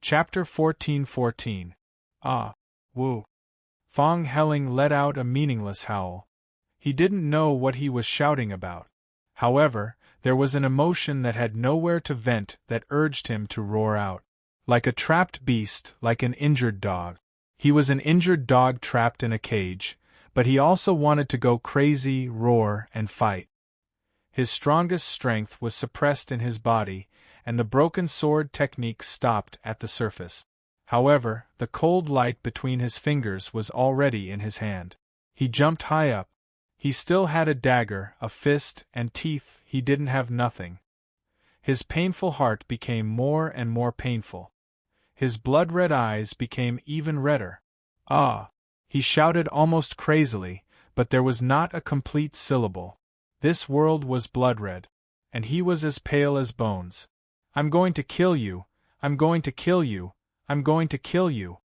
Chapter 14:14. Ah, woo. Fong Helling let out a meaningless howl. He didn't know what he was shouting about. However, there was an emotion that had nowhere to vent that urged him to roar out. Like a trapped beast, like an injured dog. He was an injured dog trapped in a cage, but he also wanted to go crazy, roar, and fight. His strongest strength was suppressed in his body, and the broken sword technique stopped at the surface. However, the cold light between his fingers was already in his hand. He jumped high up. He still had a dagger, a fist, and teeth. He didn't have nothing. His painful heart became more and more painful. His blood-red eyes became even redder. Ah! He shouted almost crazily, but there was not a complete syllable. This world was blood-red, and he was as pale as bones. I'm going to kill you, I'm going to kill you, I'm going to kill you.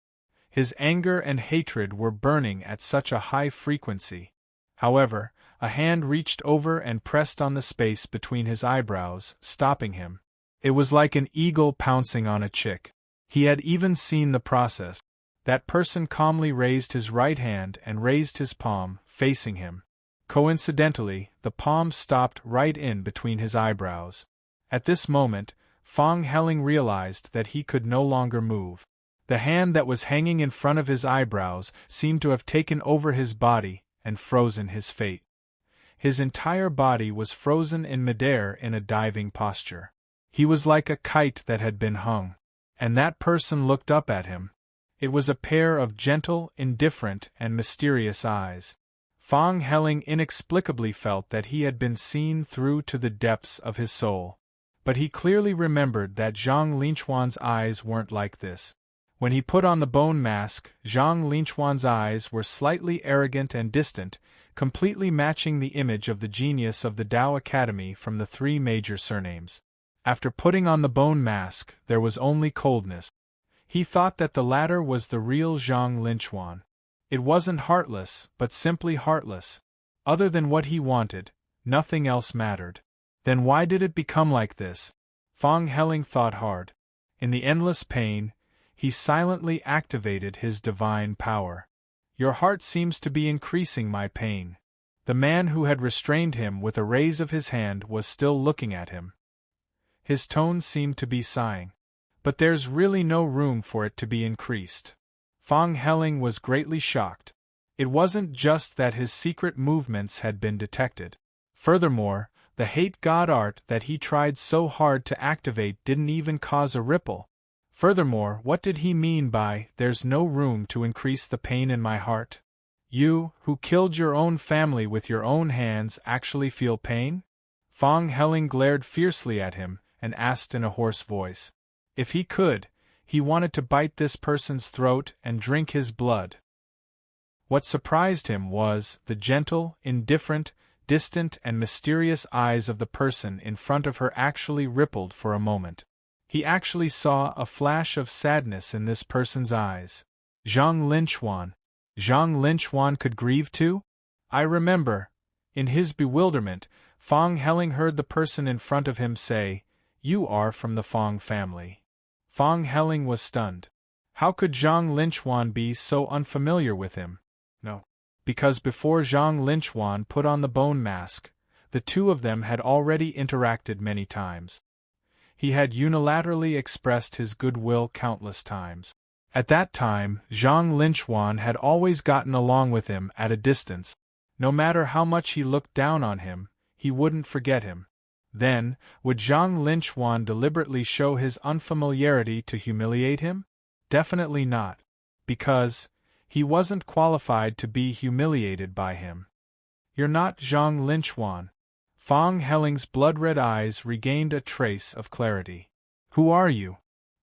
His anger and hatred were burning at such a high frequency. However, a hand reached over and pressed on the space between his eyebrows, stopping him. It was like an eagle pouncing on a chick. He had even seen the process. That person calmly raised his right hand and raised his palm, facing him. Coincidentally, the palm stopped right in between his eyebrows. At this moment, Fong Helling realized that he could no longer move. The hand that was hanging in front of his eyebrows seemed to have taken over his body and frozen his fate. His entire body was frozen in midair in a diving posture. He was like a kite that had been hung. And that person looked up at him. It was a pair of gentle, indifferent, and mysterious eyes. Fong Helling inexplicably felt that he had been seen through to the depths of his soul. But he clearly remembered that Zhang Linchuan's eyes weren't like this. When he put on the bone mask, Zhang Linchuan's eyes were slightly arrogant and distant, completely matching the image of the genius of the Tao Academy from the three major surnames. After putting on the bone mask, there was only coldness. He thought that the latter was the real Zhang Linchuan. It wasn't heartless, but simply heartless. Other than what he wanted, nothing else mattered. Then why did it become like this? Fong Helling thought hard. In the endless pain, he silently activated his divine power. Your heart seems to be increasing my pain. The man who had restrained him with a raise of his hand was still looking at him. His tone seemed to be sighing. But there's really no room for it to be increased. Fong Helling was greatly shocked. It wasn't just that his secret movements had been detected. Furthermore, the hate god art that he tried so hard to activate didn't even cause a ripple. Furthermore, what did he mean by, "There's no room to increase the pain in my heart"? You, who killed your own family with your own hands, actually feel pain? Fong Helling glared fiercely at him, and asked in a hoarse voice. If he could, he wanted to bite this person's throat and drink his blood. What surprised him was the gentle, indifferent, distant and mysterious eyes of the person in front of her actually rippled for a moment. He actually saw a flash of sadness in this person's eyes. Zhang Linchuan. Zhang Linchuan could grieve too? I remember. In his bewilderment, Fong Helling heard the person in front of him say, "You are from the Fong family." Fong Helling was stunned. How could Zhang Linchuan be so unfamiliar with him? No. Because before Zhang Linchuan put on the bone mask, the two of them had already interacted many times. He had unilaterally expressed his goodwill countless times. At that time, Zhang Linchuan had always gotten along with him at a distance. No matter how much he looked down on him, he wouldn't forget him. Then, would Zhang Linchuan deliberately show his unfamiliarity to humiliate him? Definitely not. Because he wasn't qualified to be humiliated by him. You're not Zhang Linchuan. Fong Helling's blood-red eyes regained a trace of clarity. Who are you?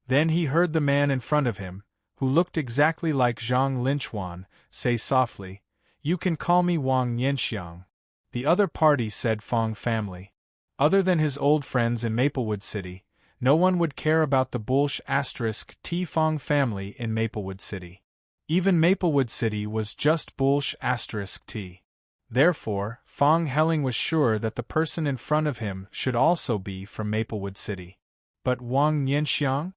Then he heard the man in front of him, who looked exactly like Zhang Linchuan, say softly, "You can call me Wang Yanxiang." The other party said Fong family. Other than his old friends in Maplewood City, no one would care about the Bulsh*T Fong family in Maplewood City. Even Maplewood City was just Bulsh*T. Therefore, Fong Helling was sure that the person in front of him should also be from Maplewood City. But Wang Yanxiang?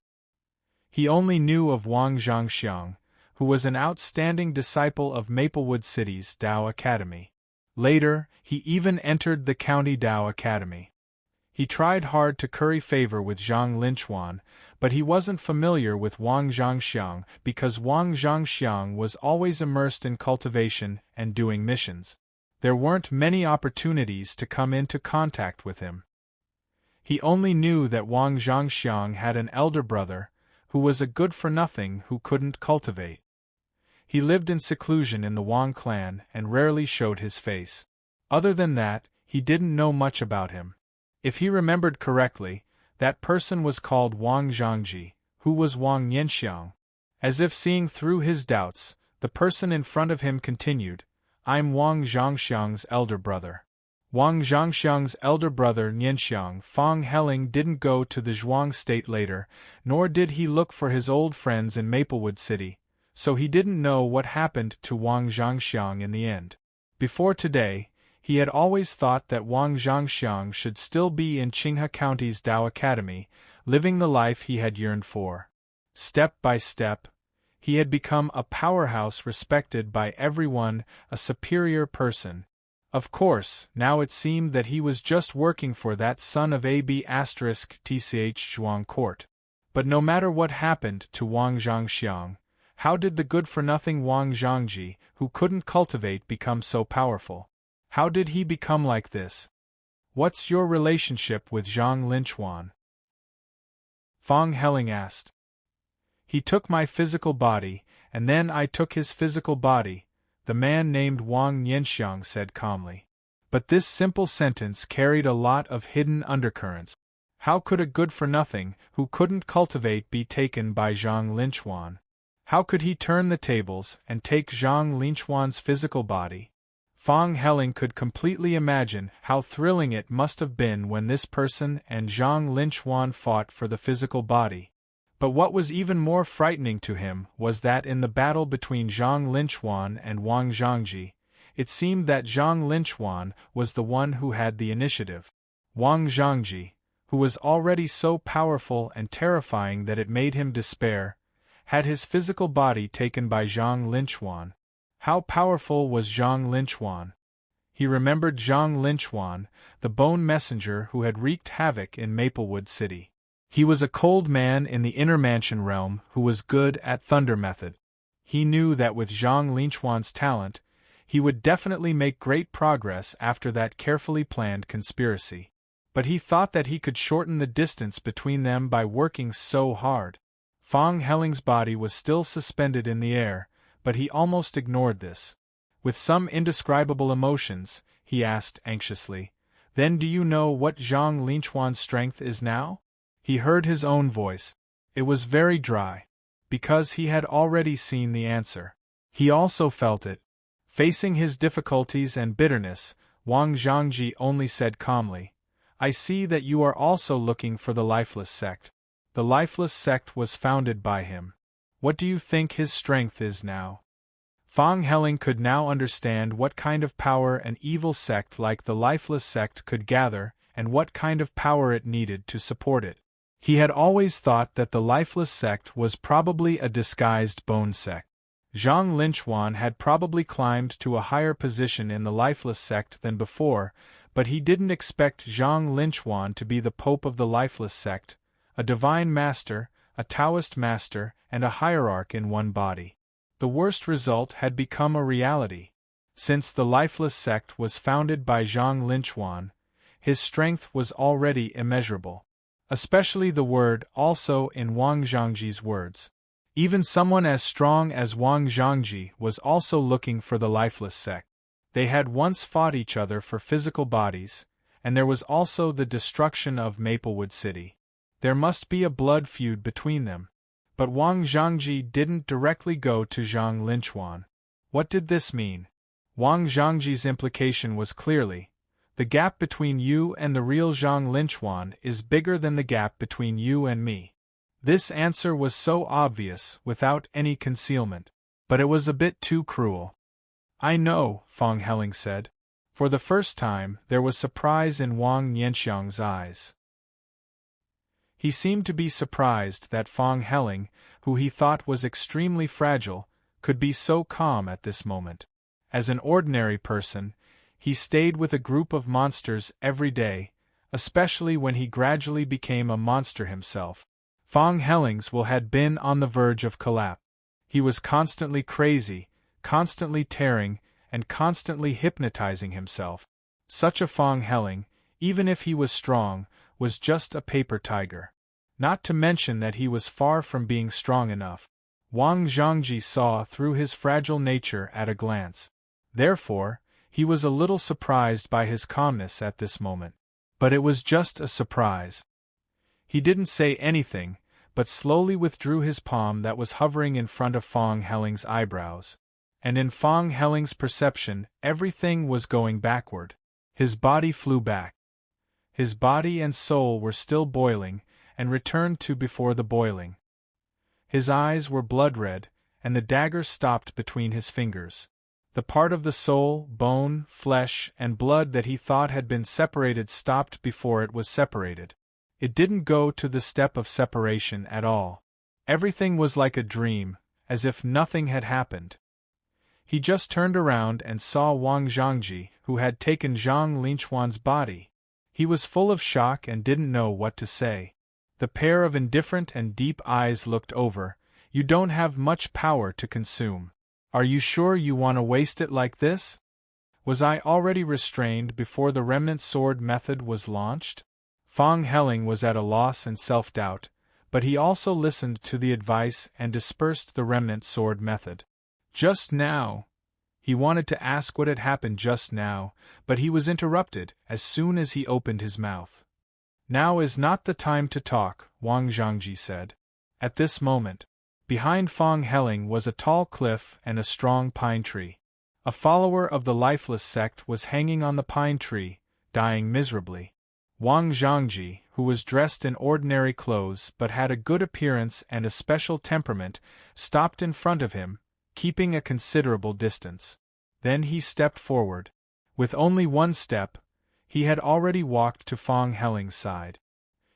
He only knew of Wang Zhangxiang, who was an outstanding disciple of Maplewood City's Tao Academy. Later, he even entered the County Tao Academy. He tried hard to curry favor with Zhang Linchuan, but he wasn't familiar with Wang Zhangxiang because Wang Zhangxiang was always immersed in cultivation and doing missions. There weren't many opportunities to come into contact with him. He only knew that Wang Zhangxiang had an elder brother, who was a good-for-nothing who couldn't cultivate. He lived in seclusion in the Wang clan and rarely showed his face. Other than that, he didn't know much about him. If he remembered correctly, that person was called Wang Zhangji, who was Wang Yanxiang. As if seeing through his doubts, the person in front of him continued, "I'm Wang Zhangxiang's elder brother." Wang Zhangxiang's elder brother Nianxiang Fang Heling didn't go to the Zhuang state later, nor did he look for his old friends in Maplewood City, so he didn't know what happened to Wang Zhangxiang in the end. Before today, he had always thought that Wang Zhangxiang should still be in Qinghe County's Tao Academy, living the life he had yearned for. Step by step, he had become a powerhouse respected by everyone, a superior person. Of course, now it seemed that he was just working for that son of AB**tch Zhuang court. But no matter what happened to Wang Zhangxiang, how did the good-for-nothing Wang Zhangji, who couldn't cultivate, become so powerful? How did he become like this? What's your relationship with Zhang Linchuan? Fang Heling asked. He took my physical body, and then I took his physical body, the man named Wang Yanxiang said calmly. But this simple sentence carried a lot of hidden undercurrents. How could a good-for-nothing, who couldn't cultivate, be taken by Zhang Linchuan? How could he turn the tables and take Zhang Linchuan's physical body? Fang Heling could completely imagine how thrilling it must have been when this person and Zhang Linchuan fought for the physical body. But what was even more frightening to him was that in the battle between Zhang Linchuan and Wang Zhangji, it seemed that Zhang Linchuan was the one who had the initiative. Wang Zhangji, who was already so powerful and terrifying that it made him despair, had his physical body taken by Zhang Linchuan. How powerful was Zhang Linchuan? He remembered Zhang Linchuan, the bone messenger who had wreaked havoc in Maplewood City. He was a cold man in the inner mansion realm who was good at thunder method. He knew that with Zhang Linchuan's talent, he would definitely make great progress after that carefully planned conspiracy. But he thought that he could shorten the distance between them by working so hard. Fang Heling's body was still suspended in the air, but he almost ignored this. With some indescribable emotions, he asked anxiously, "Then do you know what Zhang Linchuan's strength is now?" He heard his own voice. It was very dry, because he had already seen the answer. He also felt it. Facing his difficulties and bitterness, Wang Zhangji only said calmly, "I see that you are also looking for the lifeless sect. The lifeless sect was founded by him. What do you think his strength is now?" Fang Heling could now understand what kind of power an evil sect like the lifeless sect could gather and what kind of power it needed to support it. He had always thought that the lifeless sect was probably a disguised bone sect. Zhang Linchuan had probably climbed to a higher position in the lifeless sect than before, but he didn't expect Zhang Linchuan to be the pope of the lifeless sect, a divine master, a Taoist master, and a hierarch in one body. The worst result had become a reality. Since the lifeless sect was founded by Zhang Linchuan, his strength was already immeasurable. Especially the word "also" in Wang Zhangji's words. Even someone as strong as Wang Zhangji was also looking for the lifeless sect. They had once fought each other for physical bodies, and there was also the destruction of Maplewood City. There must be a blood feud between them. But Wang Zhangji didn't directly go to Zhang Linchuan. What did this mean? Wang Zhangji's implication was clearly, "The gap between you and the real Zhang Linchuan is bigger than the gap between you and me." This answer was so obvious, without any concealment. But it was a bit too cruel. "I know," Fang Heling said. For the first time, there was surprise in Wang Yanxiang's eyes. He seemed to be surprised that Fong Helling, who he thought was extremely fragile, could be so calm at this moment. As an ordinary person, he stayed with a group of monsters every day, especially when he gradually became a monster himself. Fong Helling's will had been on the verge of collapse. He was constantly crazy, constantly tearing, and constantly hypnotizing himself. Such a Fong Helling, even if he was strong, was just a paper tiger. Not to mention that he was far from being strong enough. Wang Zhangji saw through his fragile nature at a glance. Therefore, he was a little surprised by his calmness at this moment. But it was just a surprise. He didn't say anything, but slowly withdrew his palm that was hovering in front of Fong Helling's eyebrows. And in Fong Helling's perception, everything was going backward. His body flew back. His body and soul were still boiling, and returned to before the boiling. His eyes were blood-red, and the dagger stopped between his fingers. The part of the soul, bone, flesh, and blood that he thought had been separated stopped before it was separated. It didn't go to the step of separation at all. Everything was like a dream, as if nothing had happened. He just turned around and saw Wang Zhangji, who had taken Zhang Linchuan's body. He was full of shock and didn't know what to say. The pair of indifferent and deep eyes looked over. "You don't have much power to consume. Are you sure you want to waste it like this? Was I already restrained before the remnant sword method was launched?" Fong Helling was at a loss and self-doubt, but he also listened to the advice and dispersed the remnant sword method. Just now. He wanted to ask what had happened just now, but he was interrupted as soon as he opened his mouth. "Now is not the time to talk," Wang Zhangji said. At this moment, behind Fong Helling was a tall cliff and a strong pine tree. A follower of the lifeless sect was hanging on the pine tree, dying miserably. Wang Zhangji, who was dressed in ordinary clothes but had a good appearance and a special temperament, stopped in front of him, keeping a considerable distance. Then he stepped forward. With only one step, he had already walked to Fong Helling's side.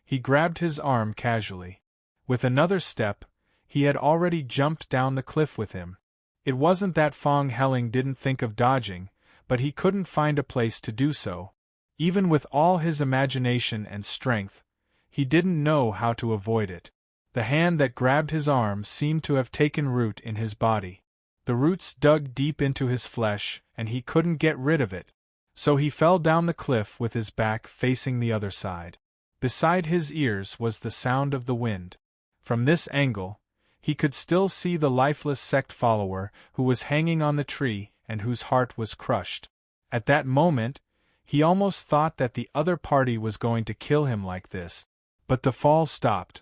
He grabbed his arm casually. With another step, he had already jumped down the cliff with him. It wasn't that Fong Helling didn't think of dodging, but he couldn't find a place to do so. Even with all his imagination and strength, he didn't know how to avoid it. The hand that grabbed his arm seemed to have taken root in his body. The roots dug deep into his flesh, and he couldn't get rid of it. So he fell down the cliff with his back facing the other side. Beside his ears was the sound of the wind. From this angle, he could still see the lifeless sect follower who was hanging on the tree and whose heart was crushed. At that moment, he almost thought that the other party was going to kill him like this. But the fall stopped.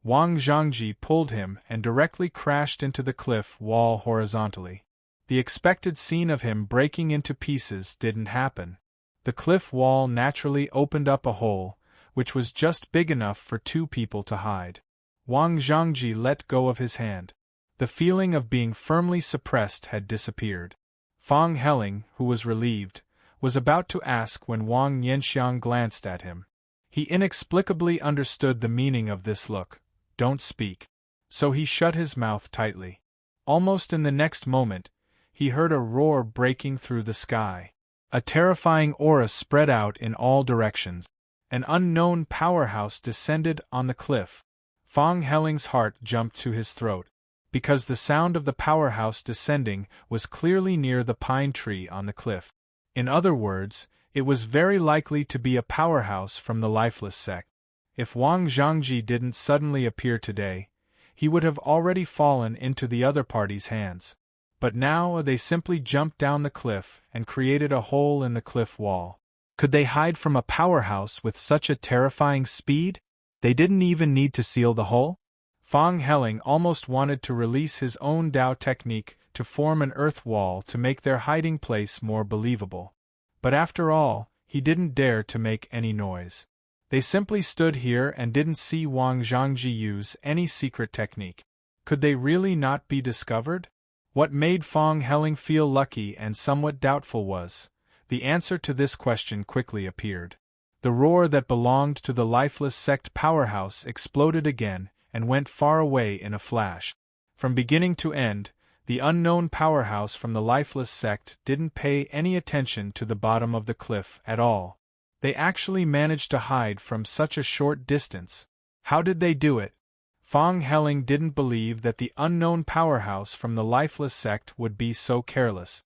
Wang Zhangji pulled him and directly crashed into the cliff wall horizontally. The expected scene of him breaking into pieces didn't happen. The cliff wall naturally opened up a hole, which was just big enough for two people to hide. Wang Zhangji let go of his hand. The feeling of being firmly suppressed had disappeared. Fong Helling, who was relieved, was about to ask when Wang Yanxiang glanced at him. He inexplicably understood the meaning of this look. "Don't speak." So he shut his mouth tightly. Almost in the next moment, he heard a roar breaking through the sky. A terrifying aura spread out in all directions. An unknown powerhouse descended on the cliff. Fong Helling's heart jumped to his throat, because the sound of the powerhouse descending was clearly near the pine tree on the cliff. In other words, it was very likely to be a powerhouse from the lifeless sect. If Wang Zhangji didn't suddenly appear today, he would have already fallen into the other party's hands. But now they simply jumped down the cliff and created a hole in the cliff wall. Could they hide from a powerhouse with such a terrifying speed? They didn't even need to seal the hole? Fong Helling almost wanted to release his own Dao technique to form an earth wall to make their hiding place more believable. But after all, he didn't dare to make any noise. They simply stood here and didn't see Wang Zhangji use any secret technique. Could they really not be discovered? What made Fong Helling feel lucky and somewhat doubtful was, the answer to this question quickly appeared. The roar that belonged to the lifeless sect powerhouse exploded again and went far away in a flash. From beginning to end, the unknown powerhouse from the lifeless sect didn't pay any attention to the bottom of the cliff at all. They actually managed to hide from such a short distance. How did they do it? Fong Helling didn't believe that the unknown powerhouse from the lifeless sect would be so careless.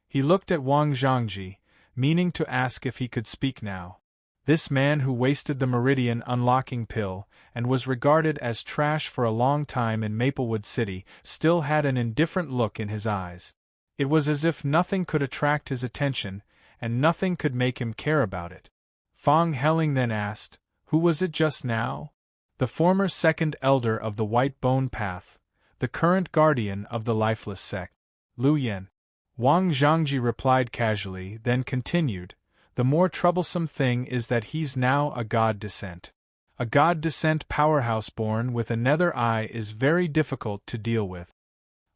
He looked at Wang Zhangji, meaning to ask if he could speak now. This man who wasted the Meridian unlocking pill and was regarded as trash for a long time in Maplewood City still had an indifferent look in his eyes. It was as if nothing could attract his attention, and nothing could make him care about it. Fong Helling then asked, "Who was it just now?" "The former second elder of the White Bone Path, the current guardian of the lifeless sect, Lu Yen." Wang Zhangji replied casually, then continued, "The more troublesome thing is that he's now a god descent. A god descent powerhouse born with a nether eye is very difficult to deal with."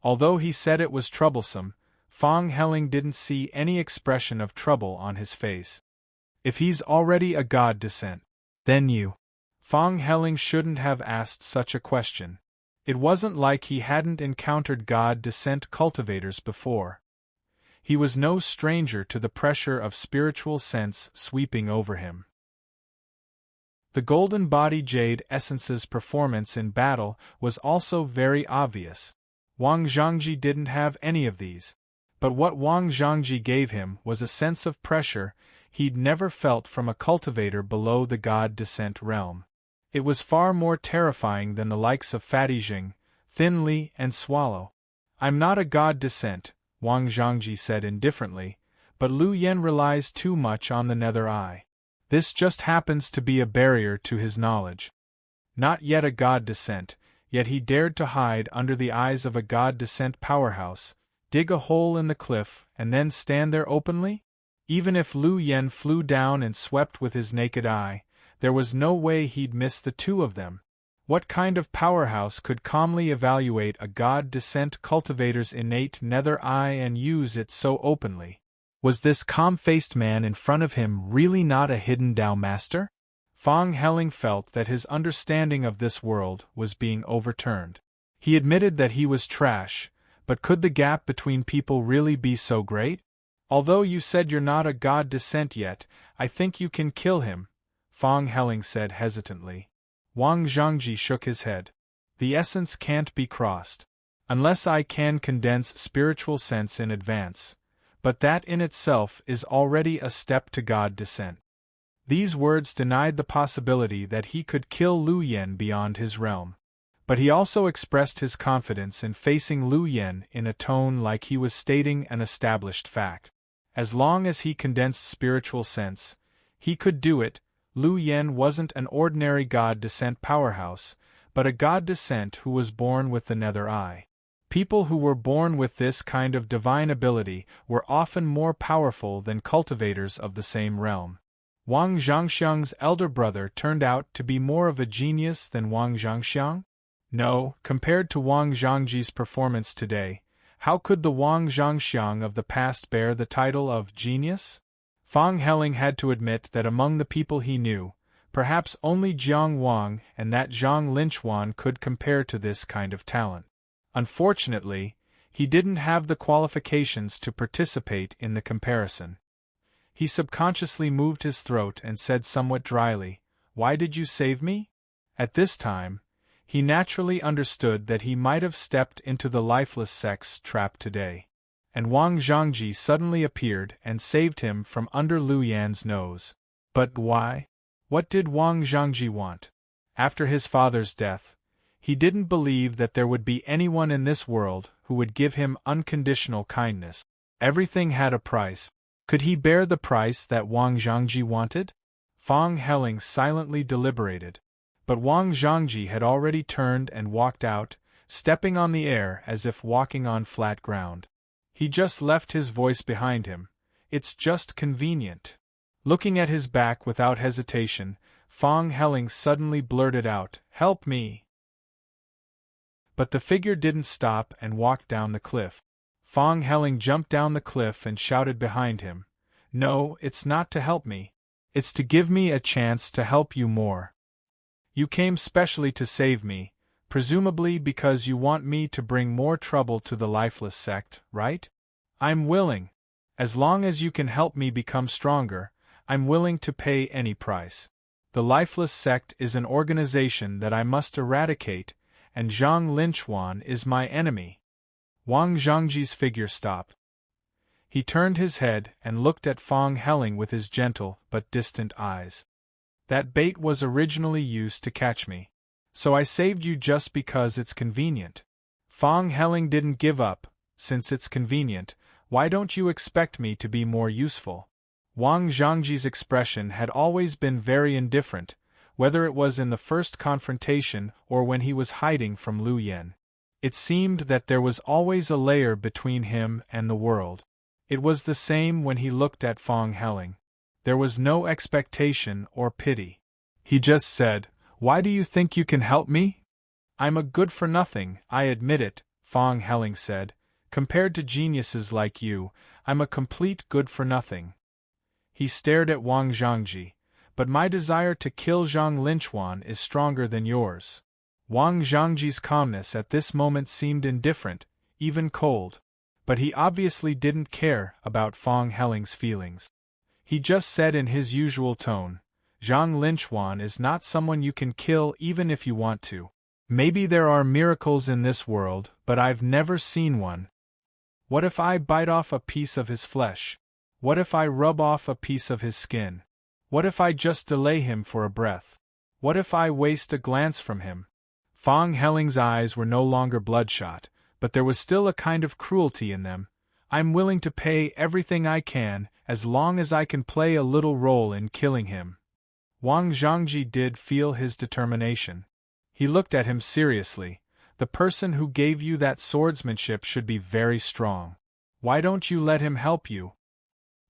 Although he said it was troublesome, Fong Helling didn't see any expression of trouble on his face. "If he's already a god descent, then you..." Fong Helling shouldn't have asked such a question. It wasn't like he hadn't encountered god descent cultivators before. He was no stranger to the pressure of spiritual sense sweeping over him. The Golden Body Jade Essence's performance in battle was also very obvious. Wang Zhangji didn't have any of these. But what Wang Zhangji gave him was a sense of pressure he'd never felt from a cultivator below the god descent realm. It was far more terrifying than the likes of Fatty Jing, Thin Li, and Swallow. "I'm not a god descent," Wang Zhangji said indifferently, "but Lu Yen relies too much on the nether eye. This just happens to be a barrier to his knowledge. Not yet a god descent, yet he dared to hide under the eyes of a god descent powerhouse, dig a hole in the cliff, and then stand there openly? Even if Lu Yen flew down and swept with his naked eye, there was no way he'd miss the two of them. What kind of powerhouse could calmly evaluate a god descent cultivator's innate nether eye and use it so openly? Was this calm-faced man in front of him really not a hidden Tao master? Fong Helling felt that his understanding of this world was being overturned. He admitted that he was trash, but could the gap between people really be so great? "Although you said you're not a god descent yet, I think you can kill him," Fong Helling said hesitantly. Wang Zhangji shook his head. "The essence can't be crossed. Unless I can condense spiritual sense in advance. But that in itself is already a step to god descent." These words denied the possibility that he could kill Lu Yen beyond his realm. But he also expressed his confidence in facing Lu Yen in a tone like he was stating an established fact. As long as he condensed spiritual sense, he could do it. Lu Yen wasn't an ordinary god descent powerhouse, but a god descent who was born with the nether eye. People who were born with this kind of divine ability were often more powerful than cultivators of the same realm. Wang Zhangxiang's elder brother turned out to be more of a genius than Wang Zhangxiang? No, compared to Wang Zhangji's performance today, how could the Wang Zhangxiang of the past bear the title of genius? Fong Helling had to admit that among the people he knew, perhaps only Jiang Wang and that Zhang Linchuan could compare to this kind of talent. Unfortunately, he didn't have the qualifications to participate in the comparison. He subconsciously moved his throat and said somewhat dryly, "Why did you save me?" At this time, he naturally understood that he might have stepped into the lifeless sect's trap today. And Wang Zhangji suddenly appeared and saved him from under Lu Yan's nose. But why? What did Wang Zhangji want? After his father's death, he didn't believe that there would be anyone in this world who would give him unconditional kindness. Everything had a price. Could he bear the price that Wang Zhangji wanted? Fong Helling silently deliberated. But Wang Zhangji had already turned and walked out, stepping on the air as if walking on flat ground. He just left his voice behind him. "It's just convenient." Looking at his back without hesitation, Fong Helling suddenly blurted out, "Help me!" But the figure didn't stop and walked down the cliff. Fong Helling jumped down the cliff and shouted behind him, "No, it's not to help me. It's to give me a chance to help you more. You came specially to save me, presumably because you want me to bring more trouble to the lifeless sect, right? I'm willing. As long as you can help me become stronger, I'm willing to pay any price. The lifeless sect is an organization that I must eradicate, and Zhang Linchuan is my enemy. Wang Zhangji's figure stopped. He turned his head and looked at Fong Helling with his gentle but distant eyes. That bait was originally used to catch me. So I saved you just because it's convenient. Fong Helling didn't give up. Since it's convenient, why don't you expect me to be more useful? Wang Zhangji's expression had always been very indifferent, whether it was in the first confrontation or when he was hiding from Lu Yen. It seemed that there was always a layer between him and the world. It was the same when he looked at Fong Helling. There was no expectation or pity. He just said, "Why do you think you can help me?" "I'm a good-for-nothing, I admit it," Fong Helling said. "Compared to geniuses like you, I'm a complete good-for-nothing." He stared at Wang Zhangji. "But my desire to kill Zhang Linchuan is stronger than yours." Wang Zhangji's calmness at this moment seemed indifferent, even cold. But he obviously didn't care about Fong Helling's feelings. He just said in his usual tone, "Zhang Linchuan is not someone you can kill even if you want to. Maybe there are miracles in this world, but I've never seen one. What if I bite off a piece of his flesh? What if I rub off a piece of his skin? What if I just delay him for a breath? What if I waste a glance from him?" Fong Helling's eyes were no longer bloodshot, but there was still a kind of cruelty in them. "I'm willing to pay everything I can, as long as I can play a little role in killing him." Wang Zhangji did feel his determination. He looked at him seriously. "The person who gave you that swordsmanship should be very strong. Why don't you let him help you?"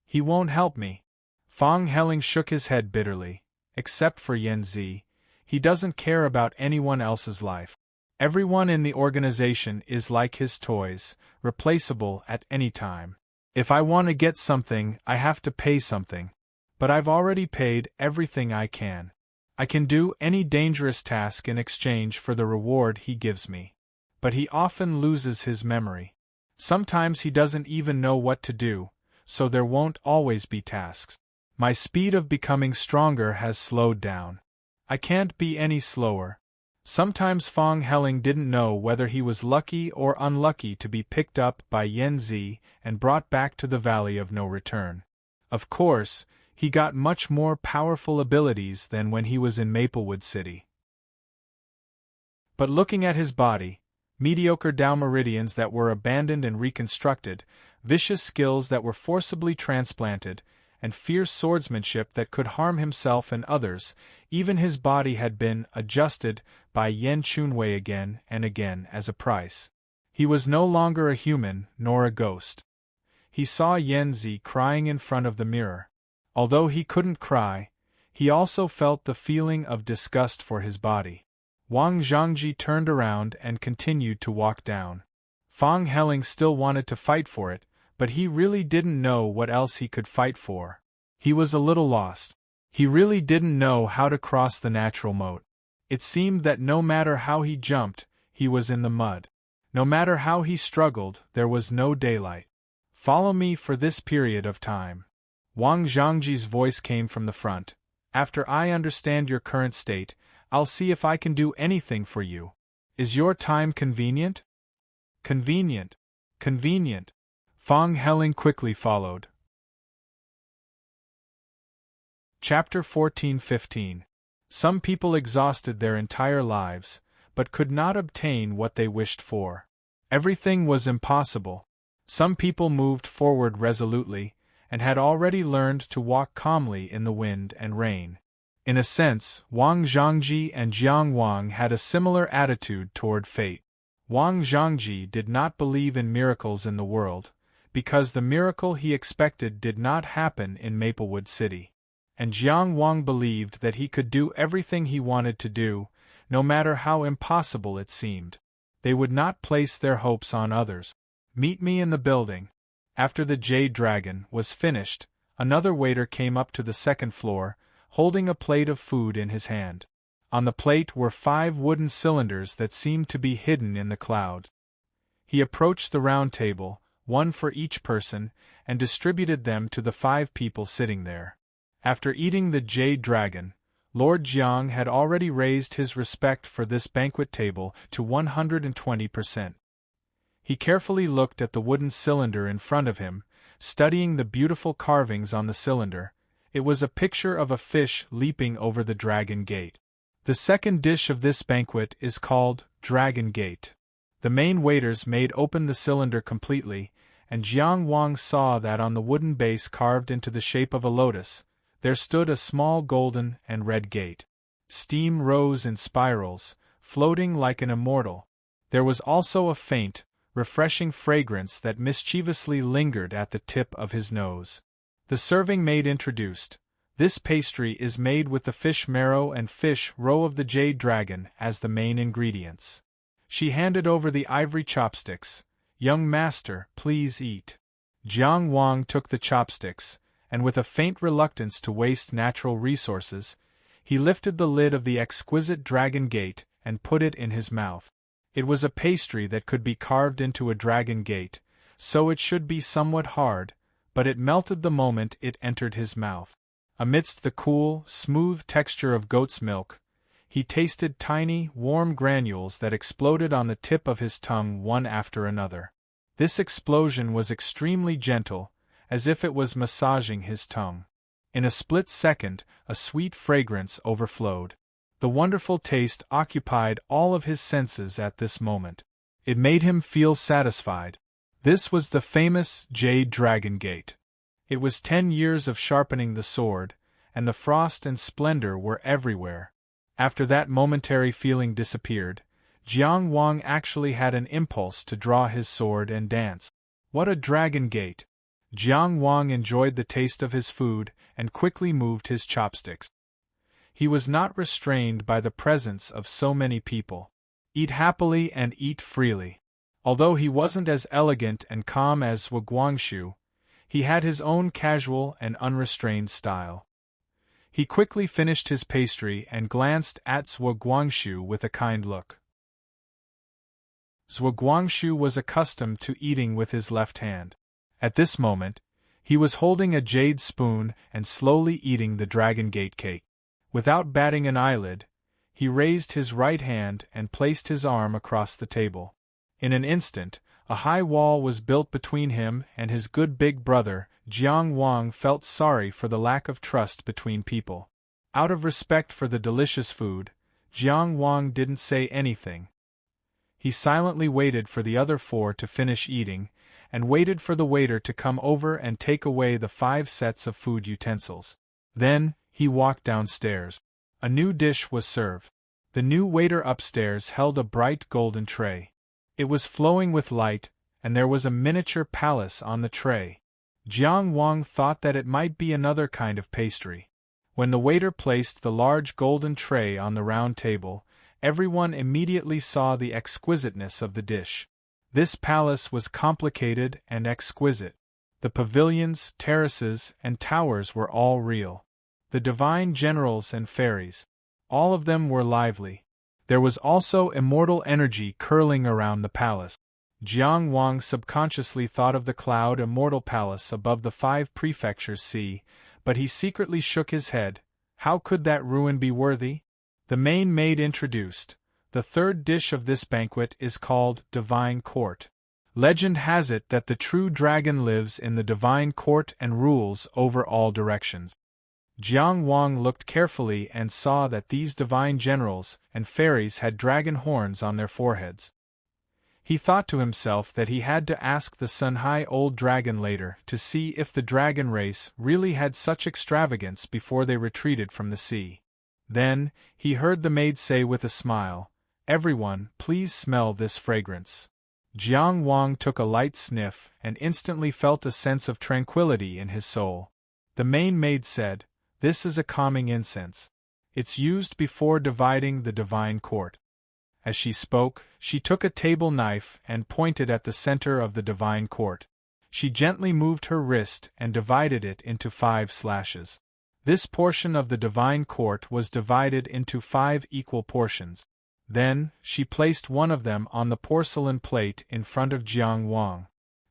"He won't help me." Fong Helling shook his head bitterly. "Except for Yan Zi, he doesn't care about anyone else's life. Everyone in the organization is like his toys, replaceable at any time. If I want to get something, I have to pay something. But I've already paid everything I can. I can do any dangerous task in exchange for the reward he gives me. But he often loses his memory. Sometimes he doesn't even know what to do, so there won't always be tasks. My speed of becoming stronger has slowed down. I can't be any slower." Sometimes Fong Helling didn't know whether he was lucky or unlucky to be picked up by Yan Zi and brought back to the Valley of No Return. Of course, he got much more powerful abilities than when he was in Maplewood City. But looking at his body, mediocre Dao meridians that were abandoned and reconstructed, vicious skills that were forcibly transplanted, and fierce swordsmanship that could harm himself and others, even his body had been adjusted by Yan Chunwei again and again as a price. He was no longer a human, nor a ghost. He saw Yan Zi crying in front of the mirror. Although he couldn't cry, he also felt the feeling of disgust for his body. Wang Zhangji turned around and continued to walk down. Fong Helling still wanted to fight for it, but he really didn't know what else he could fight for. He was a little lost. He really didn't know how to cross the natural moat. It seemed that no matter how he jumped, he was in the mud. No matter how he struggled, there was no daylight. "Follow me for this period of time." Wang Zhangji's voice came from the front. "After I understand your current state, I'll see if I can do anything for you. Is your time convenient?" "Convenient. Convenient." Fong Helling quickly followed. Chapter 14-15. Some people exhausted their entire lives, but could not obtain what they wished for. Everything was impossible. Some people moved forward resolutely, and had already learned to walk calmly in the wind and rain. In a sense, Wang Zhangji and Jiang Wang had a similar attitude toward fate. Wang Zhangji did not believe in miracles in the world, because the miracle he expected did not happen in Maplewood City. And Jiang Wang believed that he could do everything he wanted to do, no matter how impossible it seemed. They would not place their hopes on others. "Meet me in the building." After the Jade Dragon was finished, Another waiter came up to the second floor, holding a plate of food in his hand. On the plate were 5 wooden cylinders that seemed to be hidden in the cloud. He approached the round table, one for each person, and distributed them to the 5 people sitting there. After eating the jade dragon, Lord Jiang had already raised his respect for this banquet table to 120%. He carefully looked at the wooden cylinder in front of him, studying the beautiful carvings on the cylinder. It was a picture of a fish leaping over the Dragon Gate. The second dish of this banquet is called Dragon Gate. The main waiters made open the cylinder completely, and Jiang Wang saw that on the wooden base carved into the shape of a lotus, there stood a small golden and red gate. Steam rose in spirals, floating like an immortal. There was also a faint, refreshing fragrance that mischievously lingered at the tip of his nose. The serving maid introduced, "This pastry is made with the fish marrow and fish roe of the jade dragon as the main ingredients." She handed over the ivory chopsticks. "Young master, please eat." Jiang Wang took the chopsticks, and with a faint reluctance to waste natural resources, he lifted the lid of the exquisite dragon gate and put it in his mouth. It was a pastry that could be carved into a dragon gate, so it should be somewhat hard, but it melted the moment it entered his mouth. Amidst the cool, smooth texture of goat's milk, he tasted tiny, warm granules that exploded on the tip of his tongue one after another. This explosion was extremely gentle, as if it was massaging his tongue. In a split second, a sweet fragrance overflowed. The wonderful taste occupied all of his senses at this moment. It made him feel satisfied. This was the famous Jade Dragon Gate. It was 10 years of sharpening the sword, and the frost and splendor were everywhere. After that momentary feeling disappeared, Jiang Wang actually had an impulse to draw his sword and dance. What a dragon gate! Jiang Wang enjoyed the taste of his food and quickly moved his chopsticks. He was not restrained by the presence of so many people. Eat happily and eat freely. Although he wasn't as elegant and calm as Zhuo Guangxu, he had his own casual and unrestrained style. He quickly finished his pastry and glanced at Zhuo Guangxu with a kind look. Zhuo Guangxu was accustomed to eating with his left hand. At this moment, he was holding a jade spoon and slowly eating the Dragon Gate cake. Without batting an eyelid, he raised his right hand and placed his arm across the table. In an instant, a high wall was built between him and his good big brother. Jiang Wang felt sorry for the lack of trust between people. Out of respect for the delicious food, Jiang Wang didn't say anything. He silently waited for the other 4 to finish eating, and waited for the waiter to come over and take away the 5 sets of food utensils. Then, he walked downstairs. A new dish was served. The new waiter upstairs held a bright golden tray. It was flowing with light, and there was a miniature palace on the tray. Jiang Wang thought that it might be another kind of pastry. When the waiter placed the large golden tray on the round table, everyone immediately saw the exquisiteness of the dish. This palace was complicated and exquisite. The pavilions, terraces, and towers were all real. The divine generals and fairies, all of them were lively. There was also immortal energy curling around the palace. Jiang Wang subconsciously thought of the cloud immortal palace above the 5 prefectures sea, but he secretly shook his head. How could that ruin be worthy? The main maid introduced, "The third dish of this banquet is called Divine Court. Legend has it that the true dragon lives in the Divine Court and rules over all directions." Jiang Wang looked carefully and saw that these divine generals and fairies had dragon horns on their foreheads. He thought to himself that he had to ask the Sunhai old dragon later to see if the dragon race really had such extravagance before they retreated from the sea. Then, he heard the maid say with a smile, "Everyone, please smell this fragrance." Jiang Wang took a light sniff and instantly felt a sense of tranquility in his soul. The main maid said, "This is a calming incense. It's used before dividing the divine court." As she spoke, she took a table knife and pointed at the center of the divine court. She gently moved her wrist and divided it into 5 slashes. This portion of the divine court was divided into 5 equal portions. Then, she placed one of them on the porcelain plate in front of Jiang Wang.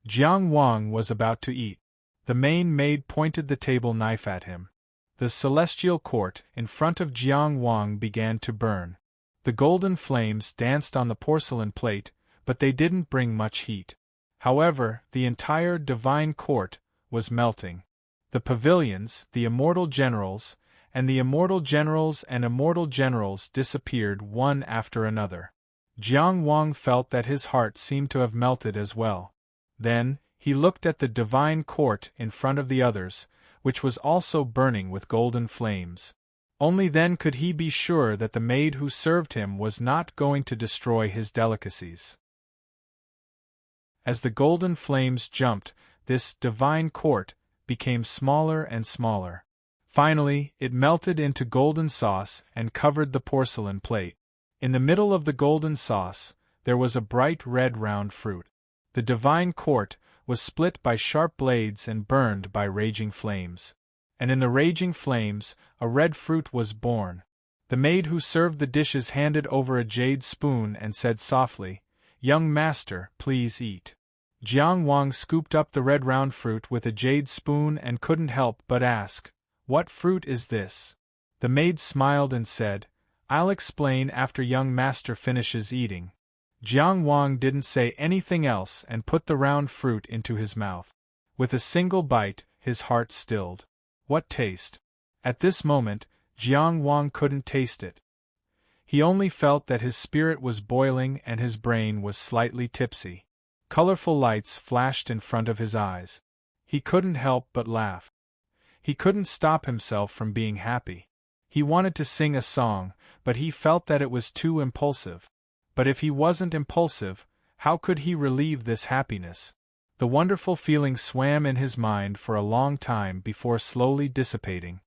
Jiang Wang was about to eat. The main maid pointed the table knife at him. The celestial court in front of Jiang Wang began to burn. The golden flames danced on the porcelain plate, but they didn't bring much heat. However, the entire divine court was melting. The pavilions, the immortal generals, and the immortal generals and immortal generals disappeared one after another. Jiang Wang felt that his heart seemed to have melted as well. Then, he looked at the divine court in front of the others, which was also burning with golden flames. Only then could he be sure that the maid who served him was not going to destroy his delicacies. As the golden flames jumped, this divine court became smaller and smaller. Finally, it melted into golden sauce and covered the porcelain plate. In the middle of the golden sauce, there was a bright red round fruit. The divine court was split by sharp blades and burned by raging flames. And in the raging flames, a red fruit was born. The maid who served the dishes handed over a jade spoon and said softly, "Young master, please eat." Jiang Wang scooped up the red round fruit with a jade spoon and couldn't help but ask, "What fruit is this?" The maid smiled and said, "I'll explain after young master finishes eating." Jiang Wang didn't say anything else and put the round fruit into his mouth. With a single bite, his heart stilled. What taste? At this moment, Jiang Wang couldn't taste it. He only felt that his spirit was boiling and his brain was slightly tipsy. Colorful lights flashed in front of his eyes. He couldn't help but laugh. He couldn't stop himself from being happy. He wanted to sing a song, but he felt that it was too impulsive. But if he wasn't impulsive, how could he relieve this happiness? The wonderful feeling swam in his mind for a long time before slowly dissipating.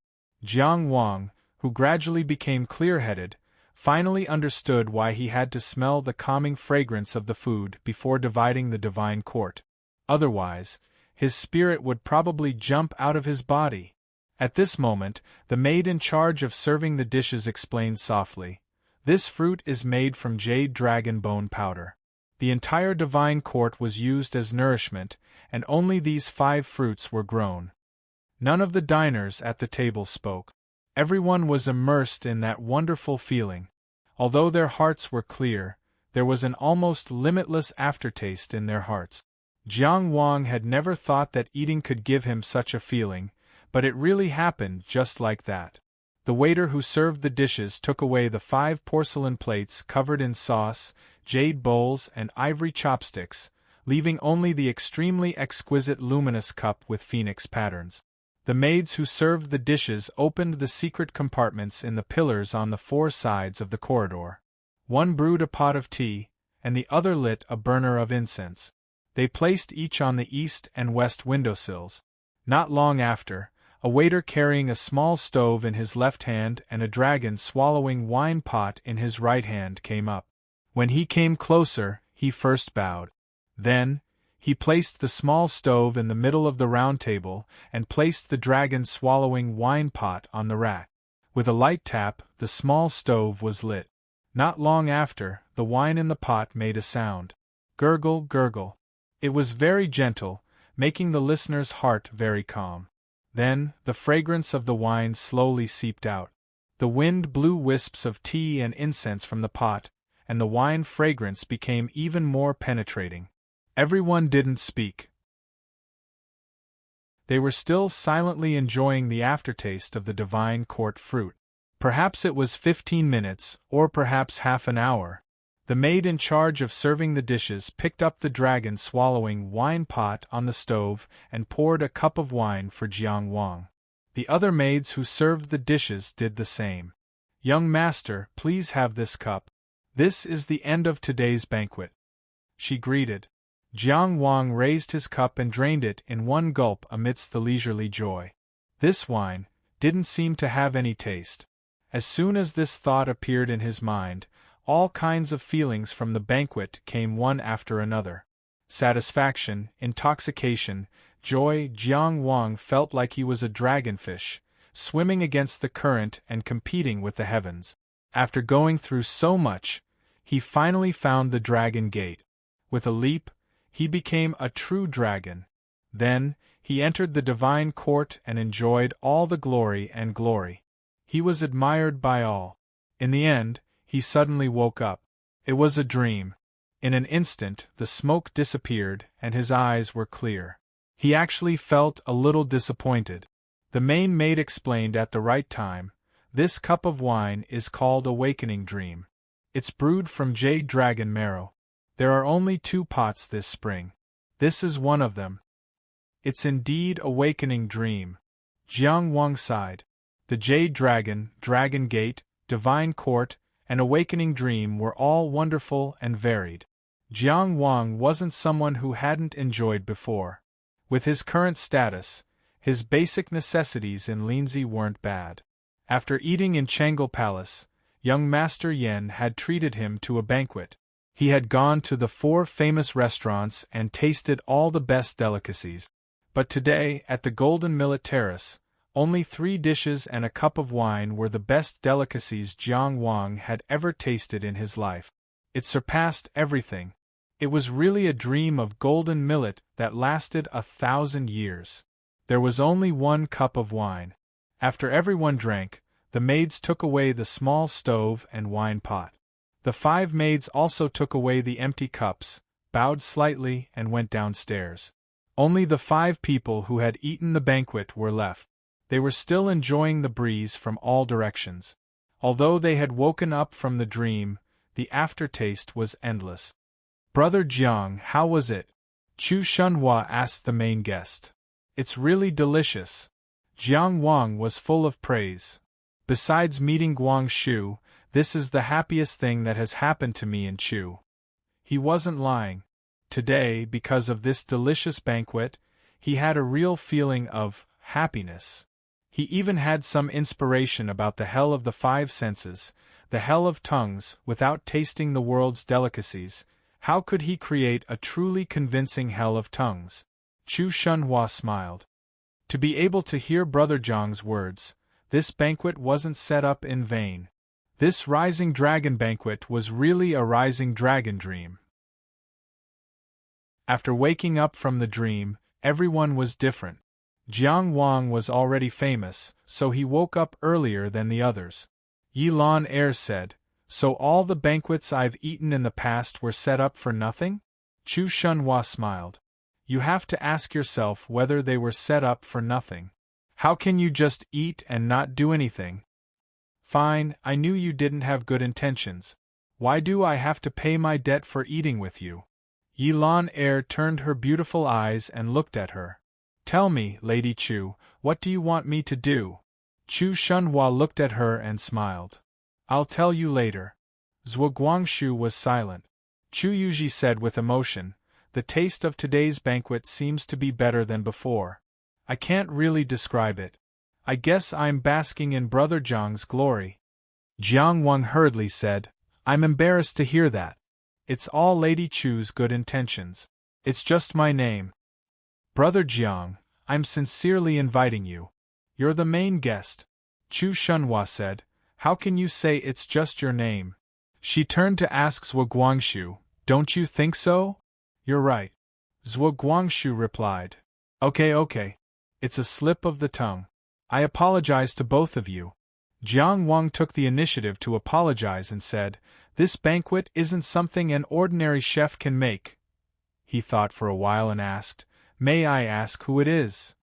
Jiang Wang, who gradually became clear-headed, finally understood why he had to smell the calming fragrance of the food before dividing the divine court. Otherwise, his spirit would probably jump out of his body. At this moment, the maid in charge of serving the dishes explained softly, "This fruit is made from jade dragon bone powder." The entire divine court was used as nourishment, and only these 5 fruits were grown. None of the diners at the table spoke. Everyone was immersed in that wonderful feeling. Although their hearts were clear, there was an almost limitless aftertaste in their hearts. Jiang Wang had never thought that eating could give him such a feeling, but it really happened just like that. The waiter who served the dishes took away the 5 porcelain plates covered in sauce, jade bowls and ivory chopsticks, leaving only the extremely exquisite luminous cup with phoenix patterns. The maids who served the dishes opened the secret compartments in the pillars on the 4 sides of the corridor. One brewed a pot of tea, and the other lit a burner of incense. They placed each on the east and west windowsills. Not long after, a waiter carrying a small stove in his left hand and a dragon swallowing wine pot in his right hand came up. When he came closer, he first bowed. Then, he placed the small stove in the middle of the round table and placed the dragon swallowing wine pot on the rack. With a light tap, the small stove was lit. Not long after, the wine in the pot made a sound. Gurgle, gurgle. It was very gentle, making the listener's heart very calm. Then, the fragrance of the wine slowly seeped out. The wind blew wisps of tea and incense from the pot, and the wine fragrance became even more penetrating. Everyone didn't speak. They were still silently enjoying the aftertaste of the divine court fruit. Perhaps it was 15 minutes, or perhaps half an hour. The maid in charge of serving the dishes picked up the dragon swallowing wine pot on the stove and poured a cup of wine for Jiang Wang. The other maids who served the dishes did the same. "Young master, please have this cup. This is the end of today's banquet," she greeted. Jiang Wang raised his cup and drained it in one gulp amidst the leisurely joy. This wine didn't seem to have any taste. As soon as this thought appeared in his mind, all kinds of feelings from the banquet came one after another. satisfaction, intoxication, joy. Jiang Wang felt like he was a dragonfish, swimming against the current and competing with the heavens. After going through so much, he finally found the dragon gate. With a leap, he became a true dragon. Then, he entered the divine court and enjoyed all the glory and glory. He was admired by all. In the end, he suddenly woke up. It was a dream. In an instant, the smoke disappeared and his eyes were clear. He actually felt a little disappointed. The main maid explained at the right time, "This cup of wine is called Awakening Dream. It's brewed from jade dragon marrow. There are only 2 pots this spring. This is one of them." It's indeed Awakening Dream. Jiang Wang sighed. The Jade Dragon, Dragon Gate, Divine Court, and Awakening Dream were all wonderful and varied. Jiang Wang wasn't someone who hadn't enjoyed before. With his current status, his basic necessities in Linzi weren't bad. After eating in Changle Palace, young Master Yen had treated him to a banquet. He had gone to the 4 famous restaurants and tasted all the best delicacies. But today, at the Golden Millet Terrace, only 3 dishes and a cup of wine were the best delicacies Jiang Wang had ever tasted in his life. It surpassed everything. It was really a dream of golden millet that lasted 1,000 years. There was only 1 cup of wine. After everyone drank, the maids took away the small stove and wine pot. The 5 maids also took away the empty cups, bowed slightly, and went downstairs. Only the 5 people who had eaten the banquet were left. They were still enjoying the breeze from all directions. Although they had woken up from the dream, the aftertaste was endless. "Brother Jiang, how was it?" Chu Shunhua asked the main guest. "It's really delicious." Jiang Wang was full of praise. "Besides meeting Guang Shu, this is the happiest thing that has happened to me in Chu." He wasn't lying. Today, because of this delicious banquet, he had a real feeling of happiness. He even had some inspiration about the hell of the 5 senses, the hell of tongues. Without tasting the world's delicacies, how could he create a truly convincing hell of tongues? Chu Shunhua smiled. To be able to hear Brother Jiang's words, this banquet wasn't set up in vain. This rising dragon banquet was really a rising dragon dream. After waking up from the dream, everyone was different. Jiang Wang was already famous, so he woke up earlier than the others. Yilan Air said, "So all the banquets I've eaten in the past were set up for nothing?" Chu Shunhua smiled. "You have to ask yourself whether they were set up for nothing. How can you just eat and not do anything?" "Fine, I knew you didn't have good intentions. Why do I have to pay my debt for eating with you?" Yilan Air turned her beautiful eyes and looked at her. "Tell me, Lady Chu, what do you want me to do?" Chu Shunhua looked at her and smiled. "I'll tell you later." Zhuo Guangshu was silent. Chu Yuji said with emotion, "The taste of today's banquet seems to be better than before. I can't really describe it. I guess I'm basking in Brother Jiang's glory." Jiang Wang hurriedly said, "I'm embarrassed to hear that. It's all Lady Chu's good intentions. It's just my name." "Brother Jiang, I'm sincerely inviting you. You're the main guest." Chu Shunhua said, "How can you say it's just your name?" She turned to ask Zhuo Guangshu, "Don't you think so?" "You're right." Zhuo Guangshu replied. Okay. It's a slip of the tongue. I apologize to both of you." Jiang Wang took the initiative to apologize and said, "This banquet isn't something an ordinary chef can make." He thought for a while and asked, "May I ask who it is?"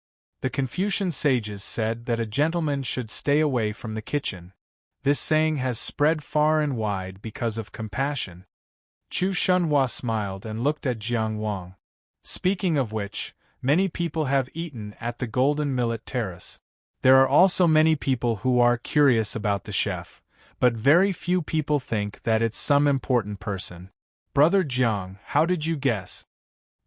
The Confucian sages said that a gentleman should stay away from the kitchen. This saying has spread far and wide because of compassion. Chu Shunhua smiled and looked at Jiang Wang. "Speaking of which, many people have eaten at the Golden Millet Terrace. There are also many people who are curious about the chef, but very few people think that it's some important person. Brother Jiang, how did you guess?"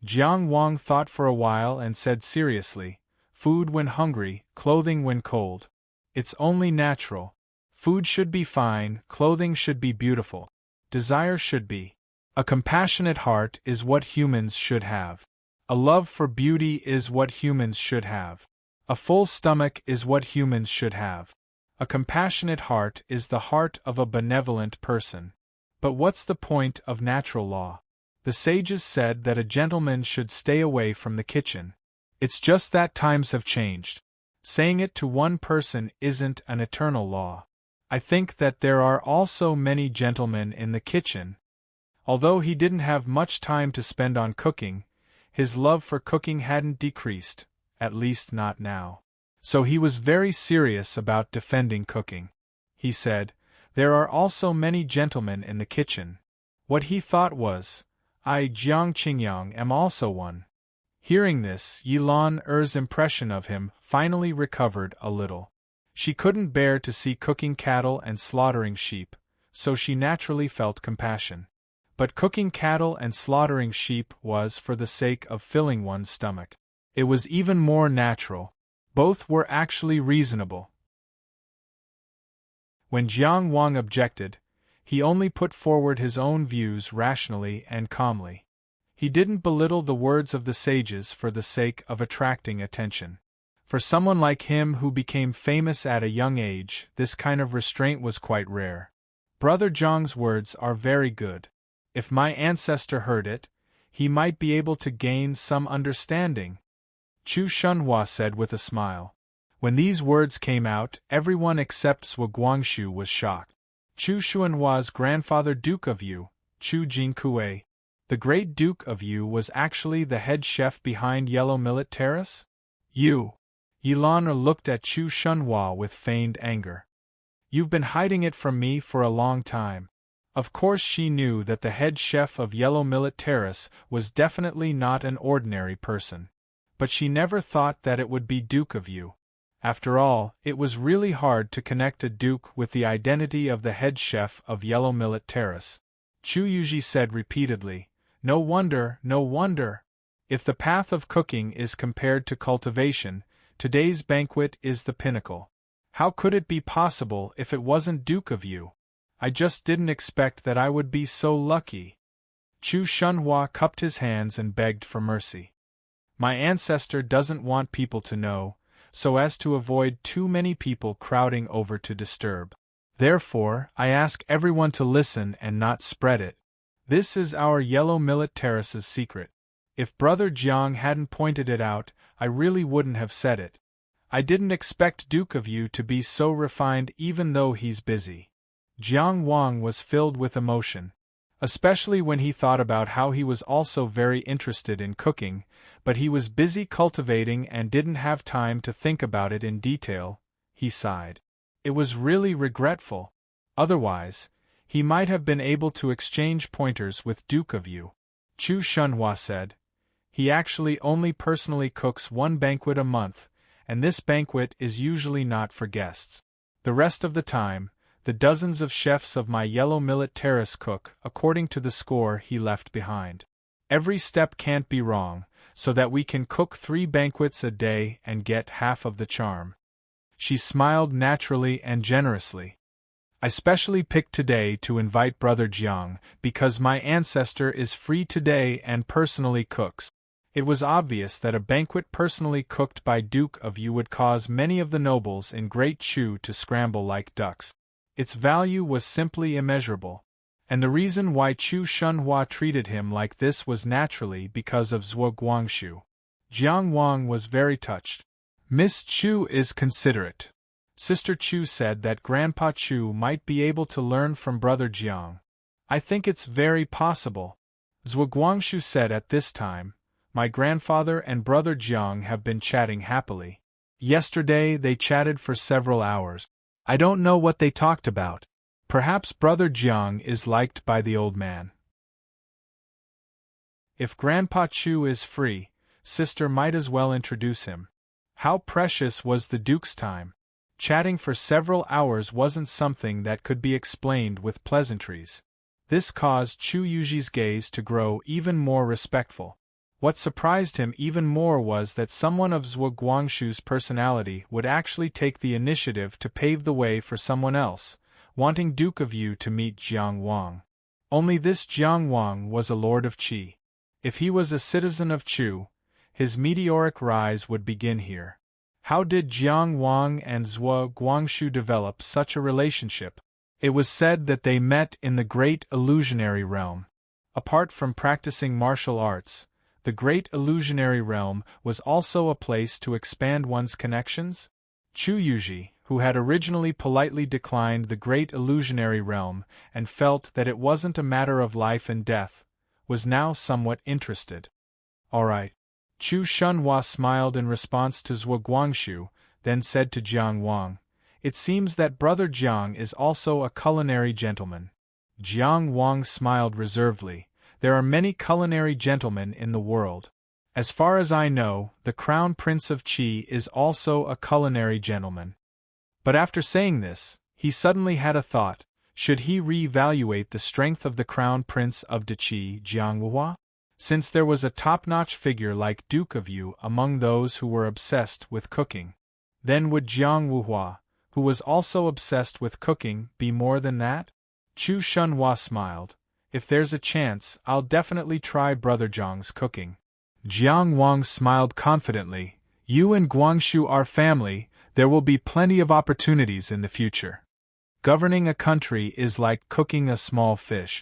Jiang Wang thought for a while and said seriously, "Food when hungry, clothing when cold. It's only natural. Food should be fine, clothing should be beautiful. Desire should be A compassionate heart is what humans should have. A love for beauty is what humans should have. A full stomach is what humans should have. A compassionate heart is the heart of a benevolent person. But what's the point of natural law? The sages said that a gentleman should stay away from the kitchen. It's just that times have changed. Saying it to one person isn't an eternal law. I think that there are also many gentlemen in the kitchen. Although he didn't have much time to spend on cooking, his love for cooking hadn't decreased, at least not now. So he was very serious about defending cooking. He said, "There are also many gentlemen in the kitchen." What he thought was, "I Jiang Qingyang am also one." Hearing this, Yilan Er's impression of him finally recovered a little. She couldn't bear to see cooking cattle and slaughtering sheep, so she naturally felt compassion. But cooking cattle and slaughtering sheep was for the sake of filling one's stomach. It was even more natural. Both were actually reasonable. When Jiang Wang objected, he only put forward his own views rationally and calmly. He didn't belittle the words of the sages for the sake of attracting attention. For someone like him who became famous at a young age, this kind of restraint was quite rare. Brother Jiang's words are very good. If my ancestor heard it, he might be able to gain some understanding, Chu Shunhua said with a smile. When these words came out, everyone except Zhuo Guangshu was shocked. Chu Shunhua's grandfather Duke of Yu, Chu Jinkue, the great Duke of Yu, was actually the head chef behind Yellow Millet Terrace? You! Yilan looked at Chu Shunhua with feigned anger. You've been hiding it from me for a long time. Of course she knew that the head chef of Yellow Millet Terrace was definitely not an ordinary person. But she never thought that it would be Duke of Yu. After all, it was really hard to connect a duke with the identity of the head chef of Yellow Millet Terrace. Chu Yuji said repeatedly, "No wonder, no wonder. If the path of cooking is compared to cultivation, today's banquet is the pinnacle. How could it be possible if it wasn't Duke of Yu? I just didn't expect that I would be so lucky." Chu Shunhua cupped his hands and begged for mercy. "My ancestor doesn't want people to know, so as to avoid too many people crowding over to disturb. Therefore, I ask everyone to listen and not spread it. This is our Yellow Millet Terrace's secret. If Brother Jiang hadn't pointed it out, I really wouldn't have said it. I didn't expect Duke of Yu to be so refined even though he's busy." Jiang Wang was filled with emotion, especially when he thought about how he was also very interested in cooking, but he was busy cultivating and didn't have time to think about it in detail. He sighed. It was really regretful. Otherwise, he might have been able to exchange pointers with Duke of Yu. Chu Shunhua said, "He actually only personally cooks one banquet a month, and this banquet is usually not for guests. The rest of the time, the dozens of chefs of my Yellow Millet Terrace cook according to the score he left behind. Every step can't be wrong, so that we can cook 3 banquets a day and get half of the charm." She smiled naturally and generously. "I specially picked today to invite Brother Jiang because my ancestor is free today and personally cooks." It was obvious that a banquet personally cooked by Duke of Yu would cause many of the nobles in Great Chu to scramble like ducks. Its value was simply immeasurable. And the reason why Chu Shunhua treated him like this was naturally because of Zhuo Guangshu. Jiang Wang was very touched. "Miss Chu is considerate. Sister Chu said that Grandpa Chu might be able to learn from Brother Jiang. I think it's very possible." Zhuo Guangshu said at this time, "My grandfather and Brother Jiang have been chatting happily. Yesterday they chatted for several hours. I don't know what they talked about. Perhaps Brother Jiang is liked by the old man. If Grandpa Chu is free, Sister might as well introduce him." How precious was the Duke's time! Chatting for several hours wasn't something that could be explained with pleasantries. This caused Chu Yuji's gaze to grow even more respectful. What surprised him even more was that someone of Zhuo Guangshu's personality would actually take the initiative to pave the way for someone else, wanting Duke of Yu to meet Jiang Wang. Only this Jiang Wang was a lord of Qi. If he was a citizen of Chu, his meteoric rise would begin here. How did Jiang Wang and Zhuo Guangshu develop such a relationship? It was said that they met in the great illusionary realm. Apart from practicing martial arts, the great illusionary realm was also a place to expand one's connections. Chu Yuji, who had originally politely declined the great illusionary realm and felt that it wasn't a matter of life and death, was now somewhat interested. All right. Chu Shunhua smiled in response to Zhuo Guangshu, then said to Jiang Wang, "It seems that Brother Jiang is also a culinary gentleman." Jiang Wang smiled reservedly. "There are many culinary gentlemen in the world. As far as I know, the Crown Prince of Qi is also a culinary gentleman." But after saying this, he suddenly had a thought. Should he re-evaluate the strength of the Crown Prince of Qi, Jiang Wuhua? Since there was a top-notch figure like Duke of Yu among those who were obsessed with cooking, then would Jiang Wuhua, who was also obsessed with cooking, be more than that? Chu Shunhua smiled. "If there's a chance, I'll definitely try Brother Jiang's cooking." Jiang Wang smiled confidently. "You and Guangshu are family, there will be plenty of opportunities in the future. Governing a country is like cooking a small fish."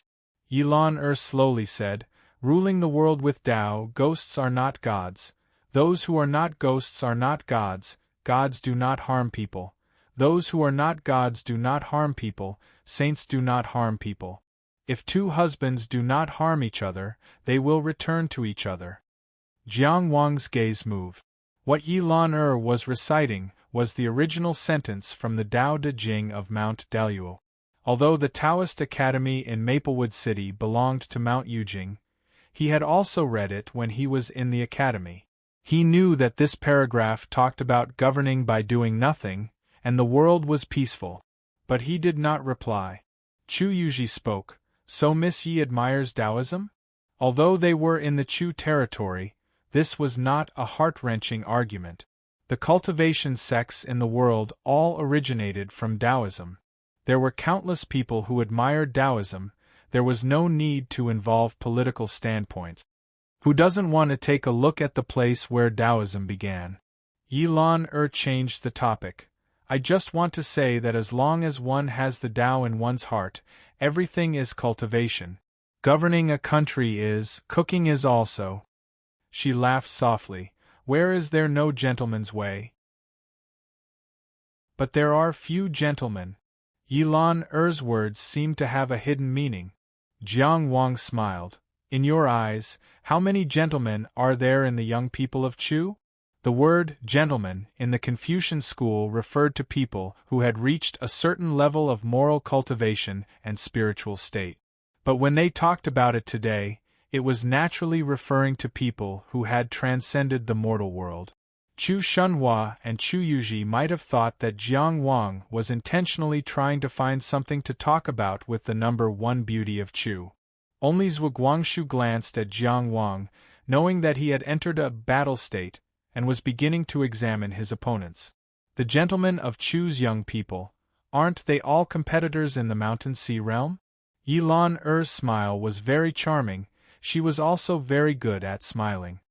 Yilan slowly said, "Ruling the world with Tao, ghosts are not gods. Those who are not ghosts are not gods. Gods do not harm people. Those who are not gods do not harm people. Saints do not harm people. If two husbands do not harm each other, they will return to each other." Jiang Wang's gaze moved. What Yilan was reciting was the original sentence from the Tao Te Ching of Mount Daluo. Although the Taoist Academy in Maplewood City belonged to Mount Yujing, he had also read it when he was in the academy. He knew that this paragraph talked about governing by doing nothing, and the world was peaceful. But he did not reply. Chu Yuji spoke. "So Miss Yi admires Taoism?" Although they were in the Chu territory, this was not a heart-wrenching argument. The cultivation sects in the world all originated from Taoism. There were countless people who admired Taoism. There was no need to involve political standpoints. Who doesn't want to take a look at the place where Taoism began? Yilan changed the topic. "I just want to say that as long as one has the Tao in one's heart, everything is cultivation. Governing a country is, cooking is also." She laughed softly. "Where is there no gentleman's way?" "But there are few gentlemen." Yilan words seemed to have a hidden meaning. Jiang Wang smiled. "In your eyes, how many gentlemen are there in the young people of Chu?" The word gentleman in the Confucian school referred to people who had reached a certain level of moral cultivation and spiritual state. But when they talked about it today, it was naturally referring to people who had transcended the mortal world. Chu Shunhua and Chu Yuji might have thought that Jiang Wang was intentionally trying to find something to talk about with the number one beauty of Chu. Only Zhuo Guangshu glanced at Jiang Wang, knowing that he had entered a battle state, and was beginning to examine his opponents. The gentlemen of Chu's young people, aren't they all competitors in the Mountain Sea realm? Yilan smile was very charming. She was also very good at smiling.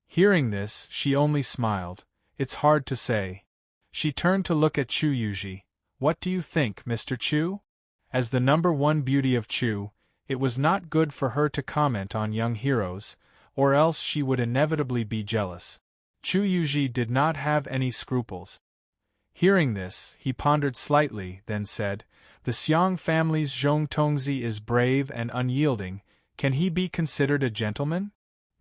Hearing this, she only smiled. "It's hard to say." She turned to look at Chu Yuji. "What do you think, Mr. Chu?" As the number one beauty of Chu, it was not good for her to comment on young heroes, or else she would inevitably be jealous. Chu Yuji did not have any scruples. Hearing this, he pondered slightly, then said, "The Xiang family's Zhong Tongzi is brave and unyielding. Can he be considered a gentleman?"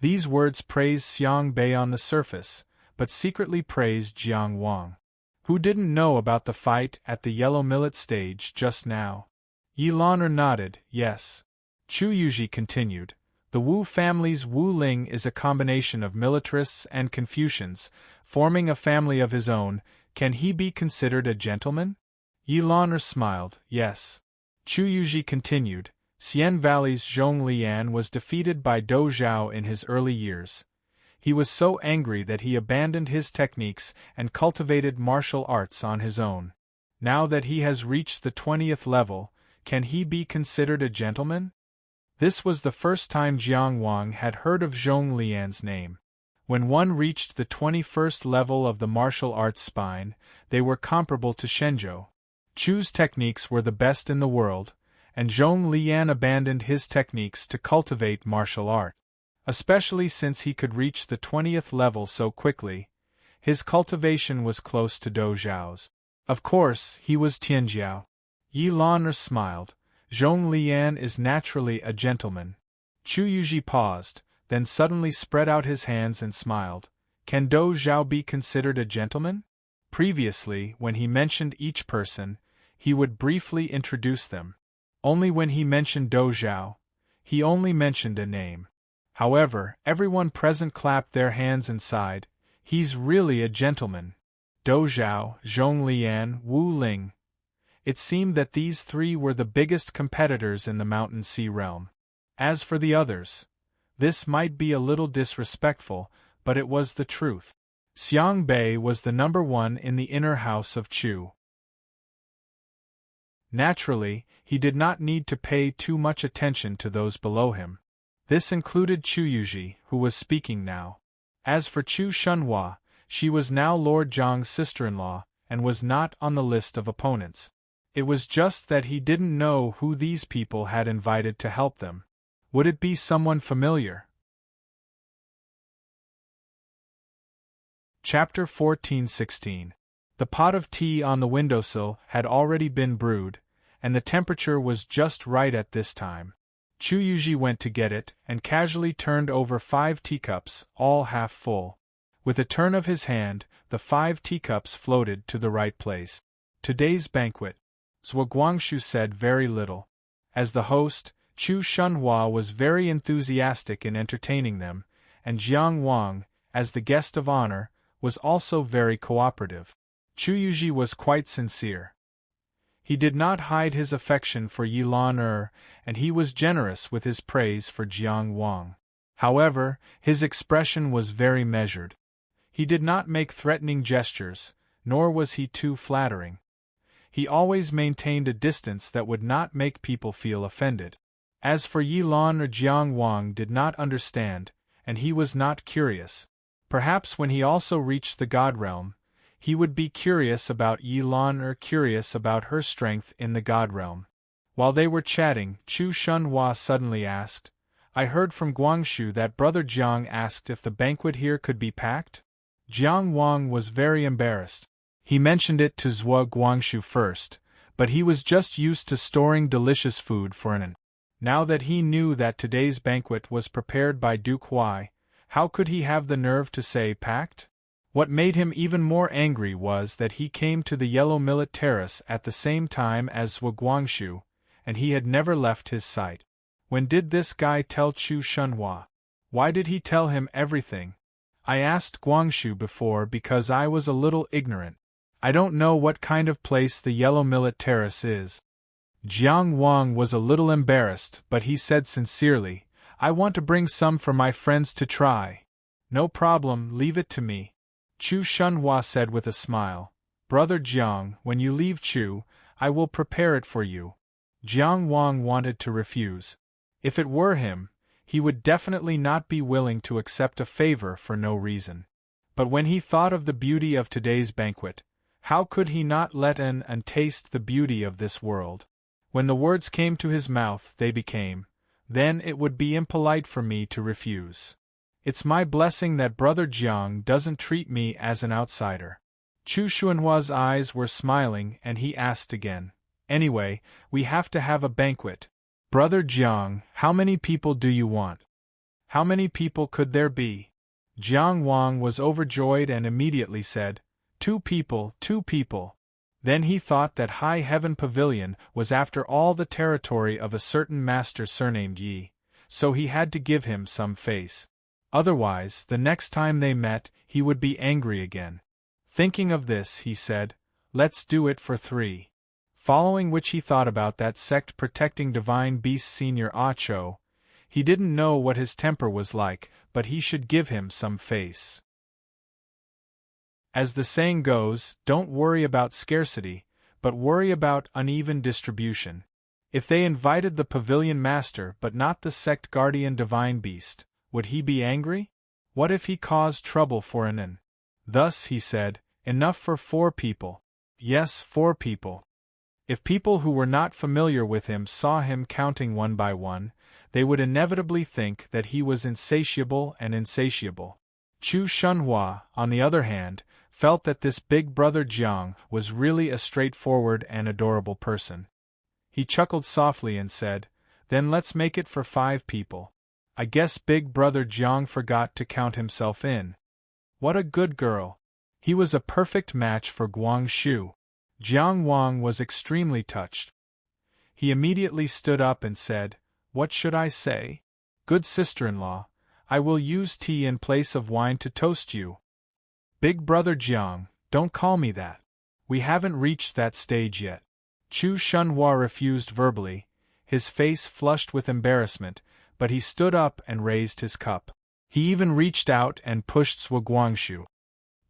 These words praised Xiang Bei on the surface, but secretly praised Jiang Wang. Who didn't know about the fight at the Yellow Millet stage just now? Yilan nodded, yes. Chu Yuji continued. "The Wu family's Wu Ling is a combination of militarists and Confucians, forming a family of his own. Can he be considered a gentleman?" Yilan smiled, yes. Chu Yuji continued. Xian Valley's Zhong Lian was defeated by Dou Zhao in his early years. He was so angry that he abandoned his techniques and cultivated martial arts on his own. Now that he has reached the 20th level, can he be considered a gentleman? This was the first time Jiang Wang had heard of Zhong Lian's name. When one reached the 21st level of the martial arts spine, they were comparable to Shenzhou. Chu's techniques were the best in the world, and Zhong Lian abandoned his techniques to cultivate martial art. Especially since he could reach the 20th level so quickly, his cultivation was close to Dou Zhao's. Of course, he was Tianjiao. Yi Lan smiled. Zhong Lian is naturally a gentleman. Chu Yuji paused, then suddenly spread out his hands and smiled. Can Dou Zhao be considered a gentleman? Previously, when he mentioned each person, he would briefly introduce them. Only when he mentioned Dou Zhao, he only mentioned a name. However, everyone present clapped their hands and sighed. He's really a gentleman. Dou Zhao, Zhong Lian, Wu Ling. It seemed that these three were the biggest competitors in the Mountain Sea realm. As for the others, this might be a little disrespectful, but it was the truth. Xiang Bei was the number one in the inner house of Chu. Naturally, he did not need to pay too much attention to those below him. This included Chu Yuji, who was speaking now. As for Chu Shunhua, she was now Lord Zhang's sister-in-law, and was not on the list of opponents. It was just that he didn't know who these people had invited to help them. Would it be someone familiar? Chapter 14-16. The pot of tea on the windowsill had already been brewed, and the temperature was just right at this time. Chu Yuji went to get it, and casually turned over 5 teacups, all half full. With a turn of his hand, the 5 teacups floated to the right place. Today's banquet. Zhuo Guangshu said very little. As the host, Chu Shunhua was very enthusiastic in entertaining them, and Jiang Wang, as the guest of honor, was also very cooperative. Chu Yuji was quite sincere. He did not hide his affection for Yi Lan, and he was generous with his praise for Jiang Wang. However, his expression was very measured. He did not make threatening gestures, nor was he too flattering. He always maintained a distance that would not make people feel offended. As for Yi Lan, Jiang Wang did not understand, and he was not curious. Perhaps when he also reached the God realm, he would be curious about Yi Lan, curious about her strength in the God realm. While they were chatting, Chu Shunhua suddenly asked, I heard from Guangshu that Brother Jiang asked if the banquet here could be packed? Jiang Wang was very embarrassed. He mentioned it to Zhuo Guangshu first, but he was just used to storing delicious food for an. Now that he knew that today's banquet was prepared by Duke Huai, how could he have the nerve to say packed? What made him even more angry was that he came to the Yellow Millet Terrace at the same time as Zhuo Guangshu, and he had never left his sight. When did this guy tell Chu Shunhua? Why did he tell him everything? I asked Guangshu before because I was a little ignorant. I don't know what kind of place the Yellow Millet Terrace is. Jiang Wang was a little embarrassed, but he said sincerely, I want to bring some for my friends to try. No problem, leave it to me. Chu Shunhua said with a smile, Brother Jiang, when you leave Chu, I will prepare it for you. Jiang Wang wanted to refuse. If it were him, he would definitely not be willing to accept a favor for no reason. But when he thought of the beauty of today's banquet, how could he not let and taste the beauty of this world? When the words came to his mouth, they became, then it would be impolite for me to refuse. It's my blessing that Brother Jiang doesn't treat me as an outsider. Chu Shunhua's eyes were smiling and he asked again, Anyway, we have to have a banquet. Brother Jiang, how many people do you want? How many people could there be? Jiang Wang was overjoyed and immediately said, 2 people, 2 people. Then he thought that High Heaven Pavilion was after all the territory of a certain master surnamed Yi, so he had to give him some face. Otherwise, the next time they met, he would be angry again. Thinking of this, he said, Let's do it for 3. Following which he thought about that sect protecting divine beasts Senior Acho. He didn't know what his temper was like, but he should give him some face. As the saying goes, don't worry about scarcity, but worry about uneven distribution. If they invited the pavilion master but not the sect guardian divine beast, would he be angry? What if he caused trouble for Anan? Thus, he said, enough for 4 people. Yes, 4 people. If people who were not familiar with him saw him counting one by one, they would inevitably think that he was insatiable and insatiable. Chu Shunhua, on the other hand, felt that this big brother Jiang was really a straightforward and adorable person. He chuckled softly and said, "Then let's make it for 5 people. I guess big brother Jiang forgot to count himself in." What a good girl! He was a perfect match for Guangxu. Jiang Wang was extremely touched. He immediately stood up and said, "What should I say? Good sister-in-law, I will use tea in place of wine to toast you." "Big brother Jiang, don't call me that. We haven't reached that stage yet." Chu Shunhua refused verbally, his face flushed with embarrassment, but he stood up and raised his cup. He even reached out and pushed Zhuo Guangxu.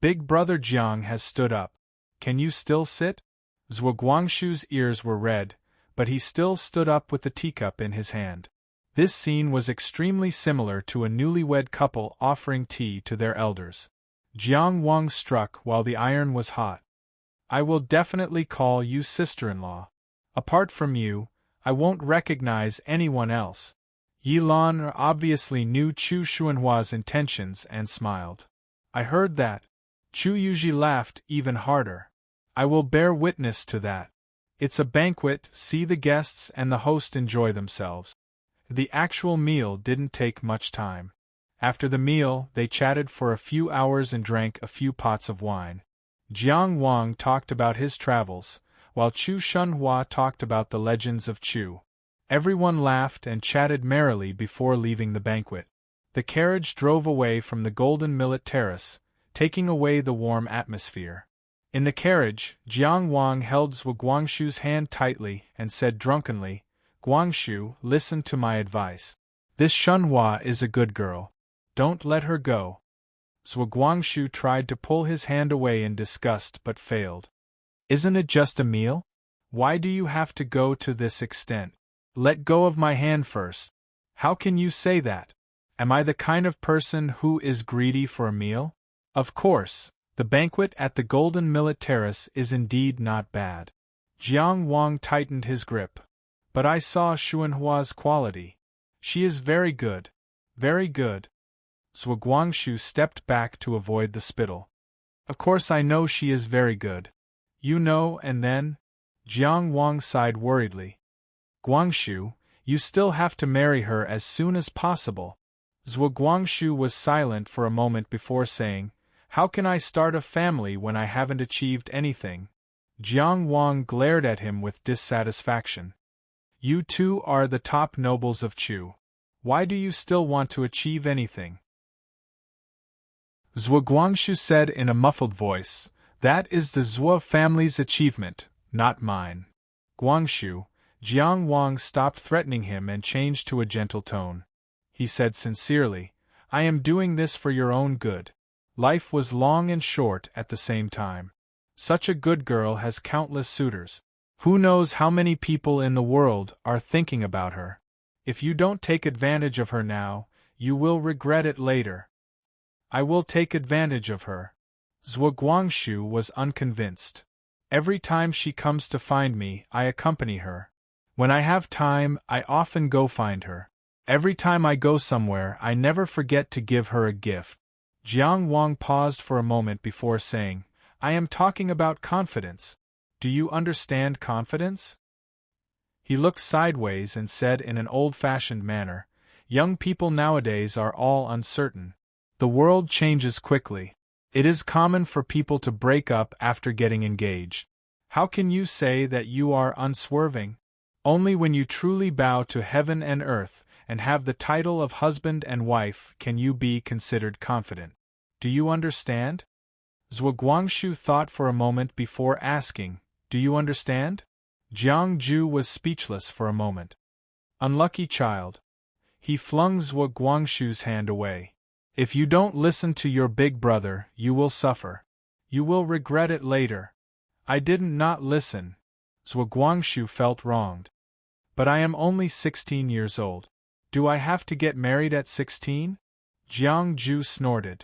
"Big brother Jiang has stood up. Can you still sit?" Zhuo Guangxu's ears were red, but he still stood up with the teacup in his hand. This scene was extremely similar to a newlywed couple offering tea to their elders. Jiang Wang struck while the iron was hot. "I will definitely call you sister-in-law. Apart from you, I won't recognize anyone else." Yi Lan obviously knew Chu Shunhua's intentions and smiled. "I heard that." Chu Yuji laughed even harder. "I will bear witness to that. It's a banquet, see the guests and the host enjoy themselves." The actual meal didn't take much time. After the meal, they chatted for a few hours and drank a few pots of wine. Jiang Wang talked about his travels, while Chu Shunhua talked about the legends of Chu. Everyone laughed and chatted merrily before leaving the banquet. The carriage drove away from the Golden Millet Terrace, taking away the warm atmosphere. In the carriage, Jiang Wang held Zhuo Guangxu's hand tightly and said drunkenly, "Guangxu, listen to my advice. This Shunhua is a good girl. Don't let her go." Zhuo Guangxu tried to pull his hand away in disgust but failed. "Isn't it just a meal? Why do you have to go to this extent? Let go of my hand first." "How can you say that? Am I the kind of person who is greedy for a meal?" Of course, the banquet at the Golden Millet Terrace is indeed not bad. Jiang Wang tightened his grip. "But I saw Shunhua's quality. She is very good. Very good." Zhuo Guangxu stepped back to avoid the spittle. "Of course I know she is very good. You know, and then?" Jiang Wang sighed worriedly. "Guangxu, you still have to marry her as soon as possible." Zhuo Guangxu was silent for a moment before saying, "How can I start a family when I haven't achieved anything?" Jiang Wang glared at him with dissatisfaction. "You two are the top nobles of Chu. Why do you still want to achieve anything?" Zhuo Guangxu said in a muffled voice, "That is the Zhuo family's achievement, not mine." "Guangxu," Jiang Wang stopped threatening him and changed to a gentle tone. He said sincerely, "I am doing this for your own good." Life was long and short at the same time. Such a good girl has countless suitors. Who knows how many people in the world are thinking about her? If you don't take advantage of her now, you will regret it later. "I will take advantage of her." Zhuo Guangxu was unconvinced. "Every time she comes to find me, I accompany her. When I have time, I often go find her. Every time I go somewhere, I never forget to give her a gift." Jiang Wang paused for a moment before saying, "I am talking about confidence. Do you understand confidence?" He looked sideways and said in an old-fashioned manner, "Young people nowadays are all uncertain. The world changes quickly. It is common for people to break up after getting engaged. How can you say that you are unswerving? Only when you truly bow to heaven and earth, and have the title of husband and wife, can you be considered confident. Do you understand?" Zhuo Guangxu thought for a moment before asking, "Do you understand?" Jiang Ju was speechless for a moment. Unlucky child. He flung Zhuo Guangxu's hand away. "If you don't listen to your big brother, you will suffer. You will regret it later." "I didn't not listen." Zhuo Guangxu felt wronged. But I am only 16 years old. Do I have to get married at 16? Jiang Ju snorted.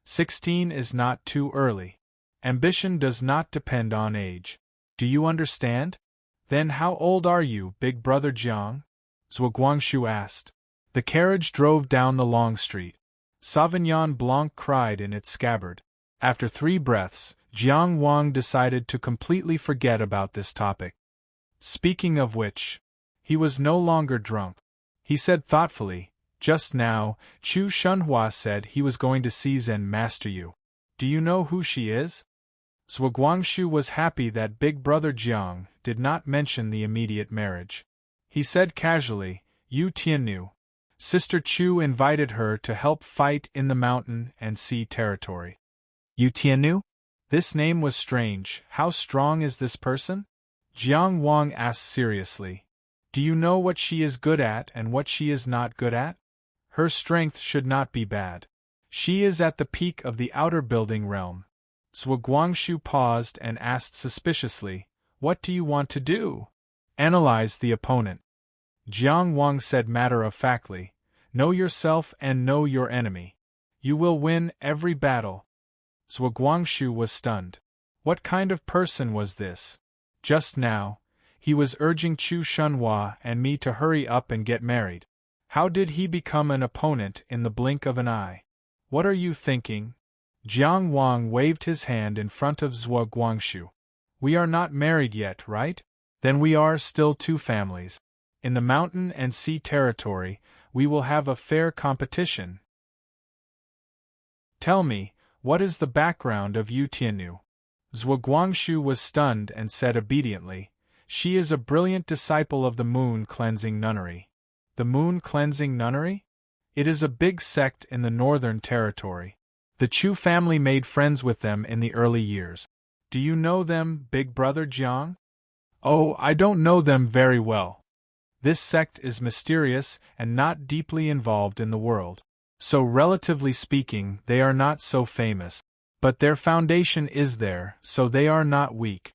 16 is not too early. Ambition does not depend on age. Do you understand? Then how old are you, big brother Jiang? Zhuo Guangxu asked. The carriage drove down the long street. Sauvignon Blanc cried in its scabbard. After 3 breaths, Jiang Wang decided to completely forget about this topic. Speaking of which, he was no longer drunk. He said thoughtfully, just now, Chu Shunhua said he was going to seize and master you. Do you know who she is? Zhuo Guangxu was happy that big brother Jiang did not mention the immediate marriage. He said casually, Yu Tiannu. Sister Chu invited her to help fight in the mountain and sea territory. Yu Tiannu? This name was strange. How strong is this person? Jiang Wang asked seriously. Do you know what she is good at and what she is not good at? Her strength should not be bad. She is at the peak of the outer building realm. Zhuo Guangxu paused and asked suspiciously, What do you want to do? Analyze the opponent. Jiang Wang said matter-of-factly, Know yourself and know your enemy. You will win every battle. Zhuo Guangxu was stunned. What kind of person was this? Just now, he was urging Chu Shunhua and me to hurry up and get married. How did he become an opponent in the blink of an eye? What are you thinking? Jiang Wang waved his hand in front of Zhuo Guangxu. We are not married yet, right? Then we are still 2 families. In the mountain and sea territory, we will have a fair competition. Tell me, what is the background of Yu Tiannu? Zhuo Guangxu was stunned and said obediently, She is a brilliant disciple of the moon-cleansing nunnery. The moon-cleansing nunnery? It is a big sect in the northern territory. The Chu family made friends with them in the early years. Do you know them, big brother Jiang? Oh, I don't know them very well. This sect is mysterious and not deeply involved in the world. So relatively speaking, they are not so famous. But their foundation is there, so they are not weak.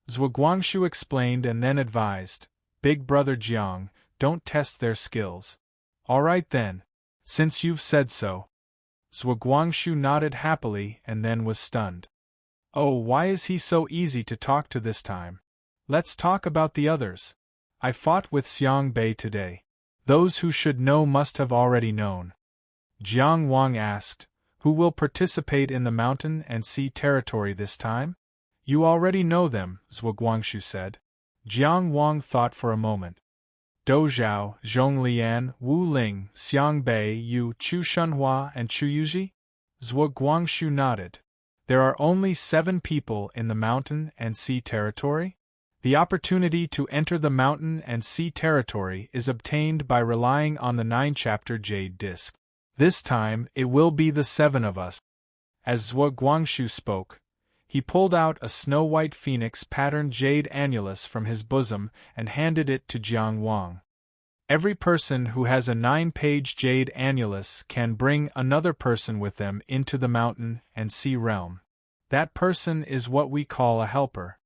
Zhuo Guangxu explained and then advised, Big brother Jiang, don't test their skills. All right then. Since you've said so. Zhuo Guangxu nodded happily and then was stunned. Oh, why is he so easy to talk to this time? Let's talk about the others. I fought with Xiang Bei today. Those who should know must have already known. Jiang Wang asked, Who will participate in the mountain and sea territory this time? You already know them, Zhuo Guangxu said. Jiang Wang thought for a moment. Dou Zhao, Zhong Lian, Wu Ling, Xiang Bei, Yu, Chu Shunhua, and Chu Yuji? Zhuo Guangxu nodded. There are only 7 people in the mountain and sea territory? The opportunity to enter the mountain and sea territory is obtained by relying on the 9-chapter jade disc. This time, it will be the 7 of us. As Zhuo Guangxu spoke, he pulled out a snow-white phoenix-patterned jade annulus from his bosom and handed it to Jiang Wang. Every person who has a 9-page jade annulus can bring another person with them into the mountain and sea realm. That person is what we call a helper.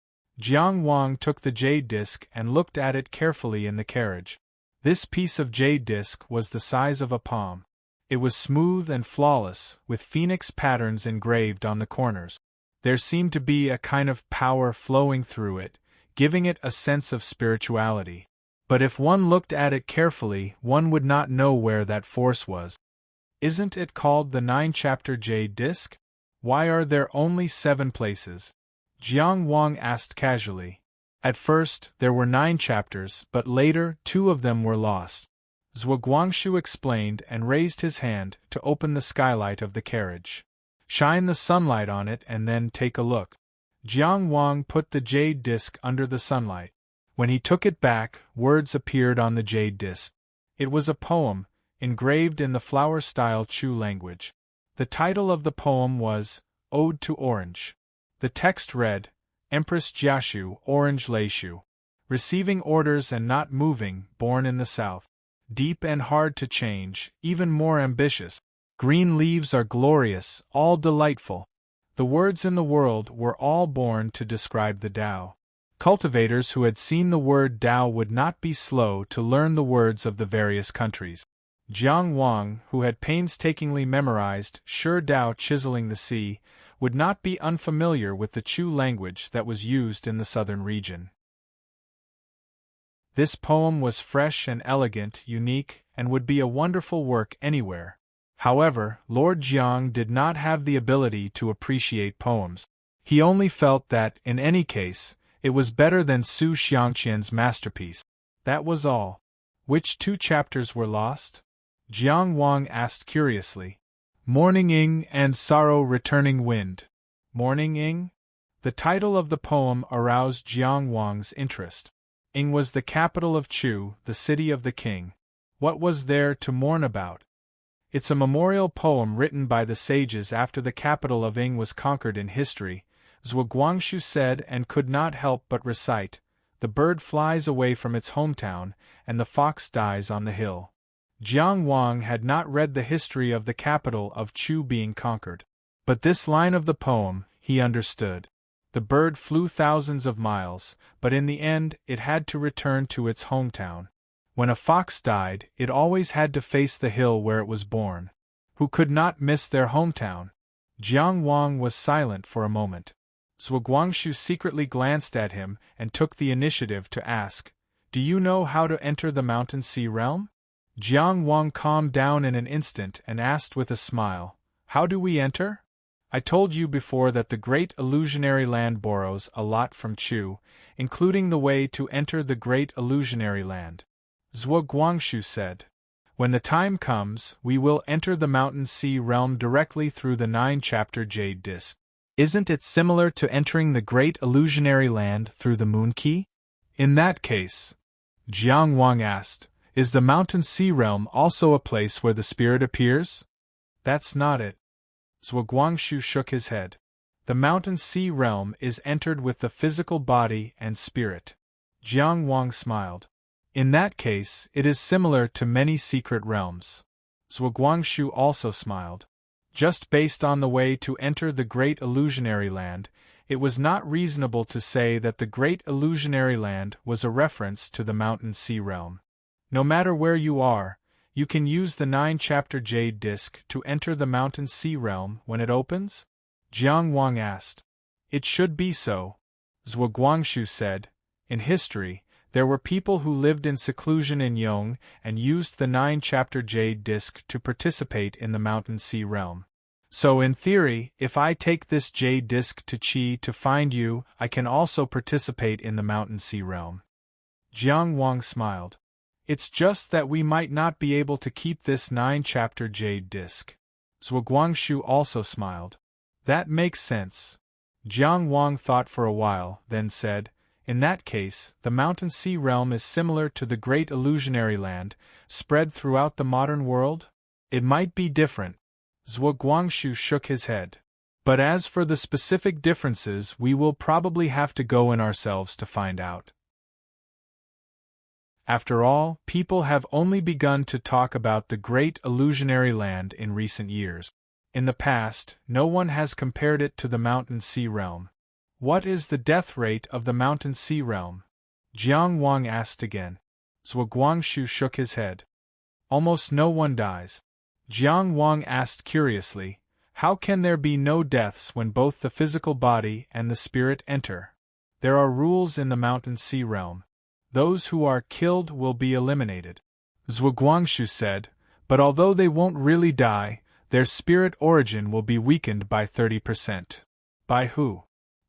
Jiang Wang took the jade disc and looked at it carefully in the carriage. This piece of jade disc was the size of a palm. It was smooth and flawless, with phoenix patterns engraved on the corners. There seemed to be a kind of power flowing through it, giving it a sense of spirituality. But if one looked at it carefully, one would not know where that force was. Isn't it called the 9-chapter jade disc? Why are there only 7 places? Jiang Wang asked casually. At first, there were 9 chapters, but later, 2 of them were lost. Zhuo Guangxu explained and raised his hand to open the skylight of the carriage. Shine the sunlight on it and then take a look. Jiang Wang put the jade disc under the sunlight. When he took it back, words appeared on the jade disc. It was a poem, engraved in the flower-style Chu language. The title of the poem was, Ode to Orange. The text read, Empress Jiashu, Orange Leishu. Receiving orders and not moving, born in the south. Deep and hard to change, even more ambitious. Green leaves are glorious, all delightful. The words in the world were all born to describe the Tao. Cultivators who had seen the word Dao would not be slow to learn the words of the various countries. Jiang Wang, who had painstakingly memorized Sure Dao chiseling the sea, would not be unfamiliar with the Chu language that was used in the southern region. This poem was fresh and elegant, unique, and would be a wonderful work anywhere. However, Lord Jiang did not have the ability to appreciate poems. He only felt that, in any case, it was better than Su Xiangqian's masterpiece. That was all. Which 2 chapters were lost? Jiang Wang asked curiously. Morning Ing and Sorrow Returning Wind. Morning Ing? The title of the poem aroused Jiang Wang's interest. Ing was the capital of Chu, the city of the king. What was there to mourn about? It's a memorial poem written by the sages after the capital of Ing was conquered in history, Zhuo Guangshu said and could not help but recite. The bird flies away from its hometown, and the fox dies on the hill. Jiang Wang had not read the history of the capital of Chu being conquered. But this line of the poem, he understood. The bird flew thousands of miles, but in the end it had to return to its hometown. When a fox died, it always had to face the hill where it was born. Who could not miss their hometown? Jiang Wang was silent for a moment. Zhuo Guangshu secretly glanced at him and took the initiative to ask, "Do you know how to enter the Mountain Sea realm?" Jiang Wang calmed down in an instant and asked with a smile, "How do we enter? I told you before that the great illusionary land borrows a lot from Chu, including the way to enter the great illusionary land." Zhuo Guangshu said, "When the time comes, we will enter the Mountain Sea realm directly through the 9-chapter Jade Disc. Isn't it similar to entering the great illusionary land through the Moon Key?" "In that case," Jiang Wang asked, "is the Mountain Sea realm also a place where the spirit appears?" "That's not it." Zhuo Guangshu shook his head. "The Mountain Sea realm is entered with the physical body and spirit." Jiang Wang smiled. "In that case, it is similar to many secret realms." Zhuo Guangshu also smiled. Just based on the way to enter the great illusionary land, it was not reasonable to say that the great illusionary land was a reference to the Mountain Sea realm. No matter where you are, you can use the 9-chapter Jade Disc to enter the Mountain Sea realm when it opens? Jiang Wang asked. "It should be so," Zhuo Guangshu said. "In history, there were people who lived in seclusion in Yong and used the 9-chapter Jade Disc to participate in the Mountain Sea realm. So in theory, if I take this Jade Disc to Qi to find you, I can also participate in the Mountain Sea realm." Jiang Wang smiled. "It's just that we might not be able to keep this 9-chapter Jade Disc." Zhuo Guangshu also smiled. "That makes sense." Jiang Wang thought for a while, then said, "In that case, the Mountain Sea realm is similar to the great illusionary land, spread throughout the modern world? It might be different." Zhuo Guangshu shook his head. "But as for the specific differences, we will probably have to go in ourselves to find out." After all, people have only begun to talk about the great illusionary land in recent years. In the past, no one has compared it to the Mountain Sea realm. "What is the death rate of the Mountain Sea realm?" Jiang Wang asked again. Zhuo Guangshu shook his head. "Almost no one dies." Jiang Wang asked curiously, "How can there be no deaths when both the physical body and the spirit enter?" "There are rules in the Mountain Sea realm. Those who are killed will be eliminated," Zhuo Guangshu said, "but although they won't really die, their spirit origin will be weakened by 30%. "By who?"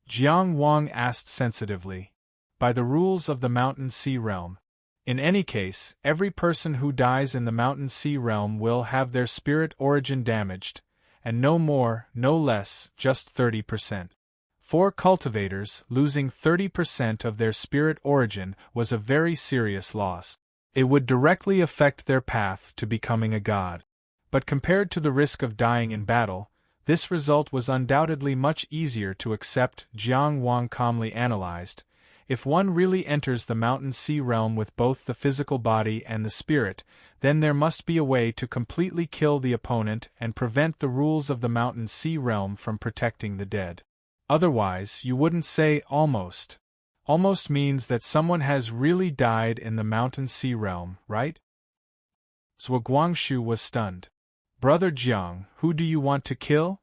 Jiang Wang asked sensitively. "By the rules of the Mountain Sea realm. In any case, every person who dies in the Mountain Sea realm will have their spirit origin damaged, and no more, no less, just 30%. For cultivators, losing 30% of their spirit origin was a very serious loss. It would directly affect their path to becoming a god. But compared to the risk of dying in battle, this result was undoubtedly much easier to accept, Jiang Wang calmly analyzed. If one really enters the Mountain Sea realm with both the physical body and the spirit, then there must be a way to completely kill the opponent and prevent the rules of the Mountain Sea realm from protecting the dead. Otherwise, you wouldn't say almost. almost means that someone has really died in the mountain sea realm, right? Zhuo Guangxu was stunned. Brother Jiang, who do you want to kill?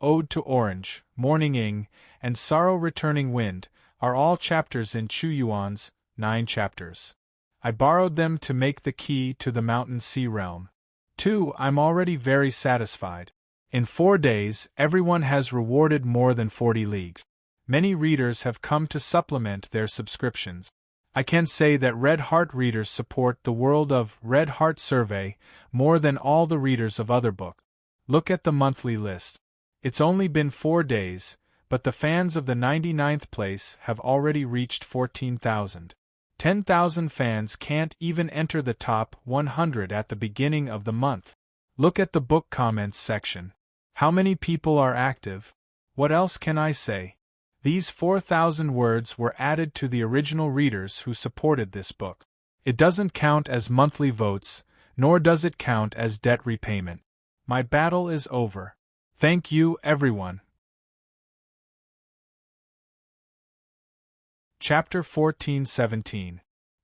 Ode to Orange, Morning Ing, and Sorrow Returning Wind are all chapters in Chu Yuan's 9 chapters. I borrowed them to make the key to the mountain sea realm. 2. I'm already very satisfied. In 4 days, everyone has rewarded more than 40 leagues. Many readers have come to supplement their subscriptions. I can say that Red Heart readers support the world of Red Heart Survey more than all the readers of other books. Look at the monthly list. It's only been 4 days, but the fans of the 99th place have already reached 14,000. 10,000 fans can't even enter the top 100 at the beginning of the month. Look at the book comments section. How many people are active? What else can I say? These 4,000 words were added to the original readers who supported this book. It doesn't count as monthly votes, nor does it count as debt repayment. My battle is over. Thank you, everyone. Chapter 14-17.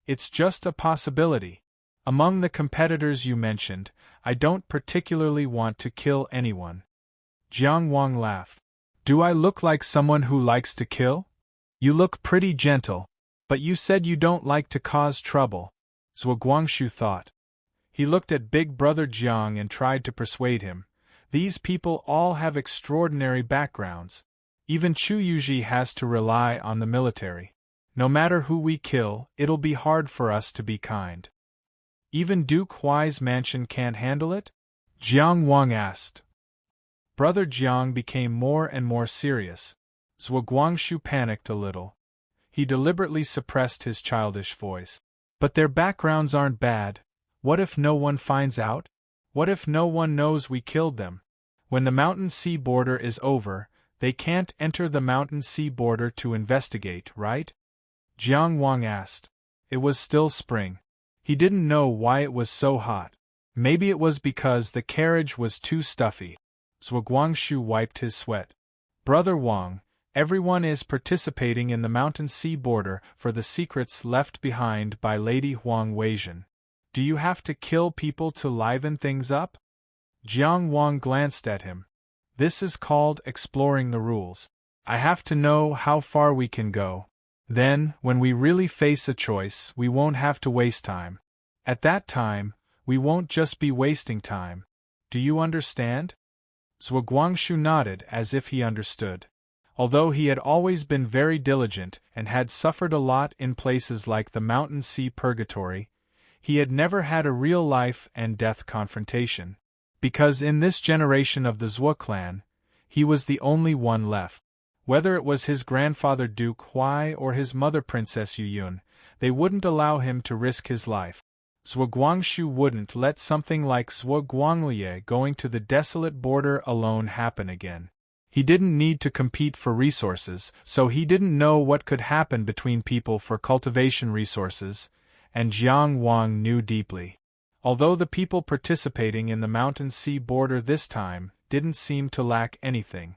It's just a possibility. Among the competitors you mentioned, I don't particularly want to kill anyone. Jiang Wang laughed. Do I look like someone who likes to kill? You look pretty gentle, but you said you don't like to cause trouble, Zhuo Guangxu thought. He looked at Big Brother Jiang and tried to persuade him. These people all have extraordinary backgrounds. Even Chu Yuji has to rely on the military. No matter who we kill, it'll be hard for us to be kind. Even Duke Huai's mansion can't handle it? Jiang Wang asked. Brother Jiang became more and more serious. Zhuo Guangxu panicked a little. He deliberately suppressed his childish voice. But their backgrounds aren't bad. What if no one finds out? What if no one knows we killed them? When the mountain sea border is over, they can't enter the mountain sea border to investigate, right? Jiang Wang asked. It was still spring. He didn't know why it was so hot. Maybe it was because the carriage was too stuffy. Zhuo Guangxu wiped his sweat. Brother Wang, everyone is participating in the mountain sea border for the secrets left behind by Lady Huang Weizhen. Do you have to kill people to liven things up? Jiang Wang glanced at him. This is called exploring the rules. I have to know how far we can go. Then, when we really face a choice, we won't have to waste time. At that time, we won't just be wasting time. Do you understand? Zhuo Guangxu nodded as if he understood. Although he had always been very diligent and had suffered a lot in places like the mountain sea purgatory, he had never had a real life and death confrontation. Because in this generation of the Zhuo clan, he was the only one left. Whether it was his grandfather Duke Huai or his mother Princess Yuyun, they wouldn't allow him to risk his life. Zhuo Guangxu wouldn't let something like Zhuo Guangliye going to the desolate border alone happen again. He didn't need to compete for resources, so he didn't know what could happen between people for cultivation resources, and Jiang Wang knew deeply. Although the people participating in the mountain sea border this time didn't seem to lack anything.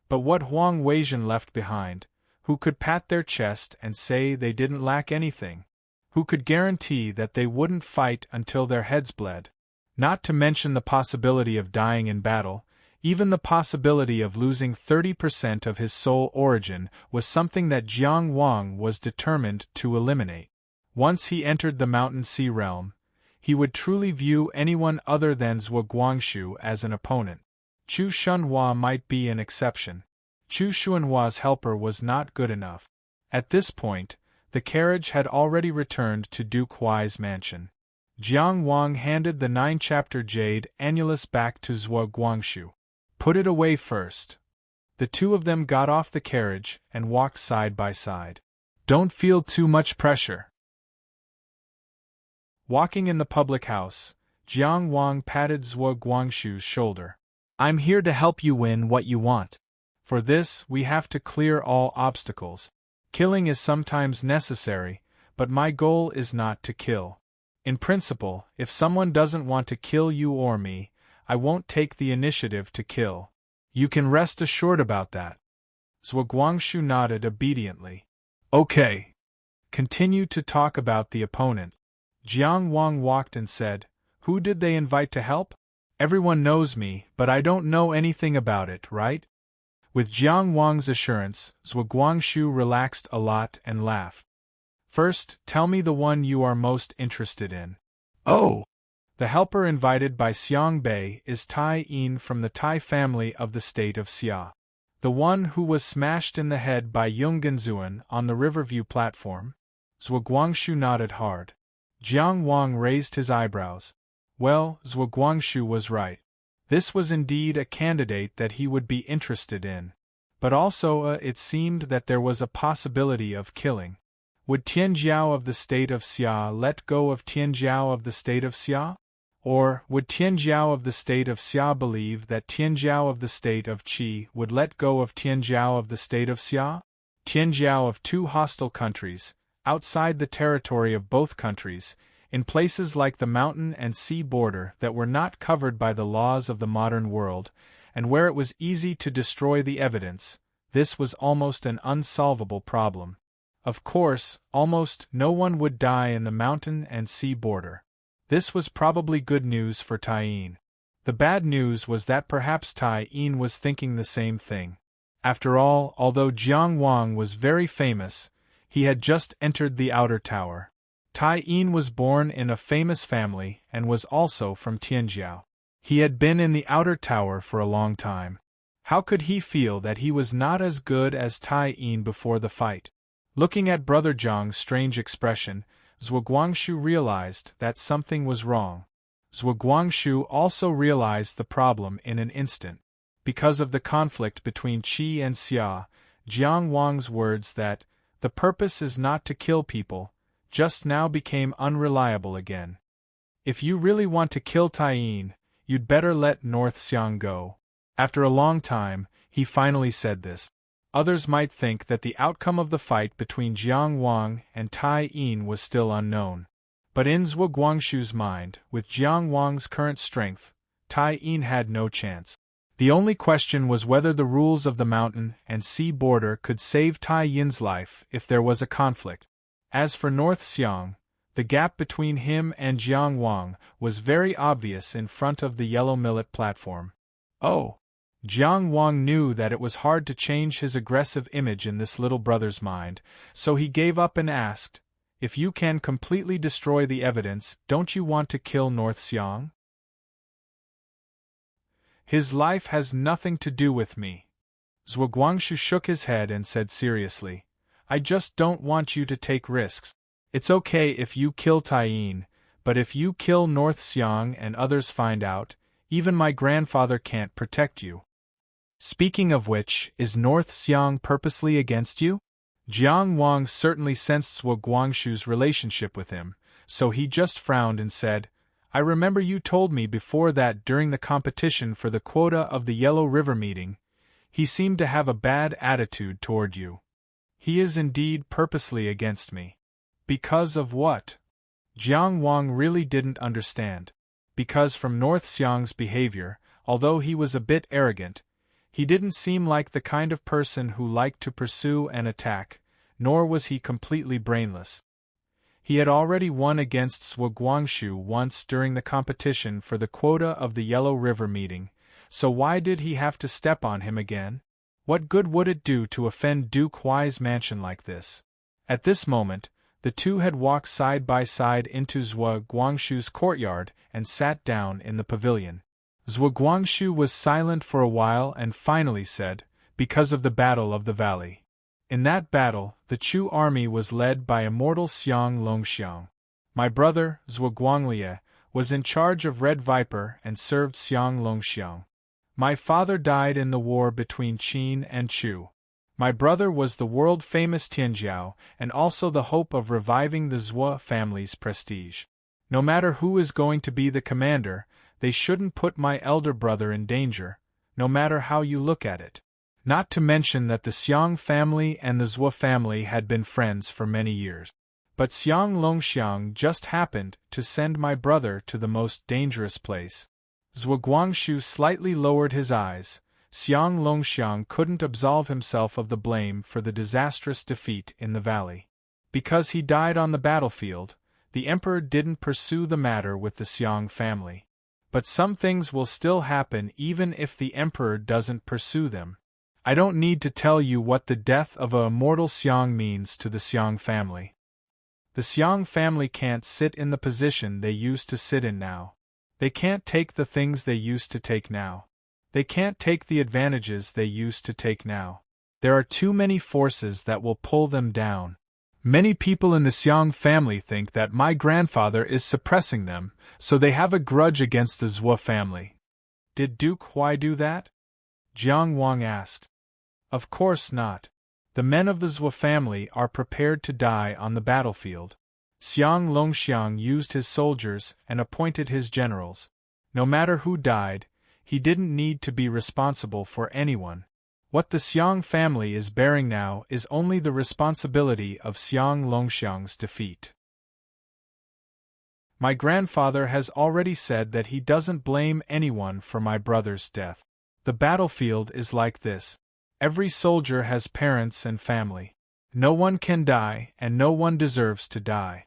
But what Huang Weizhen left behind, who could pat their chest and say they didn't lack anything? Who could guarantee that they wouldn't fight until their heads bled? Not to mention the possibility of dying in battle, even the possibility of losing 30% of his soul origin was something that Jiang Wang was determined to eliminate. Once he entered the mountain sea realm, he would truly view anyone other than Zhuo Guangxu as an opponent. Chu Shunhua might be an exception. Chu Xuanhua's helper was not good enough. At this point, the carriage had already returned to Duke Huai's mansion. Jiang Wang handed the 9-chapter Jade Annulus back to Zhuo Guangxu. Put it away first. The two of them got off the carriage and walked side by side. Don't feel too much pressure. Walking in the public house, Jiang Wang patted Zhuo Guangxu's shoulder. I'm here to help you win what you want. For this, we have to clear all obstacles. Killing is sometimes necessary, but my goal is not to kill. In principle, if someone doesn't want to kill you or me, I won't take the initiative to kill. You can rest assured about that. Zhuo Guangxu nodded obediently. Okay. Continue to talk about the opponent. Jiang Wang walked and said, "Who did they invite to help? Everyone knows me, but I don't know anything about it, right?" With Jiang Wang's assurance, Zhuo Guangshu relaxed a lot and laughed. "First, tell me the one you are most interested in." "Oh!" The helper invited by Xiang Bei is Tai Yin from the Tai family of the state of Xia. The one who was smashed in the head by Yung Genzuan on the Riverview platform? Zhuo Guangshu nodded hard. Jiang Wang raised his eyebrows. Well, Zhuo Guangshu was right. This was indeed a candidate that he would be interested in. But also it seemed that there was a possibility of killing. Would Tianjiao of the state of Xia let go of Tianjiao of the state of Xia? Or would Tianjiao of the state of Xia believe that Tianjiao of the state of Qi would let go of Tianjiao of the state of Xia? Tianjiao of two hostile countries, outside the territory of both countries, in places like the mountain and sea border that were not covered by the laws of the modern world, and where it was easy to destroy the evidence, this was almost an unsolvable problem. Of course, almost no one would die in the mountain and sea border. This was probably good news for Tai Yin. The bad news was that perhaps Tai Yin was thinking the same thing. After all, although Jiang Wang was very famous, he had just entered the outer tower. Tai Yin was born in a famous family and was also from Tianjiao. He had been in the outer tower for a long time. How could he feel that he was not as good as Tai Yin before the fight? Looking at Brother Zhang's strange expression, Zhuo Guangshu realized that something was wrong. Zhuo Guangshu also realized the problem in an instant. Because of the conflict between Qi and Xia, Jiang Wang's words that, "the purpose is not to kill people," just now became unreliable again. "If you really want to kill Tai Yin, you'd better let North Xiang go." After a long time, he finally said this. Others might think that the outcome of the fight between Jiang Wang and Tai Yin was still unknown. But in Zhuo Guangshu's mind, with Jiang Wang's current strength, Tai Yin had no chance. The only question was whether the rules of the mountain and sea border could save Tai Yin's life if there was a conflict. As for North Xiang, the gap between him and Jiang Wang was very obvious in front of the yellow millet platform. Oh! Jiang Wang knew that it was hard to change his aggressive image in this little brother's mind, so he gave up and asked, "If you can completely destroy the evidence, don't you want to kill North Xiang?" "His life has nothing to do with me." Zhuo Guangshu shook his head and said seriously, "I just don't want you to take risks. It's okay if you kill Tai Yin, but if you kill North Xiang and others find out, even my grandfather can't protect you." "Speaking of which, is North Xiang purposely against you?" Jiang Wang certainly sensed Zhuo Guangshu's relationship with him, so he just frowned and said, "I remember you told me before that during the competition for the quota of the Yellow River meeting, he seemed to have a bad attitude toward you." "He is indeed purposely against me." "Because of what?" Jiang Wang really didn't understand. Because from North Xiang's behavior, although he was a bit arrogant, he didn't seem like the kind of person who liked to pursue and attack, nor was he completely brainless. He had already won against Zhuo Guangshu once during the competition for the quota of the Yellow River meeting, so why did he have to step on him again? What good would it do to offend Duke Huai's mansion like this? At this moment, the two had walked side by side into Zhuo Guangshu's courtyard and sat down in the pavilion. Zhuo Guangshu was silent for a while and finally said, "Because of the Battle of the Valley. In that battle, the Chu army was led by immortal Xiang Longxiang. My brother, Zhuo Guanglie, was in charge of Red Viper and served Xiang Longxiang. My father died in the war between Qin and Chu. My brother was the world-famous Tianjiao and also the hope of reviving the Zhuo family's prestige. No matter who is going to be the commander, they shouldn't put my elder brother in danger, no matter how you look at it. Not to mention that the Xiang family and the Zhuo family had been friends for many years. But Xiang Longxiang just happened to send my brother to the most dangerous place." Zhuo Guangshu slightly lowered his eyes. Xiang Longxiang couldn't absolve himself of the blame for the disastrous defeat in the valley. Because he died on the battlefield, the emperor didn't pursue the matter with the Xiong family. But some things will still happen even if the emperor doesn't pursue them. I don't need to tell you what the death of a immortal Xiong means to the Xiong family. The Xiong family can't sit in the position they used to sit in now. They can't take the things they used to take now. They can't take the advantages they used to take now. There are too many forces that will pull them down. Many people in the Xiong family think that my grandfather is suppressing them, so they have a grudge against the Zhuo family. Did Duke Huai do that? Jiang Wang asked. Of course not. The men of the Zhuo family are prepared to die on the battlefield. Xiang Longxiang used his soldiers and appointed his generals. No matter who died, he didn't need to be responsible for anyone. What the Xiong family is bearing now is only the responsibility of Xiang Longxiang's defeat. My grandfather has already said that he doesn't blame anyone for my brother's death. The battlefield is like this. Every soldier has parents and family. No one can die, and no one deserves to die.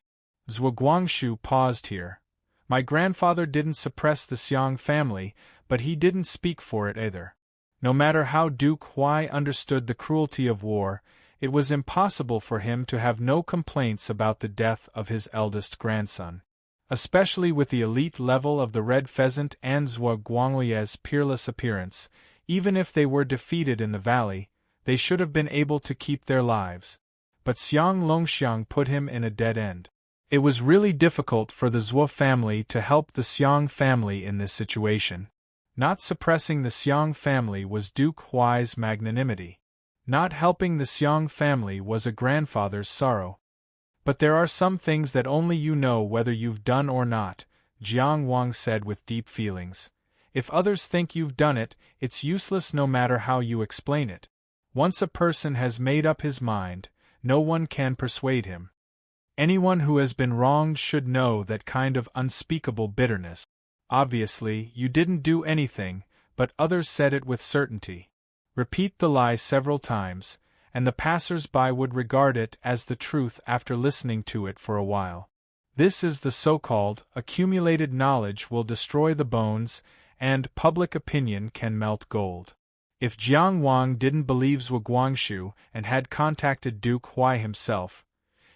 Zhuo Guangshu paused here. My grandfather didn't suppress the Xiong family, but he didn't speak for it either. No matter how Duke Huai understood the cruelty of war, it was impossible for him to have no complaints about the death of his eldest grandson. Especially with the elite level of the Red Pheasant and Zhuo Guanglie's peerless appearance, even if they were defeated in the valley, they should have been able to keep their lives. But Xiang Longxiang put him in a dead end. It was really difficult for the Zhuo family to help the Xiong family in this situation. Not suppressing the Xiong family was Duke Huai's magnanimity. Not helping the Xiong family was a grandfather's sorrow. But there are some things that only you know whether you've done or not, Jiang Wang said with deep feelings. If others think you've done it, it's useless no matter how you explain it. Once a person has made up his mind, no one can persuade him. Anyone who has been wronged should know that kind of unspeakable bitterness. Obviously, you didn't do anything, but others said it with certainty. Repeat the lie several times, and the passers-by would regard it as the truth after listening to it for a while. This is the so-called accumulated knowledge will destroy the bones, and public opinion can melt gold. If Jiang Wang didn't believe Zhuo Guangshu and had contacted Duke Huai himself,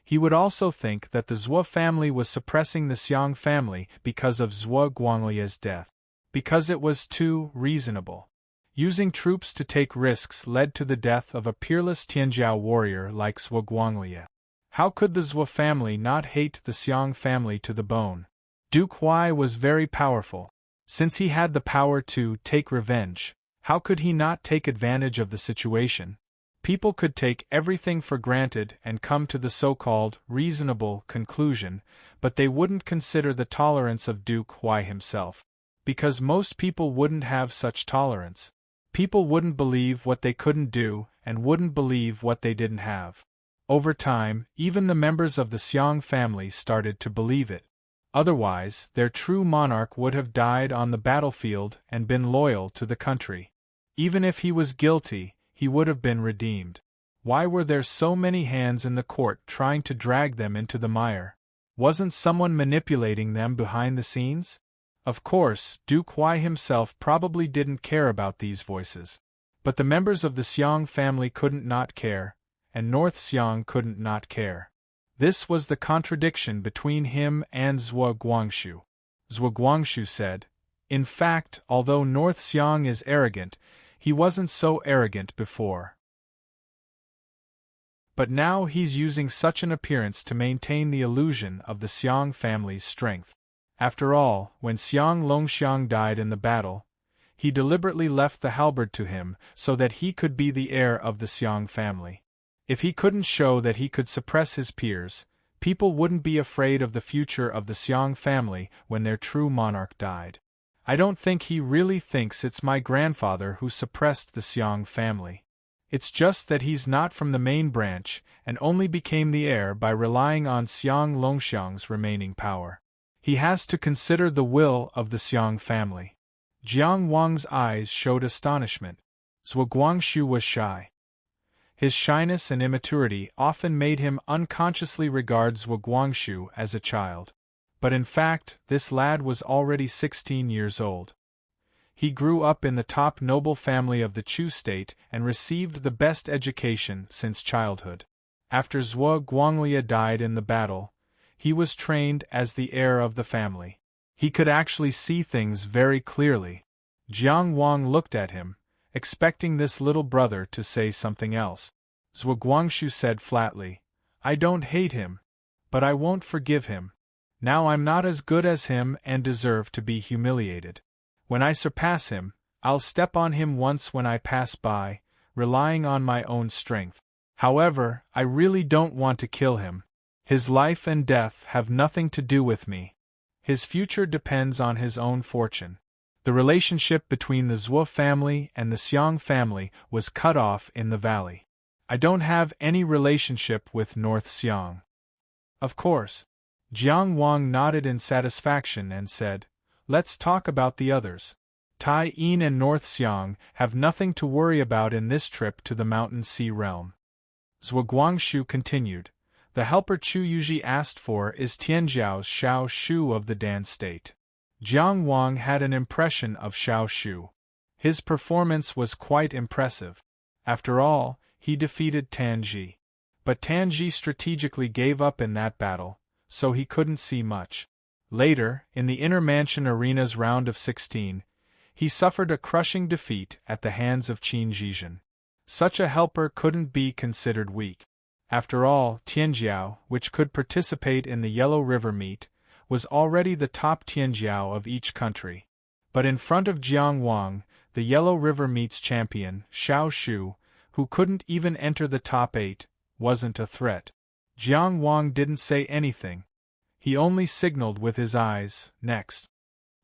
he would also think that the Zhuo family was suppressing the Xiong family because of Zhuo Guanglie's death. Because it was too reasonable. Using troops to take risks led to the death of a peerless Tianjiao warrior like Zhuo Guanglie. How could the Zhuo family not hate the Xiong family to the bone? Duke Huai was very powerful. Since he had the power to take revenge, how could he not take advantage of the situation? People could take everything for granted and come to the so-called reasonable conclusion, but they wouldn't consider the tolerance of Duke Huai himself. Because most people wouldn't have such tolerance. People wouldn't believe what they couldn't do and wouldn't believe what they didn't have. Over time, even the members of the Xiong family started to believe it. Otherwise, their true monarch would have died on the battlefield and been loyal to the country. Even if he was guilty, he would have been redeemed. Why were there so many hands in the court trying to drag them into the mire? Wasn't someone manipulating them behind the scenes? Of course, Duke Huai himself probably didn't care about these voices. But the members of the Xiong family couldn't not care, and North Xiong couldn't not care. This was the contradiction between him and Zhuo Guangshu. Zhuo Guangshu said, "In fact, although North Xiong is arrogant, he wasn't so arrogant before. But now he's using such an appearance to maintain the illusion of the Xiong family's strength. After all, when Xiang Longxiang died in the battle, he deliberately left the halberd to him so that he could be the heir of the Xiong family. If he couldn't show that he could suppress his peers, people wouldn't be afraid of the future of the Xiong family when their true monarch died. I don't think he really thinks it's my grandfather who suppressed the Xiong family. It's just that he's not from the main branch and only became the heir by relying on Xiang Longxiang's remaining power. He has to consider the will of the Xiong family." Jiang Wang's eyes showed astonishment. Zhuo Guangshu was shy. His shyness and immaturity often made him unconsciously regard Zhuo Guangxu as a child. But in fact, this lad was already 16 years old. He grew up in the top noble family of the Chu state and received the best education since childhood. After Zhuo Guanglia died in the battle, he was trained as the heir of the family. He could actually see things very clearly. Jiang Wang looked at him, expecting this little brother to say something else. Zhuo Guangxu said flatly, "I don't hate him, but I won't forgive him. Now I'm not as good as him and deserve to be humiliated. When I surpass him, I'll step on him once when I pass by, relying on my own strength. However, I really don't want to kill him. His life and death have nothing to do with me. His future depends on his own fortune." The relationship between the Zhuo family and the Xiang family was cut off in the valley. "I don't have any relationship with North Xiang." "Of course." Jiang Wang nodded in satisfaction and said, "Let's talk about the others. Tai Yin and North Xiang have nothing to worry about in this trip to the Mountain Sea realm." Zhuo Guangxu continued, "The helper Chu Yuji asked for is Tianjiao's Xiao Shu of the Dan state." Jiang Wang had an impression of Xiao Shu. His performance was quite impressive. After all, he defeated Tanji. But Tanji strategically gave up in that battle, so he couldn't see much. Later, in the Inner Mansion Arena's round of 16, he suffered a crushing defeat at the hands of Qin Zhizhen. Such a helper couldn't be considered weak. After all, Tianjiao, which could participate in the Yellow River meet, was already the top Tianjiao of each country. But in front of Jiang Wang, the Yellow River meet's champion, Xiao Shu, who couldn't even enter the top 8, wasn't a threat. Jiang Wang didn't say anything. He only signaled with his eyes, "Next."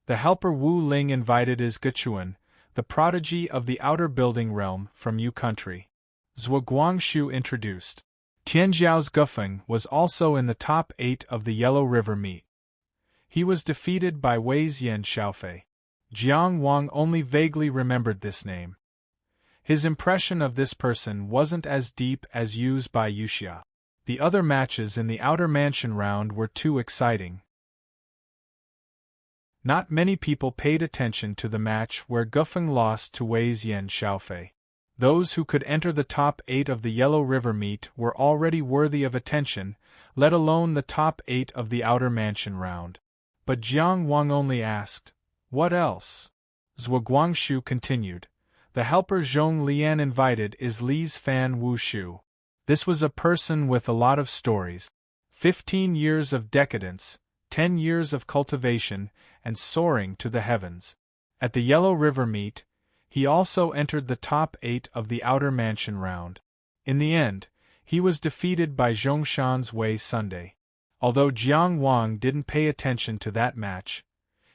The helper Wu Ling invited his Gechuan, the prodigy of the outer building realm, from Yu country. Zhuo Guangxu introduced. Tianjiao's Gufeng was also in the top 8 of the Yellow River meet. He was defeated by Wei's Yan Xiaofei. Jiang Wang only vaguely remembered this name. His impression of this person wasn't as deep as used by Yuxia. The other matches in the Outer Mansion round were too exciting. Not many people paid attention to the match where Gufeng lost to Wei's Yan Xiaofei. Those who could enter the top 8 of the Yellow River meet were already worthy of attention, let alone the top 8 of the Outer Mansion round. But Jiang Wang only asked, "What else?" Zhuo Guangxu continued, "The helper Zhong Lian invited is Li's fan Wu Shu. This was a person with a lot of stories. 15 years of decadence, 10 years of cultivation, and soaring to the heavens. At the Yellow River meet, he also entered the top 8 of the Outer Mansion round. In the end, he was defeated by Zhongshan's Wei Sunday. Although Jiang Wang didn't pay attention to that match,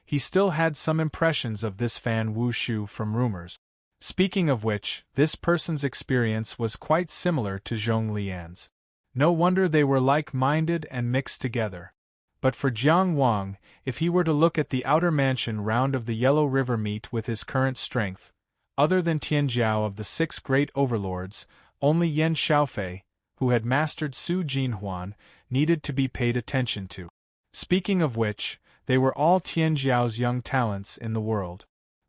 he still had some impressions of this fan Wu Shu from rumors. Speaking of which, this person's experience was quite similar to Zhong Lian's. No wonder they were like-minded and mixed together. But for Jiang Wang, if he were to look at the Outer Mansion round of the Yellow River meet with his current strength, other than Tianjiao of the 6 great overlords, only Yan Xiaofei, who had mastered Su Jinhuan, needed to be paid attention to. Speaking of which, they were all Tianjiao's young talents in the world.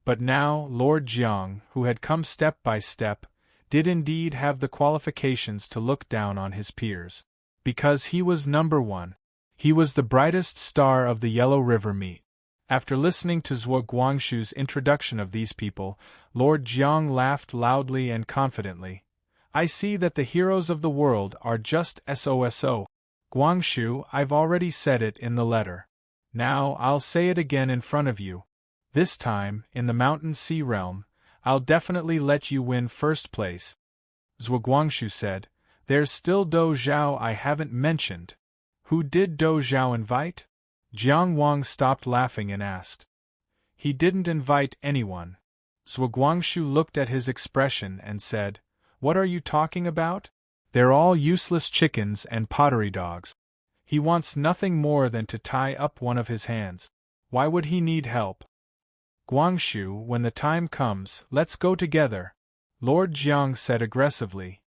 But now, Lord Jiang, who had come step by step, did indeed have the qualifications to look down on his peers. Because he was number 1. He was the brightest star of the Yellow River meet. After listening to Zhuo Guangxu's introduction of these people, Lord Jiang laughed loudly and confidently. "I see that the heroes of the world are just SOSO. Guangxu, I've already said it in the letter. Now I'll say it again in front of you. This time, in the Mountain Sea realm, I'll definitely let you win first place." Zhuo Guangxu said, "There's still Do Zhao I haven't mentioned. Who did Do Zhao invite?" Jiang Wang stopped laughing and asked. "He didn't invite anyone." Zhuo Guangxu looked at his expression and said, "What are you talking about? They're all useless chickens and pottery dogs. He wants nothing more than to tie up one of his hands. Why would he need help? Guangxu, when the time comes, let's go together," Lord Jiang said aggressively.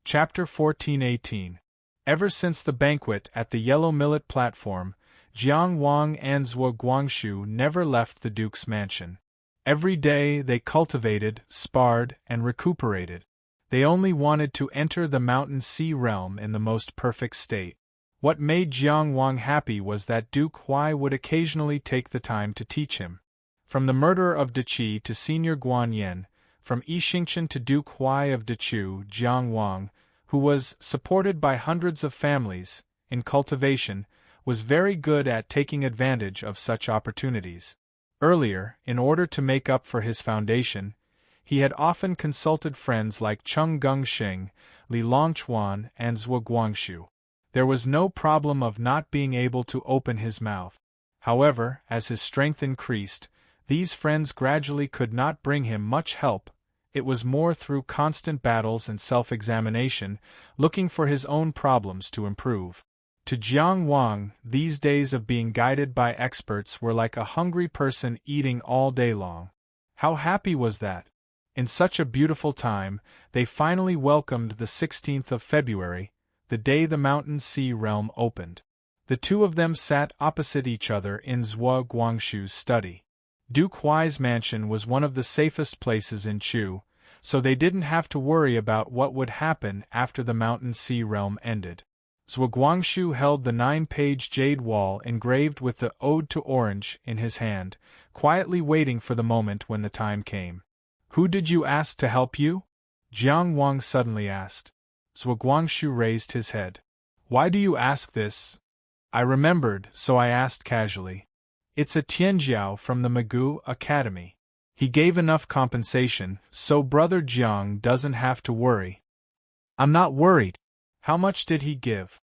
Chapter 14:18. Ever since the banquet at the Yellow Millet platform, Jiang Wang and Zhuo Guangshu never left the Duke's mansion. Every day they cultivated, sparred, and recuperated. They only wanted to enter the mountain sea realm in the most perfect state. What made Jiang Wang happy was that Duke Huai would occasionally take the time to teach him. From the murderer of Deqi to Senior Guan Yin, from Yi Xingchen to Duke Huai of Dechu, Jiang Wang, who was supported by hundreds of families, in cultivation, was very good at taking advantage of such opportunities. Earlier, in order to make up for his foundation, he had often consulted friends like Cheng Gengsheng, Li Longchuan, and Zhuo Guangshu. There was no problem of not being able to open his mouth. However, as his strength increased, these friends gradually could not bring him much help. It was more through constant battles and self-examination, looking for his own problems to improve. To Jiang Wang, these days of being guided by experts were like a hungry person eating all day long. How happy was that! In such a beautiful time, they finally welcomed the 16th of February, the day the mountain sea realm opened. The two of them sat opposite each other in Zhuo Guangshu's study. Duke Huai's mansion was one of the safest places in Chu, so they didn't have to worry about what would happen after the mountain sea realm ended. Zhuo Guangshu held the 9-page jade wall engraved with the Ode to Orange in his hand, quietly waiting for the moment when the time came. "Who did you ask to help you?" Jiang Wang suddenly asked. Zhuo Guangshu raised his head. "Why do you ask this?" "I remembered, so I asked casually. It's a Tianjiao from the Magu Academy. He gave enough compensation, so Brother Jiang doesn't have to worry." "I'm not worried." "How much did he give?"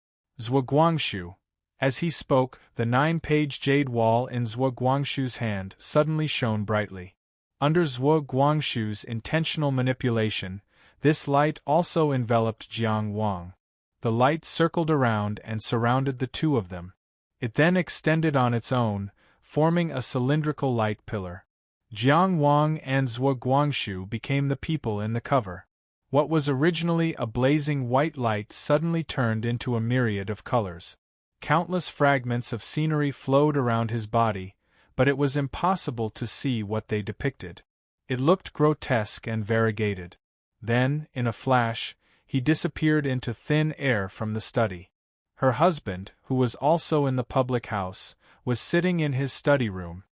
Zhuo Guangshu. As he spoke, the 9-page jade wall in Zhuo Guangshu's hand suddenly shone brightly. Under Zhuo Guangshu's intentional manipulation, this light also enveloped Jiang Wang. The light circled around and surrounded the two of them. It then extended on its own, forming a cylindrical light pillar. Jiang Wang and Zhuo Guangshu became the people in the cover. What was originally a blazing white light suddenly turned into a myriad of colors. Countless fragments of scenery flowed around his body, but it was impossible to see what they depicted. It looked grotesque and variegated. Then, in a flash, he disappeared into thin air from the study. Her husband, who was also in the public house, was sitting in his study room.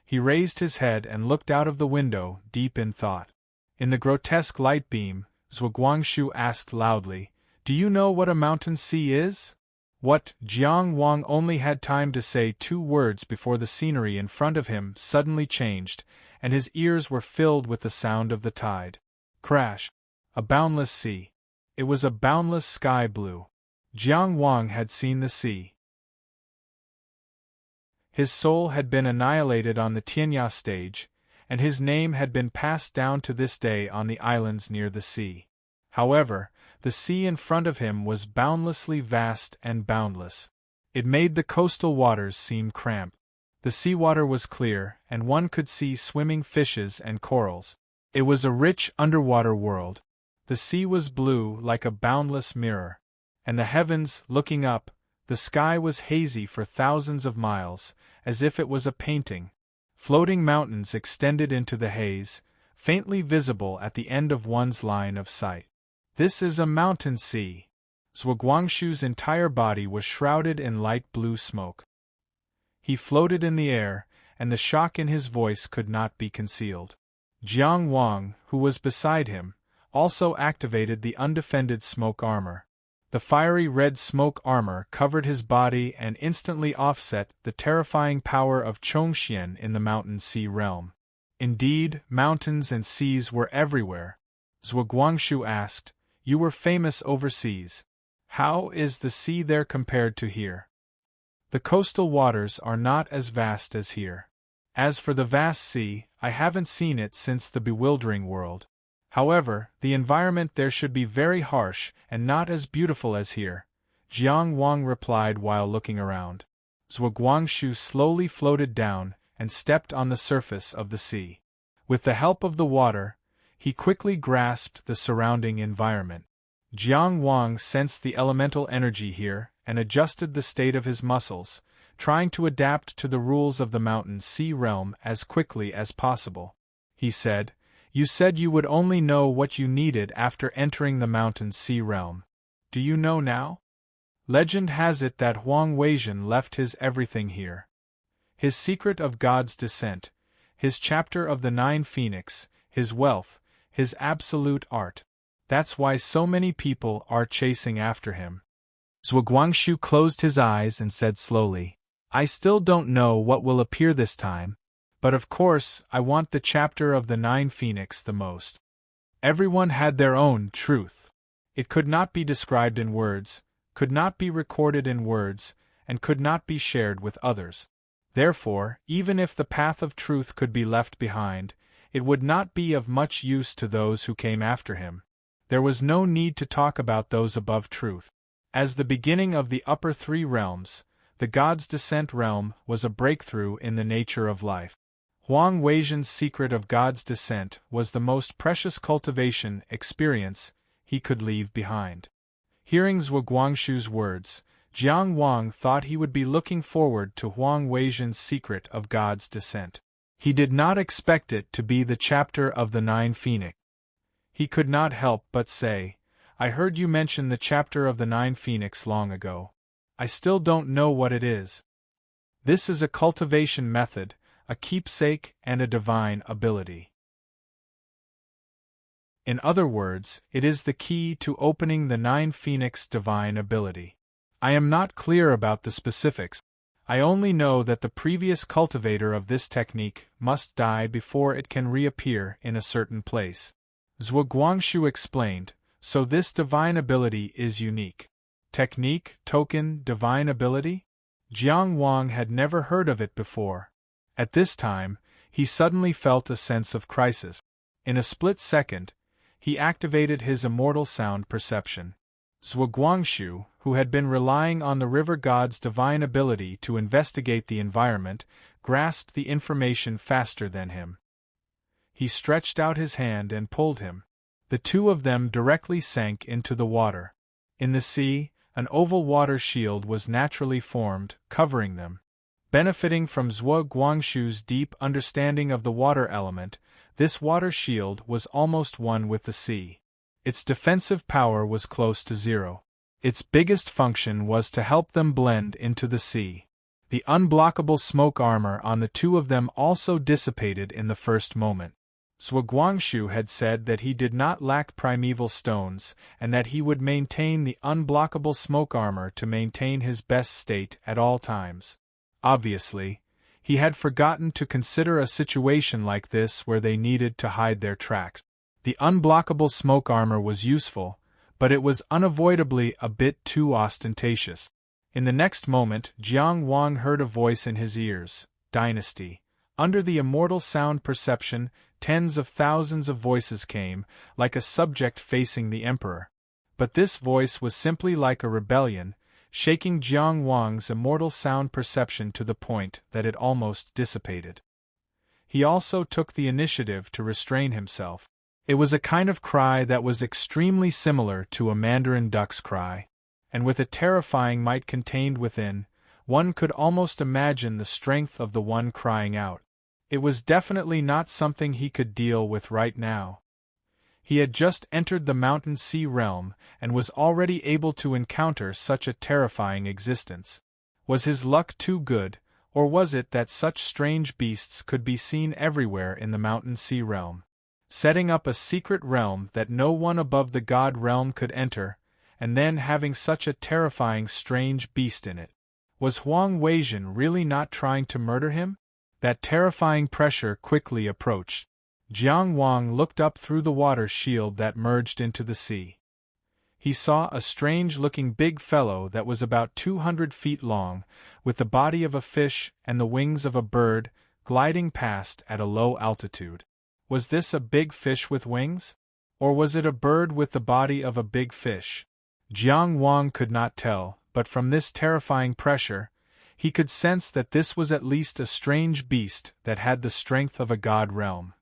He raised his head and looked out of the window, deep in thought. In the grotesque light beam, Zhuo Guangshu asked loudly, "Do you know what a mountain sea is?" "What?" Jiang Wang only had time to say 2 words before the scenery in front of him suddenly changed, and his ears were filled with the sound of the tide. Crash! A boundless sea. It was a boundless sky blue. Jiang Wang had seen the sea. His soul had been annihilated on the Tianya stage, and his name had been passed down to this day on the islands near the sea. However, the sea in front of him was boundlessly vast and boundless. It made the coastal waters seem cramped. The seawater was clear, and one could see swimming fishes and corals. It was a rich underwater world. The sea was blue like a boundless mirror. And the heavens, looking up, the sky was hazy for thousands of miles, as if it was a painting. Floating mountains extended into the haze, faintly visible at the end of one's line of sight. "This is a mountain sea." Zhuo Guangshu's entire body was shrouded in light blue smoke. He floated in the air, and the shock in his voice could not be concealed. Jiang Wang, who was beside him, also activated the undefended smoke armor. The fiery red smoke armor covered his body and instantly offset the terrifying power of Chongxian in the mountain sea realm. Indeed, mountains and seas were everywhere. Zhuo Guangshu asked, "You were famous overseas. How is the sea there compared to here?" "The coastal waters are not as vast as here. As for the vast sea, I haven't seen it since the bewildering world. However, the environment there should be very harsh and not as beautiful as here," Jiang Wang replied while looking around. Zhuo Guangshu slowly floated down and stepped on the surface of the sea. With the help of the water, he quickly grasped the surrounding environment. Jiang Wang sensed the elemental energy here and adjusted the state of his muscles, trying to adapt to the rules of the mountain sea realm as quickly as possible. He said, "You said you would only know what you needed after entering the mountain sea realm. Do you know now? Legend has it that Huang Weizhen left his everything here. His secret of God's descent, his chapter of the 9 Phoenix, his wealth, his absolute art. That's why so many people are chasing after him." Zhuo Guangxu closed his eyes and said slowly, "I still don't know what will appear this time, but of course I want the chapter of the 9 Phoenix the most." Everyone had their own truth. It could not be described in words, could not be recorded in words, and could not be shared with others. Therefore, even if the path of truth could be left behind, it would not be of much use to those who came after him. There was no need to talk about those above truth. As the beginning of the upper 3 realms, the God's Descent realm was a breakthrough in the nature of life. Huang Weizhen's secret of God's descent was the most precious cultivation experience he could leave behind. Hearing Zhuo Guangxu's words, Jiang Wang thought he would be looking forward to Huang Weizhen's secret of God's descent. He did not expect it to be the chapter of the 9 Phoenix. He could not help but say, "I heard you mention the chapter of the 9 Phoenix long ago. I still don't know what it is." This is a cultivation method, a keepsake and a divine ability. In other words, it is the key to opening the 9 Phoenix divine ability. I am not clear about the specifics. I only know that the previous cultivator of this technique must die before it can reappear in a certain place. Zhuo Guangxu explained, "So this divine ability is unique. Technique, token, divine ability?" Jiang Wang had never heard of it before. At this time, he suddenly felt a sense of crisis. In a split second, he activated his immortal sound perception. Zhuo Guangxu, who had been relying on the river god's divine ability to investigate the environment, grasped the information faster than him. He stretched out his hand and pulled him. The two of them directly sank into the water. In the sea, an oval water shield was naturally formed, covering them. Benefiting from Zhuo Guangxu's deep understanding of the water element, this water shield was almost one with the sea. Its defensive power was close to zero. Its biggest function was to help them blend into the sea. The unblockable smoke armor on the two of them also dissipated in the first moment. Zhuo Guangxu had said that he did not lack primeval stones, and that he would maintain the unblockable smoke armor to maintain his best state at all times. Obviously, he had forgotten to consider a situation like this where they needed to hide their tracks. The unblockable smoke armor was useful, but it was unavoidably a bit too ostentatious. In the next moment, Jiang Wang heard a voice in his ears, "Dynasty." Under the immortal sound perception, tens of thousands of voices came, like a subject facing the emperor. But this voice was simply like a rebellion, shaking Jiang Wang's immortal sound perception to the point that it almost dissipated. He also took the initiative to restrain himself. It was a kind of cry that was extremely similar to a mandarin duck's cry, and with a terrifying might contained within, one could almost imagine the strength of the one crying out. It was definitely not something he could deal with right now. He had just entered the mountain sea realm and was already able to encounter such a terrifying existence. Was his luck too good, or was it that such strange beasts could be seen everywhere in the mountain sea realm? Setting up a secret realm that no one above the god realm could enter, and then having such a terrifying strange beast in it. Was Huang Weizhen really not trying to murder him? That terrifying pressure quickly approached. Jiang Wang looked up through the water shield that merged into the sea. He saw a strange-looking big fellow that was about 200 feet long, with the body of a fish and the wings of a bird, gliding past at a low altitude. Was this a big fish with wings? Or was it a bird with the body of a big fish? Jiang Wang could not tell, but from this terrifying pressure, he could sense that this was at least a strange beast that had the strength of a god realm.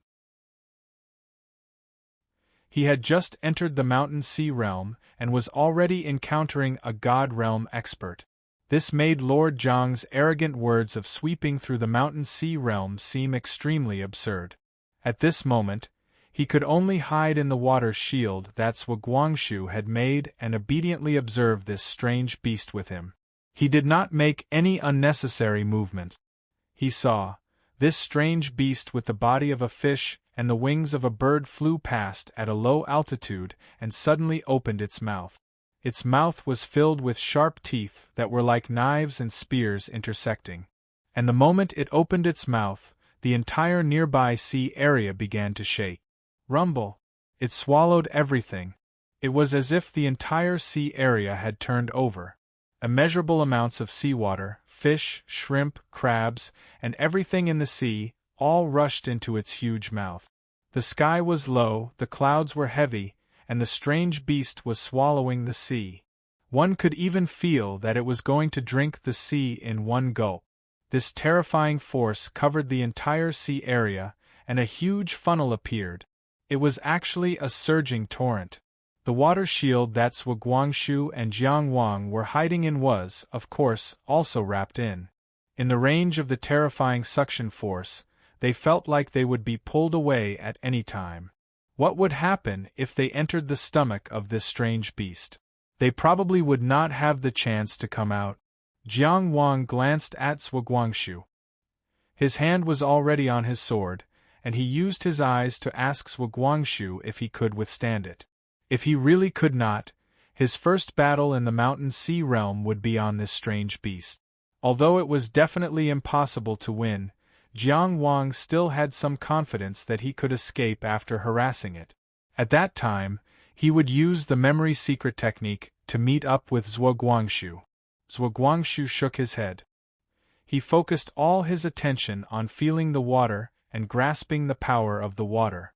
He had just entered the mountain sea realm and was already encountering a god realm expert. This made Lord Zhang's arrogant words of sweeping through the mountain sea realm seem extremely absurd. At this moment, he could only hide in the water shield that Zhuguangshu had made and obediently observe this strange beast with him. He did not make any unnecessary movements. He saw, this strange beast with the body of a fish and the wings of a bird flew past at a low altitude and suddenly opened its mouth. Its mouth was filled with sharp teeth that were like knives and spears intersecting. And the moment it opened its mouth, the entire nearby sea area began to shake. Rumble! It swallowed everything. It was as if the entire sea area had turned over. Immeasurable amounts of seawater, fish, shrimp, crabs, and everything in the sea, all rushed into its huge mouth. The sky was low, the clouds were heavy, and the strange beast was swallowing the sea. One could even feel that it was going to drink the sea in one gulp. This terrifying force covered the entire sea area, and a huge funnel appeared. It was actually a surging torrent. The water shield that Zhuguangshu and Jiang Wang were hiding in was, of course, also wrapped in. In the range of the terrifying suction force, they felt like they would be pulled away at any time. What would happen if they entered the stomach of this strange beast? They probably would not have the chance to come out. Jiang Wang glanced at Zhuguangshu. His hand was already on his sword, and he used his eyes to ask Zhuguangshu if he could withstand it. If he really could not, his first battle in the mountain sea realm would be on this strange beast. Although it was definitely impossible to win, Jiang Wang still had some confidence that he could escape after harassing it. At that time, he would use the memory secret technique to meet up with Zhuguangshu. Zhuguangshu shook his head. He focused all his attention on feeling the water and grasping the power of the water.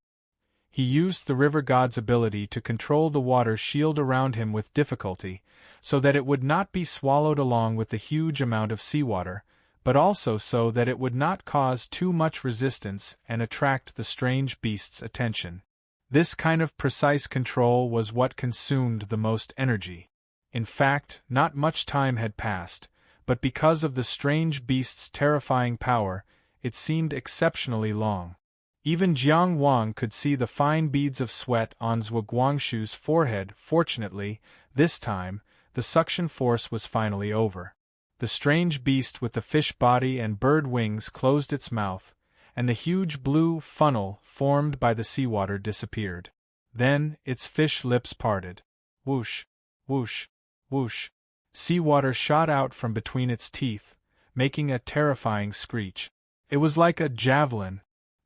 He used the river god's ability to control the water shield around him with difficulty, so that it would not be swallowed along with the huge amount of seawater, but also so that it would not cause too much resistance and attract the strange beast's attention. This kind of precise control was what consumed the most energy. In fact, not much time had passed, but because of the strange beast's terrifying power, it seemed exceptionally long. Even Jiang Wang could see the fine beads of sweat on Zhuguangshu's forehead. Fortunately, this time, the suction force was finally over. The strange beast with the fish body and bird wings closed its mouth, and the huge blue funnel formed by the seawater disappeared. Then, its fish lips parted. Whoosh, whoosh, whoosh. Seawater shot out from between its teeth, making a terrifying screech. It was like a javelin.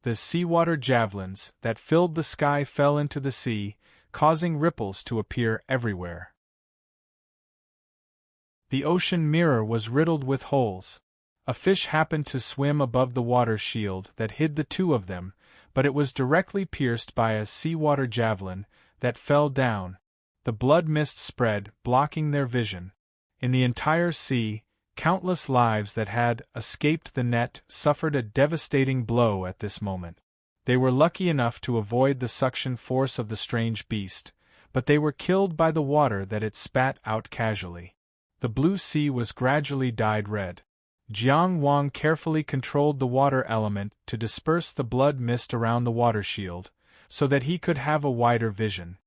The seawater javelins that filled the sky fell into the sea, causing ripples to appear everywhere. The ocean mirror was riddled with holes. A fish happened to swim above the water shield that hid the two of them, but it was directly pierced by a seawater javelin that fell down. The blood mist spread, blocking their vision. In the entire sea, countless lives that had escaped the net suffered a devastating blow at this moment. They were lucky enough to avoid the suction force of the strange beast, but they were killed by the water that it spat out casually. The blue sea was gradually dyed red. Jiang Wang carefully controlled the water element to disperse the blood mist around the water shield, so that he could have a wider vision.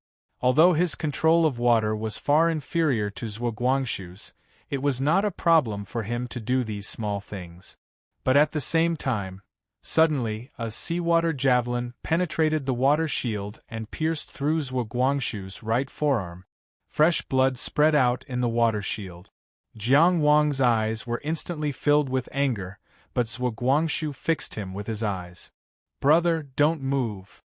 Although his control of water was far inferior to Zhuguangshu's, it was not a problem for him to do these small things. But at the same time, suddenly, a seawater javelin penetrated the water shield and pierced through Zhuguangshu's right forearm. Fresh blood spread out in the water shield. Jiang Wang's eyes were instantly filled with anger, but Zhuguangshu fixed him with his eyes. "Brother, don't move."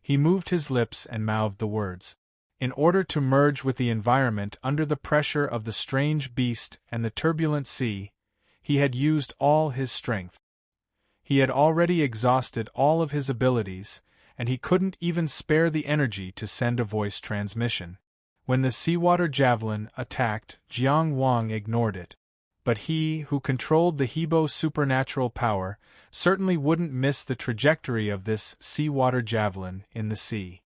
He moved his lips and mouthed the words. In order to merge with the environment under the pressure of the strange beast and the turbulent sea, he had used all his strength. He had already exhausted all of his abilities, and he couldn't even spare the energy to send a voice transmission. When the seawater javelin attacked, Jiang Wang ignored it. But he, who controlled the Hebo supernatural power, certainly wouldn't miss the trajectory of this seawater javelin in the sea.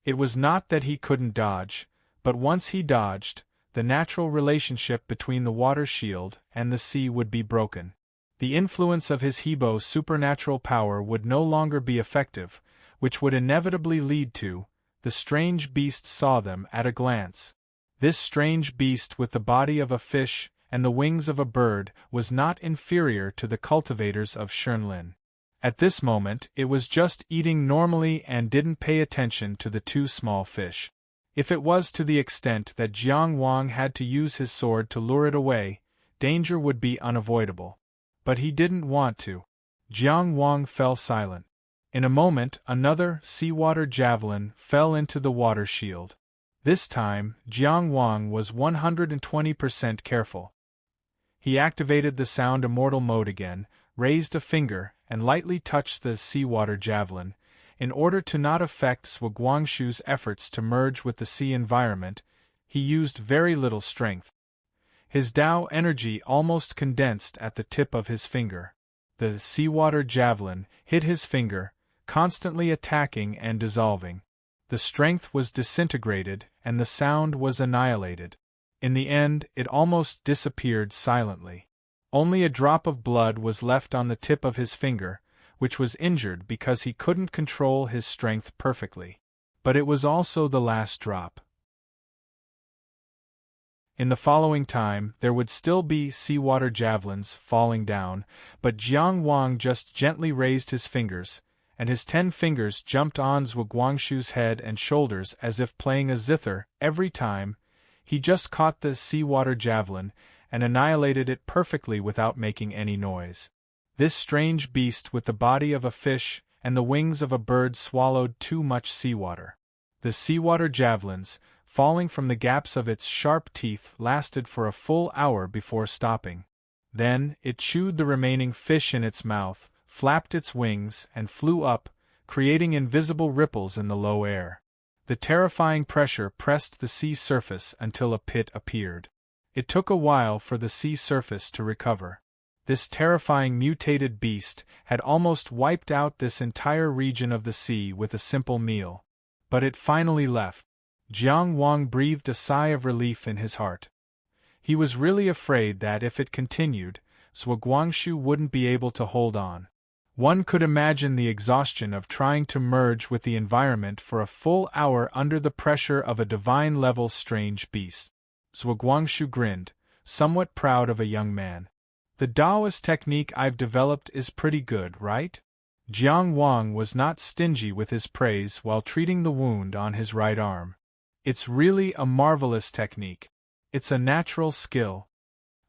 It was not that he couldn't dodge, but once he dodged, the natural relationship between the water shield and the sea would be broken. The influence of his Hebo supernatural power would no longer be effective, which would inevitably lead to, the strange beast saw them at a glance. This strange beast with the body of a fish and the wings of a bird was not inferior to the cultivators of Shernlin. At this moment it was just eating normally and didn't pay attention to the two small fish. If it was to the extent that Jiang Wang had to use his sword to lure it away, danger would be unavoidable. But he didn't want to. Jiang Wang fell silent. In a moment another seawater javelin fell into the water shield. This time, Jiang Wang was 120% careful. He activated the sound immortal mode again, raised a finger, and lightly touched the seawater javelin. In order to not affect Zhuguangshu's efforts to merge with the sea environment, he used very little strength. His Tao energy almost condensed at the tip of his finger. The seawater javelin hit his finger, constantly attacking and dissolving. The strength was disintegrated and the sound was annihilated. In the end, it almost disappeared silently. Only a drop of blood was left on the tip of his finger, which was injured because he couldn't control his strength perfectly. But it was also the last drop. In the following time, there would still be seawater javelins falling down, but Jiang Wang just gently raised his fingers, and his 10 fingers jumped on Zhuguangshu's head and shoulders as if playing a zither. Every time, he just caught the seawater javelin and annihilated it perfectly without making any noise. This strange beast with the body of a fish and the wings of a bird swallowed too much seawater. The seawater javelins, falling from the gaps of its sharp teeth, lasted for a full hour before stopping. Then, it chewed the remaining fish in its mouth, flapped its wings, and flew up, creating invisible ripples in the low air. The terrifying pressure pressed the sea surface until a pit appeared. It took a while for the sea surface to recover. This terrifying mutated beast had almost wiped out this entire region of the sea with a simple meal. But it finally left. Jiang Wang breathed a sigh of relief in his heart. He was really afraid that if it continued, Zhuguangshu wouldn't be able to hold on. One could imagine the exhaustion of trying to merge with the environment for a full hour under the pressure of a divine-level strange beast. Zhuguangshu grinned, somewhat proud of a young man. The Taoist technique I've developed is pretty good, right? Jiang Wang was not stingy with his praise while treating the wound on his right arm. It's really a marvelous technique. It's a natural skill.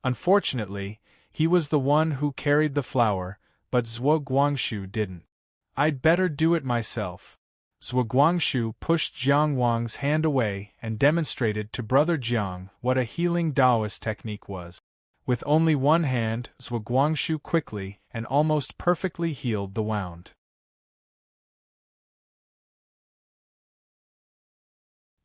Unfortunately, he was the one who carried the flower, but Zhuguangshu didn't. I'd better do it myself. Zhuguangshu pushed Jiang Wang's hand away and demonstrated to Brother Jiang what a healing Taoist technique was. With only one hand, Zhuguangshu quickly and almost perfectly healed the wound.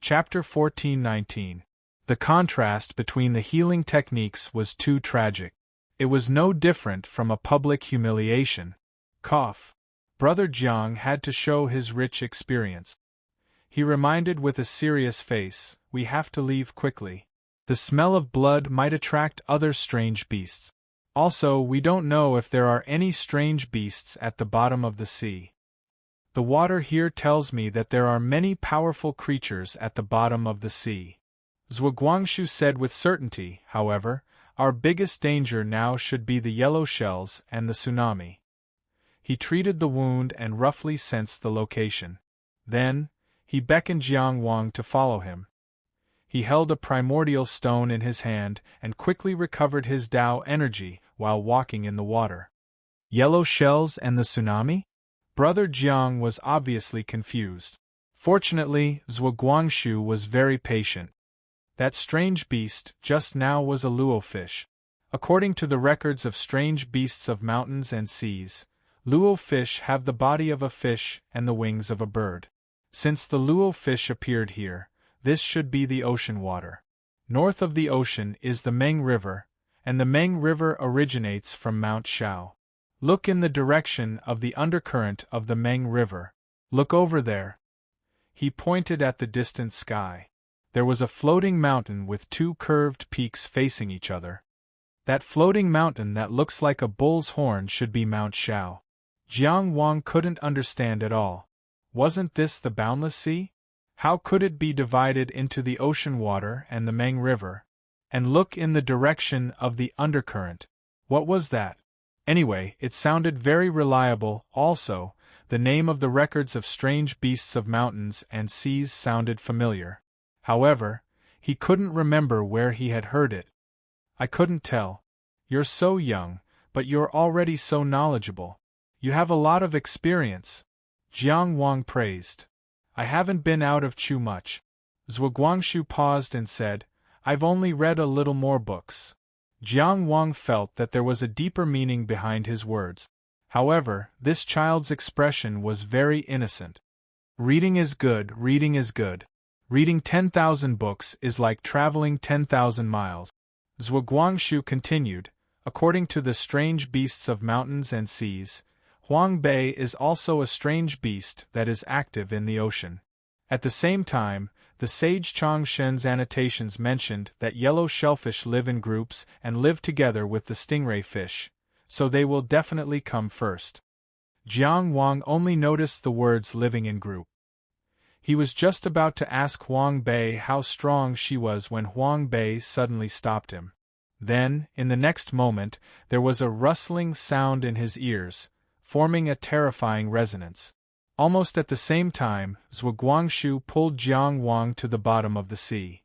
Chapter 14:19. The contrast between the healing techniques was too tragic. It was no different from a public humiliation. Cough. Brother Jiang had to show his rich experience. He reminded with a serious face, "We have to leave quickly. The smell of blood might attract other strange beasts. Also, we don't know if there are any strange beasts at the bottom of the sea. The water here tells me that there are many powerful creatures at the bottom of the sea." Zhuguangshu said with certainty, however, "Our biggest danger now should be the yellow shells and the tsunami." He treated the wound and roughly sensed the location. Then, he beckoned Jiang Wang to follow him. He held a primordial stone in his hand and quickly recovered his Tao energy while walking in the water. Yellow shells and the tsunami? Brother Jiang was obviously confused. Fortunately, Zhuguangshu was very patient. That strange beast just now was a luo fish. According to the records of strange beasts of mountains and seas, luo fish have the body of a fish and the wings of a bird. Since the luo fish appeared here, this should be the ocean water. North of the ocean is the Meng River, and the Meng River originates from Mount Shao. Look in the direction of the undercurrent of the Meng River. Look over there. He pointed at the distant sky. There was a floating mountain with two curved peaks facing each other. That floating mountain that looks like a bull's horn should be Mount Shao. Jiang Wang couldn't understand at all. Wasn't this the boundless sea? How could it be divided into the ocean water and the Meng River? And look in the direction of the undercurrent. What was that? Anyway, it sounded very reliable. Also, the name of the records of strange beasts of mountains and seas sounded familiar. However, he couldn't remember where he had heard it. I couldn't tell. You're so young, but you're already so knowledgeable. You have a lot of experience. Jiang Wang praised. I haven't been out of Chu much. Zhuguangshu paused and said, I've only read a little more books. Jiang Wang felt that there was a deeper meaning behind his words. However, this child's expression was very innocent. Reading is good, reading is good. Reading 10,000 books is like traveling 10,000 miles. Zhuguangshu continued, according to the strange beasts of mountains and seas, Huang Bei is also a strange beast that is active in the ocean. At the same time, the sage Chang Shen's annotations mentioned that yellow shellfish live in groups and live together with the stingray fish, so they will definitely come first. Jiang Wang only noticed the words living in group. He was just about to ask Huang Bei how strong she was when Huang Bei suddenly stopped him. Then, in the next moment, there was a rustling sound in his ears, forming a terrifying resonance. Almost at the same time, Zhuguangshu pulled Jiang Wang to the bottom of the sea.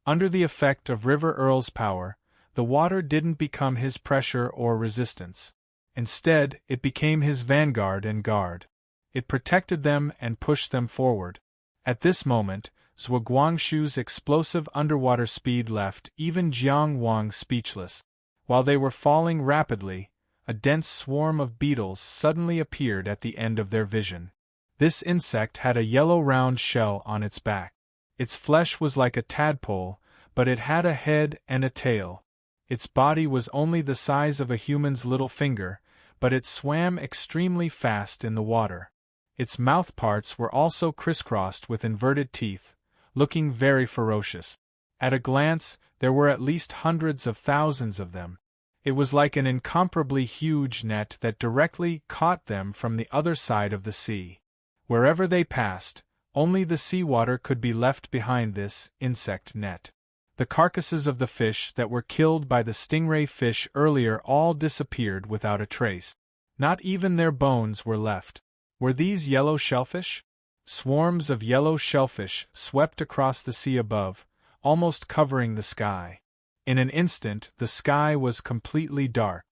Under the effect of River Earl's power, the water didn't become his pressure or resistance. Instead, it became his vanguard and guard. It protected them and pushed them forward. At this moment, Zhuguangshu's explosive underwater speed left even Jiang Wang speechless. While they were falling rapidly, a dense swarm of beetles suddenly appeared at the end of their vision. This insect had a yellow round shell on its back. Its flesh was like a tadpole, but it had a head and a tail. Its body was only the size of a human's little finger, but it swam extremely fast in the water. Its mouth parts were also crisscrossed with inverted teeth, looking very ferocious. At a glance, there were at least hundreds of thousands of them. It was like an incomparably huge net that directly caught them from the other side of the sea. Wherever they passed, only the seawater could be left behind this insect net. The carcasses of the fish that were killed by the stingray fish earlier all disappeared without a trace. Not even their bones were left. Were these yellow shellfish? Swarms of yellow shellfish swept across the sea above, almost covering the sky. In an instant, the sky was completely dark.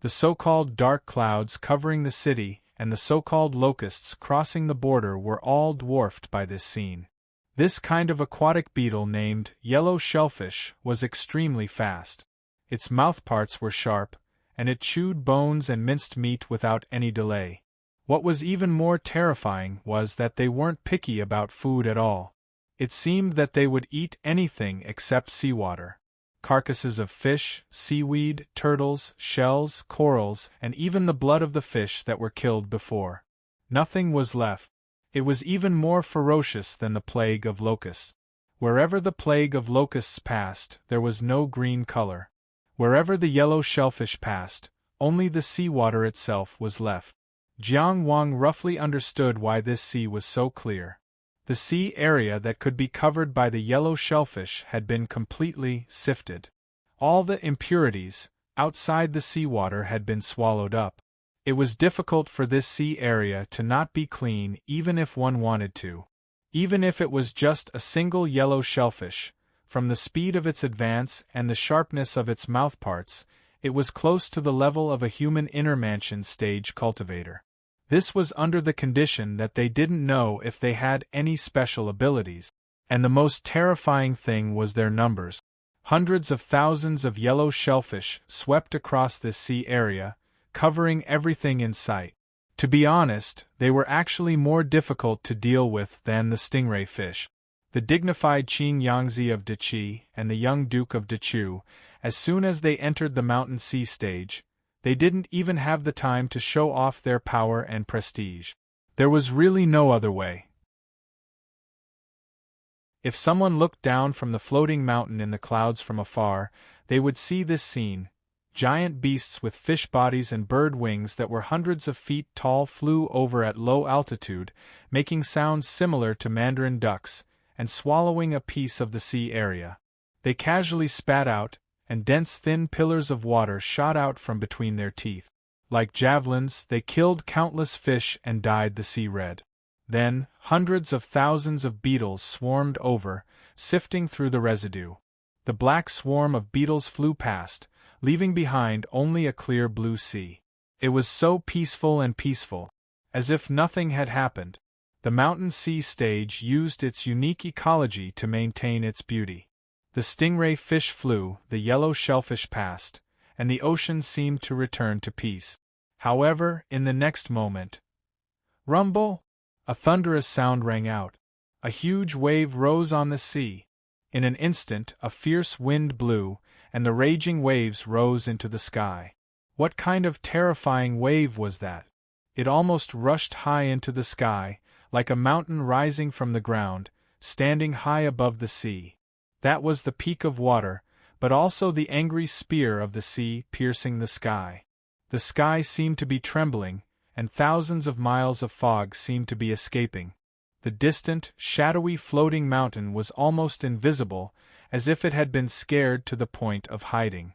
The so-called dark clouds covering the city and the so-called locusts crossing the border were all dwarfed by this scene. This kind of aquatic beetle named yellow shellfish was extremely fast. Its mouthparts were sharp, and it chewed bones and minced meat without any delay. What was even more terrifying was that they weren't picky about food at all. It seemed that they would eat anything except seawater. Carcasses of fish, seaweed, turtles, shells, corals, and even the blood of the fish that were killed before. Nothing was left. It was even more ferocious than the plague of locusts. Wherever the plague of locusts passed, there was no green color. Wherever the yellow shellfish passed, only the seawater itself was left. Jiang Wang roughly understood why this sea was so clear. The sea area that could be covered by the yellow shellfish had been completely sifted. All the impurities outside the seawater had been swallowed up. It was difficult for this sea area to not be clean even if one wanted to. Even if it was just a single yellow shellfish, from the speed of its advance and the sharpness of its mouthparts, it was close to the level of a human inner mansion stage cultivator. This was under the condition that they didn't know if they had any special abilities. And the most terrifying thing was their numbers. Hundreds of thousands of yellow shellfish swept across this sea area, covering everything in sight. To be honest, they were actually more difficult to deal with than the stingray fish. The dignified Qing Yangzi of Deqi and the young Duke of Dechu, as soon as they entered the mountain sea stage, they didn't even have the time to show off their power and prestige. There was really no other way. If someone looked down from the floating mountain in the clouds from afar, they would see this scene. Giant beasts with fish bodies and bird wings that were hundreds of feet tall flew over at low altitude, making sounds similar to mandarin ducks, and swallowing a piece of the sea area. They casually spat out, and dense thin pillars of water shot out from between their teeth. Like javelins, they killed countless fish and dyed the sea red. Then, hundreds of thousands of beetles swarmed over, sifting through the residue. The black swarm of beetles flew past, leaving behind only a clear blue sea. It was so peaceful and peaceful, as if nothing had happened. The mountain sea stage used its unique ecology to maintain its beauty. The stingray fish flew, the yellow shellfish passed, and the ocean seemed to return to peace. However, in the next moment, rumble! A thunderous sound rang out. A huge wave rose on the sea. In an instant, a fierce wind blew, and the raging waves rose into the sky. What kind of terrifying wave was that? It almost rushed high into the sky, like a mountain rising from the ground, standing high above the sea. That was the peak of water, but also the angry spear of the sea piercing the sky. The sky seemed to be trembling, and thousands of miles of fog seemed to be escaping. The distant, shadowy floating mountain was almost invisible, as if it had been scared to the point of hiding.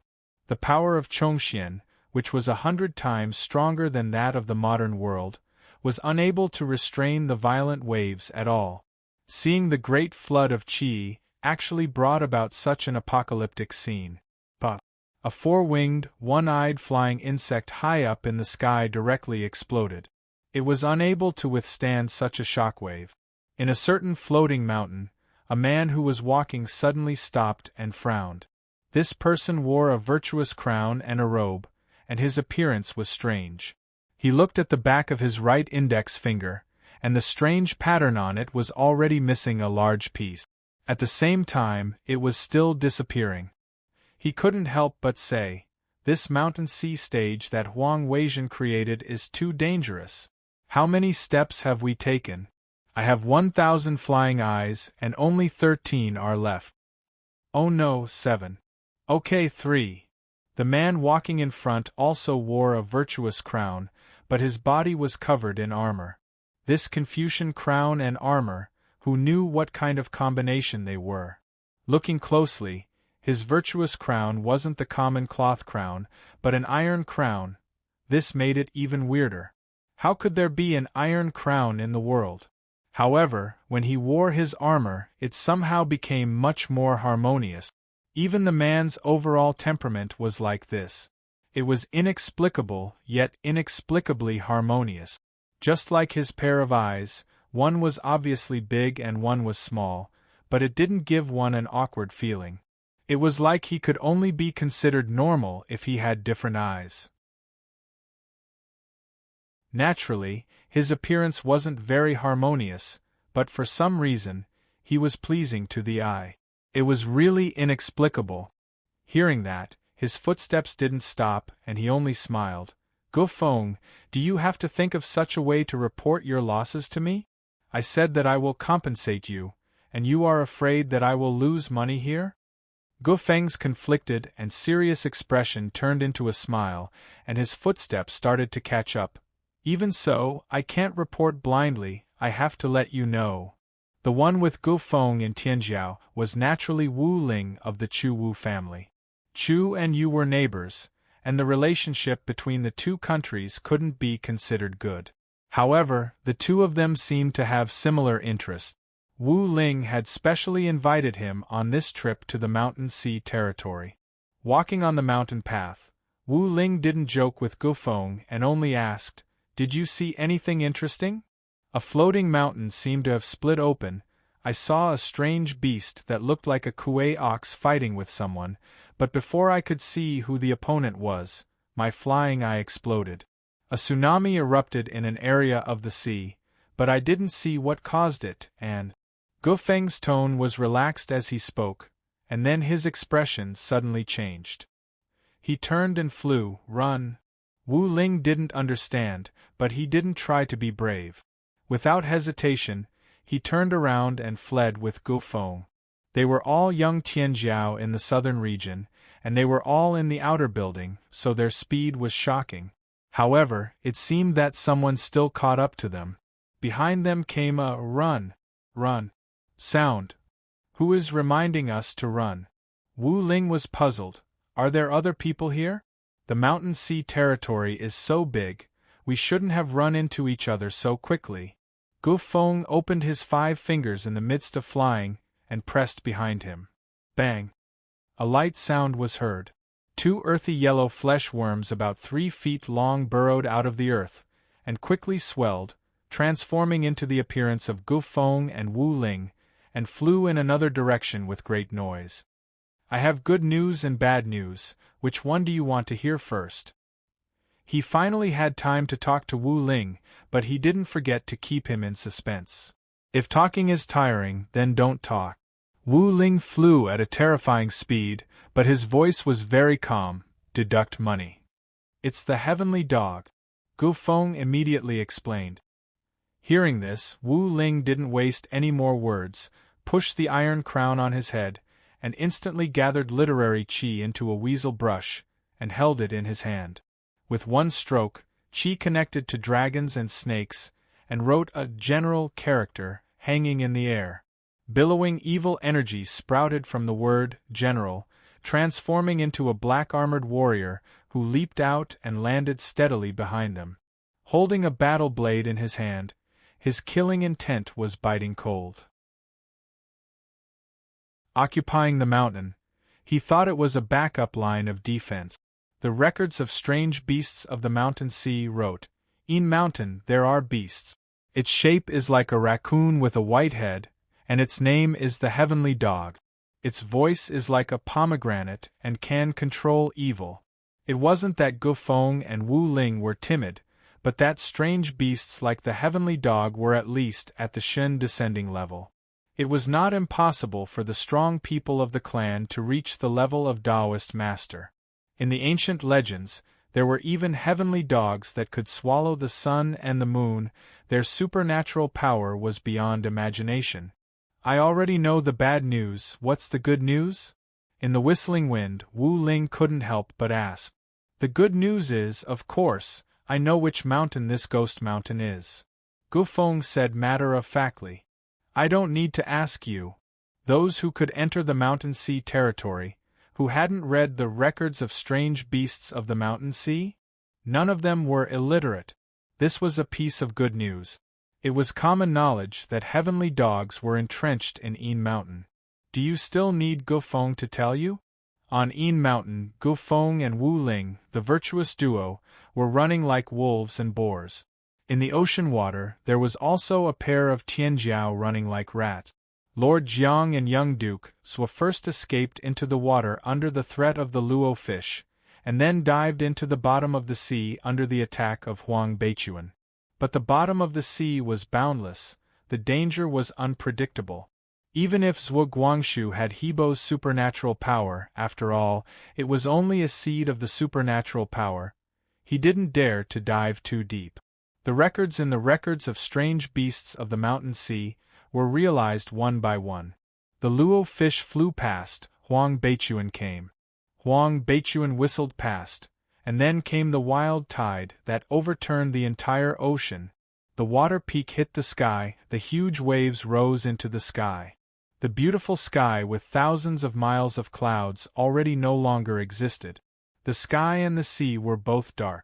The power of Chongxian, which was 100 times stronger than that of the modern world, was unable to restrain the violent waves at all. Seeing the great flood of Qi actually brought about such an apocalyptic scene. But a four-winged, one-eyed flying insect high up in the sky directly exploded. It was unable to withstand such a shockwave. In a certain floating mountain, a man who was walking suddenly stopped and frowned. This person wore a virtuous crown and a robe, and his appearance was strange. He looked at the back of his right index finger, and the strange pattern on it was already missing a large piece. At the same time, it was still disappearing. He couldn't help but say, "This mountain sea stage that Huang Weizhen created is too dangerous. How many steps have we taken? I have 1,000 flying eyes, and only 13 are left. Oh no, 7. Okay, 3. The man walking in front also wore a virtuous crown, but his body was covered in armor. This Confucian crown and armor, who knew what kind of combination they were? Looking closely, his virtuous crown wasn't the common cloth crown, but an iron crown. This made it even weirder. How could there be an iron crown in the world? However, when he wore his armor, it somehow became much more harmonious. Even the man's overall temperament was like this. It was inexplicable, yet inexplicably harmonious. Just like his pair of eyes, one was obviously big and one was small, but it didn't give one an awkward feeling. It was like he could only be considered normal if he had different eyes. Naturally, his appearance wasn't very harmonious, but for some reason, he was pleasing to the eye. It was really inexplicable. Hearing that, his footsteps didn't stop and he only smiled. "Go Feng, do you have to think of such a way to report your losses to me? I said that I will compensate you, and you are afraid that I will lose money here?" Go Feng's conflicted and serious expression turned into a smile, and his footsteps started to catch up. "Even so, I can't report blindly, I have to let you know." The one with Gu Feng in Tianjiao was naturally Wu Ling of the Chu Wu family. Chu and Yu were neighbors, and the relationship between the two countries couldn't be considered good. However, the two of them seemed to have similar interests. Wu Ling had specially invited him on this trip to the mountain sea territory. Walking on the mountain path, Wu Ling didn't joke with Gu Feng and only asked, "Did you see anything interesting?" A floating mountain seemed to have split open. I saw a strange beast that looked like a Kuei ox fighting with someone, but before I could see who the opponent was, my flying eye exploded. A tsunami erupted in an area of the sea, but I didn't see what caused it, and Gu Feng's tone was relaxed as he spoke, and then his expression suddenly changed. He turned and flew. "Run." Wu Ling didn't understand, but he didn't try to be brave. Without hesitation, he turned around and fled with Gu Feng. They were all young Tianjiao in the southern region, and they were all in the outer building, so their speed was shocking. However, it seemed that someone still caught up to them. Behind them came a run sound. Who is reminding us to run? Wu Ling was puzzled. Are there other people here? The Mountain Sea territory is so big, we shouldn't have run into each other so quickly. Gu Feng opened his 5 fingers in the midst of flying, and pressed behind him. Bang! A light sound was heard. 2 earthy yellow flesh worms about 3 feet long burrowed out of the earth, and quickly swelled, transforming into the appearance of Gu Feng and Wu Ling, and flew in another direction with great noise. I have good news and bad news, which one do you want to hear first? He finally had time to talk to Wu Ling, but he didn't forget to keep him in suspense. If talking is tiring, then don't talk. Wu Ling flew at a terrifying speed, but his voice was very calm. Deduct money. It's the heavenly dog, Gu Feng immediately explained. Hearing this, Wu Ling didn't waste any more words, pushed the iron crown on his head, and instantly gathered literary qi into a weasel brush, and held it in his hand. With one stroke, qi connected to dragons and snakes, and wrote a general character hanging in the air. Billowing evil energy sprouted from the word general, transforming into a black-armored warrior who leaped out and landed steadily behind them. Holding a battle blade in his hand, his killing intent was biting cold. Occupying the mountain, he thought it was a backup line of defense. The records of strange beasts of the mountain sea wrote, "In mountain there are beasts. Its shape is like a raccoon with a white head, and its name is the heavenly dog. Its voice is like a pomegranate and can control evil." It wasn't that Gu Feng and Wu Ling were timid, but that strange beasts like the heavenly dog were at least at the Shen descending level. It was not impossible for the strong people of the clan to reach the level of Taoist master. In the ancient legends, there were even heavenly dogs that could swallow the sun and the moon. Their supernatural power was beyond imagination. I already know the bad news. What's the good news? In the whistling wind, Wu Ling couldn't help but ask. The good news is, of course, I know which mountain this ghost mountain is. Gu Feng said matter-of-factly. I don't need to ask you. Those who could enter the Mountain Sea territory, who hadn't read the records of strange beasts of the Mountain Sea? None of them were illiterate. This was a piece of good news. It was common knowledge that heavenly dogs were entrenched in Yin Mountain. Do you still need Gu Feng to tell you? On Yin Mountain, Gu Feng and Wu Ling, the virtuous duo, were running like wolves and boars. In the ocean water, there was also a pair of Tianjiao running like rats. Lord Jiang and young Duke Swa first escaped into the water under the threat of the luo fish, and then dived into the bottom of the sea under the attack of Huang Beichuan. But the bottom of the sea was boundless, the danger was unpredictable. Even if Zhuo Guangshu had Hebo's supernatural power, after all, it was only a seed of the supernatural power. He didn't dare to dive too deep. The records in the records of strange beasts of the Mountain Sea were realized one by one. The luo fish flew past, Huang Beichuan came. Huang Beichuan whistled past, and then came the wild tide that overturned the entire ocean. The water peak hit the sky, the huge waves rose into the sky. The beautiful sky with thousands of miles of clouds already no longer existed. The sky and the sea were both dark.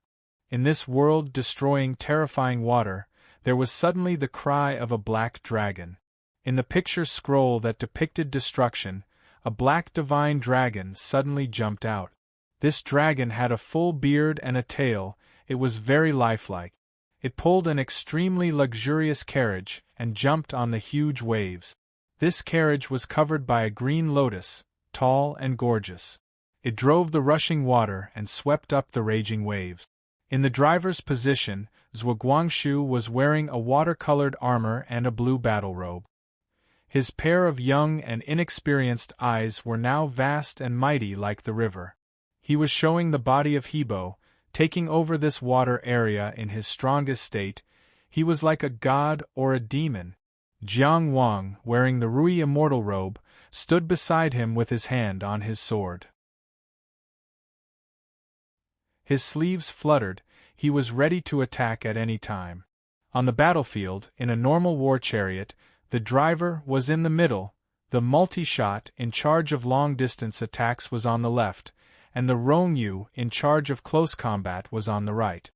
In this world-destroying, terrifying water, there was suddenly the cry of a black dragon. In the picture scroll that depicted destruction, a black divine dragon suddenly jumped out. This dragon had a full beard and a tail. It was very lifelike. It pulled an extremely luxurious carriage and jumped on the huge waves. This carriage was covered by a green lotus, tall and gorgeous. It drove the rushing water and swept up the raging waves. In the driver's position, Zhuo Guangshu was wearing a watercolored armor and a blue battle robe. His pair of young and inexperienced eyes were now vast and mighty like the river. He was showing the body of Hebo, taking over this water area in his strongest state. He was like a god or a demon. Jiang Wang, wearing the Rui immortal robe, stood beside him with his hand on his sword. His sleeves fluttered, he was ready to attack at any time. On the battlefield, in a normal war chariot, the driver was in the middle, the multi-shot in charge of long-distance attacks was on the left, and the Rongyu in charge of close combat was on the right.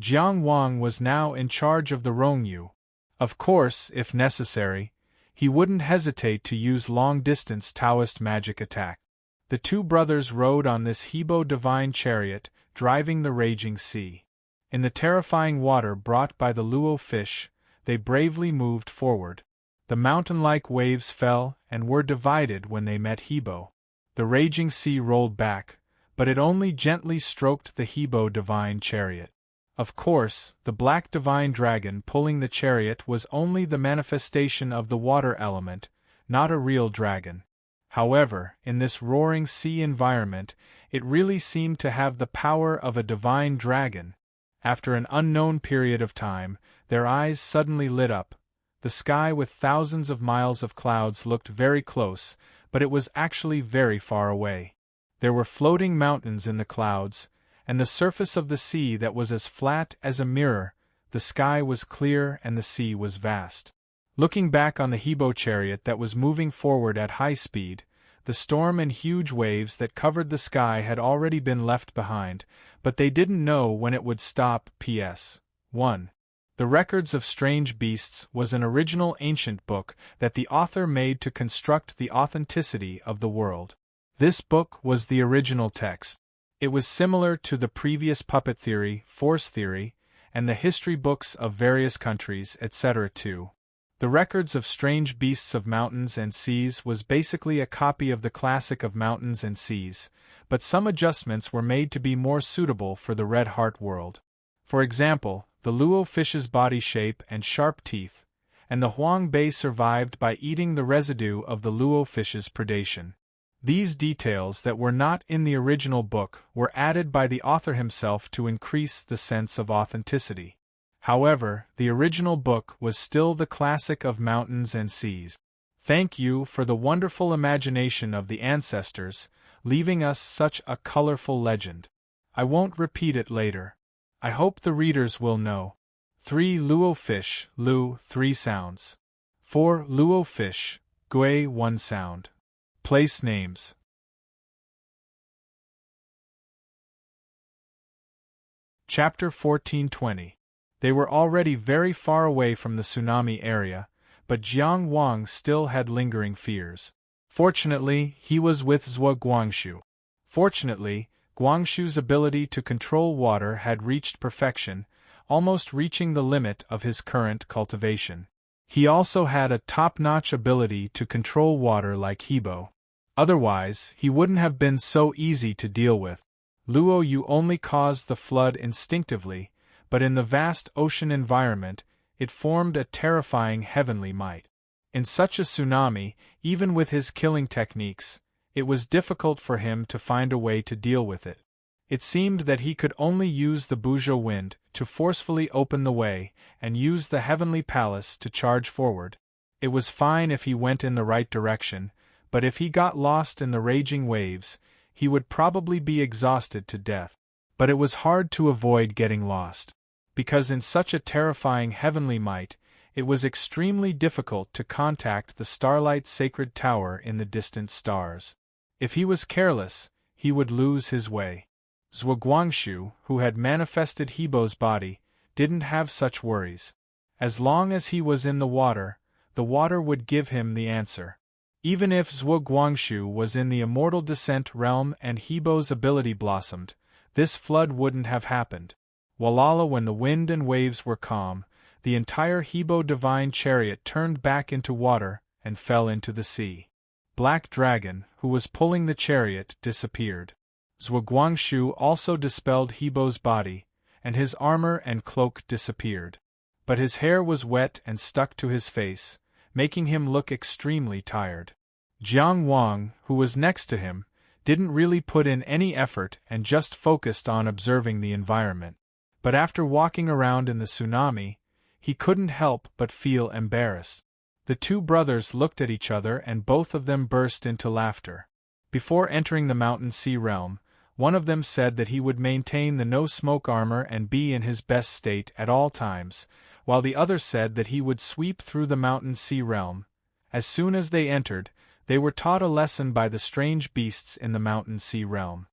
Jiang Wang was now in charge of the Rongyu. Of course, if necessary, he wouldn't hesitate to use long-distance Taoist magic attack. The two brothers rode on this Hebo divine chariot, driving the raging sea. In the terrifying water brought by the luo fish, they bravely moved forward. The mountain-like waves fell and were divided when they met Hebo. The raging sea rolled back, but it only gently stroked the Hebo divine chariot. Of course, the black divine dragon pulling the chariot was only the manifestation of the water element, not a real dragon. However, in this roaring sea environment, it really seemed to have the power of a divine dragon. After an unknown period of time, their eyes suddenly lit up. The sky with thousands of miles of clouds looked very close, but it was actually very far away. There were floating mountains in the clouds, and the surface of the sea that was as flat as a mirror. The sky was clear and the sea was vast. Looking back on the Hebo chariot that was moving forward at high speed, the storm and huge waves that covered the sky had already been left behind, but they didn't know when it would stop. P.S. 1. The Records of Strange Beasts was an original ancient book that the author made to construct the authenticity of the world. This book was the original text. It was similar to the previous puppet theory, force theory, and the history books of various countries, etc. too. The Records of Strange Beasts of Mountains and Seas was basically a copy of the classic of Mountains and Seas, but some adjustments were made to be more suitable for the Red Heart world. For example, the luo fish's body shape and sharp teeth, and the Huang Bei survived by eating the residue of the luo fish's predation. These details that were not in the original book were added by the author himself to increase the sense of authenticity. However, the original book was still the classic of Mountains and Seas. Thank you for the wonderful imagination of the ancestors, leaving us such a colorful legend. I won't repeat it later. I hope the readers will know. 3 luo fish, lu, 3 sounds. 4 luo fish, gui, 1 sound. Place names. Chapter 1420. They were already very far away from the tsunami area, but Jiang Wang still had lingering fears. Fortunately, he was with Zhuo Guangshu. Fortunately, Guangshu's ability to control water had reached perfection, almost reaching the limit of his current cultivation. He also had a top-notch ability to control water like Hebo. Otherwise, he wouldn't have been so easy to deal with. Luo Yu only caused the flood instinctively, but in the vast ocean environment, it formed a terrifying heavenly might. In such a tsunami, even with his killing techniques, it was difficult for him to find a way to deal with it. It seemed that he could only use the Buzhou wind to forcefully open the way and use the heavenly palace to charge forward. It was fine if he went in the right direction, but if he got lost in the raging waves, he would probably be exhausted to death. But it was hard to avoid getting lost. Because in such a terrifying heavenly might, it was extremely difficult to contact the Starlight Sacred Tower in the distant stars. If he was careless, he would lose his way. Zhuo Guangshu, who had manifested Hebo's body, didn't have such worries. As long as he was in the water would give him the answer. Even if Zhuo Guangshu was in the immortal descent realm and Hebo's ability blossomed, this flood wouldn't have happened. Walala, when the wind and waves were calm, the entire Hebo divine chariot turned back into water and fell into the sea. Black Dragon, who was pulling the chariot, disappeared. Zhuo Guangshu also dispelled Hebo's body, and his armor and cloak disappeared. But his hair was wet and stuck to his face, making him look extremely tired. Jiang Wang, who was next to him, didn't really put in any effort and just focused on observing the environment. But after walking around in the tsunami, he couldn't help but feel embarrassed. The two brothers looked at each other and both of them burst into laughter. Before entering the mountain sea realm, one of them said that he would maintain the no-smoke armor and be in his best state at all times, while the other said that he would sweep through the mountain sea realm. As soon as they entered, they were taught a lesson by the strange beasts in the mountain sea realm.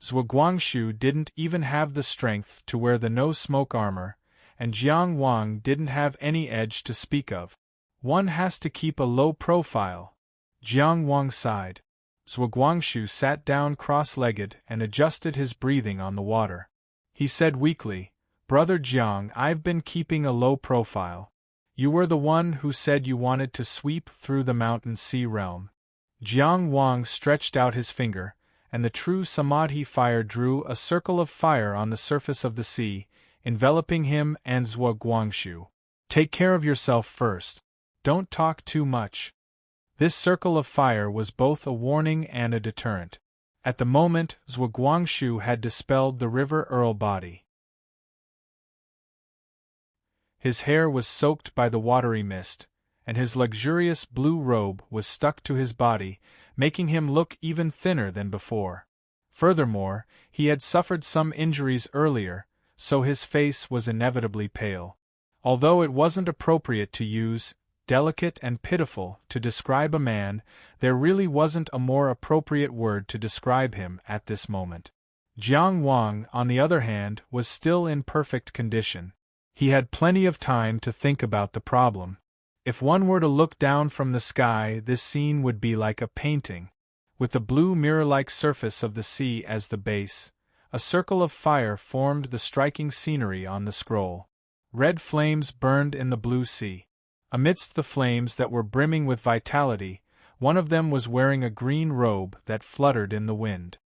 Zhuguangshu didn't even have the strength to wear the no-smoke armor, and Jiang Wang didn't have any edge to speak of. One has to keep a low profile. Jiang Wang sighed. Zhuguangshu sat down cross-legged and adjusted his breathing on the water. He said weakly, "Brother Jiang, I've been keeping a low profile. You were the one who said you wanted to sweep through the mountain sea realm." Jiang Wang stretched out his finger, and the true Samadhi fire drew a circle of fire on the surface of the sea, enveloping him and Zhuguangshu. "Take care of yourself first. Don't talk too much." This circle of fire was both a warning and a deterrent. At the moment, Zhuguangshu had dispelled the river Earl body. His hair was soaked by the watery mist, and his luxurious blue robe was stuck to his body, making him look even thinner than before. Furthermore, he had suffered some injuries earlier, so his face was inevitably pale. Although it wasn't appropriate to use delicate and pitiful to describe a man, there really wasn't a more appropriate word to describe him at this moment. Jiang Wang, on the other hand, was still in perfect condition. He had plenty of time to think about the problem. If one were to look down from the sky, this scene would be like a painting. With the blue mirror-like surface of the sea as the base, a circle of fire formed the striking scenery on the scroll. Red flames burned in the blue sea. Amidst the flames that were brimming with vitality, one of them was wearing a green robe that fluttered in the wind.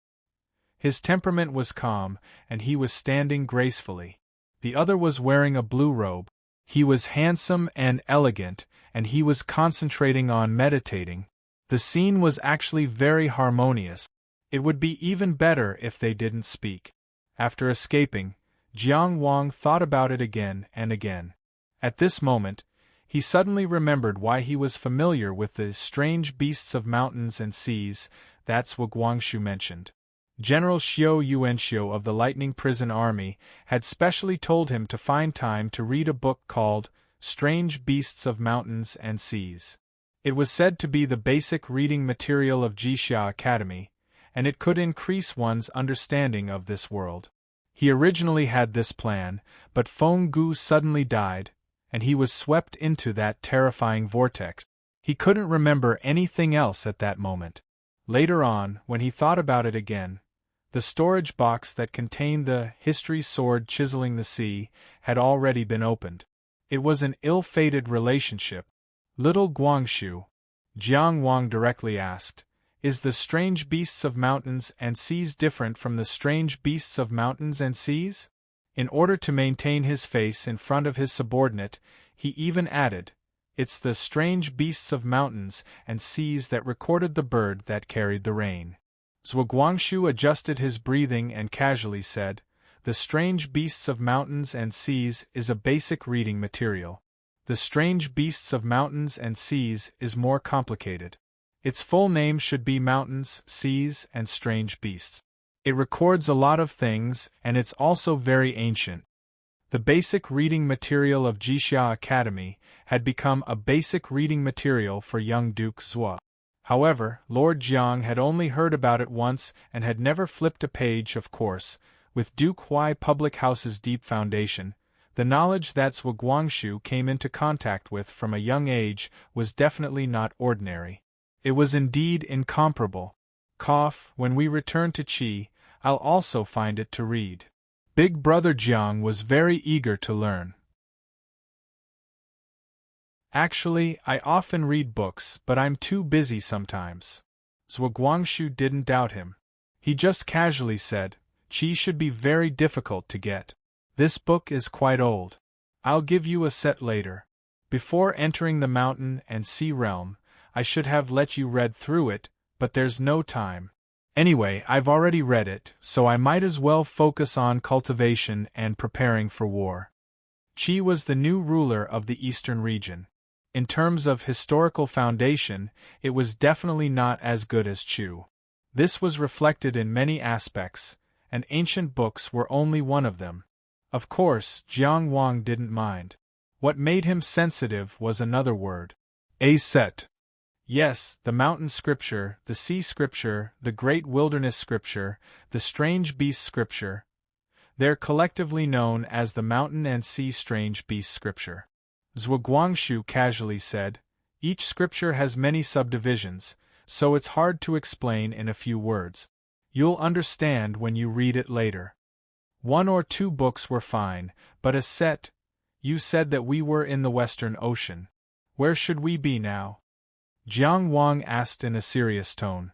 His temperament was calm, and he was standing gracefully. The other was wearing a blue robe. He was handsome and elegant, and he was concentrating on meditating. The scene was actually very harmonious. It would be even better if they didn't speak. After escaping, Jiang Wang thought about it again and again. At this moment, he suddenly remembered why he was familiar with the strange beasts of mountains and seas that Zhuguangshu mentioned. General Xiao Yuanxiu of the Lightning Prison Army had specially told him to find time to read a book called Strange Beasts of Mountains and Seas. It was said to be the basic reading material of Jixia Academy, and it could increase one's understanding of this world. He originally had this plan, but Feng Gu suddenly died, and he was swept into that terrifying vortex. He couldn't remember anything else at that moment. Later on, when he thought about it again, the storage box that contained the history sword chiseling the sea had already been opened. It was an ill-fated relationship. "Little Guangshu," Jiang Wang directly asked, "is the strange beasts of mountains and seas different from the strange beasts of mountains and seas?" In order to maintain his face in front of his subordinate, he even added, "It's the strange beasts of mountains and seas that recorded the bird that carried the rain." Zhuguangshu adjusted his breathing and casually said, "The strange beasts of mountains and seas is a basic reading material. The strange beasts of mountains and seas is more complicated. Its full name should be Mountains, Seas, and Strange Beasts. It records a lot of things, and it's also very ancient." The basic reading material of Jixia Academy had become a basic reading material for young Duke Zhua. However, Lord Jiang had only heard about it once and had never flipped a page. Of course, with Duke Huai Public House's deep foundation, the knowledge that Zhuguangshu came into contact with from a young age was definitely not ordinary. It was indeed incomparable. When we return to Qi, I'll also find it to read. Big Brother Jiang was very eager to learn. "Actually, I often read books, but I'm too busy sometimes." Zhuguangshu didn't doubt him. He just casually said, "Qi should be very difficult to get. This book is quite old. I'll give you a set later. Before entering the mountain and sea realm, I should have let you read through it, but there's no time. Anyway, I've already read it, so I might as well focus on cultivation and preparing for war." Qi was the new ruler of the eastern region. In terms of historical foundation, it was definitely not as good as Chu. This was reflected in many aspects, and ancient books were only one of them. Of course, Jiang Wang didn't mind. What made him sensitive was another word. Aset. Yes, the mountain scripture, the sea scripture, the great wilderness scripture, the strange beast scripture. They're collectively known as the mountain and sea strange beast scripture. Zhuguangshu casually said, each scripture has many subdivisions, so it's hard to explain in a few words. You'll understand when you read it later. 1 or 2 books were fine, but Aset, you said that we were in the Western Ocean. Where should we be now? Jiang Wang asked in a serious tone.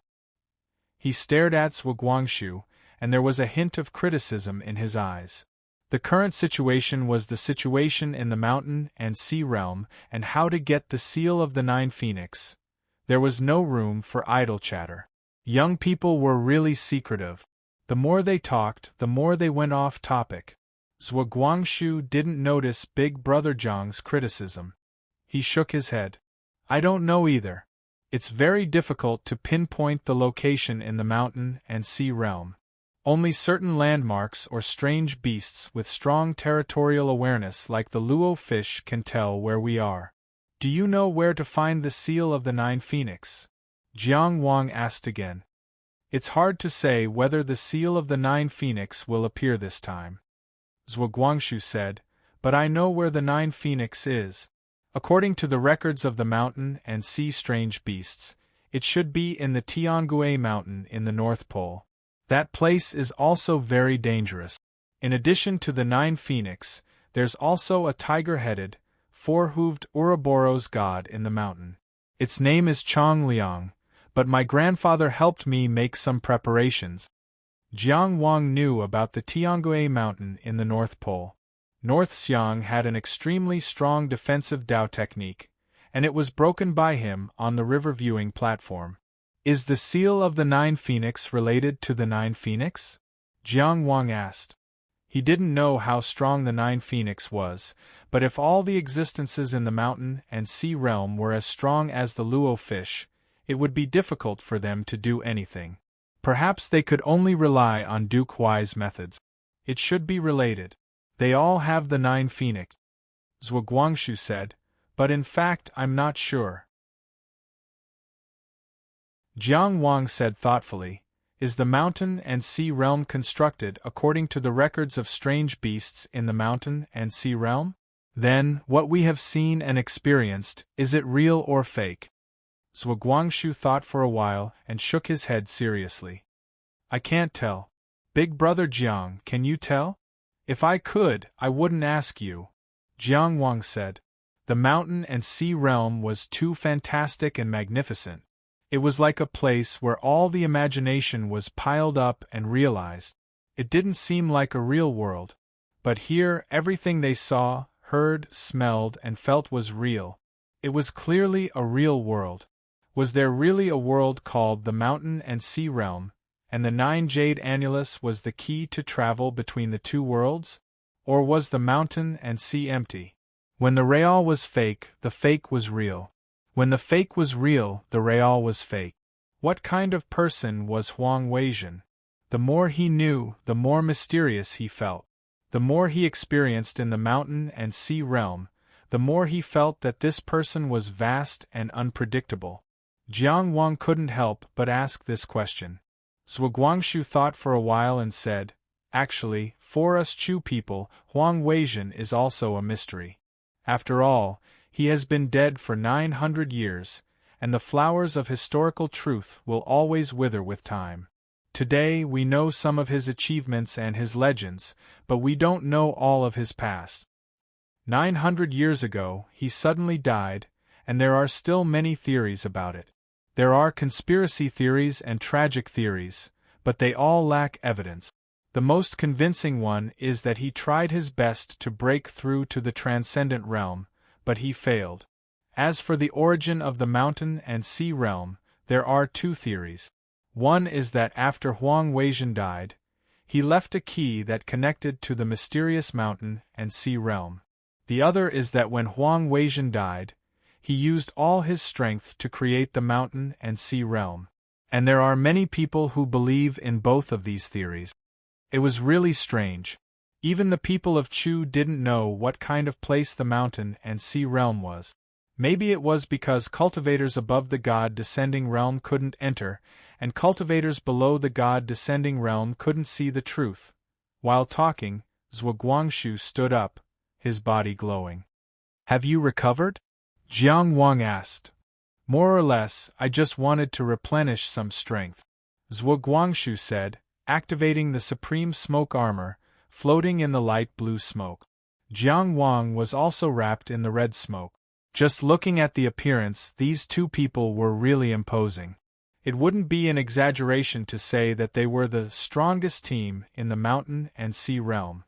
He stared at Zhuguangshu, and there was a hint of criticism in his eyes. The current situation was the situation in the mountain and sea realm and how to get the seal of the 9 Phoenix. There was no room for idle chatter. Young people were really secretive. The more they talked, the more they went off topic. Zhuguangshu didn't notice Big Brother Zhang's criticism. He shook his head. I don't know either. It's very difficult to pinpoint the location in the mountain and sea realm. Only certain landmarks or strange beasts with strong territorial awareness like the luo fish can tell where we are. Do you know where to find the seal of the 9 Phoenix? Jiang Wang asked again. It's hard to say whether the seal of the 9 Phoenix will appear this time. Zhuguangshu said, but I know where the 9 Phoenix is. According to the records of the mountain and sea strange beasts, it should be in the Tiangue Mountain in the North Pole. That place is also very dangerous. In addition to the 9 Phoenix, there's also a tiger-headed, 4-hooved Ouroboros god in the mountain. Its name is Chongliang, but my grandfather helped me make some preparations. Jiang Wang knew about the Tiangue Mountain in the North Pole. North Xiang had an extremely strong defensive Dao technique, and it was broken by him on the river viewing platform. Is the seal of the 9 Phoenix related to the 9 Phoenix? Jiang Wang asked. He didn't know how strong the 9 Phoenix was, but if all the existences in the mountain and sea realm were as strong as the luo fish, it would be difficult for them to do anything. Perhaps they could only rely on Duke Huai's methods. It should be related. They all have the 9 Phoenix, Zhuguangshu said, but in fact I'm not sure. Jiang Wang said thoughtfully, is the mountain and sea realm constructed according to the records of strange beasts in the mountain and sea realm? Then, what we have seen and experienced, is it real or fake? Zhuguangshu thought for a while and shook his head seriously. I can't tell. Big Brother Jiang, can you tell? If I could, I wouldn't ask you. Jiang Wang said. The mountain and sea realm was too fantastic and magnificent. It was like a place where all the imagination was piled up and realized. It didn't seem like a real world. But here, everything they saw, heard, smelled, and felt was real. It was clearly a real world. Was there really a world called the mountain and sea realm, and the 9 jade annulus was the key to travel between the 2 worlds? Or was the mountain and sea empty? When the real was fake, the fake was real. When the fake was real, the real was fake. What kind of person was Huang Weizhen? The more he knew, the more mysterious he felt. The more he experienced in the mountain and sea realm, the more he felt that this person was vast and unpredictable. Jiang Wang couldn't help but ask this question. Zhuguangshu thought for a while and said, actually, for us Chu people, Huang Weizhen is also a mystery. After all, he has been dead for 900 years, and the flowers of historical truth will always wither with time. Today we know some of his achievements and his legends, but we don't know all of his past. 900 years ago, he suddenly died, and there are still many theories about it. There are conspiracy theories and tragic theories, but they all lack evidence. The most convincing one is that he tried his best to break through to the transcendent realm, but he failed. As for the origin of the mountain and sea realm, there are 2 theories. One is that after Huang Weizhen died, he left a key that connected to the mysterious mountain and sea realm. The other is that when Huang Weizhen died, he used all his strength to create the mountain and sea realm. And there are many people who believe in both of these theories. It was really strange. Even the people of Chu didn't know what kind of place the mountain and sea realm was. Maybe it was because cultivators above the God-descending realm couldn't enter, and cultivators below the God-descending realm couldn't see the truth. While talking, Zhuguangshu stood up, his body glowing. "Have you recovered?" Jiang Wang asked. "More or less, I just wanted to replenish some strength," Zhuguangshu said, activating the supreme smoke armor, floating in the light blue smoke. Jiang Wang was also wrapped in the red smoke. Just looking at the appearance, these two people were really imposing. It wouldn't be an exaggeration to say that they were the strongest team in the mountain and sea realm.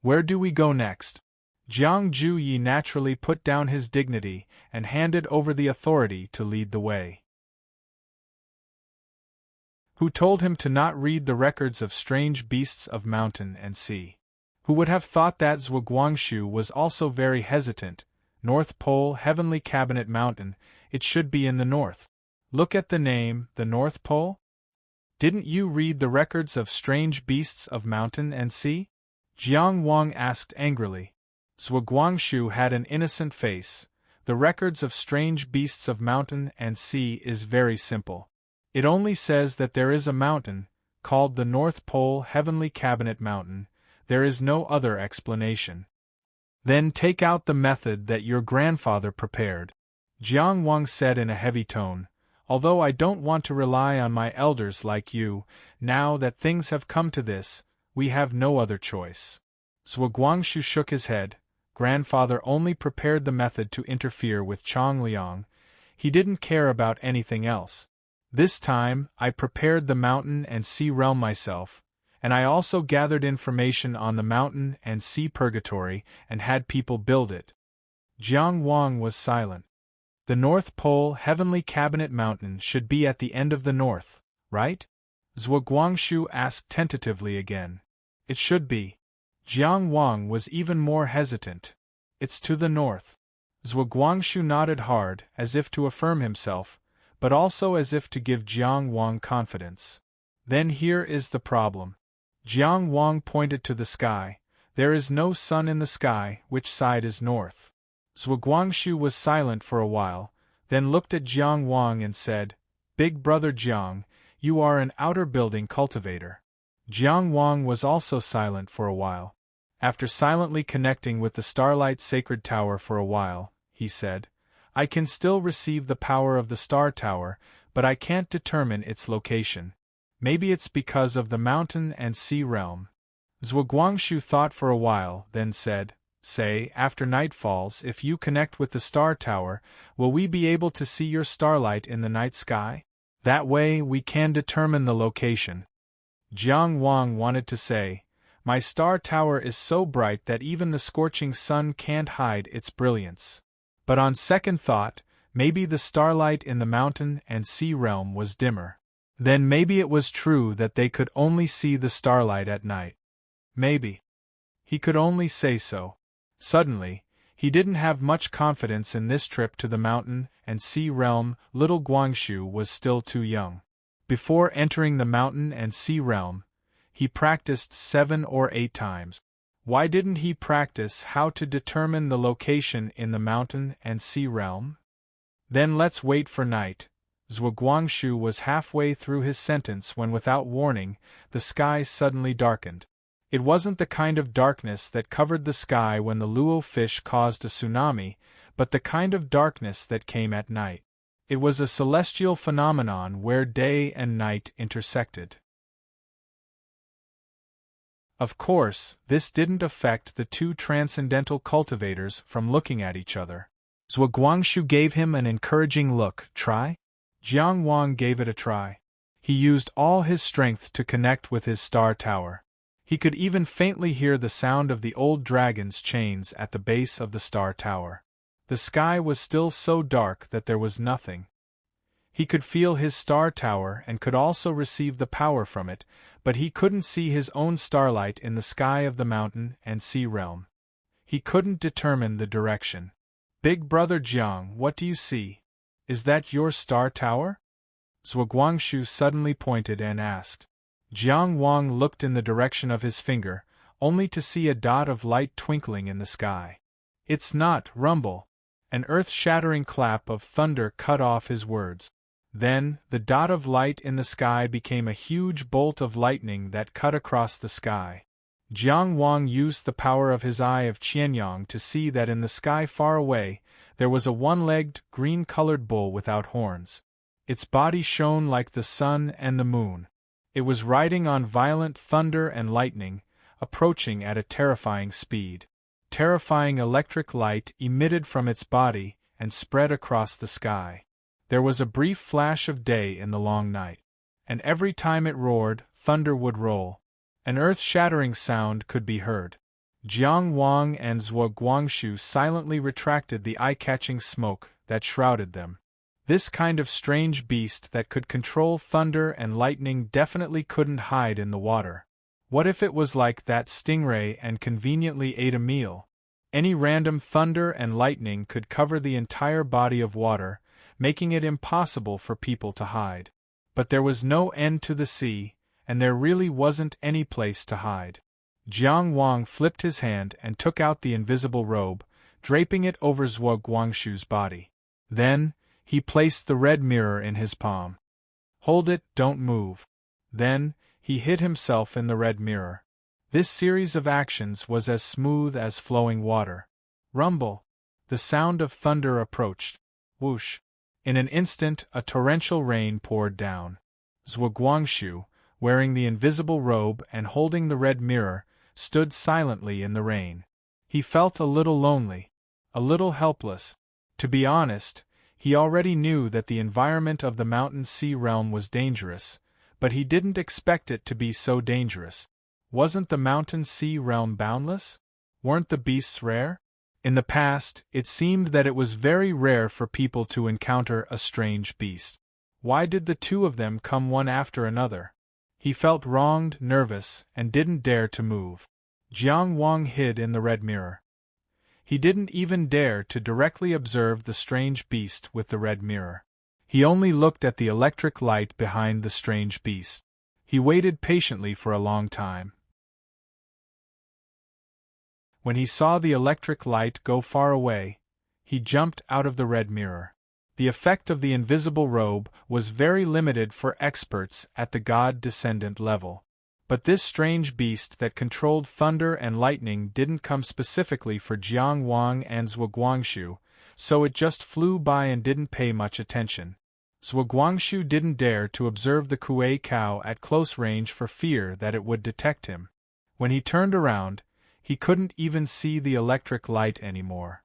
"Where do we go next?" Jiang Juyi naturally put down his dignity and handed over the authority to lead the way. Who told him to not read the records of strange beasts of mountain and sea? Who would have thought that Zhuguangshu was also very hesitant? North Pole Heavenly Cabinet Mountain, it should be in the north. Look at the name, the North Pole? Didn't you read the records of strange beasts of mountain and sea? Jiang Wang asked angrily. Zhuguangshu had an innocent face. The records of strange beasts of mountain and sea is very simple. It only says that there is a mountain, called the North Pole Heavenly Cabinet Mountain. There is no other explanation. Then take out the method that your grandfather prepared, Jiang Wang said in a heavy tone. Although I don't want to rely on my elders like you, now that things have come to this, we have no other choice. Zhuguangshu shook his head. Grandfather only prepared the method to interfere with Changliang. He didn't care about anything else. This time, I prepared the mountain and sea realm myself, and I also gathered information on the mountain and sea purgatory and had people build it. Jiang Wang was silent. The North Pole Heavenly Cabinet Mountain should be at the end of the north, right? Zhuguangshu asked tentatively again. It should be. Jiang Wang was even more hesitant. It's to the north. Zhuguangshu nodded hard, as if to affirm himself, but also as if to give Jiang Wang confidence. Then here is the problem. Jiang Wang pointed to the sky. There is no sun in the sky, which side is north? Zhuguangshu was silent for a while, then looked at Jiang Wang and said, Big brother Jiang, you are an outer building cultivator. Jiang Wang was also silent for a while. After silently connecting with the Starlight Sacred Tower for a while, he said, I can still receive the power of the Star Tower, but I can't determine its location. Maybe it's because of the mountain and sea realm. Zhuguangshu thought for a while, then said, Say, after night falls, if you connect with the Star Tower, will we be able to see your starlight in the night sky? That way we can determine the location. Jiang Wang wanted to say, My Star Tower is so bright that even the scorching sun can't hide its brilliance. But on second thought, maybe the starlight in the mountain and sea realm was dimmer. Then maybe it was true that they could only see the starlight at night. Maybe. He could only say so. Suddenly, he didn't have much confidence in this trip to the mountain and sea realm. Little Guangshu was still too young. Before entering the mountain and sea realm, he practiced 7 or 8 times. Why didn't he practice how to determine the location in the mountain and sea realm? Then let's wait for night. Zhuguangshu was halfway through his sentence when without warning, the sky suddenly darkened. It wasn't the kind of darkness that covered the sky when the luo fish caused a tsunami, but the kind of darkness that came at night. It was a celestial phenomenon where day and night intersected. Of course, this didn't affect the two transcendental cultivators from looking at each other. Zhuguangshu gave him an encouraging look. Try? Jiang Wang gave it a try. He used all his strength to connect with his star tower. He could even faintly hear the sound of the old dragon's chains at the base of the star tower. The sky was still so dark that there was nothing. He could feel his star tower and could also receive the power from it, but he couldn't see his own starlight in the sky of the mountain and sea realm. He couldn't determine the direction. Big Brother Jiang, what do you see? Is that your star tower? Zhuguangshu suddenly pointed and asked. Jiang Wang looked in the direction of his finger, only to see a dot of light twinkling in the sky. It's not, rumble. An earth-shattering clap of thunder cut off his words. Then, the dot of light in the sky became a huge bolt of lightning that cut across the sky. Jiang Wang used the power of his eye of Qianyang to see that in the sky far away, there was a one-legged, green-colored bull without horns. Its body shone like the sun and the moon. It was riding on violent thunder and lightning, approaching at a terrifying speed. Terrifying electric light emitted from its body and spread across the sky. There was a brief flash of day in the long night. And every time it roared, thunder would roll. An earth-shattering sound could be heard. Jiang Wang and Zhuguangshu silently retracted the eye-catching smoke that shrouded them. This kind of strange beast that could control thunder and lightning definitely couldn't hide in the water. What if it was like that stingray and conveniently ate a meal? Any random thunder and lightning could cover the entire body of water, making it impossible for people to hide. But there was no end to the sea, and there really wasn't any place to hide. Jiang Wang flipped his hand and took out the invisible robe, draping it over Zhuguangshu's body. Then, he placed the red mirror in his palm. Hold it, don't move. Then, he hid himself in the red mirror. This series of actions was as smooth as flowing water. Rumble! The sound of thunder approached. Whoosh! In an instant, a torrential rain poured down. Zhuguangshu, wearing the invisible robe and holding the red mirror, stood silently in the rain. He felt a little lonely, a little helpless. To be honest, he already knew that the environment of the mountain sea realm was dangerous, but he didn't expect it to be so dangerous. Wasn't the mountain sea realm boundless? Weren't the beasts rare? In the past, it seemed that it was very rare for people to encounter a strange beast. Why did the two of them come one after another? He felt wronged, nervous, and didn't dare to move. Jiang Wang hid in the red mirror. He didn't even dare to directly observe the strange beast with the red mirror. He only looked at the electric light behind the strange beast. He waited patiently for a long time. When he saw the electric light go far away, he jumped out of the red mirror. The effect of the invisible robe was very limited for experts at the god-descendant level. But this strange beast that controlled thunder and lightning didn't come specifically for Jiang Wang and Zhuguangshu, so it just flew by and didn't pay much attention. Zhuguangshu didn't dare to observe the Kuei cow at close range for fear that it would detect him. When he turned around, he couldn't even see the electric light anymore.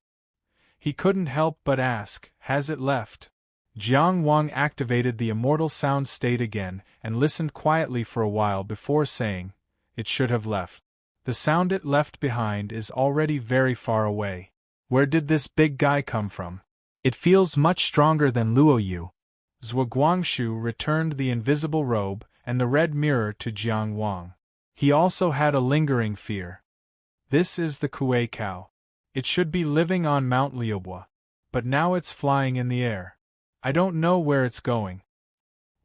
He couldn't help but ask, has it left? Jiang Wang activated the immortal sound state again and listened quietly for a while before saying, it should have left. The sound it left behind is already very far away. Where did this big guy come from? It feels much stronger than Luoyu. Zhuguangshu returned the invisible robe and the red mirror to Jiang Wang. He also had a lingering fear. This is the Kuei cow. It should be living on Mount Liubo, but now it's flying in the air. I don't know where it's going.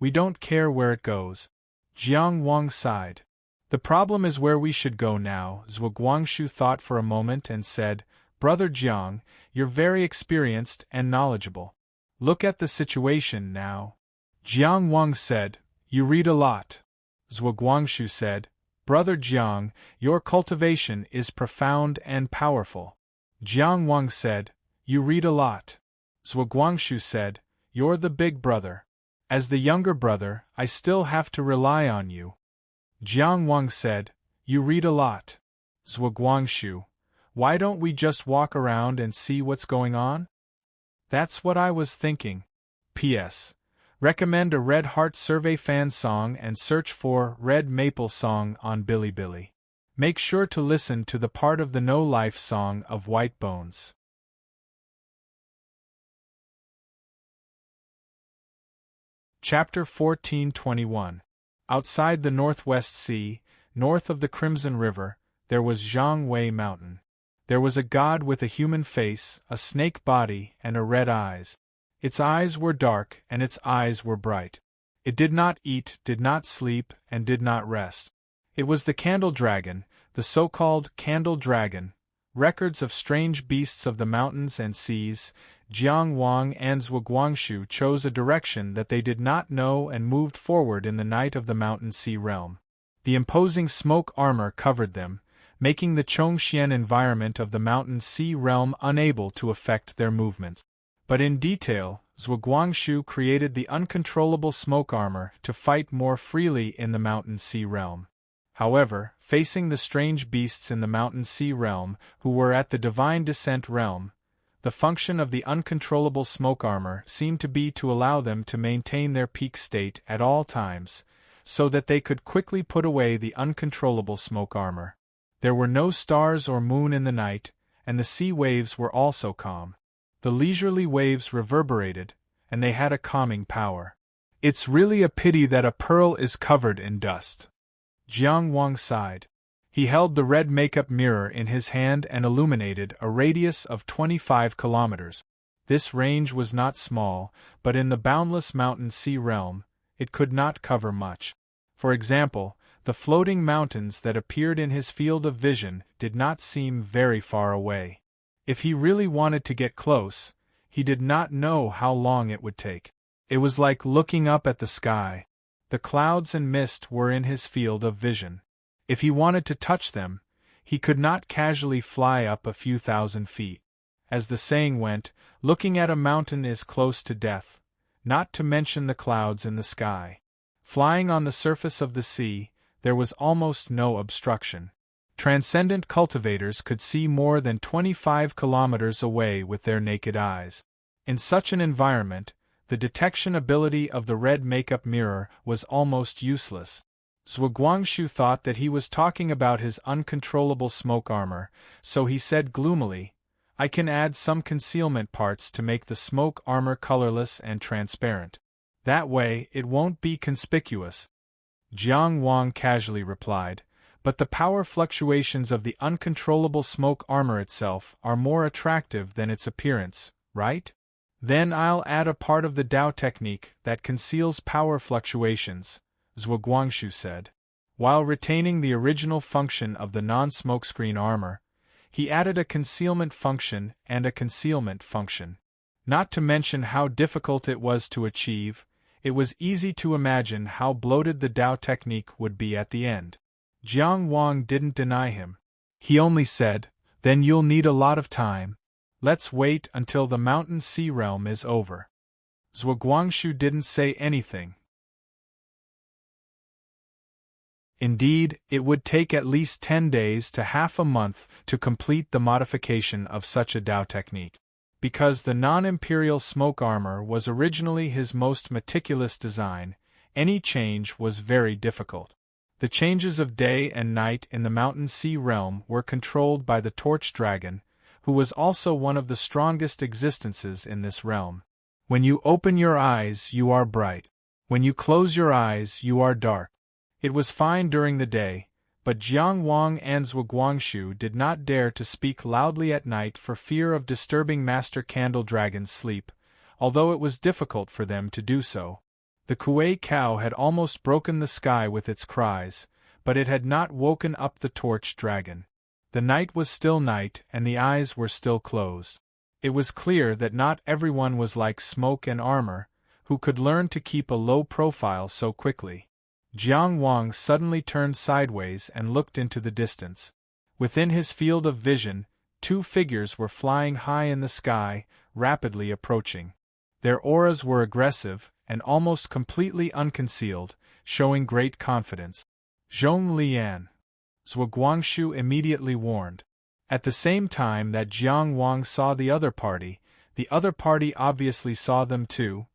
We don't care where it goes. Jiang Wang sighed. The problem is where we should go now. Zhuguangshu thought for a moment and said, Brother Jiang, you're very experienced and knowledgeable. Look at the situation now. Jiang Wang said, you read a lot. Zhuguangshu said, Brother Jiang, your cultivation is profound and powerful. Jiang Wang said, you read a lot. Zhuguangshu said, you're the big brother. As the younger brother, I still have to rely on you. Jiang Wang said, you read a lot. Zhuguangshu, why don't we just walk around and see what's going on? That's what I was thinking. P.S. Recommend a Red Heart Survey fan song and search for Red Maple Song on Bilibili. Make sure to listen to the part of the No Life song of White Bones. Chapter 1421. Outside the Northwest Sea, north of the Crimson River, there was Zhangwei Mountain. There was a god with a human face, a snake body, and a red eyes. Its eyes were dark and its eyes were bright. It did not eat, did not sleep, and did not rest. It was the Candle Dragon, the so-called Candle Dragon. Records of strange beasts of the mountains and seas. Jiang Wang and Zhuguangshu chose a direction that they did not know and moved forward in the night of the mountain sea realm. The imposing smoke armor covered them, making the Chongxian environment of the mountain sea realm unable to affect their movements. But in detail, Zhuguangshu created the uncontrollable smoke armor to fight more freely in the mountain sea realm. However, facing the strange beasts in the mountain sea realm, who were at the divine descent realm, the function of the uncontrollable smoke armor seemed to be to allow them to maintain their peak state at all times, so that they could quickly put away the uncontrollable smoke armor. There were no stars or moon in the night, and the sea waves were also calm. The leisurely waves reverberated, and they had a calming power. It's really a pity that a pearl is covered in dust. Jiang Wang sighed. He held the red makeup mirror in his hand and illuminated a radius of 25 kilometers. This range was not small, but in the boundless mountain sea realm, it could not cover much. For example, the floating mountains that appeared in his field of vision did not seem very far away. If he really wanted to get close, he did not know how long it would take. It was like looking up at the sky. The clouds and mist were in his field of vision. If he wanted to touch them, he could not casually fly up a few thousand feet. As the saying went, looking at a mountain is close to death, not to mention the clouds in the sky. Flying on the surface of the sea, there was almost no obstruction. Transcendent cultivators could see more than 25 kilometers away with their naked eyes. In such an environment, the detection ability of the red makeup mirror was almost useless. Zhuguangshu thought that he was talking about his uncontrollable smoke armor, so he said gloomily, "I can add some concealment parts to make the smoke armor colorless and transparent. That way, it won't be conspicuous." Jiang Wang casually replied, "But the power fluctuations of the uncontrollable smoke armor itself are more attractive than its appearance, right? Then I'll add a part of the Dao technique that conceals power fluctuations," Zhuguangshu said. While retaining the original function of the non-smokescreen armor, he added a concealment function and a concealment function. Not to mention how difficult it was to achieve, it was easy to imagine how bloated the Dao technique would be at the end. Jiang Wang didn't deny him. He only said, "Then you'll need a lot of time. Let's wait until the mountain sea realm is over." Zhuguangshu didn't say anything. Indeed, it would take at least 10 days to half a month to complete the modification of such a Dao technique. Because the non-imperial smoke armor was originally his most meticulous design, any change was very difficult. The changes of day and night in the mountain sea realm were controlled by the Torch Dragon, who was also one of the strongest existences in this realm. When you open your eyes, you are bright. When you close your eyes, you are dark. It was fine during the day, but Jiang Wang and Zhuguangshu did not dare to speak loudly at night for fear of disturbing Master Candle Dragon's sleep, although it was difficult for them to do so. The Kuei cow had almost broken the sky with its cries, but it had not woken up the Torch Dragon. The night was still night and the eyes were still closed. It was clear that not everyone was like Smoke and Armor, who could learn to keep a low profile so quickly. Jiang Wang suddenly turned sideways and looked into the distance. Within his field of vision, 2 figures were flying high in the sky, rapidly approaching. Their auras were aggressive and almost completely unconcealed, showing great confidence. "Zhong Lian," Zhuguangshu immediately warned. At the same time that Jiang Wang saw the other party obviously saw them too,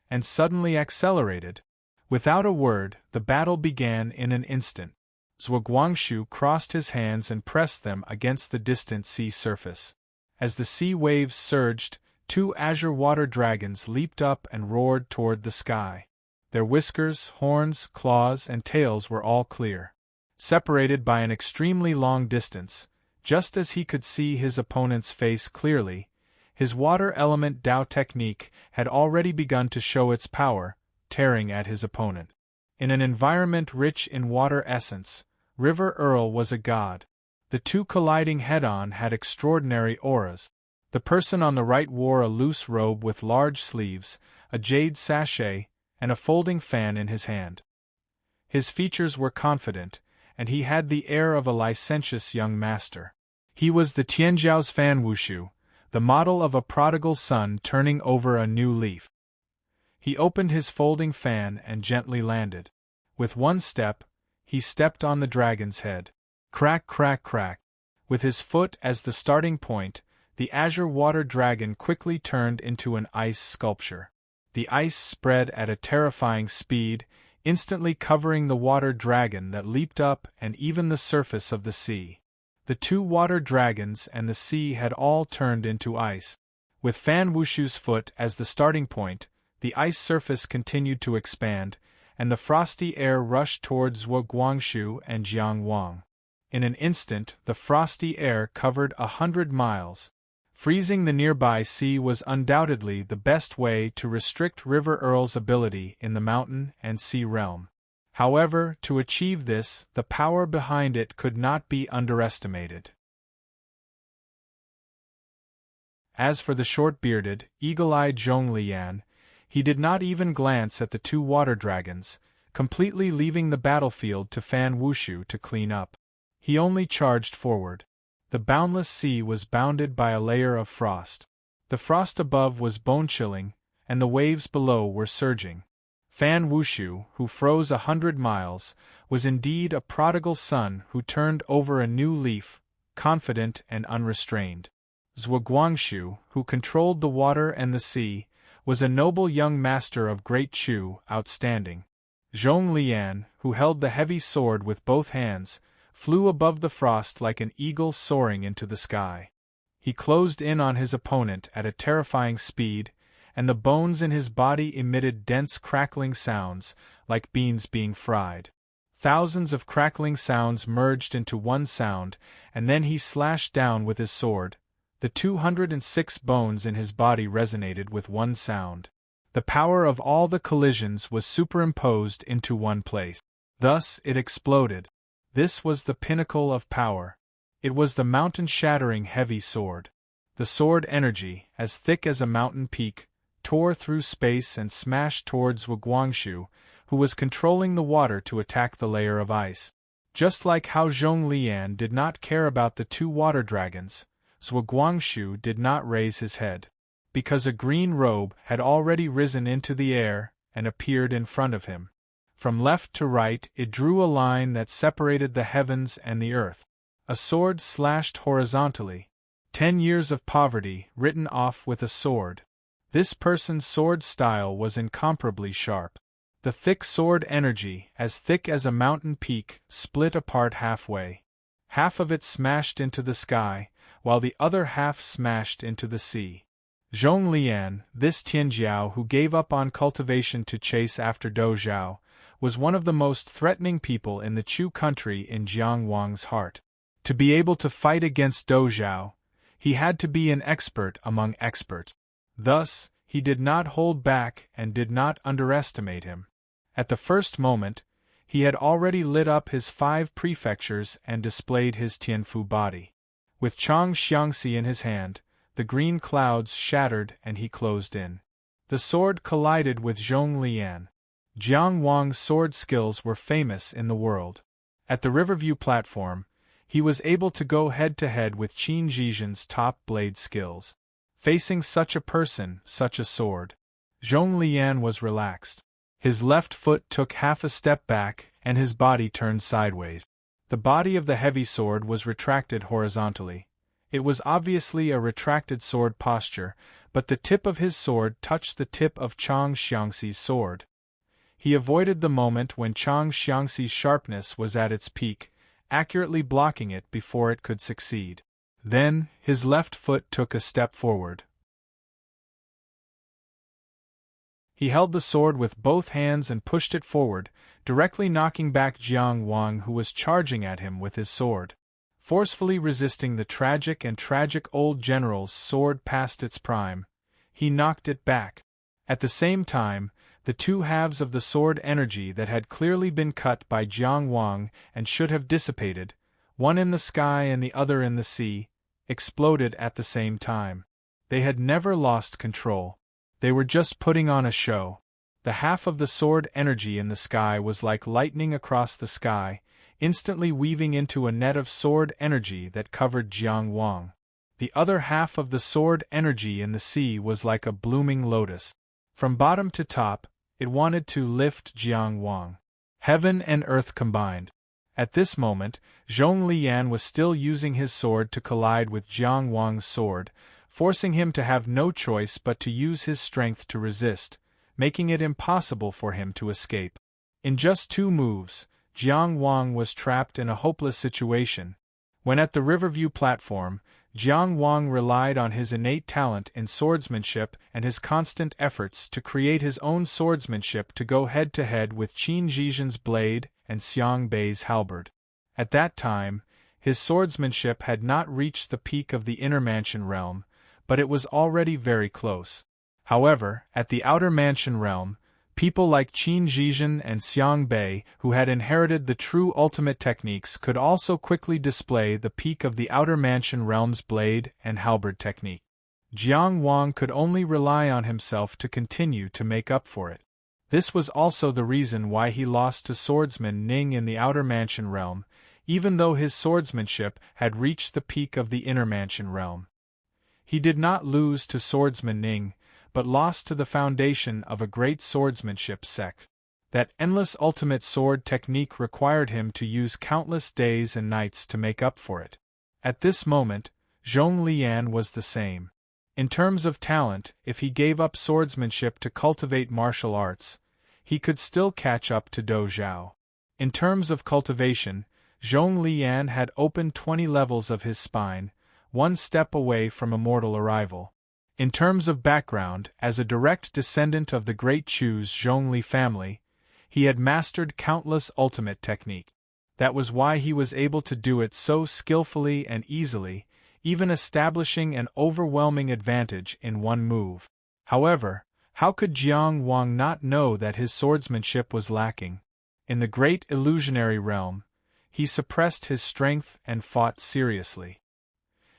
and suddenly accelerated. Without a word, the battle began in an instant. Zhuguangshu crossed his hands and pressed them against the distant sea surface. As the sea waves surged, 2 azure water dragons leaped up and roared toward the sky. Their whiskers, horns, claws, and tails were all clear. Separated by an extremely long distance, Just as he could see his opponent's face clearly, his water element Dao technique had already begun to show its power, tearing at his opponent. In an environment rich in water essence, River Earl was a god. The two colliding head-on had extraordinary auras. The person on the right wore a loose robe with large sleeves, a jade sachet, and a folding fan in his hand. His features were confident, and he had the air of a licentious young master. He was the Tianjiao's Fan Wushu, the model of a prodigal son turning over a new leaf. He opened his folding fan and gently landed. With one step, he stepped on the dragon's head. Crack, crack, crack. With his foot as the starting point, the azure water dragon quickly turned into an ice sculpture. The ice spread at a terrifying speed, instantly covering the water dragon that leaped up and even the surface of the sea. The two water dragons and the sea had all turned into ice. With Fan Wushu's foot as the starting point, the ice surface continued to expand, and the frosty air rushed towards Zhuo Guangshu and Jiang Wang. In an instant, the frosty air covered 100 miles. Freezing the nearby sea was undoubtedly the best way to restrict River Earl's ability in the mountain and sea realm. However, to achieve this, the power behind it could not be underestimated. As for the short-bearded, eagle-eyed Zhonglian, he did not even glance at the two water dragons, completely leaving the battlefield to Fan Wushu to clean up. He only charged forward. The boundless sea was bounded by a layer of frost. The frost above was bone-chilling, and the waves below were surging. Fan Wushu, who froze 100 miles, was indeed a prodigal son who turned over a new leaf, confident and unrestrained. Zhuo Guangshu, who controlled the water and the sea, was a noble young master of great Chu, outstanding. Zhonglian, who held the heavy sword with both hands, flew above the frost like an eagle soaring into the sky. He closed in on his opponent at a terrifying speed, and the bones in his body emitted dense crackling sounds, like beans being fried. Thousands of crackling sounds merged into one sound, and then he slashed down with his sword. The 206 bones in his body resonated with one sound. The power of all the collisions was superimposed into one place. Thus it exploded. This was the pinnacle of power. It was the mountain-shattering heavy sword. The sword energy, as thick as a mountain peak, tore through space and smashed towards Zhuo Guangshu, who was controlling the water to attack the layer of ice. Just like how Zhonglian did not care about the two water dragons, Zhuo Guangshu did not raise his head. Because a green robe had already risen into the air and appeared in front of him. From left to right it drew a line that separated the heavens and the earth. A sword slashed horizontally. 10 years of poverty written off with a sword. This person's sword style was incomparably sharp. The thick sword energy, as thick as a mountain peak, split apart halfway. Half of it smashed into the sky, while the other half smashed into the sea. Zhonglian, this Tianjiao who gave up on cultivation to chase after Dozhao, was one of the most threatening people in the Chu country in Jiang Wang's heart. To be able to fight against Dozhao, he had to be an expert among experts. Thus, he did not hold back and did not underestimate him. At the first moment, he had already lit up his 5 prefectures and displayed his Tianfu body. With Chang Xiangxi in his hand, the green clouds shattered and he closed in. The sword collided with Zhonglian. Jiang Wang's sword skills were famous in the world. At the Riverview platform, he was able to go head-to-head with Qin Zhizhen's top blade skills. Facing such a person, such a sword, Zhonglian was relaxed. His left foot took half a step back, and his body turned sideways. The body of the heavy sword was retracted horizontally. It was obviously a retracted sword posture, but the tip of his sword touched the tip of Chang Xiangxi's sword. He avoided the moment when Chang Xiangxi's sharpness was at its peak, accurately blocking it before it could succeed. Then, his left foot took a step forward. He held the sword with both hands and pushed it forward, directly knocking back Jiang Wang who was charging at him with his sword. Forcefully resisting the tragic old general's sword past its prime, he knocked it back. At the same time, the two halves of the sword energy that had clearly been cut by Jiang Wang and should have dissipated, one in the sky and the other in the sea, exploded at the same time. They had never lost control. They were just putting on a show. The half of the sword energy in the sky was like lightning across the sky, instantly weaving into a net of sword energy that covered Jiang Wang. The other half of the sword energy in the sea was like a blooming lotus. From bottom to top, it wanted to lift Jiang Wang. Heaven and earth combined. At this moment, Zhong Lian was still using his sword to collide with Jiang Wang's sword, forcing him to have no choice but to use his strength to resist, making it impossible for him to escape. In just 2 moves, Jiang Wang was trapped in a hopeless situation. When at the Riverview platform, Jiang Wang relied on his innate talent in swordsmanship and his constant efforts to create his own swordsmanship to go head-to-head with Qin Zhizhen's blade and Xiang Bei's halberd. At that time, his swordsmanship had not reached the peak of the inner mansion realm, but it was already very close. However, at the outer mansion realm, people like Qin Zhizhen and Xiang Bei, who had inherited the true ultimate techniques, could also quickly display the peak of the outer mansion realm's blade and halberd technique. Jiang Wang could only rely on himself to continue to make up for it. This was also the reason why he lost to swordsman Ning in the outer mansion realm, even though his swordsmanship had reached the peak of the inner mansion realm. He did not lose to swordsman Ning, but lost to the foundation of a great swordsmanship sect. That endless ultimate sword technique required him to use countless days and nights to make up for it. At this moment, Zhong Lian was the same. In terms of talent, if he gave up swordsmanship to cultivate martial arts, he could still catch up to Do Zhao. In terms of cultivation, Zhong Lian had opened 20 levels of his spine, 1 step away from immortal arrival. In terms of background, as a direct descendant of the great Chu's Zhongli family, he had mastered countless ultimate technique. That was why he was able to do it so skillfully and easily, even establishing an overwhelming advantage in 1 move. However, how could Jiang Wang not know that his swordsmanship was lacking? In the great illusionary realm, he suppressed his strength and fought seriously.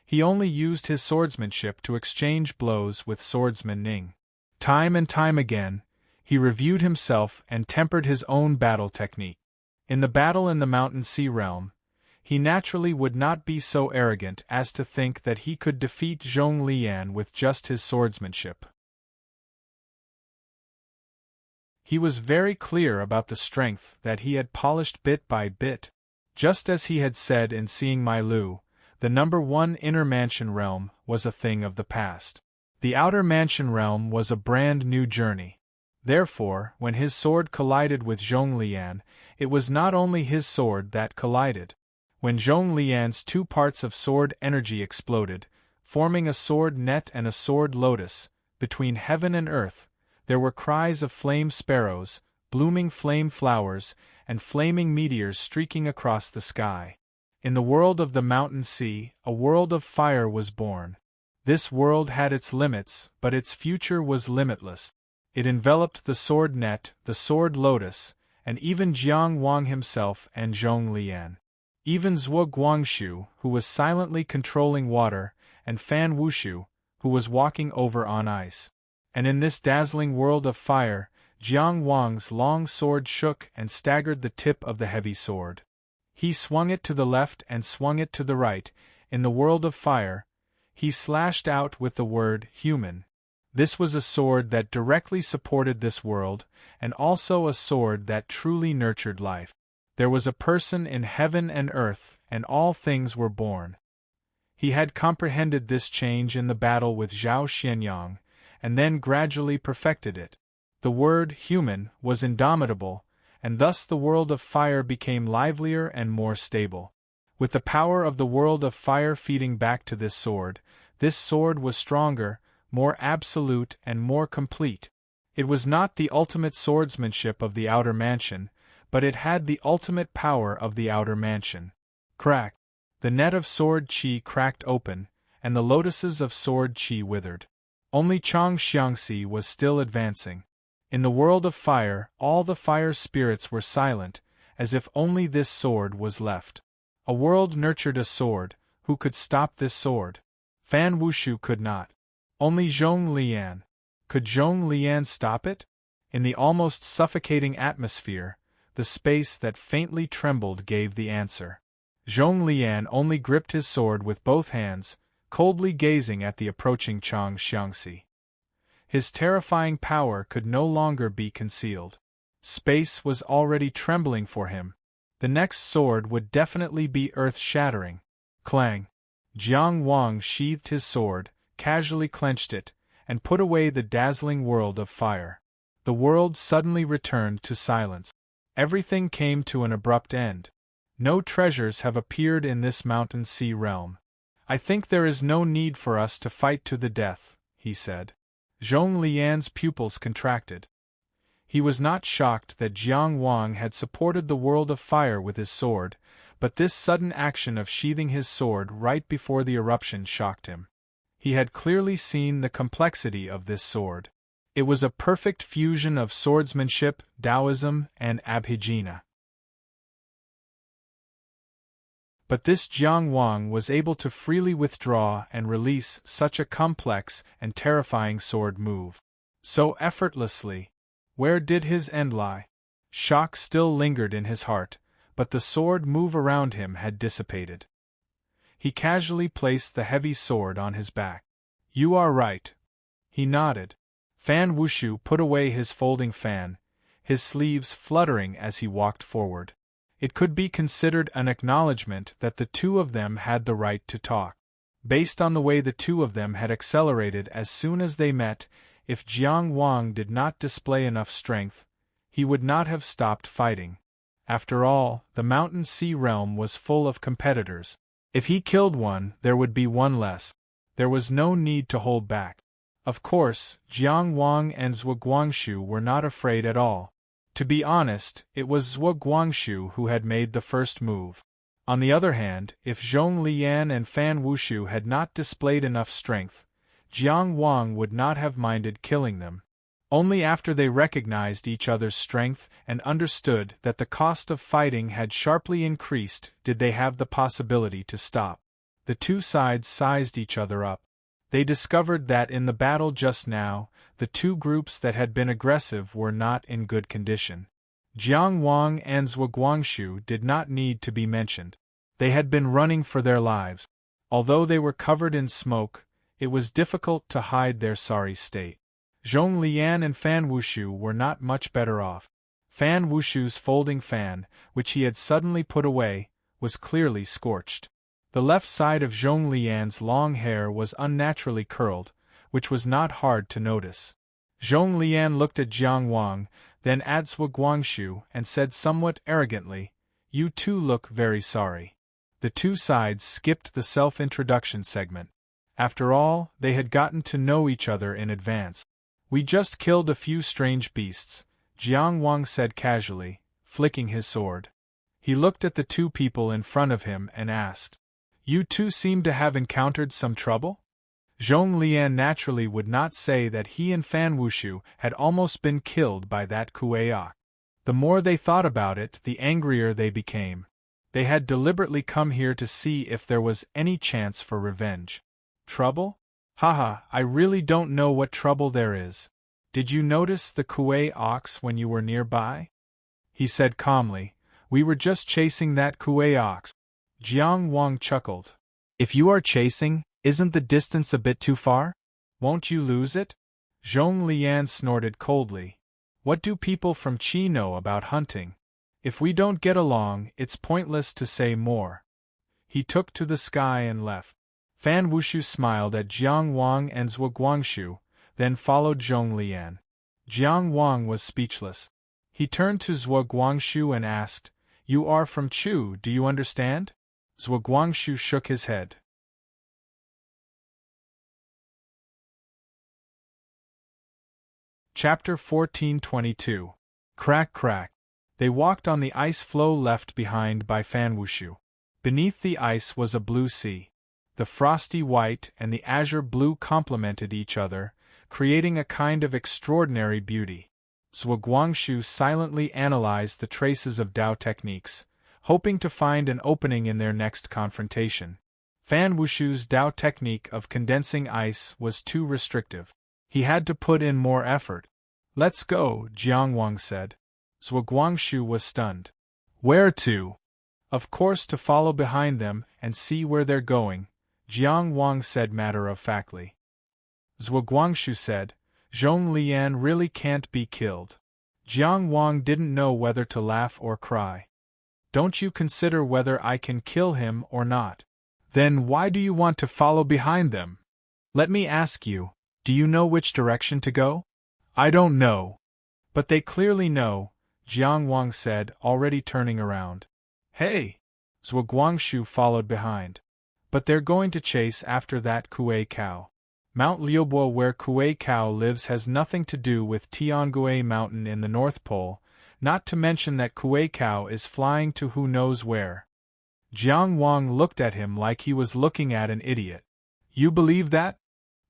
He only used his swordsmanship to exchange blows with swordsman Ning. Time and time again, he reviewed himself and tempered his own battle technique. In the battle in the Mountain Sea realm, he naturally would not be so arrogant as to think that he could defeat Zhong Lian with just his swordsmanship. He was very clear about the strength that he had polished bit by bit. Just as he had said in Seeing My Lu, the number 1 inner mansion realm was a thing of the past. The outer mansion realm was a brand new journey. Therefore, when his sword collided with Zhong Lian, it was not only his sword that collided. When Zhong Lian's 2 parts of sword energy exploded, forming a sword net and a sword lotus, between heaven and earth, there were cries of flame sparrows, blooming flame flowers, and flaming meteors streaking across the sky. In the world of the Mountain Sea, a world of fire was born. This world had its limits, but its future was limitless. It enveloped the sword net, the sword lotus, and even Jiang Wang himself and Zhong Lian. Even Zhuo Guangshu, who was silently controlling water, and Fan Wushu, who was walking over on ice. And in this dazzling world of fire, Jiang Wang's long sword shook and staggered the tip of the heavy sword. He swung it to the left and swung it to the right. In the world of fire, he slashed out with the word human. This was a sword that directly supported this world, and also a sword that truly nurtured life. There was a person in heaven and earth, and all things were born. He had comprehended this change in the battle with Zhao Xianyang, and then gradually perfected it. The word human was indomitable, and thus the world of fire became livelier and more stable. With the power of the world of fire feeding back to this sword was stronger, more absolute and more complete. It was not the ultimate swordsmanship of the outer mansion, but it had the ultimate power of the outer mansion. Crack! The net of sword qi cracked open, and the lotuses of sword qi withered. Only Chang Xiangxi was still advancing. In the world of fire, all the fire spirits were silent, as if only this sword was left. A world nurtured a sword. Who could stop this sword? Fan Wushu could not. Only Zhong Lian. Could Zhong Lian stop it? In the almost suffocating atmosphere, the space that faintly trembled gave the answer. Zhong Lian only gripped his sword with both hands, coldly gazing at the approaching Chang Xiangxi. His terrifying power could no longer be concealed. Space was already trembling for him. The next sword would definitely be earth-shattering. Clang! Jiang Wang sheathed his sword, casually clenched it, and put away the dazzling world of fire. The world suddenly returned to silence. Everything came to an abrupt end. No treasures have appeared in this mountain sea realm. I think there is no need for us to fight to the death, he said. Zhong Lian's pupils contracted. He was not shocked that Jiang Wang had supported the world of fire with his sword, but this sudden action of sheathing his sword right before the eruption shocked him. He had clearly seen the complexity of this sword. It was a perfect fusion of swordsmanship, Taoism, and Abhijna. But this Jiang Wang was able to freely withdraw and release such a complex and terrifying sword move. So effortlessly. Where did his end lie? Shock still lingered in his heart, but the sword move around him had dissipated. He casually placed the heavy sword on his back. You are right. He nodded. Fan Wushu put away his folding fan, his sleeves fluttering as he walked forward. It could be considered an acknowledgement that the two of them had the right to talk. Based on the way the two of them had accelerated as soon as they met, if Jiang Wang did not display enough strength, he would not have stopped fighting. After all, the mountain sea realm was full of competitors. If he killed one, there would be one less. There was no need to hold back. Of course, Jiang Wang and Zhuo Guangshu were not afraid at all. To be honest, it was Zhuo Guangshu who had made the first move. On the other hand, if Zhong Lian and Fan Wushu had not displayed enough strength, Jiang Wang would not have minded killing them. Only after they recognized each other's strength and understood that the cost of fighting had sharply increased did they have the possibility to stop. The two sides sized each other up. They discovered that in the battle just now, the two groups that had been aggressive were not in good condition. Jiang Wang and Zhuo Guangshu did not need to be mentioned. They had been running for their lives. Although they were covered in smoke, it was difficult to hide their sorry state. Zhong Lian and Fan Wushu were not much better off. Fan Wushu's folding fan, which he had suddenly put away, was clearly scorched. The left side of Zhong Lian's long hair was unnaturally curled, which was not hard to notice. Zhong Lian looked at Jiang Wang, then at Zhuo Guangshu, and said somewhat arrogantly, "You two look very sorry." The two sides skipped the self-introduction segment. After all, they had gotten to know each other in advance. "We just killed a few strange beasts," Jiang Wang said casually, flicking his sword. He looked at the two people in front of him and asked, "You two seem to have encountered some trouble?" Zhong Lian naturally would not say that he and Fan Wushu had almost been killed by that Kuei-ok. The more they thought about it, the angrier they became. They had deliberately come here to see if there was any chance for revenge. Trouble? Haha, I really don't know what trouble there is. Did you notice the Kuei-oks when you were nearby? He said calmly, "We were just chasing that Kuei-oks." Jiang Wang chuckled. "If you are chasing, isn't the distance a bit too far? Won't you lose it?" Zhong Lian snorted coldly. "What do people from Qi know about hunting? If we don't get along, it's pointless to say more." He took to the sky and left. Fan Wushu smiled at Jiang Wang and Zhuo Guangshu, then followed Zhong Lian. Jiang Wang was speechless. He turned to Zhuo Guangshu and asked, "You are from Chu, do you understand?" Zhuo Guangshu shook his head. Chapter 1422. Crack crack. They walked on the ice floe left behind by Fan Wushu. Beneath the ice was a blue sea. The frosty white and the azure blue complemented each other, creating a kind of extraordinary beauty. Zhuo Guangxu silently analyzed the traces of Dao techniques, hoping to find an opening in their next confrontation. Fan Wushu's Dao technique of condensing ice was too restrictive. He had to put in more effort. "Let's go," Jiang Wang said. Zhuo Guangxu was stunned. "Where to?" "Of course to follow behind them and see where they're going," Jiang Wang said matter-of-factly. Zhuo Guangxu said, "Zhong Lian really can't be killed." Jiang Wang didn't know whether to laugh or cry. "Don't you consider whether I can kill him or not? Then why do you want to follow behind them? Let me ask you, do you know which direction to go?" "I don't know." "But they clearly know," Jiang Wang said, already turning around. "Hey!" Zhuo Guangxu followed behind. "But they're going to chase after that Kuei cow. Mount Liubo where Kuei cow lives has nothing to do with Tiangue Mountain in the North Pole, not to mention that Kuei cow is flying to who knows where." Jiang Wang looked at him like he was looking at an idiot. "You believe that?"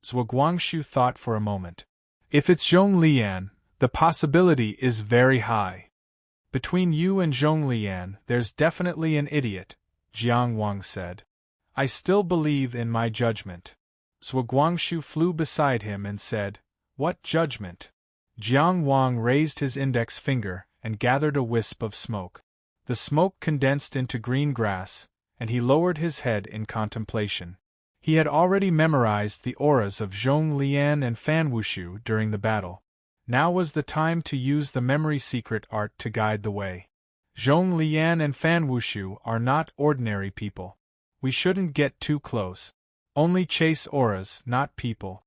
Zhuo Guangxu thought for a moment. "If it's Zhong Lian, the possibility is very high. Between you and Zhong Lian, there's definitely an idiot," Jiang Wang said. "I still believe in my judgment." Zhuo Guangxu flew beside him and said, "What judgment?" Jiang Wang raised his index finger and gathered a wisp of smoke. The smoke condensed into green grass, and he lowered his head in contemplation. He had already memorized the auras of Zhong Lian and Fan Wushu during the battle. Now was the time to use the memory secret art to guide the way. Zhong Lian and Fan Wushu are not ordinary people. We shouldn't get too close. Only chase auras, not people.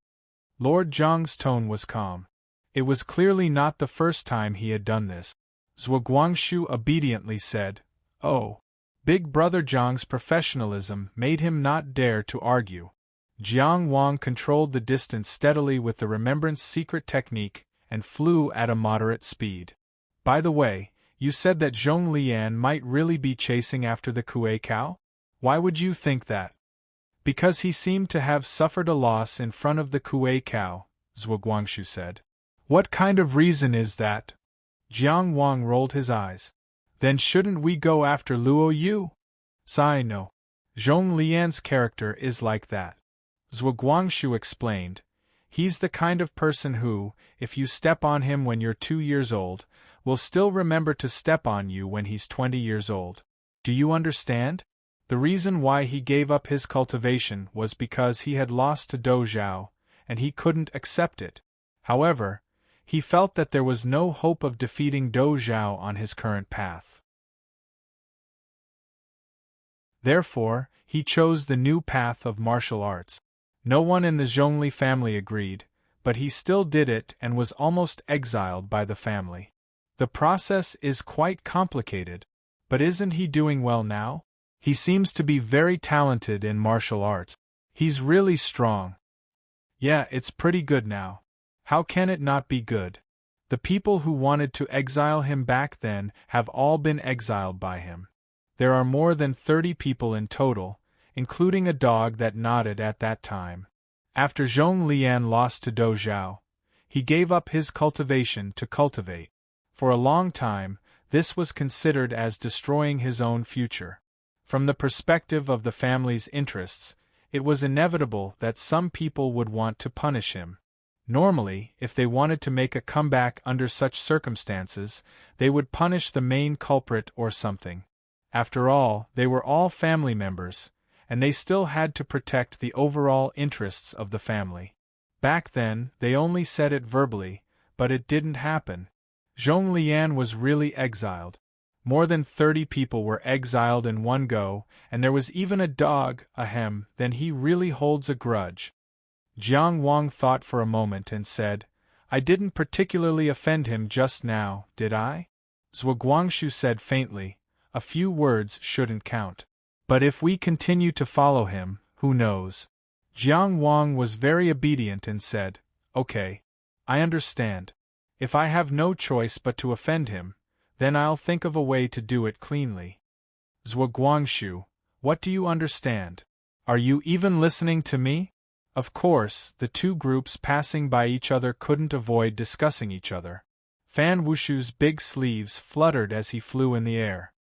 Lord Zhang's tone was calm. It was clearly not the first time he had done this. Zhuo Guangxu obediently said, "Oh." Big Brother Zhang's professionalism made him not dare to argue. Jiang Wang controlled the distance steadily with the Remembrance secret technique and flew at a moderate speed. "By the way, you said that Zhong Lian might really be chasing after the Kuei cow? Why would you think that?" "Because he seemed to have suffered a loss in front of the Kuei cow," Zhuo Guangxu said. "What kind of reason is that?" Jiang Wang rolled his eyes. "Then shouldn't we go after Luo Yu?" "Sai no. Zhong Lian's character is like that," Zhuo Guangxu explained. "He's the kind of person who, if you step on him when you're 2 years old, will still remember to step on you when he's 20 years old. Do you understand? The reason why he gave up his cultivation was because he had lost to Dou Zhao, and he couldn't accept it. However, he felt that there was no hope of defeating Dou Zhao on his current path. Therefore, he chose the new path of martial arts. No one in the Zhongli family agreed, but he still did it and was almost exiled by the family. The process is quite complicated, but isn't he doing well now? He seems to be very talented in martial arts. He's really strong. Yeah, it's pretty good now. How can it not be good? The people who wanted to exile him back then have all been exiled by him. There are more than 30 people in total, including a dog that nodded at that time. After Zhong Lian lost to Dou Zhao, he gave up his cultivation to cultivate. For a long time, this was considered as destroying his own future. From the perspective of the family's interests, it was inevitable that some people would want to punish him. Normally, if they wanted to make a comeback under such circumstances, they would punish the main culprit or something. After all, they were all family members, and they still had to protect the overall interests of the family. Back then, they only said it verbally, but it didn't happen. Zhong Lian was really exiled. More than 30 people were exiled in one go, and there was even a dog, ahem, then he really holds a grudge. Jiang Wang thought for a moment and said, "I didn't particularly offend him just now, did I?" Zhuo Guangxu said faintly, "A few words shouldn't count. But if we continue to follow him, who knows?" Jiang Wang was very obedient and said, "Okay. I understand. If I have no choice but to offend him, then I'll think of a way to do it cleanly." Zhuo Guangxu, What do you understand? Are you even listening to me? Of course, the two groups passing by each other couldn't avoid discussing each other. Fan Wushu's big sleeves fluttered as he flew in the air.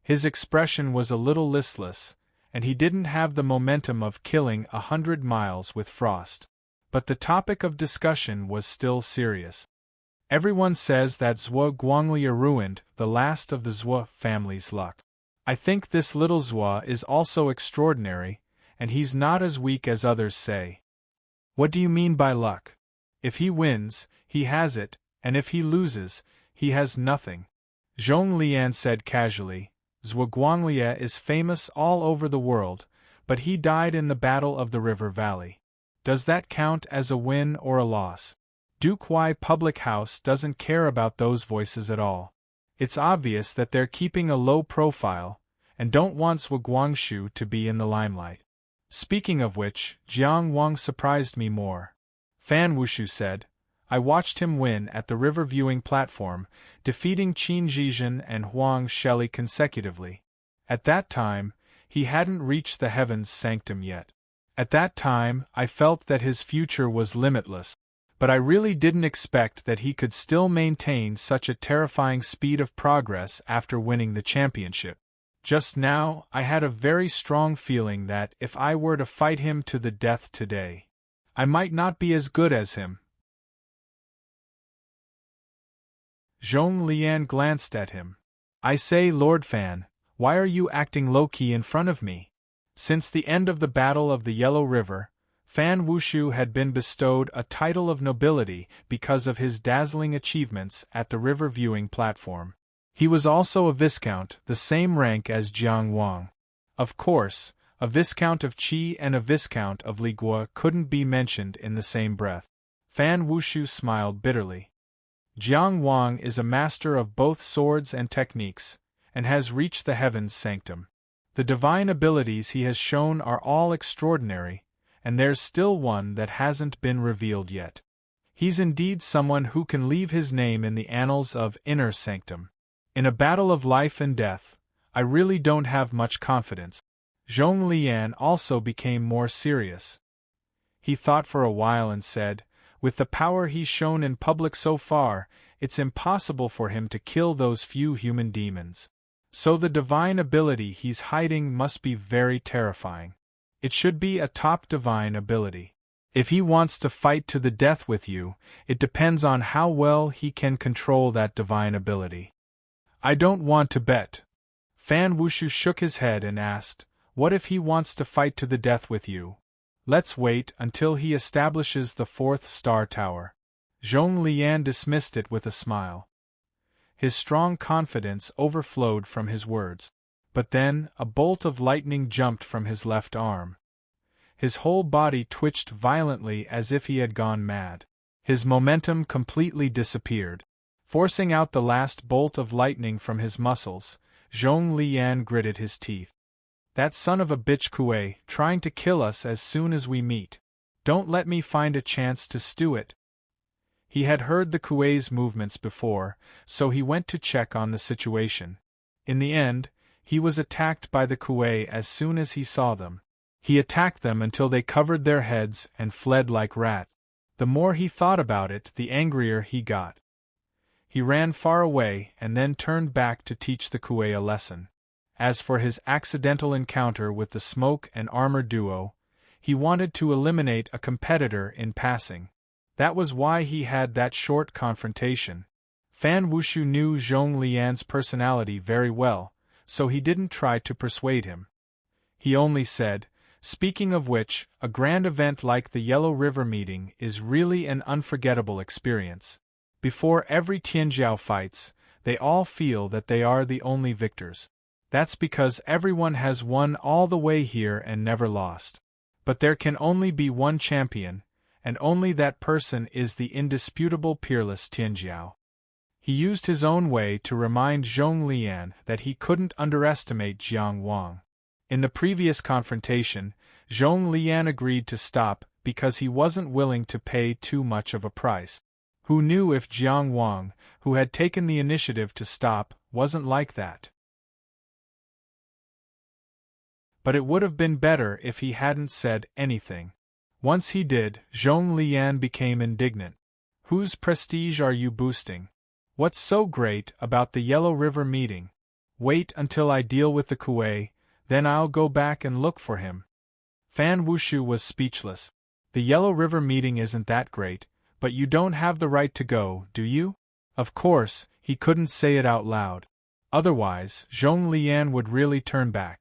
His expression was a little listless, and he didn't have the momentum of killing 100 miles with frost. But the topic of discussion was still serious. Everyone says that Zhuo Guanglia ruined the last of the Zhuo family's luck. I think this little Zhuo is also extraordinary, and he's not as weak as others say. What do you mean by luck? If he wins, he has it, and if he loses, he has nothing. Zhong Lian said casually. Zhuo Guanglia is famous all over the world, but he died in the Battle of the River Valley. Does that count as a win or a loss? Duke Wai Public House doesn't care about those voices at all. It's obvious that they're keeping a low profile, and don't want Zhuo Guangshu to be in the limelight. Speaking of which, Jiang Wang surprised me more. Fan Wushu said. I watched him win at the river viewing platform, defeating Qin Zhizhen and Huang Shelley consecutively. At that time, he hadn't reached the heavens sanctum yet. At that time, I felt that his future was limitless, but I really didn't expect that he could still maintain such a terrifying speed of progress after winning the championship. Just now, I had a very strong feeling that if I were to fight him to the death today, I might not be as good as him. Zhong Lian glanced at him. I say, Lord Fan, why are you acting low-key in front of me? Since the end of the Battle of the Yellow River, Fan Wushu had been bestowed a title of nobility because of his dazzling achievements at the river viewing platform. He was also a viscount, the same rank as Jiang Wang. Of course, a viscount of Qi and a viscount of Ligua couldn't be mentioned in the same breath. Fan Wushu smiled bitterly. Jiang Wang is a master of both swords and techniques, and has reached the heavens sanctum. The divine abilities he has shown are all extraordinary, and there's still one that hasn't been revealed yet. He's indeed someone who can leave his name in the annals of inner sanctum. In a battle of life and death, I really don't have much confidence. Zhong Lian also became more serious. He thought for a while and said, with the power he's shown in public so far, it's impossible for him to kill those few human demons. So the divine ability he's hiding must be very terrifying. It should be a top divine ability. If he wants to fight to the death with you, it depends on how well he can control that divine ability. I don't want to bet. Fan Wushu shook his head and asked, what if he wants to fight to the death with you? Let's wait until he establishes the 4th star tower. Zhong Lian dismissed it with a smile. His strong confidence overflowed from his words. But then, a bolt of lightning jumped from his left arm. His whole body twitched violently as if he had gone mad. His momentum completely disappeared. Forcing out the last bolt of lightning from his muscles, Zhong Lian gritted his teeth. That son of a bitch Kuei, trying to kill us as soon as we meet. Don't let me find a chance to stew it. He had heard the Kuei's movements before, so he went to check on the situation. In the end, he was attacked by the Kuei as soon as he saw them. He attacked them until they covered their heads and fled like rats. The more he thought about it, the angrier he got. He ran far away and then turned back to teach the Kuei a lesson. As for his accidental encounter with the smoke and armor duo, he wanted to eliminate a competitor in passing. That was why he had that short confrontation. Fan Wushu knew Zhong Lian's personality very well, so he didn't try to persuade him. He only said, speaking of which, a grand event like the Yellow River meeting is really an unforgettable experience. Before every Tianjiao fights, they all feel that they are the only victors. That's because everyone has won all the way here and never lost. But there can only be one champion, and only that person is the indisputable peerless Tianjiao. He used his own way to remind Zhong Lian that he couldn't underestimate Jiang Wang. In the previous confrontation, Zhong Lian agreed to stop because he wasn't willing to pay too much of a price. Who knew if Jiang Wang, who had taken the initiative to stop, wasn't like that? but it would have been better if he hadn't said anything. Once he did, Zhong Lian became indignant. Whose prestige are you boosting? What's so great about the Yellow River meeting? Wait until I deal with the Kuei, then I'll go back and look for him. Fan Wushu was speechless. The Yellow River meeting isn't that great, but you don't have the right to go, do you? Of course, he couldn't say it out loud. Otherwise, Zhong Lian would really turn back.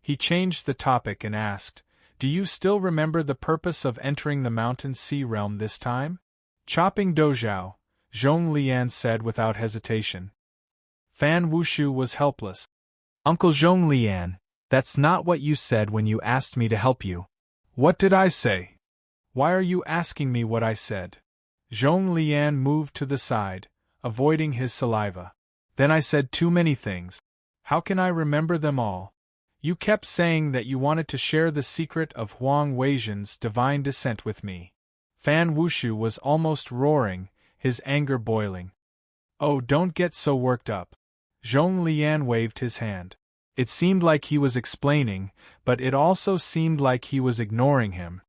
He changed the topic and asked, "Do you still remember the purpose of entering the Mountain Sea realm this time?" "Chopping Dozhao," Zhong Lian said without hesitation. Fan Wushu was helpless. "Uncle Zhong Lian, that's not what you said when you asked me to help you." "What did I say? Why are you asking me what I said?" Zhong Lian moved to the side, avoiding his saliva. "Then I said too many things. How can I remember them all? You kept saying that you wanted to share the secret of Huang Weizhen's divine descent with me." Fan Wushu was almost roaring, his anger boiling. "Oh, don't get so worked up." Zhong Lian waved his hand. It seemed like he was explaining, but it also seemed like he was ignoring him.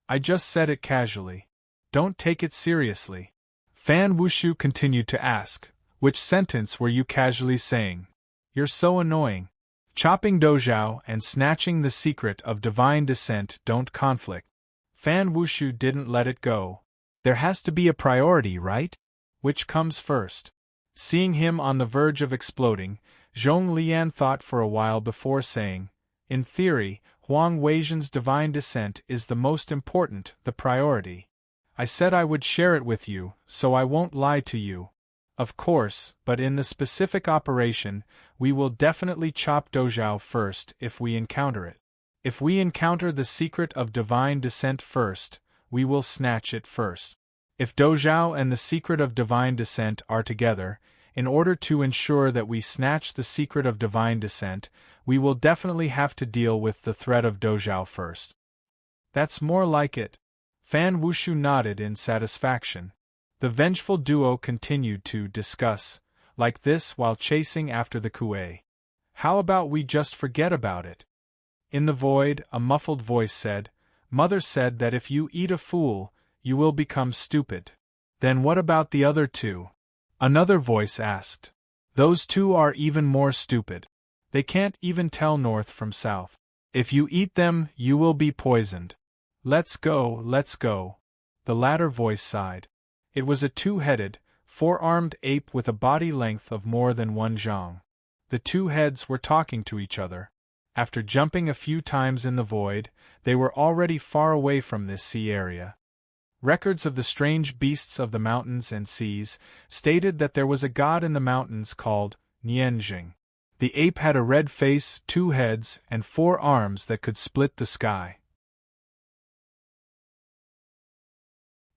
"I just said it casually. Don't take it seriously." Fan Wushu continued to ask, "Which sentence were you casually saying? You're so annoying. Chopping Dozhao and snatching the secret of divine descent don't conflict." Fan Wushu didn't let it go. "There has to be a priority, right? Which comes first?" Seeing him on the verge of exploding, Zhong Lian thought for a while before saying, "In theory, Huang Weizhen's divine descent is the most important, the priority. I said I would share it with you, so I won't lie to you. Of course, but in the specific operation, we will definitely chop Dozhao first if we encounter it. If we encounter the secret of divine descent first, we will snatch it first. If Dozhao and the secret of divine descent are together, in order to ensure that we snatch the secret of divine descent, we will definitely have to deal with the threat of Dozhao first." "That's more like it." Fan Wushu nodded in satisfaction. The vengeful duo continued to discuss, like this while chasing after the Kuei. "How about we just forget about it?" In the void, a muffled voice said, "Mother said that if you eat a fool, you will become stupid." "Then what about the other two?" Another voice asked. "Those two are even more stupid. They can't even tell north from south. If you eat them, you will be poisoned." Let's go," the latter voice sighed. It was a two-headed, four-armed ape with a body length of more than 1 zhang. The two heads were talking to each other. After jumping a few times in the void, they were already far away from this sea area. Records of the strange beasts of the mountains and seas stated that there was a god in the mountains called Nianjing. The ape had a red face, 2 heads, and 4 arms that could split the sky.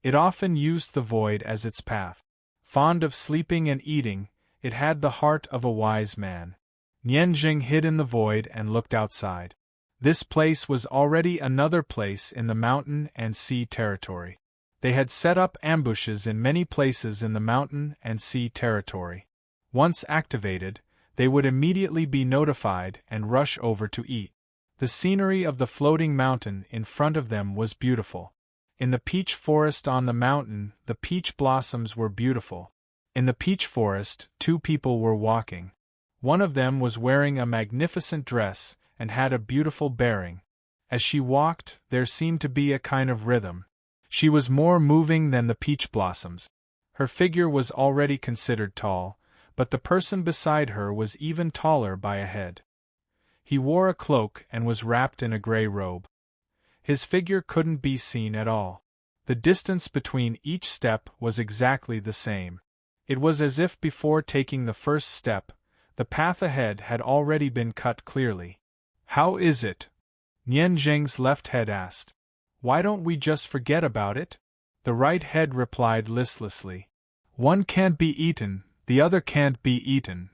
It often used the void as its path. Fond of sleeping and eating, it had the heart of a wise man. Nianjing hid in the void and looked outside. This place was already another place in the mountain and sea territory. They had set up ambushes in many places in the mountain and sea territory. Once activated, they would immediately be notified and rush over to eat. The scenery of the floating mountain in front of them was beautiful. In the peach forest on the mountain, the peach blossoms were beautiful. In the peach forest, 2 people were walking. One of them was wearing a magnificent dress and had a beautiful bearing. As she walked, there seemed to be a kind of rhythm. She was more moving than the peach blossoms. Her figure was already considered tall, but the person beside her was even taller by a head. He wore a cloak and was wrapped in a gray robe. His figure couldn't be seen at all. The distance between each step was exactly the same. It was as if before taking the first step, the path ahead had already been cut clearly. "How is it?" Nianjing's left head asked. "Why don't we just forget about it?" The right head replied listlessly. "One can't be eaten, the other can't be eaten.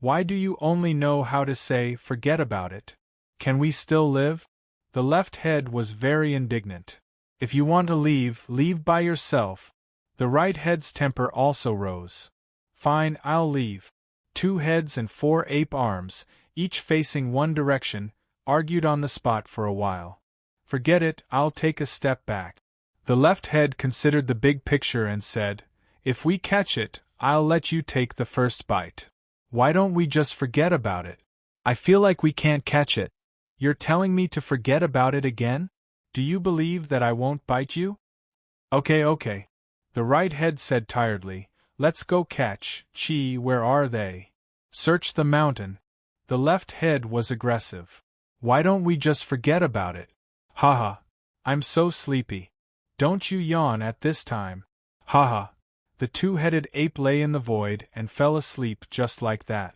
Why do you only know how to say, forget about it? Can we still live?" The left head was very indignant. "If you want to leave, leave by yourself." The right head's temper also rose. "Fine, I'll leave." 2 heads and 4 ape arms, each facing one direction, argued on the spot for a while. Forget it, I'll take a step back. The left head considered the big picture and said, if we catch it, I'll let you take the first bite. Why don't we just forget about it? I feel like we can't catch it. You're telling me to forget about it again? Do you believe that I won't bite you? Okay. The right head said tiredly, let's go catch. Gee, where are they? Search the mountain. The left head was aggressive. Why don't we just forget about it? Haha. I'm so sleepy. Don't you yawn at this time. Haha. The two-headed ape lay in the void and fell asleep just like that.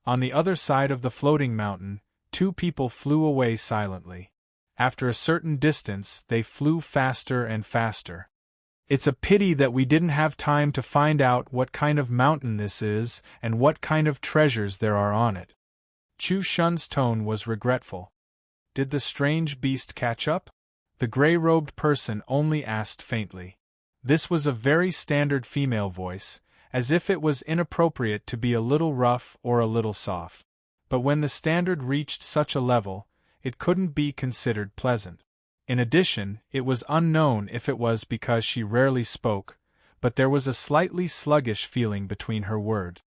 On the other side of the floating mountain, two people flew away silently. After a certain distance, they flew faster and faster. It's a pity that we didn't have time to find out what kind of mountain this is and what kind of treasures there are on it. Chu Shun's tone was regretful. Did the strange beast catch up? The gray-robed person only asked faintly. This was a very standard female voice, as if it was inappropriate to be a little rough or a little soft. But when the standard reached such a level, it couldn't be considered pleasant. In addition, it was unknown if it was because she rarely spoke, but there was a slightly sluggish feeling between her words.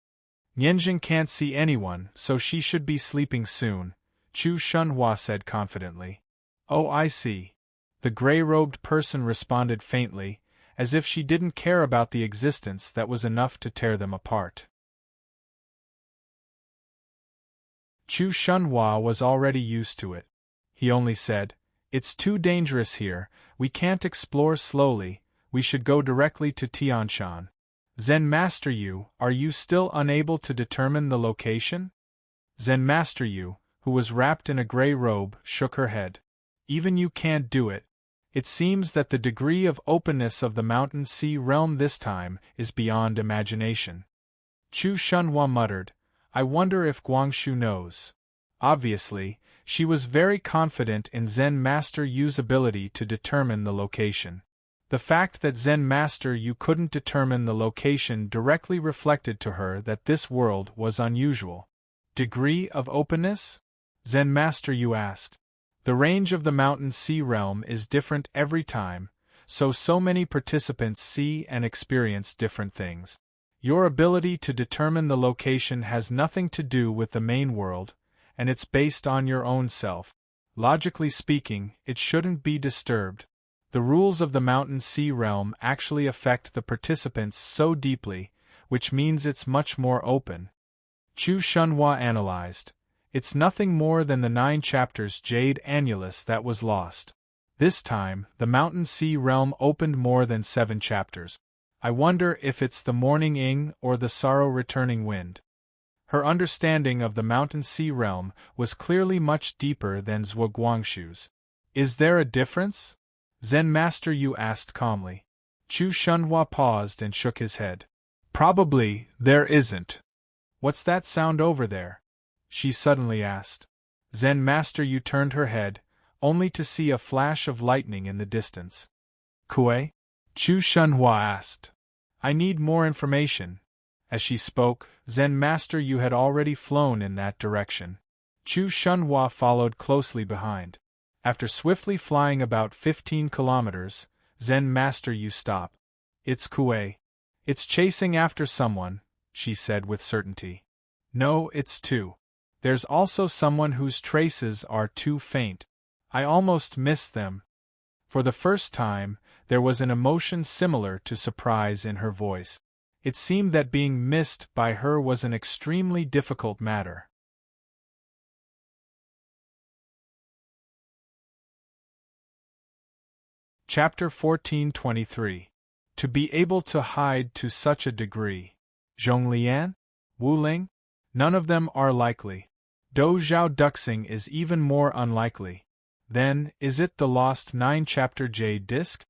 Nianjing can't see anyone, so she should be sleeping soon, Chu Shunhua said confidently. Oh, I see. The gray-robed person responded faintly, as if she didn't care about the existence that was enough to tear them apart. Chu Shunhua was already used to it. He only said, it's too dangerous here, we can't explore slowly, we should go directly to Tianshan. Zen Master Yu, are you still unable to determine the location? Zen Master Yu, who was wrapped in a gray robe, shook her head. Even you can't do it. It seems that the degree of openness of the mountain sea realm this time is beyond imagination. Chu Shunhua muttered, I wonder if Guangshu knows. Obviously, she was very confident in Zen Master Yu's ability to determine the location. The fact that Zen Master Yu couldn't determine the location directly reflected to her that this world was unusual. Degree of openness? Zen Master Yu asked. The range of the mountain sea realm is different every time, so many participants see and experience different things. Your ability to determine the location has nothing to do with the main world, and it's based on your own self. Logically speaking, it shouldn't be disturbed. The rules of the mountain sea realm actually affect the participants so deeply, which means it's much more open. Chu Shunhua analyzed. It's nothing more than the 9 chapters Jade Annulus that was lost. This time, the mountain sea realm opened more than 7 chapters. I wonder if it's the morning ing or the sorrow-returning wind. Her understanding of the mountain sea realm was clearly much deeper than Zhuo Guangshu's. Is there a difference? Zen Master Yu asked calmly. Chu Shunhua paused and shook his head. Probably, there isn't. What's that sound over there? She suddenly asked. Zen Master Yu turned her head, only to see a flash of lightning in the distance. Kue? Chu Shunhua asked. I need more information. As she spoke, Zen Master Yu had already flown in that direction. Chu Shunhua followed closely behind. After swiftly flying about 15 kilometers, Zen Master Yu stopped. It's Kue. It's chasing after someone, she said with certainty. No, it's 2. There's also someone whose traces are too faint. I almost missed them. For the first time, there was an emotion similar to surprise in her voice. It seemed that being missed by her was an extremely difficult matter. Chapter 1423. To be able to hide to such a degree. Zhonglian? Wu Ling? None of them are likely. Dou Zhao Duxing is even more unlikely. Then, is it the lost 9-chapter Jade Disc?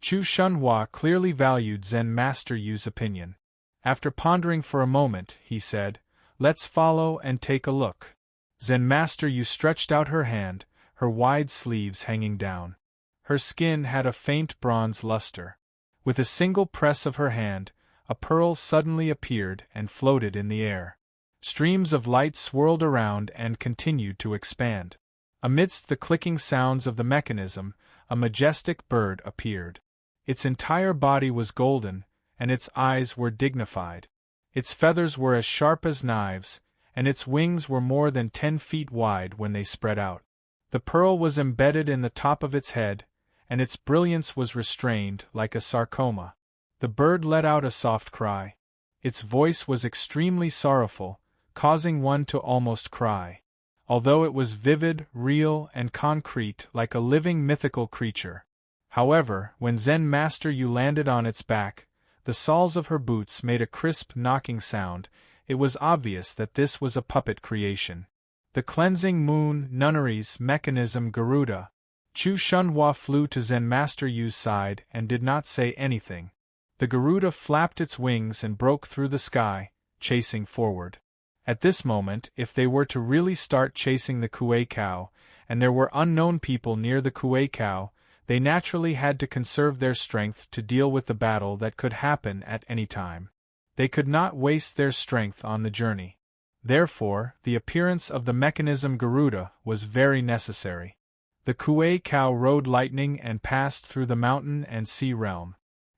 Chu Shunhua clearly valued Zen Master Yu's opinion. After pondering for a moment, he said, Let's follow and take a look. Zen Master Yu stretched out her hand, her wide sleeves hanging down. Her skin had a faint bronze luster. With a single press of her hand, a pearl suddenly appeared and floated in the air. Streams of light swirled around and continued to expand. Amidst the clicking sounds of the mechanism, a majestic bird appeared. Its entire body was golden, and its eyes were dignified. Its feathers were as sharp as knives, and its wings were more than 10 feet wide when they spread out. The pearl was embedded in the top of its head, and its brilliance was restrained like a sarcoma. The bird let out a soft cry. Its voice was extremely sorrowful, causing one to almost cry. Although it was vivid, real, and concrete like a living mythical creature. However, when Zen Master Yu landed on its back, the soles of her boots made a crisp knocking sound. It was obvious that this was a puppet creation. The cleansing moon nunnery's mechanism Garuda. Chu Shunhua flew to Zen Master Yu's side and did not say anything. The Garuda flapped its wings and broke through the sky, chasing forward. At this moment, if they were to really start chasing the Kuei cow, and there were unknown people near the Kuei cow, they naturally had to conserve their strength to deal with the battle that could happen at any time. They could not waste their strength on the journey. Therefore, the appearance of the mechanism Garuda was very necessary. The Kuei cow rode lightning and passed through the mountain and sea realm.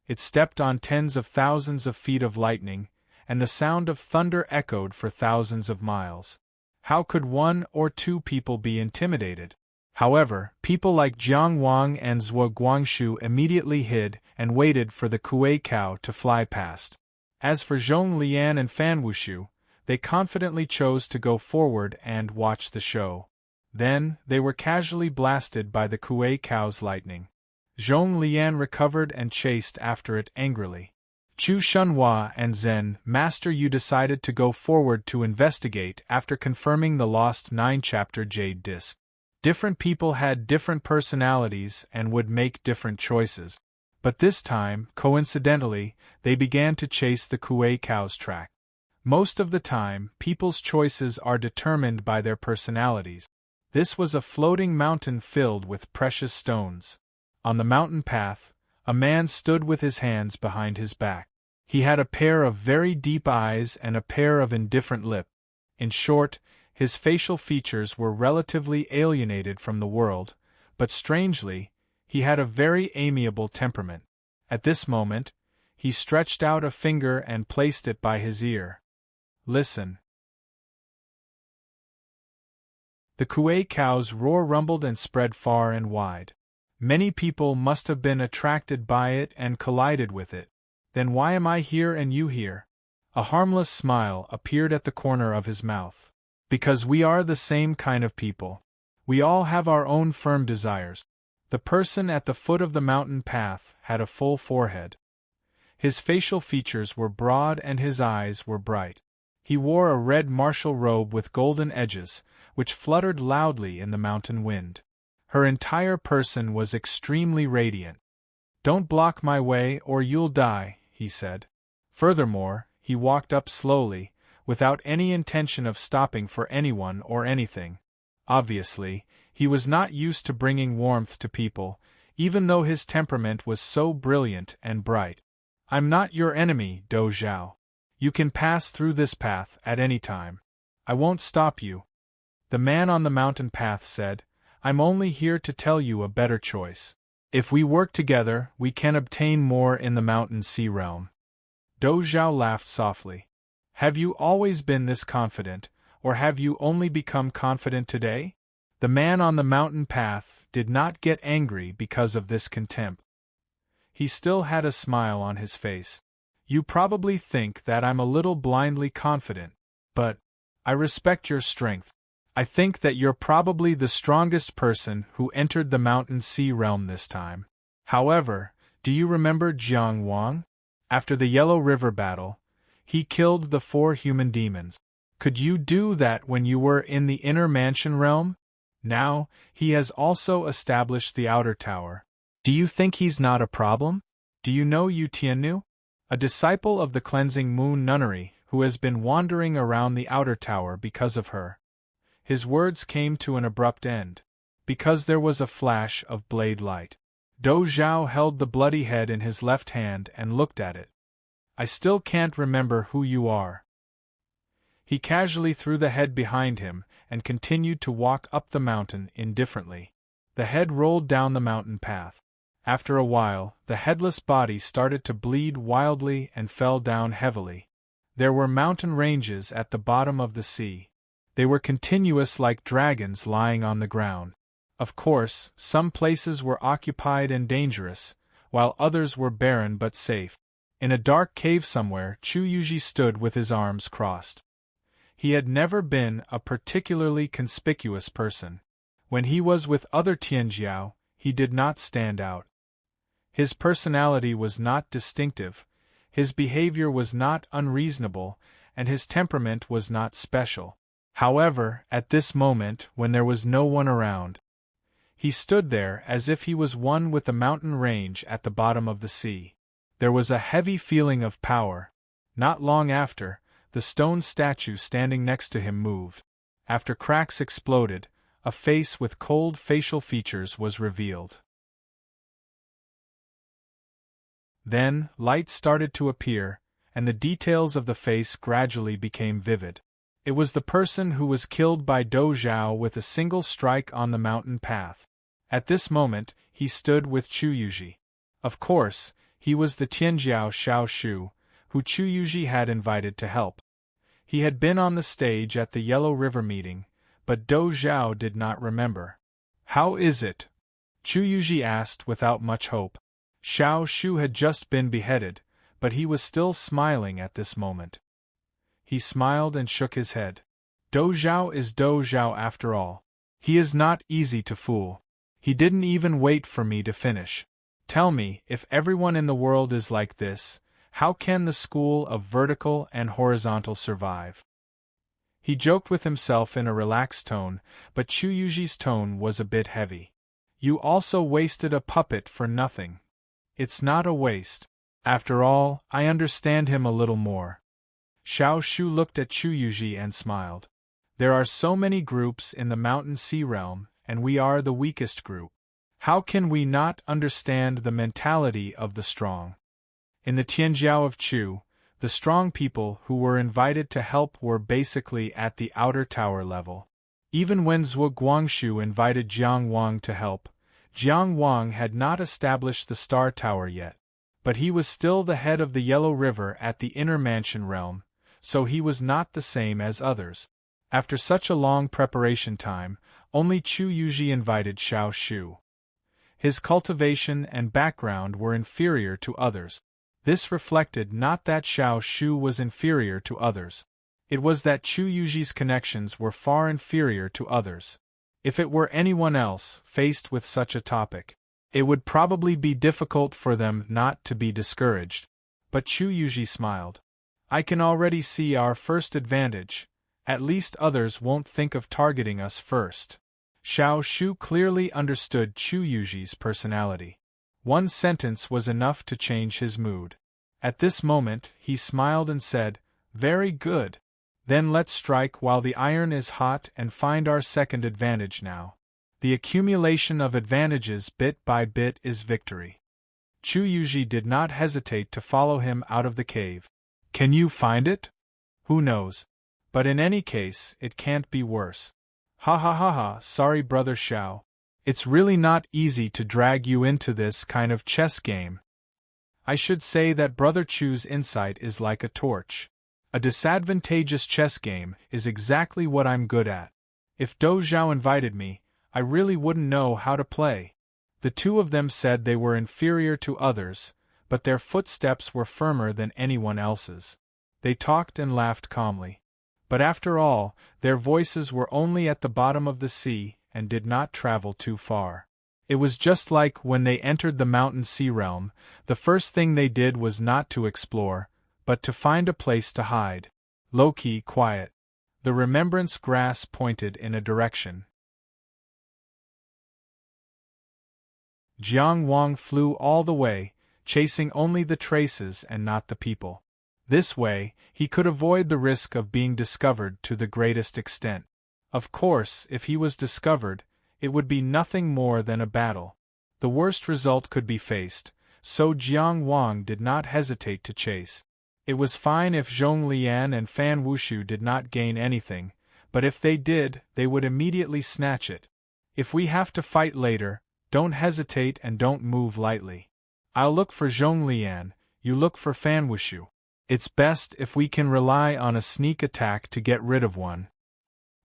It stepped on tens of thousands of feet of lightning, and the sound of thunder echoed for thousands of miles. How could 1 or 2 people be intimidated? However, people like Jiang Wang and Zhuo Guangshu immediately hid and waited for the Kuei cow to fly past. As for Zhong Lian and Fan Wushu, they confidently chose to go forward and watch the show. Then, they were casually blasted by the Kuei cow's lightning. Zhong Lian recovered and chased after it angrily. Chu Shunhua and Zen Master Yu decided to go forward to investigate after confirming the lost 9-chapter Jade Disc. Different people had different personalities and would make different choices. But this time, coincidentally, they began to chase the Kuei cow's track. Most of the time, people's choices are determined by their personalities. This was a floating mountain filled with precious stones. On the mountain path, a man stood with his hands behind his back. He had a pair of very deep eyes and a pair of indifferent lips. In short, his facial features were relatively alienated from the world, but strangely, he had a very amiable temperament. At this moment, he stretched out a finger and placed it by his ear. Listen. The Kuei cow's roar rumbled and spread far and wide. Many people must have been attracted by it and collided with it. Then why am I here and you here? A harmless smile appeared at the corner of his mouth. Because we are the same kind of people. We all have our own firm desires. The person at the foot of the mountain path had a full forehead. His facial features were broad and his eyes were bright. He wore a red martial robe with golden edges, which fluttered loudly in the mountain wind. Her entire person was extremely radiant. "Don't block my way or you'll die," he said. Furthermore, he walked up slowly, without any intention of stopping for anyone or anything. Obviously, he was not used to bringing warmth to people, even though his temperament was so brilliant and bright. "I'm not your enemy, Do Zhao. You can pass through this path at any time. I won't stop you." The man on the mountain path said, "I'm only here to tell you a better choice. If we work together, we can obtain more in the mountain sea realm." Do Zhao laughed softly. "Have you always been this confident, or have you only become confident today?" The man on the mountain path did not get angry because of this contempt. He still had a smile on his face. "You probably think that I'm a little blindly confident, but I respect your strength. I think that you're probably the strongest person who entered the mountain sea realm this time. However, do you remember Jiang Wang? After the Yellow River battle, he killed the 4 human demons. Could you do that when you were in the inner mansion realm? Now, he has also established the outer tower. Do you think he's not a problem? Do you know Yu Tiannu? A disciple of the cleansing moon nunnery who has been wandering around the outer tower because of her." His words came to an abrupt end, because there was a flash of blade light. Do Zhao held the bloody head in his left hand and looked at it. "I still can't remember who you are." He casually threw the head behind him and continued to walk up the mountain indifferently. The head rolled down the mountain path. After a while, the headless body started to bleed wildly and fell down heavily. There were mountain ranges at the bottom of the sea. They were continuous like dragons lying on the ground. Of course, some places were occupied and dangerous, while others were barren but safe. In a dark cave somewhere, Chu Yuji stood with his arms crossed. He had never been a particularly conspicuous person. When he was with other Tianjiao, he did not stand out. His personality was not distinctive, his behavior was not unreasonable, and his temperament was not special. However, at this moment, when there was no one around, he stood there as if he was one with the mountain range at the bottom of the sea. There was a heavy feeling of power. Not long after, the stone statue standing next to him moved. After cracks exploded, a face with cold facial features was revealed. Then, light started to appear, and the details of the face gradually became vivid. It was the person who was killed by Dou Zhao with a single strike on the mountain path. At this moment, he stood with Chu Yuji. Of course, he was the Tianjiao Xiao Shu, who Chu Yuji had invited to help. He had been on the stage at the Yellow River meeting, but Dou Zhao did not remember. "How is it?" Chu Yuji asked without much hope. Xiao Shu had just been beheaded, but he was still smiling at this moment. He smiled and shook his head. Dou Zhao is Dou Zhao after all. He is not easy to fool. He didn't even wait for me to finish. Tell me, if everyone in the world is like this, how can the school of vertical and horizontal survive? He joked with himself in a relaxed tone, but Chu Yuji's tone was a bit heavy. You also wasted a puppet for nothing. It's not a waste. After all, I understand him a little more. Xiao Shu looked at Chu Yuji and smiled. There are so many groups in the Mountain Sea realm, and we are the weakest group. How can we not understand the mentality of the strong? In the Tianjiao of Chu, the strong people who were invited to help were basically at the outer tower level. Even when Zhuo Guangshu invited Jiang Wang to help, Jiang Wang had not established the Star Tower yet. But he was still the head of the Yellow River at the Inner Mansion realm, so he was not the same as others. After such a long preparation time, only Chu Yuji invited Xiao Shu. His cultivation and background were inferior to others. This reflected not that Xiao Shu was inferior to others. It was that Chu Yuji's connections were far inferior to others. If it were anyone else faced with such a topic, it would probably be difficult for them not to be discouraged. But Chu Yuji smiled. I can already see our first advantage. At least others won't think of targeting us first. Xiao Shu clearly understood Chu Yuji's personality. One sentence was enough to change his mood. At this moment, he smiled and said, "Very good. Then let's strike while the iron is hot and find our second advantage now. The accumulation of advantages bit by bit is victory." Chu Yuji did not hesitate to follow him out of the cave. Can you find it? Who knows? But in any case, it can't be worse. Ha ha ha ha, sorry brother Xiao. It's really not easy to drag you into this kind of chess game. I should say that brother Chu's insight is like a torch. A disadvantageous chess game is exactly what I'm good at. If Dou Zhao invited me, I really wouldn't know how to play. The two of them said they were inferior to others, but their footsteps were firmer than anyone else's. They talked and laughed calmly. But after all, their voices were only at the bottom of the sea and did not travel too far. It was just like when they entered the Mountain Sea realm, the first thing they did was not to explore, but to find a place to hide. Low-key quiet. The remembrance grass pointed in a direction. Jiang Wang flew all the way, chasing only the traces and not the people. This way, he could avoid the risk of being discovered to the greatest extent. Of course, if he was discovered, it would be nothing more than a battle. The worst result could be faced, so Jiang Wang did not hesitate to chase. It was fine if Zhong Lian and Fan Wushu did not gain anything, but if they did, they would immediately snatch it. If we have to fight later, don't hesitate and don't move lightly. I'll look for Zhong Lian, you look for Fan Wushu. It's best if we can rely on a sneak attack to get rid of one.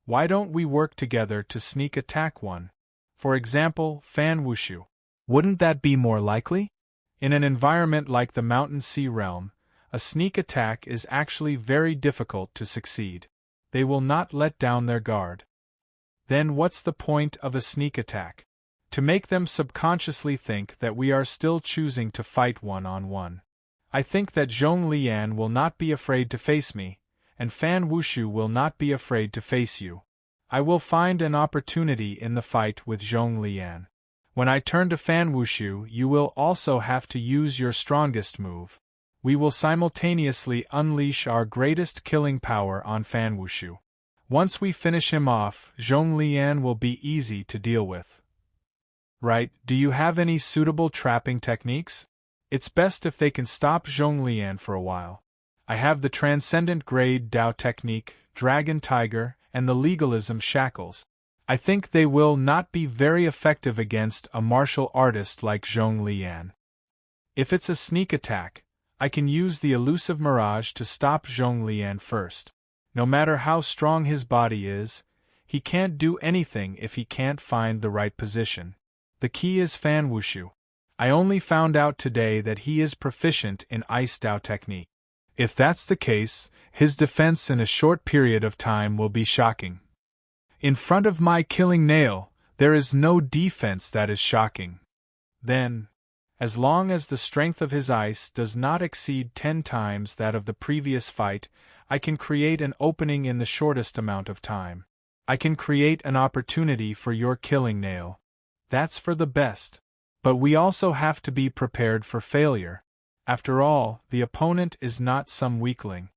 Why don't we work together to sneak attack one? For example, Fan Wushu. Wouldn't that be more likely? In an environment like the Mountain Sea realm, a sneak attack is actually very difficult to succeed. They will not let down their guard. Then what's the point of a sneak attack? To make them subconsciously think that we are still choosing to fight one-on-one. I think that Zhong Lian will not be afraid to face me, and Fan Wushu will not be afraid to face you. I will find an opportunity in the fight with Zhong Lian. When I turn to Fan Wushu, you will also have to use your strongest move. We will simultaneously unleash our greatest killing power on Fan Wushu. Once we finish him off, Zhong Lian will be easy to deal with. Right, do you have any suitable trapping techniques? It's best if they can stop Zhong Lian for a while. I have the Transcendent Grade Dao Technique, Dragon Tiger, and the Legalism Shackles. I think they will not be very effective against a martial artist like Zhong Lian. If it's a sneak attack, I can use the Elusive Mirage to stop Zhong Lian first. No matter how strong his body is, he can't do anything if he can't find the right position. The key is Fan Wushu. I only found out today that he is proficient in Ice Dao technique. If that's the case, his defense in a short period of time will be shocking. In front of my killing nail, there is no defense that is shocking. Then, as long as the strength of his ice does not exceed 10 times that of the previous fight, I can create an opening in the shortest amount of time. I can create an opportunity for your killing nail. That's for the best. But we also have to be prepared for failure. After all, the opponent is not some weakling.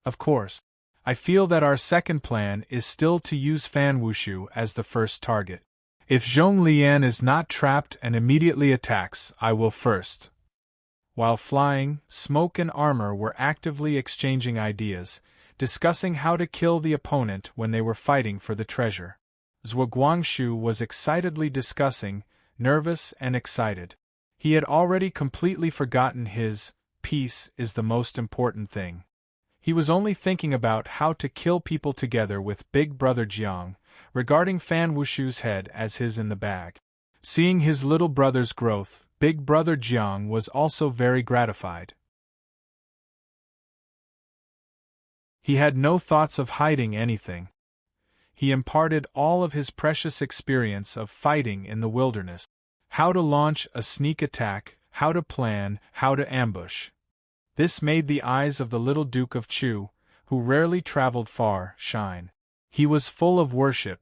Of course, I feel that our second plan is still to use Fan Wushu as the first target. If Zhong Lian is not trapped and immediately attacks, I will first. While flying, Smoke and Armor were actively exchanging ideas, discussing how to kill the opponent when they were fighting for the treasure. Zhuguangshu was excitedly discussing, nervous and excited. He had already completely forgotten his peace is the most important thing. He was only thinking about how to kill people together with Big Brother Jiang, regarding Fan Wushu's head as his in the bag. Seeing his little brother's growth, Big Brother Jiang was also very gratified. He had no thoughts of hiding anything. He imparted all of his precious experience of fighting in the wilderness. How to launch a sneak attack, how to plan, how to ambush. This made the eyes of the little Duke of Chu, who rarely traveled far, shine. He was full of worship.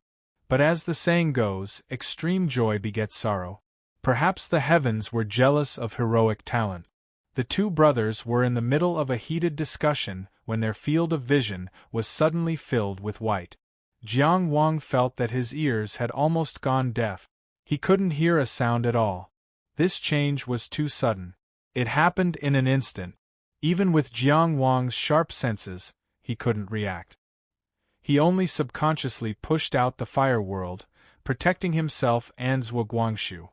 But as the saying goes, extreme joy begets sorrow. Perhaps the heavens were jealous of heroic talent. The two brothers were in the middle of a heated discussion when their field of vision was suddenly filled with white. Jiang Wang felt that his ears had almost gone deaf. He couldn't hear a sound at all. This change was too sudden. It happened in an instant. Even with Jiang Wang's sharp senses, he couldn't react. He only subconsciously pushed out the fire world, protecting himself and Zhuguangshu.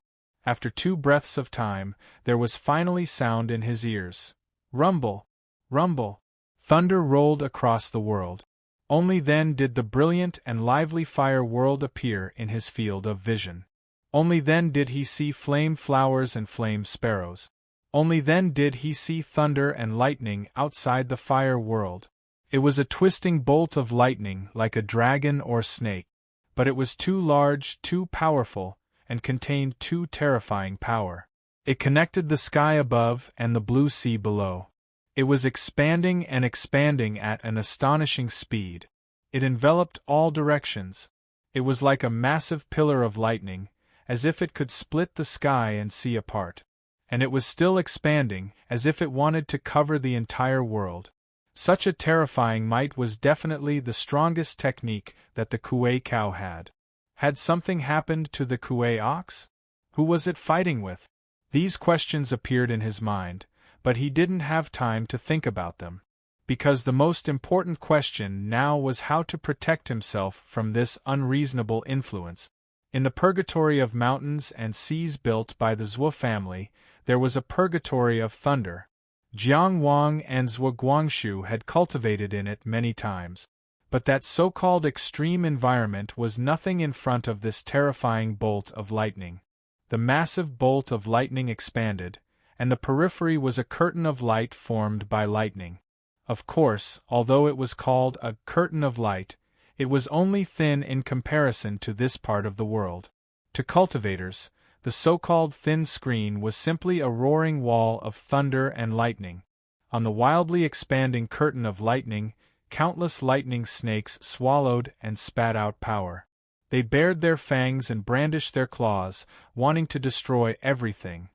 After 2 breaths of time, there was finally sound in his ears. Rumble! Rumble! Thunder rolled across the world. Only then did the brilliant and lively fire world appear in his field of vision. Only then did he see flame flowers and flame sparrows. Only then did he see thunder and lightning outside the fire world. It was a twisting bolt of lightning like a dragon or snake. But it was too large, too powerful, and contained too terrifying power. It connected the sky above and the blue sea below. It was expanding and expanding at an astonishing speed. It enveloped all directions. It was like a massive pillar of lightning, as if it could split the sky and sea apart. And it was still expanding, as if it wanted to cover the entire world. Such a terrifying might was definitely the strongest technique that the Kuei cow had. Had something happened to the Kuei ox? Who was it fighting with? These questions appeared in his mind, but he didn't have time to think about them. Because the most important question now was how to protect himself from this unreasonable influence. In the purgatory of mountains and seas built by the Zhuo family, there was a purgatory of thunder. Jiang Wang and Zhuo Guangshu had cultivated in it many times. But that so-called extreme environment was nothing in front of this terrifying bolt of lightning. The massive bolt of lightning expanded, and the periphery was a curtain of light formed by lightning. Of course, although it was called a curtain of light, it was only thin in comparison to this part of the world. To cultivators, the so-called thin screen was simply a roaring wall of thunder and lightning. On the wildly expanding curtain of lightning, countless lightning snakes swallowed and spat out power. They bared their fangs and brandished their claws, wanting to destroy everything.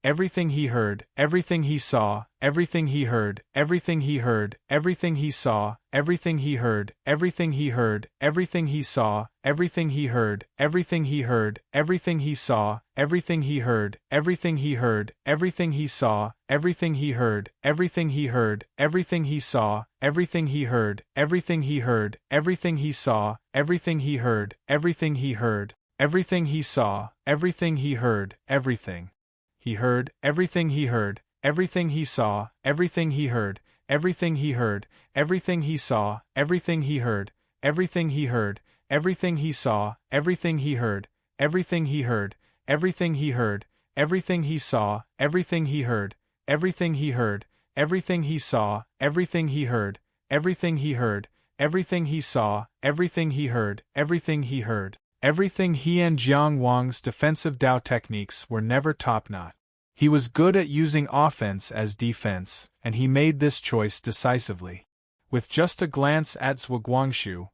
Everything he heard, everything he saw, everything he heard, everything he heard, everything he saw, everything he heard, everything he heard, everything he saw, everything he heard, everything he heard, everything he saw, everything he heard, everything he heard, everything he saw, everything he heard, everything he heard, everything he saw, everything he heard, everything he heard, everything he saw, everything he heard, everything he heard, everything he saw, everything he heard, everything. He heard, everything he heard, everything he saw, everything he heard, everything he heard, everything he saw, everything he heard, everything he heard, everything he saw, everything he heard, everything he heard, everything he heard, everything he saw, everything he heard, everything he heard, everything he saw, everything he heard, everything he heard, everything he saw, everything he heard, everything he heard. Everything he and Jiang Wang's defensive Dao techniques were never top-notch. He was good at using offense as defense, and he made this choice decisively. With just a glance at Zhuo Guangshu,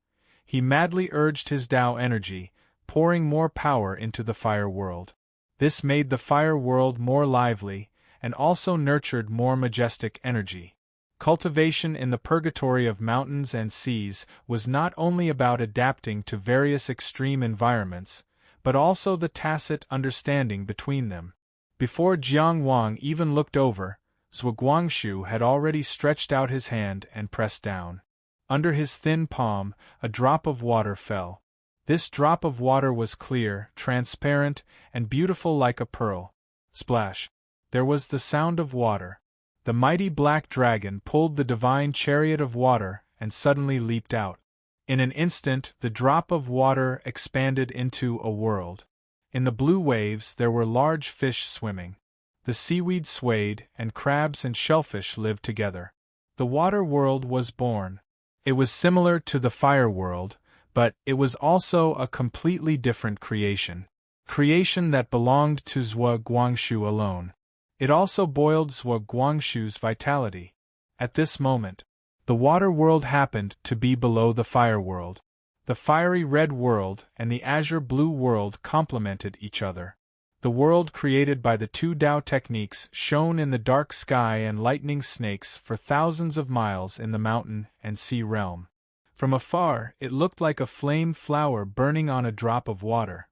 he madly urged his Dao energy, pouring more power into the fire world. This made the fire world more lively, and also nurtured more majestic energy. Cultivation in the purgatory of mountains and seas was not only about adapting to various extreme environments, but also the tacit understanding between them. Before Jiang Wang even looked over, Zhuo Guangshu had already stretched out his hand and pressed down. Under his thin palm, a drop of water fell. This drop of water was clear, transparent, and beautiful like a pearl. Splash! There was the sound of water. The mighty black dragon pulled the divine chariot of water and suddenly leaped out. In an instant, the drop of water expanded into a world. In the blue waves there were large fish swimming. The seaweed swayed, and crabs and shellfish lived together. The water world was born. It was similar to the fire world, but it was also a completely different creation. Creation that belonged to Zhuo Guangshu alone. It also boiled Zhuo Guangshu's vitality. At this moment, the water world happened to be below the fire world. The fiery red world and the azure blue world complemented each other. The world created by the two Dao techniques shone in the dark sky and lightning snakes for thousands of miles in the mountain and sea realm. From afar, it looked like a flame flower burning on a drop of water.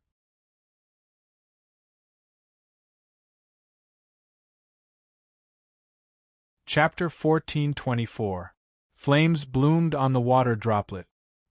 Chapter 1424. Flames bloomed on the water droplet.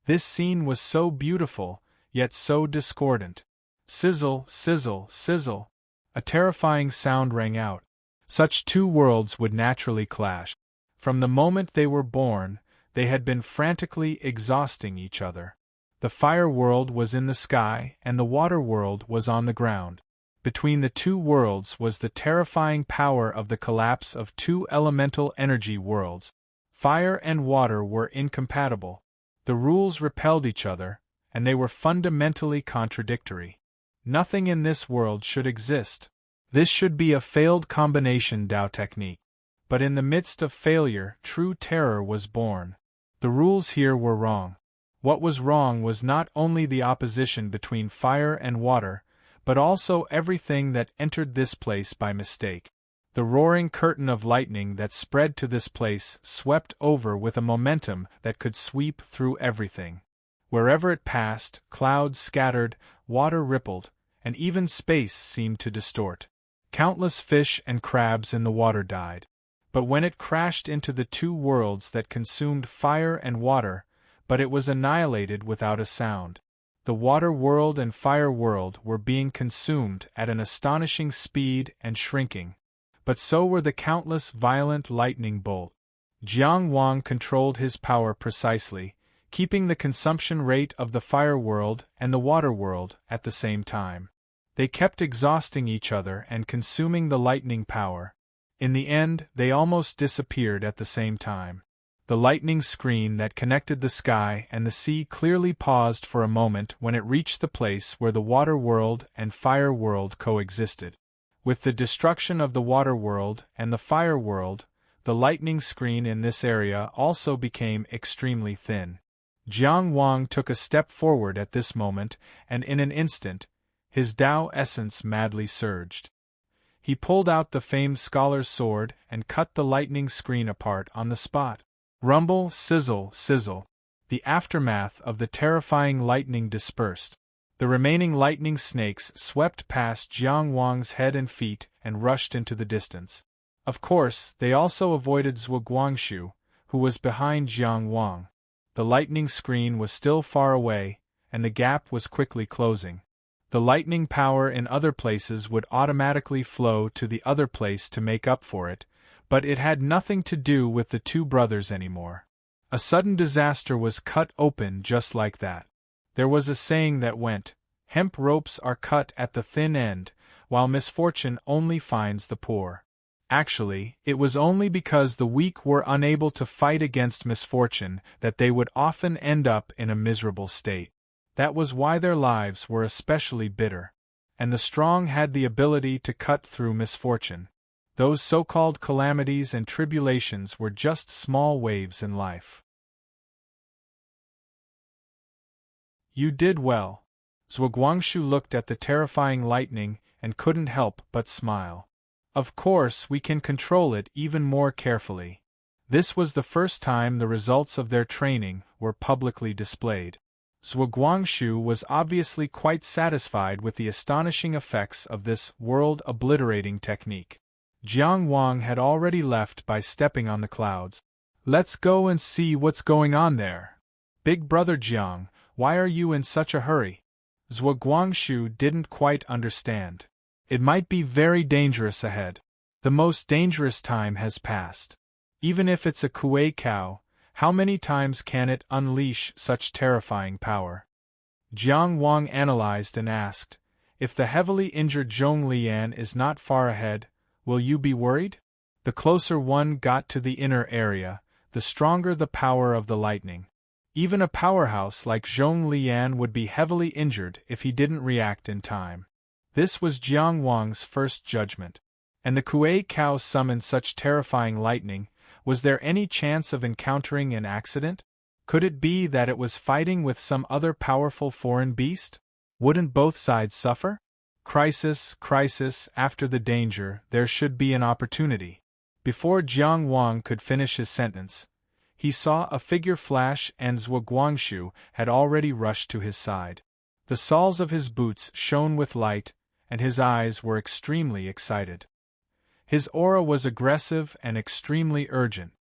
This scene was so beautiful, yet so discordant. Sizzle, sizzle, sizzle. A terrifying sound rang out. Such two worlds would naturally clash. From the moment they were born, they had been frantically exhausting each other. The fire world was in the sky, and the water world was on the ground. Between the two worlds was the terrifying power of the collapse of two elemental energy worlds. Fire and water were incompatible. The rules repelled each other, and they were fundamentally contradictory. Nothing in this world should exist. This should be a failed combination Dao technique. But in the midst of failure, true terror was born. The rules here were wrong. What was wrong was not only the opposition between fire and water, but also everything that entered this place by mistake. The roaring curtain of lightning that spread to this place swept over with a momentum that could sweep through everything. Wherever it passed, clouds scattered, water rippled, and even space seemed to distort. Countless fish and crabs in the water died. But when it crashed into the two worlds that consumed fire and water, but it was annihilated without a sound. The water world and fire world were being consumed at an astonishing speed and shrinking. But so were the countless violent lightning bolts. Jiang Wang controlled his power precisely, keeping the consumption rate of the fire world and the water world at the same time. They kept exhausting each other and consuming the lightning power. In the end, they almost disappeared at the same time. The lightning screen that connected the sky and the sea clearly paused for a moment when it reached the place where the water world and fire world coexisted. With the destruction of the water world and the fire world, the lightning screen in this area also became extremely thin. Jiang Wang took a step forward at this moment, and in an instant, his Tao essence madly surged. He pulled out the famed scholar's sword and cut the lightning screen apart on the spot. Rumble, sizzle, sizzle. The aftermath of the terrifying lightning dispersed. The remaining lightning snakes swept past Jiang Wang's head and feet and rushed into the distance. Of course, they also avoided Zhuo Guangshu, who was behind Jiang Wang. The lightning screen was still far away, and the gap was quickly closing. The lightning power in other places would automatically flow to the other place to make up for it, but it had nothing to do with the two brothers anymore. A sudden disaster was cut open just like that. There was a saying that went, "Hemp ropes are cut at the thin end, while misfortune only finds the poor." Actually, it was only because the weak were unable to fight against misfortune that they would often end up in a miserable state. That was why their lives were especially bitter. And the strong had the ability to cut through misfortune. Those so-called calamities and tribulations were just small waves in life. You did well. Zhuo Guangshu looked at the terrifying lightning and couldn't help but smile. Of course, we can control it even more carefully. This was the first time the results of their training were publicly displayed. Zhuo Guangshu was obviously quite satisfied with the astonishing effects of this world-obliterating technique. Jiang Wang had already left by stepping on the clouds. Let's go and see what's going on there. Big brother Jiang, why are you in such a hurry? Zhuo Guangshu didn't quite understand. It might be very dangerous ahead. The most dangerous time has passed. Even if it's a kuei cow, how many times can it unleash such terrifying power? Jiang Wang analyzed and asked, if the heavily injured Zhong Lian is not far ahead, will you be worried? The closer one got to the inner area, the stronger the power of the lightning. Even a powerhouse like Zhong Lian would be heavily injured if he didn't react in time. This was Jiang Wang's first judgment. And the kuei cow summoned such terrifying lightning. Was there any chance of encountering an accident? Could it be that it was fighting with some other powerful foreign beast? Wouldn't both sides suffer? Crisis, crisis, after the danger, there should be an opportunity. Before Jiang Wang could finish his sentence, he saw a figure flash and Zhuo Guangshu had already rushed to his side. The soles of his boots shone with light, and his eyes were extremely excited. His aura was aggressive and extremely urgent.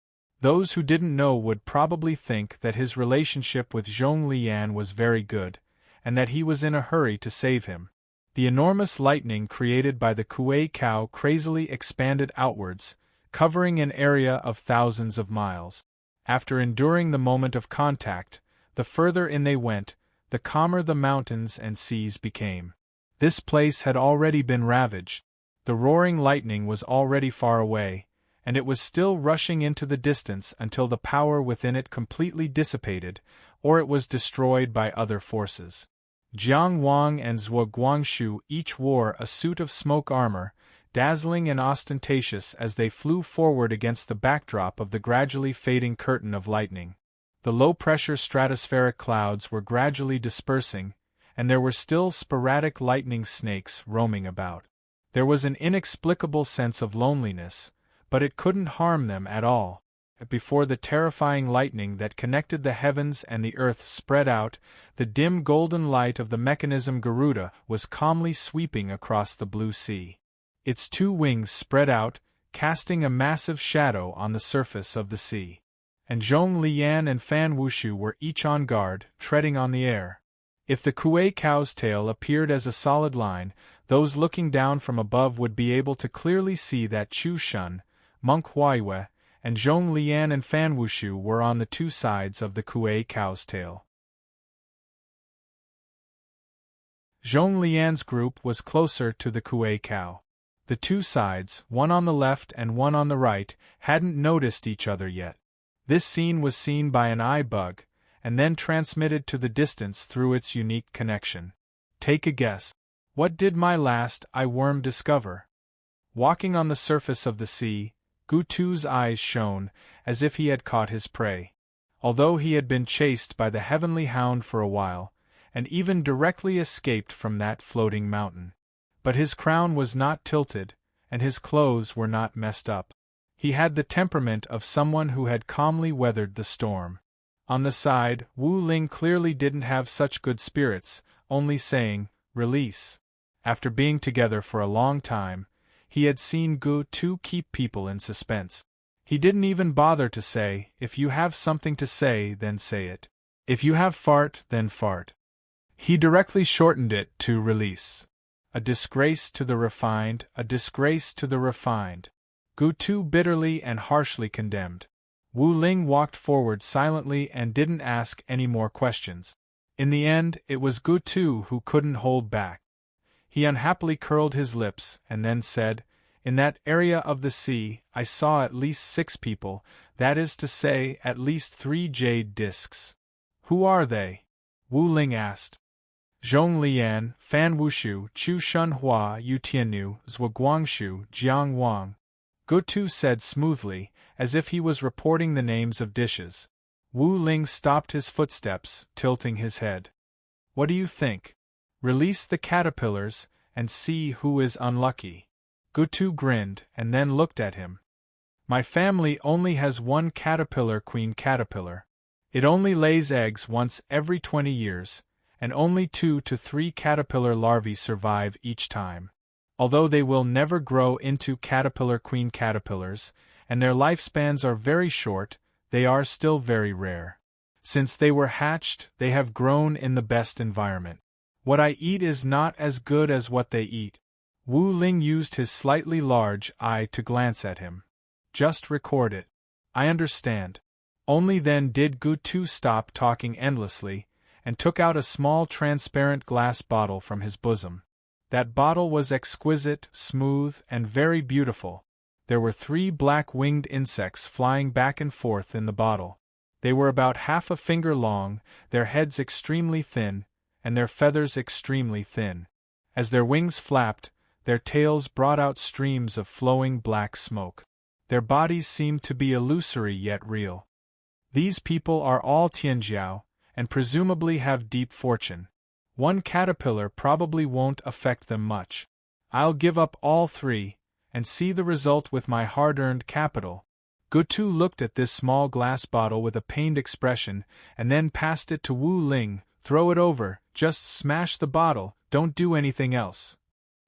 Those who didn't know would probably think that his relationship with Zhong Lian was very good, and that he was in a hurry to save him. The enormous lightning created by the kuei cow crazily expanded outwards, covering an area of thousands of miles. After enduring the moment of contact, the further in they went, the calmer the mountains and seas became. This place had already been ravaged. The roaring lightning was already far away, and it was still rushing into the distance until the power within it completely dissipated, or it was destroyed by other forces. Jiang Wang and Zhuo Guangshu each wore a suit of smoke armor, dazzling and ostentatious as they flew forward against the backdrop of the gradually fading curtain of lightning. The low-pressure stratospheric clouds were gradually dispersing, and there were still sporadic lightning snakes roaming about. There was an inexplicable sense of loneliness, but it couldn't harm them at all. Before the terrifying lightning that connected the heavens and the earth spread out, the dim golden light of the mechanism Garuda was calmly sweeping across the blue sea. Its two wings spread out, casting a massive shadow on the surface of the sea. And Zhong Lian and Fan Wushu were each on guard, treading on the air. If the Kuei cow's tail appeared as a solid line, those looking down from above would be able to clearly see that Chu Shun, Monk Huaiyue, and Zhong Lian and Fan Wushu were on the two sides of the Kuei cow's tail. Zhong Lian's group was closer to the Kuei cow. The two sides, one on the left and one on the right, hadn't noticed each other yet. This scene was seen by an eye bug, and then transmitted to the distance through its unique connection. Take a guess. What did my last eye worm discover? Walking on the surface of the sea, Gutu's eyes shone, as if he had caught his prey. Although he had been chased by the heavenly hound for a while, and even directly escaped from that floating mountain. But his crown was not tilted, and his clothes were not messed up. He had the temperament of someone who had calmly weathered the storm. On the side, Wu Ling clearly didn't have such good spirits, only saying, "Release." After being together for a long time, he had seen Gu Tu keep people in suspense. He didn't even bother to say, "If you have something to say, then say it. If you have fart, then fart." He directly shortened it to "release." A disgrace to the refined, a disgrace to the refined. Gu Tu bitterly and harshly condemned. Wu Ling walked forward silently and didn't ask any more questions. In the end, it was Gu Tu who couldn't hold back. He unhappily curled his lips and then said, "In that area of the sea, I saw at least 6 people, that is to say, at least 3 jade discs." "Who are they?" Wu Ling asked. "Zhong Lian, Fan Wushu, Chu Shunhua, Yu Tiannu, Zhuo Guangshu, Jiang Wang," Gu Tu said smoothly, as if he was reporting the names of dishes. Wu Ling stopped his footsteps, tilting his head. "What do you think? Release the caterpillars, and see who is unlucky." Gu Tu grinned, and then looked at him. "My family only has one caterpillar queen caterpillar. It only lays eggs once every 20 years, and only 2 to 3 caterpillar larvae survive each time. Although they will never grow into caterpillar queen caterpillars, and their lifespans are very short, they are still very rare. Since they were hatched, they have grown in the best environment. What I eat is not as good as what they eat." Wu Ling used his slightly large eye to glance at him. "Just record it. I understand." Only then did Gu Tu stop talking endlessly, and took out a small transparent glass bottle from his bosom. That bottle was exquisite, smooth, and very beautiful. There were 3 black-winged insects flying back and forth in the bottle. They were about half a finger long, their heads extremely thin, and their feathers extremely thin. As their wings flapped, their tails brought out streams of flowing black smoke. Their bodies seemed to be illusory yet real. These people are all Tianjiao, and presumably have deep fortune. One caterpillar probably won't affect them much. I'll give up all 3, and see the result with my hard-earned capital." Gu Tu looked at this small glass bottle with a pained expression, and then passed it to Wu Ling. "Throw it over, just smash the bottle, don't do anything else."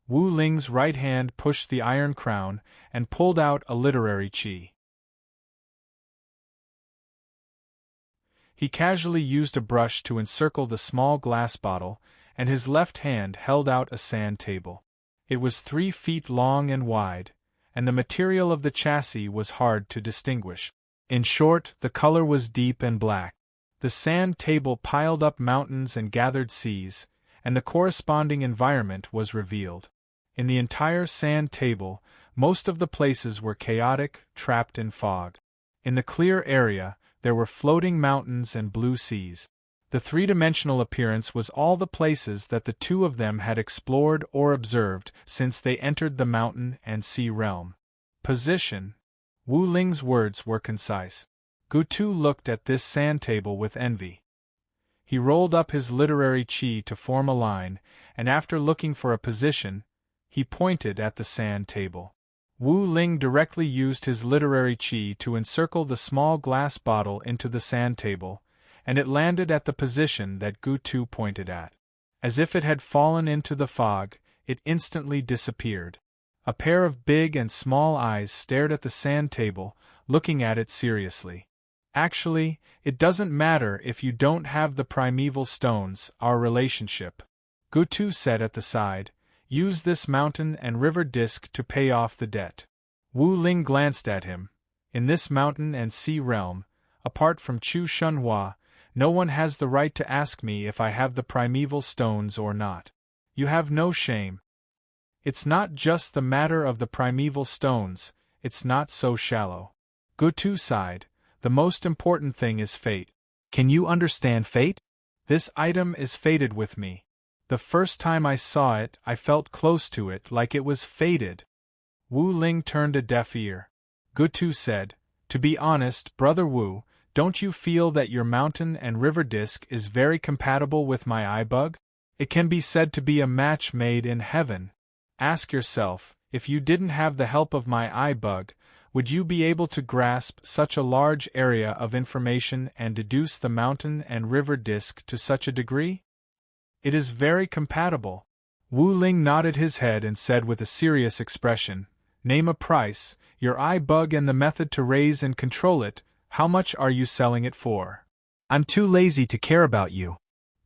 Wu Ling's right hand pushed the iron crown, and pulled out a literary chi. He casually used a brush to encircle the small glass bottle, and his left hand held out a sand table. It was 3 feet long and wide, and the material of the chassis was hard to distinguish. In short, the color was deep and black. The sand table piled up mountains and gathered seas, and the corresponding environment was revealed. In the entire sand table, most of the places were chaotic, trapped in fog. In the clear area, there were floating mountains and blue seas. The 3-dimensional appearance was all the places that the 2 of them had explored or observed since they entered the mountain and sea realm. Position. Wu Ling's words were concise. Gu Tu looked at this sand table with envy. He rolled up his literary chi to form a line, and after looking for a position, he pointed at the sand table. Wu Ling directly used his literary chi to encircle the small glass bottle into the sand table, and it landed at the position that Gu Tu pointed at. As if it had fallen into the fog, it instantly disappeared. A pair of big and small eyes stared at the sand table, looking at it seriously. Actually, it doesn't matter if you don't have the primeval stones, our relationship, Gutu said at the side. Use this mountain and river disk to pay off the debt. Wu Ling glanced at him. In this mountain and sea realm, apart from Chu Shunhua, no one has the right to ask me if I have the primeval stones or not. You have no shame. It's not just the matter of the primeval stones, it's not so shallow. Gutu sighed. The most important thing is fate. Can you understand fate? This item is fated with me. The first time I saw it, I felt close to it like it was fated. Wu Ling turned a deaf ear. Gutu said, to be honest, Brother Wu, don't you feel that your mountain and river disk is very compatible with my eye bug? It can be said to be a match made in heaven. Ask yourself, if you didn't have the help of my eye bug, would you be able to grasp such a large area of information and deduce the mountain and river disk to such a degree? It is very compatible. Wu Ling nodded his head and said with a serious expression, name a price, your eye bug and the method to raise and control it. How much are you selling it for? I'm too lazy to care about you.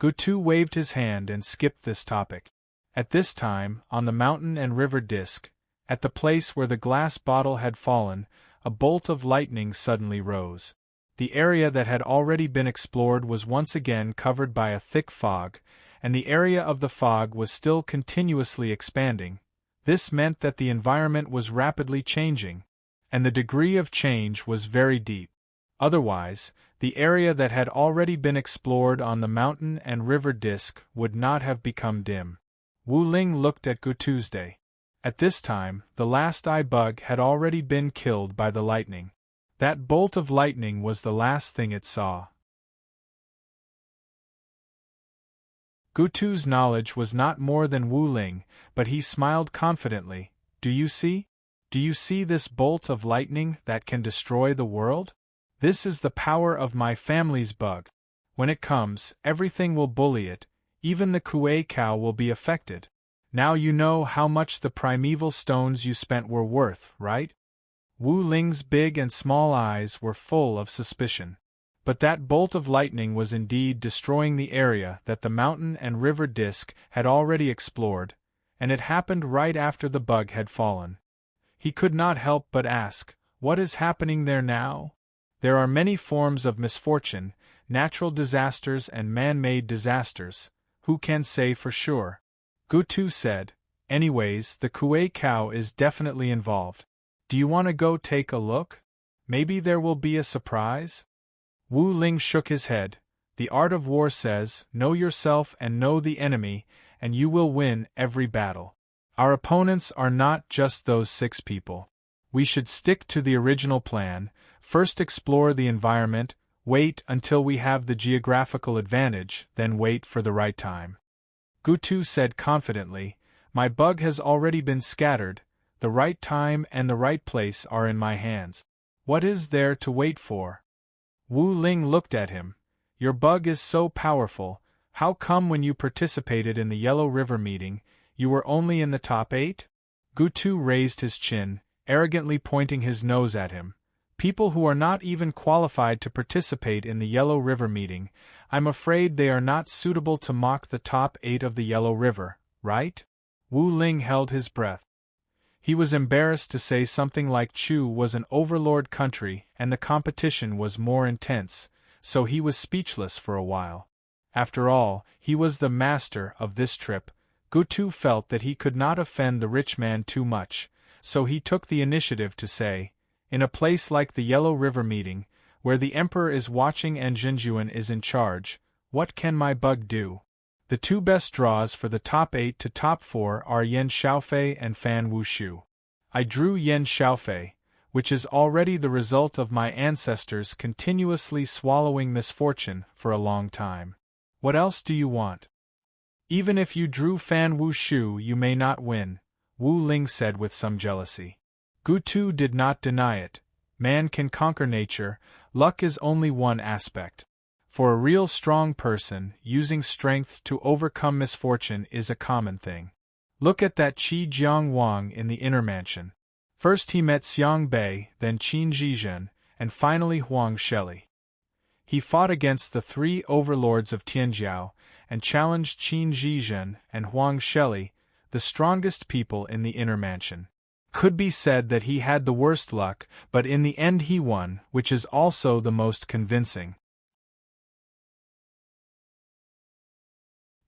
Gutu waved his hand and skipped this topic. At this time, on the mountain and river disk, at the place where the glass bottle had fallen, a bolt of lightning suddenly rose. The area that had already been explored was once again covered by a thick fog, and the area of the fog was still continuously expanding. This meant that the environment was rapidly changing, and the degree of change was very deep. Otherwise, the area that had already been explored on the mountain and river disk would not have become dim. Wu Ling looked at Gutu's. At this time, the last eye bug had already been killed by the lightning. That bolt of lightning was the last thing it saw. Gutu's knowledge was not more than Wu Ling, but he smiled confidently. Do you see? Do you see this bolt of lightning that can destroy the world? This is the power of my family's bug. When it comes, everything will bully it, even the Kuei cow will be affected. Now you know how much the primeval stones you spent were worth, right? Wu Ling's big and small eyes were full of suspicion. But that bolt of lightning was indeed destroying the area that the mountain and river disk had already explored, and it happened right after the bug had fallen. He could not help but ask, what is happening there now? There are many forms of misfortune, natural disasters and man-made disasters. Who can say for sure? Gutu said, anyways, the Kuei cow is definitely involved. Do you want to go take a look? Maybe there will be a surprise? Wu Ling shook his head. The art of war says, know yourself and know the enemy, and you will win every battle. Our opponents are not just those 6 people. We should stick to the original plan, first explore the environment, wait until we have the geographical advantage, then wait for the right time. Gutu said confidently, my bug has already been scattered, the right time and the right place are in my hands. What is there to wait for? Wu Ling looked at him. Your bug is so powerful, how come when you participated in the Yellow River meeting, you were only in the top 8? Gutu raised his chin, arrogantly pointing his nose at him. People who are not even qualified to participate in the Yellow River meeting, I'm afraid they are not suitable to mock the top 8 of the Yellow River, right? Wu Ling held his breath. He was embarrassed to say something like Chu was an overlord country and the competition was more intense, so he was speechless for a while. After all, he was the master of this trip. Gutu felt that he could not offend the rich man too much, so he took the initiative to say, in a place like the Yellow River meeting, where the emperor is watching and Jinjuan is in charge, what can my bug do? The 2 best draws for the top 8 to top 4 are Yan Xiaofei and Fan Wushu. I drew Yan Xiaofei, which is already the result of my ancestors continuously swallowing misfortune for a long time. What else do you want? Even if you drew Fan Wushu, you may not win, Wu Ling said with some jealousy. Gutu did not deny it. Man can conquer nature, luck is only one aspect. For a real strong person, using strength to overcome misfortune is a common thing. Look at that Qi Jiang Wang in the inner mansion. First he met Xiang Bei, then Qin Zhizhen, and finally Huang Sheli. He fought against the three overlords of Tianjiao, and challenged Qin Zhizhen and Huang Sheli, the strongest people in the inner mansion. Could be said that he had the worst luck, but in the end he won, which is also the most convincing.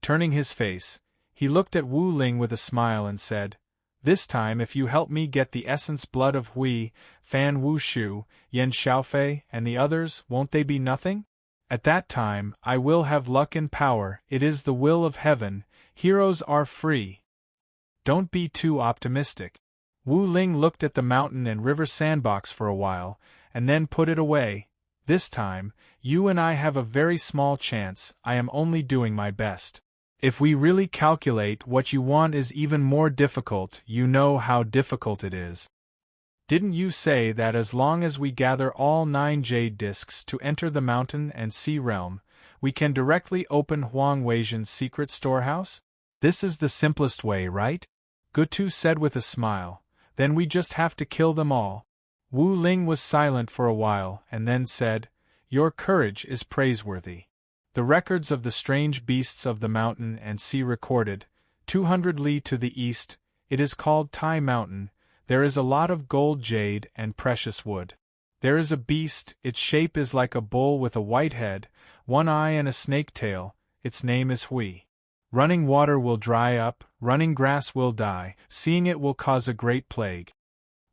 Turning his face, he looked at Wu Ling with a smile and said, "This time if you help me get the essence blood of Hui, Fan Wushu, Yan Xiaofei, and the others, won't they be nothing? At that time, I will have luck and power. It is the will of heaven. Heroes are free." Don't be too optimistic. Wu Ling looked at the mountain and river sandbox for a while, and then put it away. "This time, you and I have a very small chance. I am only doing my best. If we really calculate, what you want is even more difficult. You know how difficult it is. Didn't you say that as long as we gather all 9 jade discs to enter the mountain and sea realm, we can directly open Huang Weizhen's secret storehouse? This is the simplest way, right?" Gutu said with a smile. "Then we just have to kill them all." Wu Ling was silent for a while and then said, "Your courage is praiseworthy. The records of the strange beasts of the mountain and sea recorded, 200 li to the east, it is called Tai Mountain. There is a lot of gold, jade, and precious wood. There is a beast, its shape is like a bull with a white head, 1 eye and a snake tail, its name is Hui. Running water will dry up, running grass will die, seeing it will cause a great plague."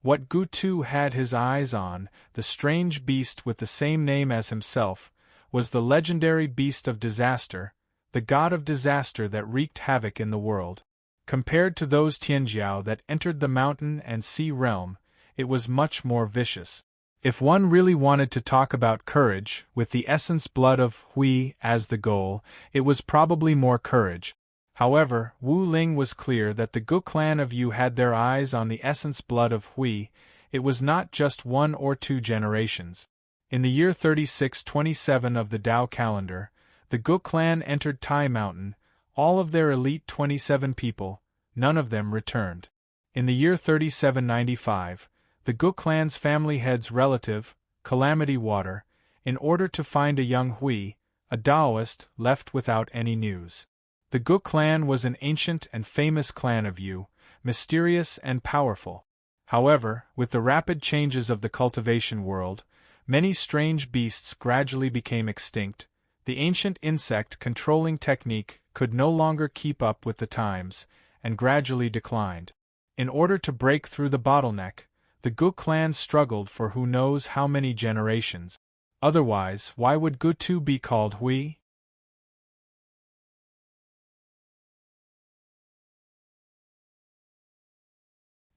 What Gutu had his eyes on, the strange beast with the same name as himself, was the legendary beast of disaster, the god of disaster that wreaked havoc in the world. Compared to those Tianjiao that entered the mountain and sea realm, it was much more vicious. If one really wanted to talk about courage, with the essence blood of Hui as the goal, it was probably more courage. However, Wu Ling was clear that the Gu clan of Yu had their eyes on the essence blood of Hui. It was not just 1 or 2 generations. In the year 3627 of the Tao calendar, the Gu clan entered Tai Mountain, all of their elite 27 people, none of them returned. In the year 3795, the Gu clan's family head's relative, Calamity Water, in order to find a young Hui, a Taoist, left without any news. The Gu clan was an ancient and famous clan of Yu, mysterious and powerful. However, with the rapid changes of the cultivation world, many strange beasts gradually became extinct. The ancient insect controlling technique could no longer keep up with the times, and gradually declined. In order to break through the bottleneck, the Gu clan struggled for who knows how many generations. Otherwise, why would Gutu be called Hui?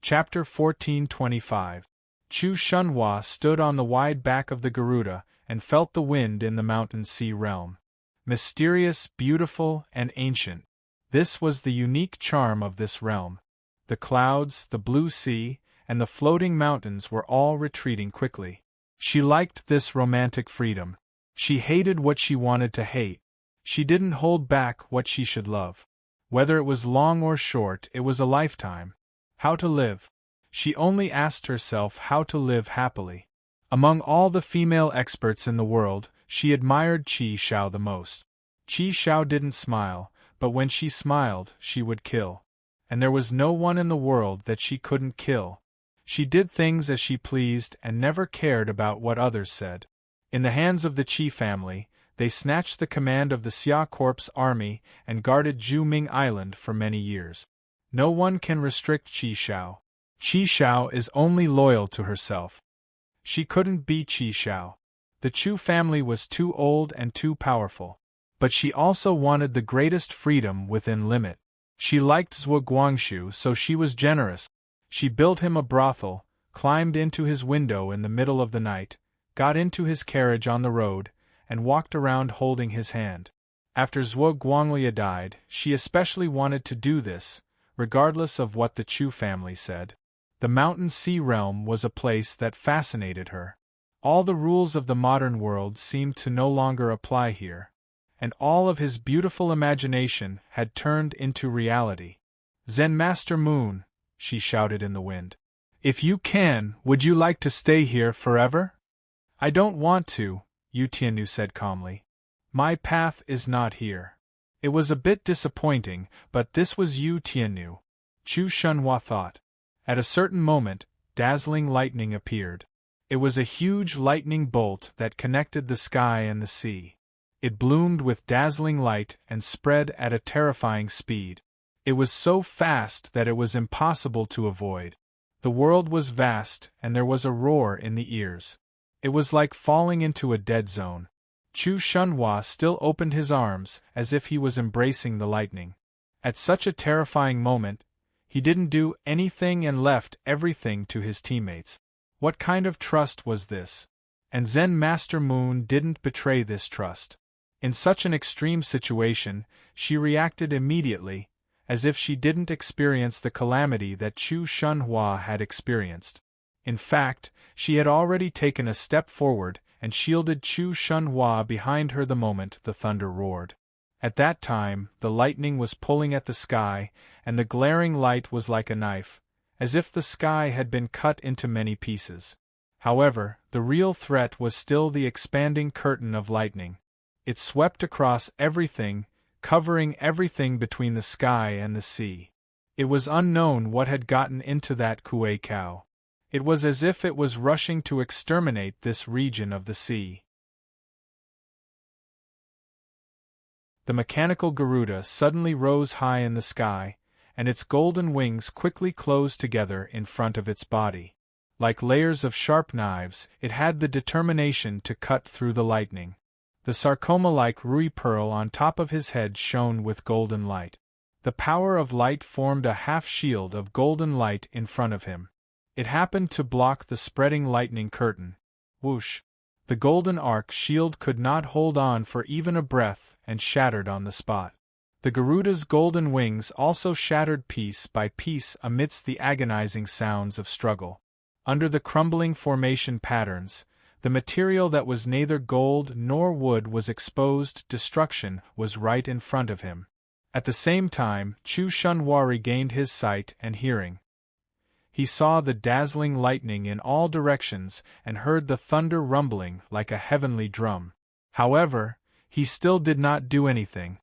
Chapter 1425. Chu Shunhua stood on the wide back of the Garuda and felt the wind in the mountain sea realm. Mysterious, beautiful, and ancient. This was the unique charm of this realm. The clouds, the blue sea, and the floating mountains were all retreating quickly. She liked this romantic freedom. She hated what she wanted to hate. She didn't hold back what she should love. Whether it was long or short, it was a lifetime. How to live? She only asked herself how to live happily. Among all the female experts in the world, she admired Qi Xiao the most. Qi Xiao didn't smile, but when she smiled, she would kill. And there was no one in the world that she couldn't kill. She did things as she pleased and never cared about what others said. In the hands of the Qi family, they snatched the command of the Xia Corps army and guarded Juming Island for many years. No one can restrict Qi Xiao. Qi Xiao is only loyal to herself. She couldn't be Qi Xiao. The Chu family was too old and too powerful. But she also wanted the greatest freedom within limit. She liked Zhuo Guangxu, so she was generous. She built him a brothel, climbed into his window in the middle of the night, got into his carriage on the road, and walked around holding his hand. After Zhuo Guanglia died, she especially wanted to do this, regardless of what the Chu family said. The mountain sea realm was a place that fascinated her. All the rules of the modern world seemed to no longer apply here, and all of his beautiful imagination had turned into reality. Zen Master Moon, she shouted in the wind. If you can, would you like to stay here forever? I don't want to, Yu Tianyu said calmly. My path is not here. It was a bit disappointing, but this was Yu Tianyu. Chu Shunhua thought. At a certain moment, dazzling lightning appeared. It was a huge lightning bolt that connected the sky and the sea. It bloomed with dazzling light and spread at a terrifying speed. It was so fast that it was impossible to avoid. The world was vast, and there was a roar in the ears. It was like falling into a dead zone. Chu Shunhua still opened his arms as if he was embracing the lightning. At such a terrifying moment, he didn't do anything and left everything to his teammates. What kind of trust was this? And Zen Master Moon didn't betray this trust. In such an extreme situation, she reacted immediately, as if she didn't experience the calamity that Chu Shunhua had experienced. In fact, she had already taken a step forward and shielded Chu Shunhua behind her the moment the thunder roared. At that time, the lightning was pulling at the sky, and the glaring light was like a knife, as if the sky had been cut into many pieces. However, the real threat was still the expanding curtain of lightning. It swept across everything, covering everything between the sky and the sea. It was unknown what had gotten into that Kuei cow. It was as if it was rushing to exterminate this region of the sea. The mechanical Garuda suddenly rose high in the sky, and its golden wings quickly closed together in front of its body. Like layers of sharp knives, it had the determination to cut through the lightning. The sarcoma-like Rui pearl on top of his head shone with golden light. The power of light formed a half-shield of golden light in front of him. It happened to block the spreading lightning curtain. Whoosh! The golden arc shield could not hold on for even a breath and shattered on the spot. The Garuda's golden wings also shattered piece by piece amidst the agonizing sounds of struggle. Under the crumbling formation patterns, the material that was neither gold nor wood was exposed. Destruction was right in front of him. At the same time, Chu Shunhua regained his sight and hearing. He saw the dazzling lightning in all directions and heard the thunder rumbling like a heavenly drum. However, he still did not do anything.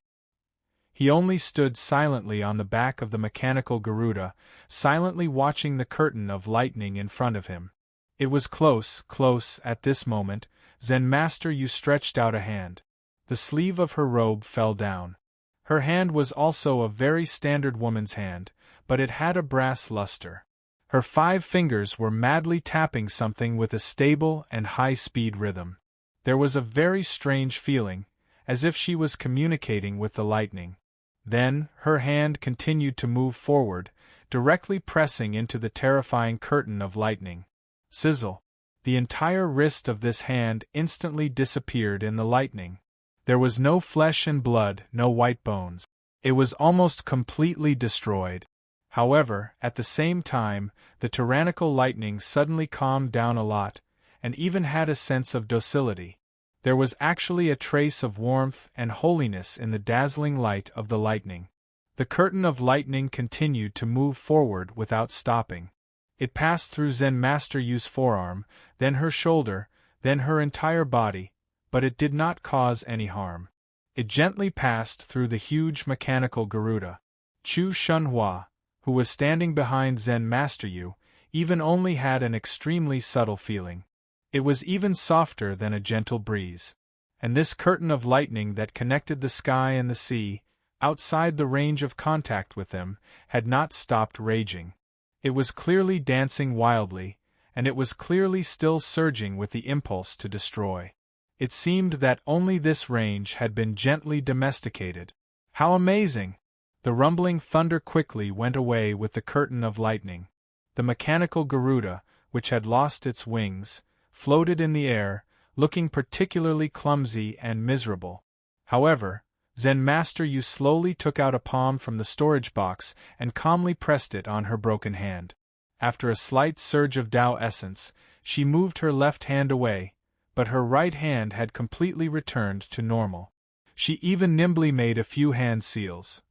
He only stood silently on the back of the mechanical Garuda, silently watching the curtain of lightning in front of him. It was close at this moment. Zen Master Yu stretched out a hand. The sleeve of her robe fell down. Her hand was also a very standard woman's hand, but it had a brass luster. Her 5 fingers were madly tapping something with a stable and high-speed rhythm. There was a very strange feeling, as if she was communicating with the lightning. Then, her hand continued to move forward, directly pressing into the terrifying curtain of lightning. Sizzle! The entire wrist of this hand instantly disappeared in the lightning. There was no flesh and blood, no white bones. It was almost completely destroyed. However, at the same time, the tyrannical lightning suddenly calmed down a lot, and even had a sense of docility. There was actually a trace of warmth and holiness in the dazzling light of the lightning. The curtain of lightning continued to move forward without stopping. It passed through Zen Master Yu's forearm, then her shoulder, then her entire body, but it did not cause any harm. It gently passed through the huge mechanical Garuda. Chu Shunhua, who was standing behind Zen Master Yu, even only had an extremely subtle feeling. It was even softer than a gentle breeze. And this curtain of lightning that connected the sky and the sea, outside the range of contact with them, had not stopped raging. It was clearly dancing wildly, and it was clearly still surging with the impulse to destroy. It seemed that only this range had been gently domesticated. How amazing! The rumbling thunder quickly went away with the curtain of lightning. The mechanical Garuda, which had lost its wings, floated in the air, looking particularly clumsy and miserable. However, Zen Master Yu slowly took out a palm from the storage box and calmly pressed it on her broken hand. After a slight surge of Tao essence, she moved her left hand away, but her right hand had completely returned to normal. She even nimbly made a few hand seals.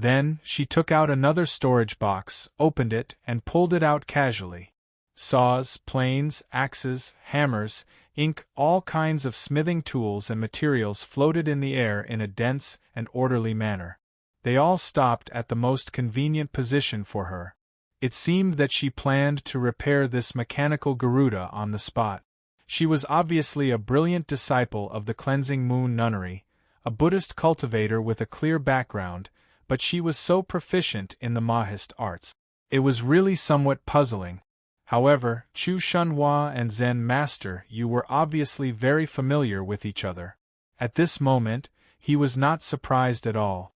Then, she took out another storage box, opened it, and pulled it out casually. Saws, planes, axes, hammers, ink, all kinds of smithing tools and materials floated in the air in a dense and orderly manner. They all stopped at the most convenient position for her. It seemed that she planned to repair this mechanical Garuda on the spot. She was obviously a brilliant disciple of the Cleansing Moon Nunnery, a Buddhist cultivator with a clear background, but she was so proficient in the Mahist arts. It was really somewhat puzzling. However, Chu Shunhua and Zen Master Yu were obviously very familiar with each other. At this moment, he was not surprised at all.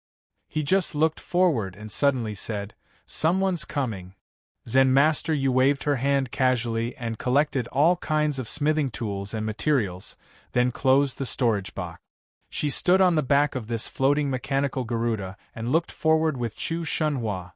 He just looked forward and suddenly said, "Someone's coming." Zen Master Yu waved her hand casually and collected all kinds of smithing tools and materials, then closed the storage box. She stood on the back of this floating mechanical Garuda and looked forward with Chu Shunhua.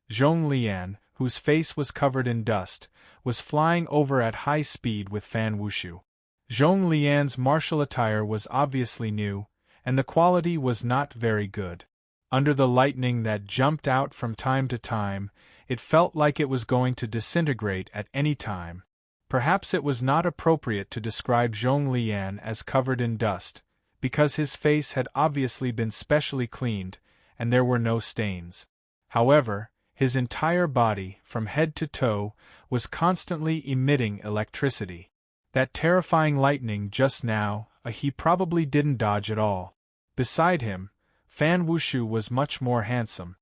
Zhong Lian, whose face was covered in dust, was flying over at high speed with Fan Wushu. Zhong Lian's martial attire was obviously new, and the quality was not very good. Under the lightning that jumped out from time to time, it felt like it was going to disintegrate at any time. Perhaps it was not appropriate to describe Zhong Lian as covered in dust, because his face had obviously been specially cleaned, and there were no stains. However, his entire body, from head to toe, was constantly emitting electricity. That terrifying lightning just now, he probably didn't dodge at all. Beside him, Fan Wushu was much more handsome.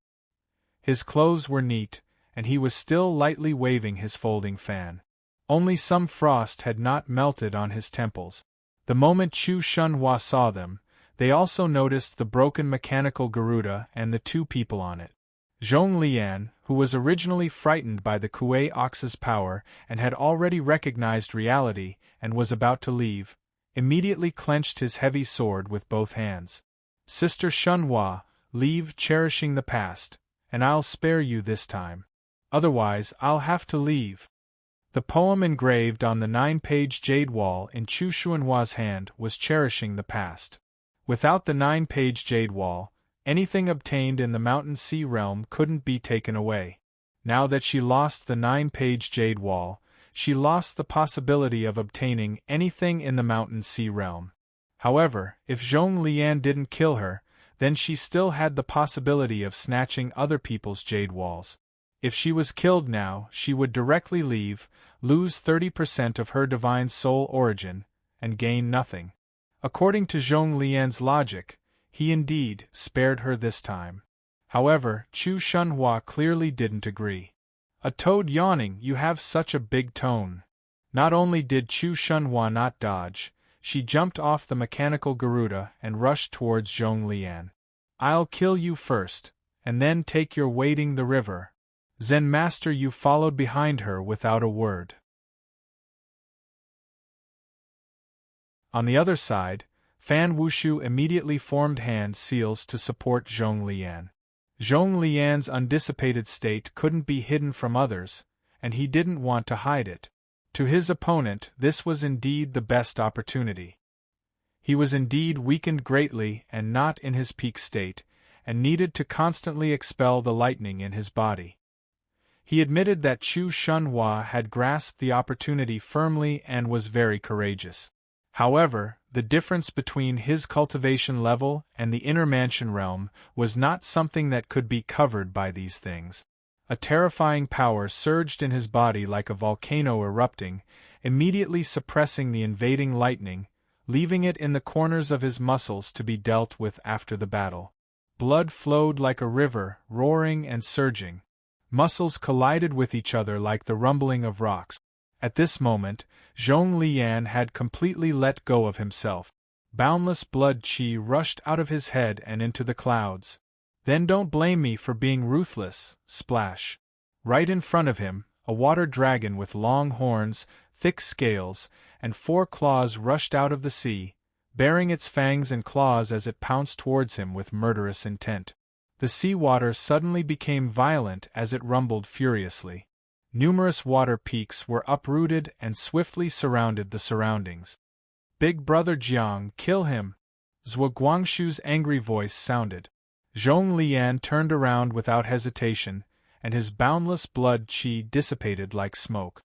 His clothes were neat, and he was still lightly waving his folding fan. Only some frost had not melted on his temples. The moment Chu Shunhua saw them, they also noticed the broken mechanical Garuda and the two people on it. Zhong Lian, who was originally frightened by the Kuei Ox's power and had already recognized reality and was about to leave, immediately clenched his heavy sword with both hands. "Sister Shunhua, leave cherishing the past, and I'll spare you this time. Otherwise, I'll have to leave." The poem engraved on the 9-page jade wall in Chu Shunhua's hand was cherishing the past. Without the 9-page jade wall, anything obtained in the Mountain Sea realm couldn't be taken away. Now that she lost the 9-page jade wall, she lost the possibility of obtaining anything in the Mountain Sea realm. However, if Zhong Lian didn't kill her, then she still had the possibility of snatching other people's jade walls. If she was killed now, she would directly leave, lose 30% of her divine soul origin, and gain nothing. According to Zhong Lian's logic, he indeed spared her this time. However, Chu Shunhua clearly didn't agree. "A toad yawning, you have such a big tone." Not only did Chu Shunhua not dodge, she jumped off the mechanical Garuda and rushed towards Zhong Lian. "I'll kill you first, and then take your wading the river." Zen Master Yu followed behind her without a word. On the other side, Fan Wushu immediately formed hand seals to support Zhong Lian. Zhong Lian's undissipated state couldn't be hidden from others, and he didn't want to hide it. To his opponent, this was indeed the best opportunity. He was indeed weakened greatly and not in his peak state, and needed to constantly expel the lightning in his body. He admitted that Chu Shunhua had grasped the opportunity firmly and was very courageous. However, the difference between his cultivation level and the inner mansion realm was not something that could be covered by these things. A terrifying power surged in his body like a volcano erupting, immediately suppressing the invading lightning, leaving it in the corners of his muscles to be dealt with after the battle. Blood flowed like a river, roaring and surging. Muscles collided with each other like the rumbling of rocks. At this moment, Zhong Lian had completely let go of himself. Boundless blood qi rushed out of his head and into the clouds. "Then don't blame me for being ruthless." Splash. Right in front of him, a water dragon with long horns, thick scales, and 4 claws rushed out of the sea, baring its fangs and claws as it pounced towards him with murderous intent. The seawater suddenly became violent as it rumbled furiously. Numerous water peaks were uprooted and swiftly surrounded the surroundings. "Big Brother Jiang, kill him!" Zhuo Guangshu's angry voice sounded. Zhong Lian turned around without hesitation, and his boundless blood qi dissipated like smoke.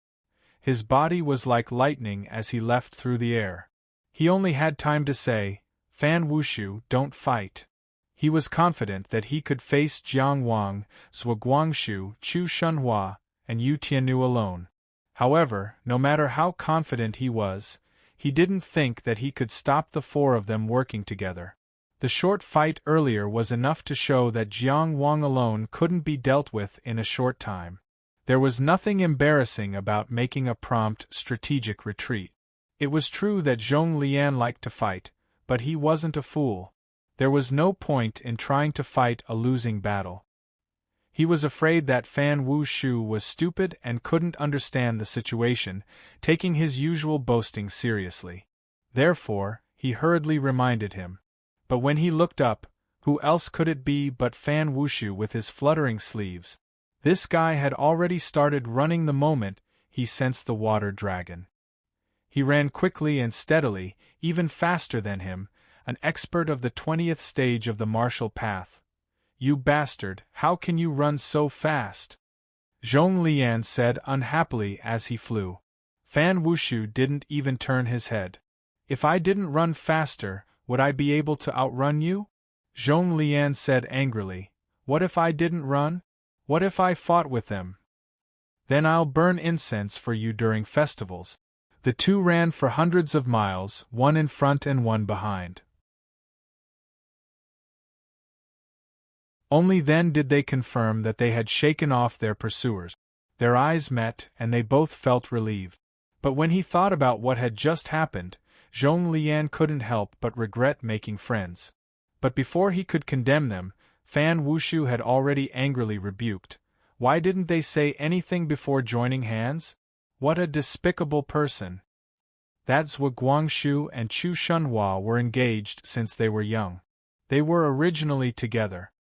His body was like lightning as he left through the air. He only had time to say, "Fan Wushu, don't fight." He was confident that he could face Jiang Wang, Zhuo Guangshu, Chu Shunhua, and Yu Tiannu alone. However, no matter how confident he was, he didn't think that he could stop the four of them working together. The short fight earlier was enough to show that Jiang Wang alone couldn't be dealt with in a short time. There was nothing embarrassing about making a prompt, strategic retreat. It was true that Zhong Lian liked to fight, but he wasn't a fool. There was no point in trying to fight a losing battle. He was afraid that Fan Wushu was stupid and couldn't understand the situation, taking his usual boasting seriously. Therefore, he hurriedly reminded him. But when he looked up, who else could it be but Fan Wushu with his fluttering sleeves? This guy had already started running the moment he sensed the water dragon. He ran quickly and steadily, even faster than him, an expert of the 20th stage of the martial path. "You bastard, how can you run so fast?" Zhong Lian said unhappily as he flew. Fan Wushu didn't even turn his head. "If I didn't run faster, would I be able to outrun you?" Zhong Lian said angrily. "What if I didn't run? What if I fought with them? Then I'll burn incense for you during festivals." The two ran for hundreds of miles, one in front and one behind. Only then did they confirm that they had shaken off their pursuers. Their eyes met, and they both felt relieved. But when he thought about what had just happened, Zhong Lian couldn't help but regret making friends. But before he could condemn them, Fan Wushu had already angrily rebuked. Why didn't they say anything before joining hands? What a despicable person! That Zhuo Guangshu and Chu Shunhua were engaged since they were young. They were originally together.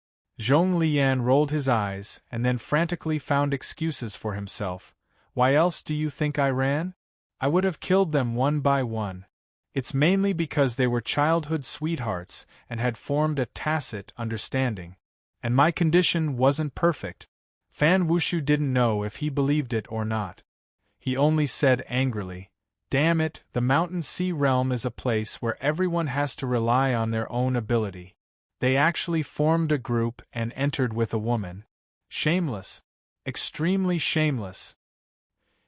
Zhong Lian rolled his eyes and then frantically found excuses for himself. "Why else do you think I ran? I would have killed them one by one. It's mainly because they were childhood sweethearts and had formed a tacit understanding. And my condition wasn't perfect." Fan Wushu didn't know if he believed it or not. He only said angrily, "Damn it, the Mountain Sea realm is a place where everyone has to rely on their own ability. They actually formed a group and entered with a woman. Shameless. Extremely shameless."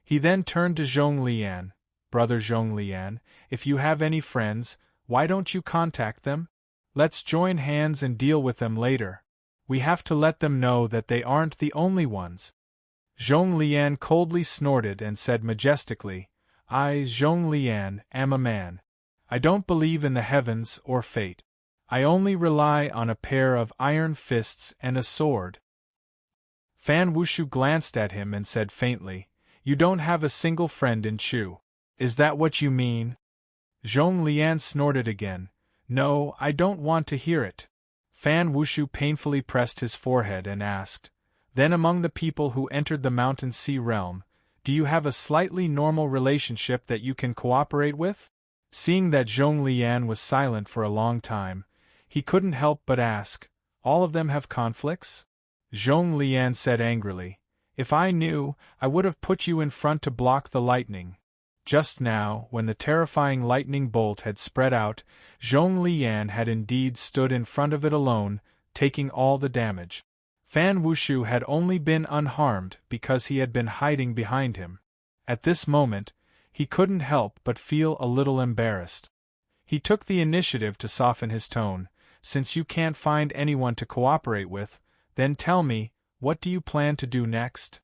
He then turned to Zhong Lian. "Brother Zhong Lian, if you have any friends, why don't you contact them? Let's join hands and deal with them later. We have to let them know that they aren't the only ones." Zhong Lian coldly snorted and said majestically, "I, Zhong Lian, am a man. I don't believe in the heavens or fate. I only rely on a pair of iron fists and a sword." Fan Wushu glanced at him and said faintly, "You don't have a single friend in Chu. Is that what you mean?" Zhong Lian snorted again. "No, I don't want to hear it." Fan Wushu painfully pressed his forehead and asked, "Then among the people who entered the Mountain Sea realm, do you have a slightly normal relationship that you can cooperate with?" Seeing that Zhong Lian was silent for a long time, he couldn't help but ask, "All of them have conflicts?" Zhong Lian said angrily, "If I knew, I would have put you in front to block the lightning." Just now, when the terrifying lightning bolt had spread out, Zhong Lian had indeed stood in front of it alone, taking all the damage. Fan Wushu had only been unharmed because he had been hiding behind him. At this moment, he couldn't help but feel a little embarrassed. He took the initiative to soften his tone. "Since you can't find anyone to cooperate with, then tell me, what do you plan to do next?"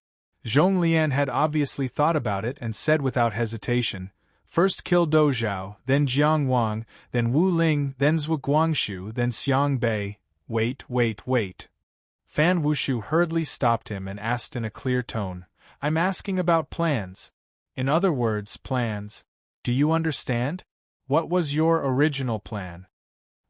Zhong Lian had obviously thought about it and said without hesitation, "First kill Dozhao, then Jiang Wang, then Wu Ling, then Zhuo Guangshu, then Xiang Bei." Wait. Fan Wushu hurriedly stopped him and asked in a clear tone, "I'm asking about plans. In other words, plans. Do you understand? What was your original plan?"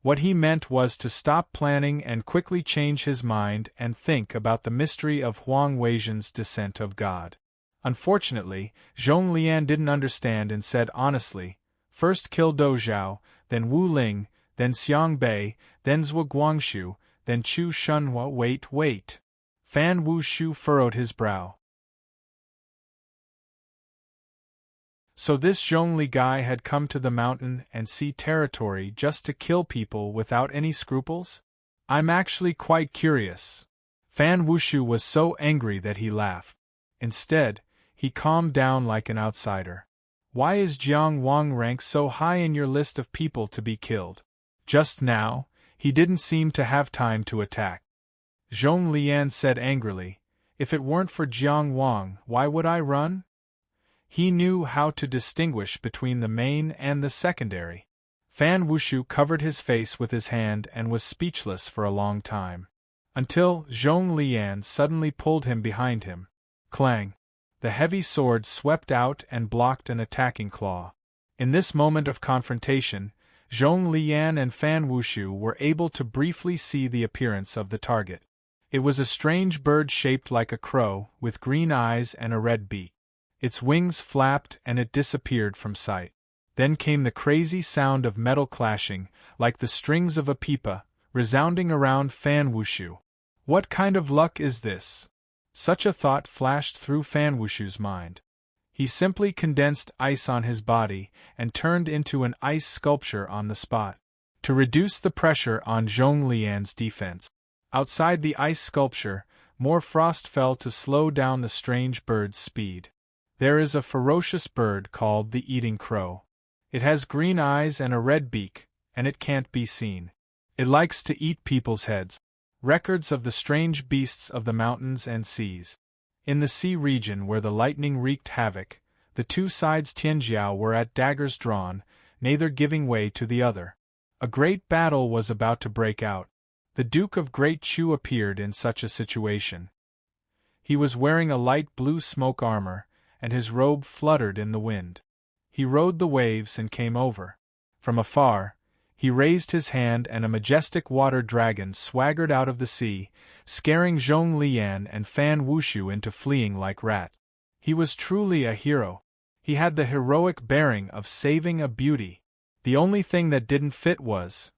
What he meant was to stop planning and quickly change his mind and think about the mystery of Huang Weizhen's descent of God. Unfortunately, Zhong Lian didn't understand and said honestly, "First kill Dozhao, then Wu Ling, then Xiang Bei, then Zhuo Guangshu, then Chu Shenhua. Wait. Fan Wushu furrowed his brow. So this Zhongli guy had come to the mountain and sea territory just to kill people without any scruples? I'm actually quite curious. Fan Wushu was so angry that he laughed. Instead, he calmed down like an outsider. Why is Jiang Wang ranked so high in your list of people to be killed? Just now, he didn't seem to have time to attack. Zhong Lian said angrily, if it weren't for Jiang Wang, why would I run? He knew how to distinguish between the main and the secondary. Fan Wushu covered his face with his hand and was speechless for a long time. Until Zhong Lian suddenly pulled him behind him. Clang! The heavy sword swept out and blocked an attacking claw. In this moment of confrontation, Zhong Lian and Fan Wushu were able to briefly see the appearance of the target. It was a strange bird shaped like a crow, with green eyes and a red beak. Its wings flapped and it disappeared from sight. Then came the crazy sound of metal clashing, like the strings of a pipa, resounding around Fan Wushu. What kind of luck is this? Such a thought flashed through Fan Wushu's mind. He simply condensed ice on his body and turned into an ice sculpture on the spot, to reduce the pressure on Zhong Lian's defense. Outside the ice sculpture, more frost fell to slow down the strange bird's speed. There is a ferocious bird called the eating crow. It has green eyes and a red beak, and it can't be seen. It likes to eat people's heads. Records of the strange beasts of the mountains and seas. In the sea region where the lightning wreaked havoc, the two sides Tianjiao were at daggers drawn, neither giving way to the other. A great battle was about to break out. The Duke of Great Chu appeared in such a situation. He was wearing a light blue smoke armor, and his robe fluttered in the wind. He rode the waves and came over. From afar, he raised his hand and a majestic water dragon swaggered out of the sea, scaring Zhong Lian and Fan Wushu into fleeing like rats. He was truly a hero. He had the heroic bearing of saving a beauty. The only thing that didn't fit was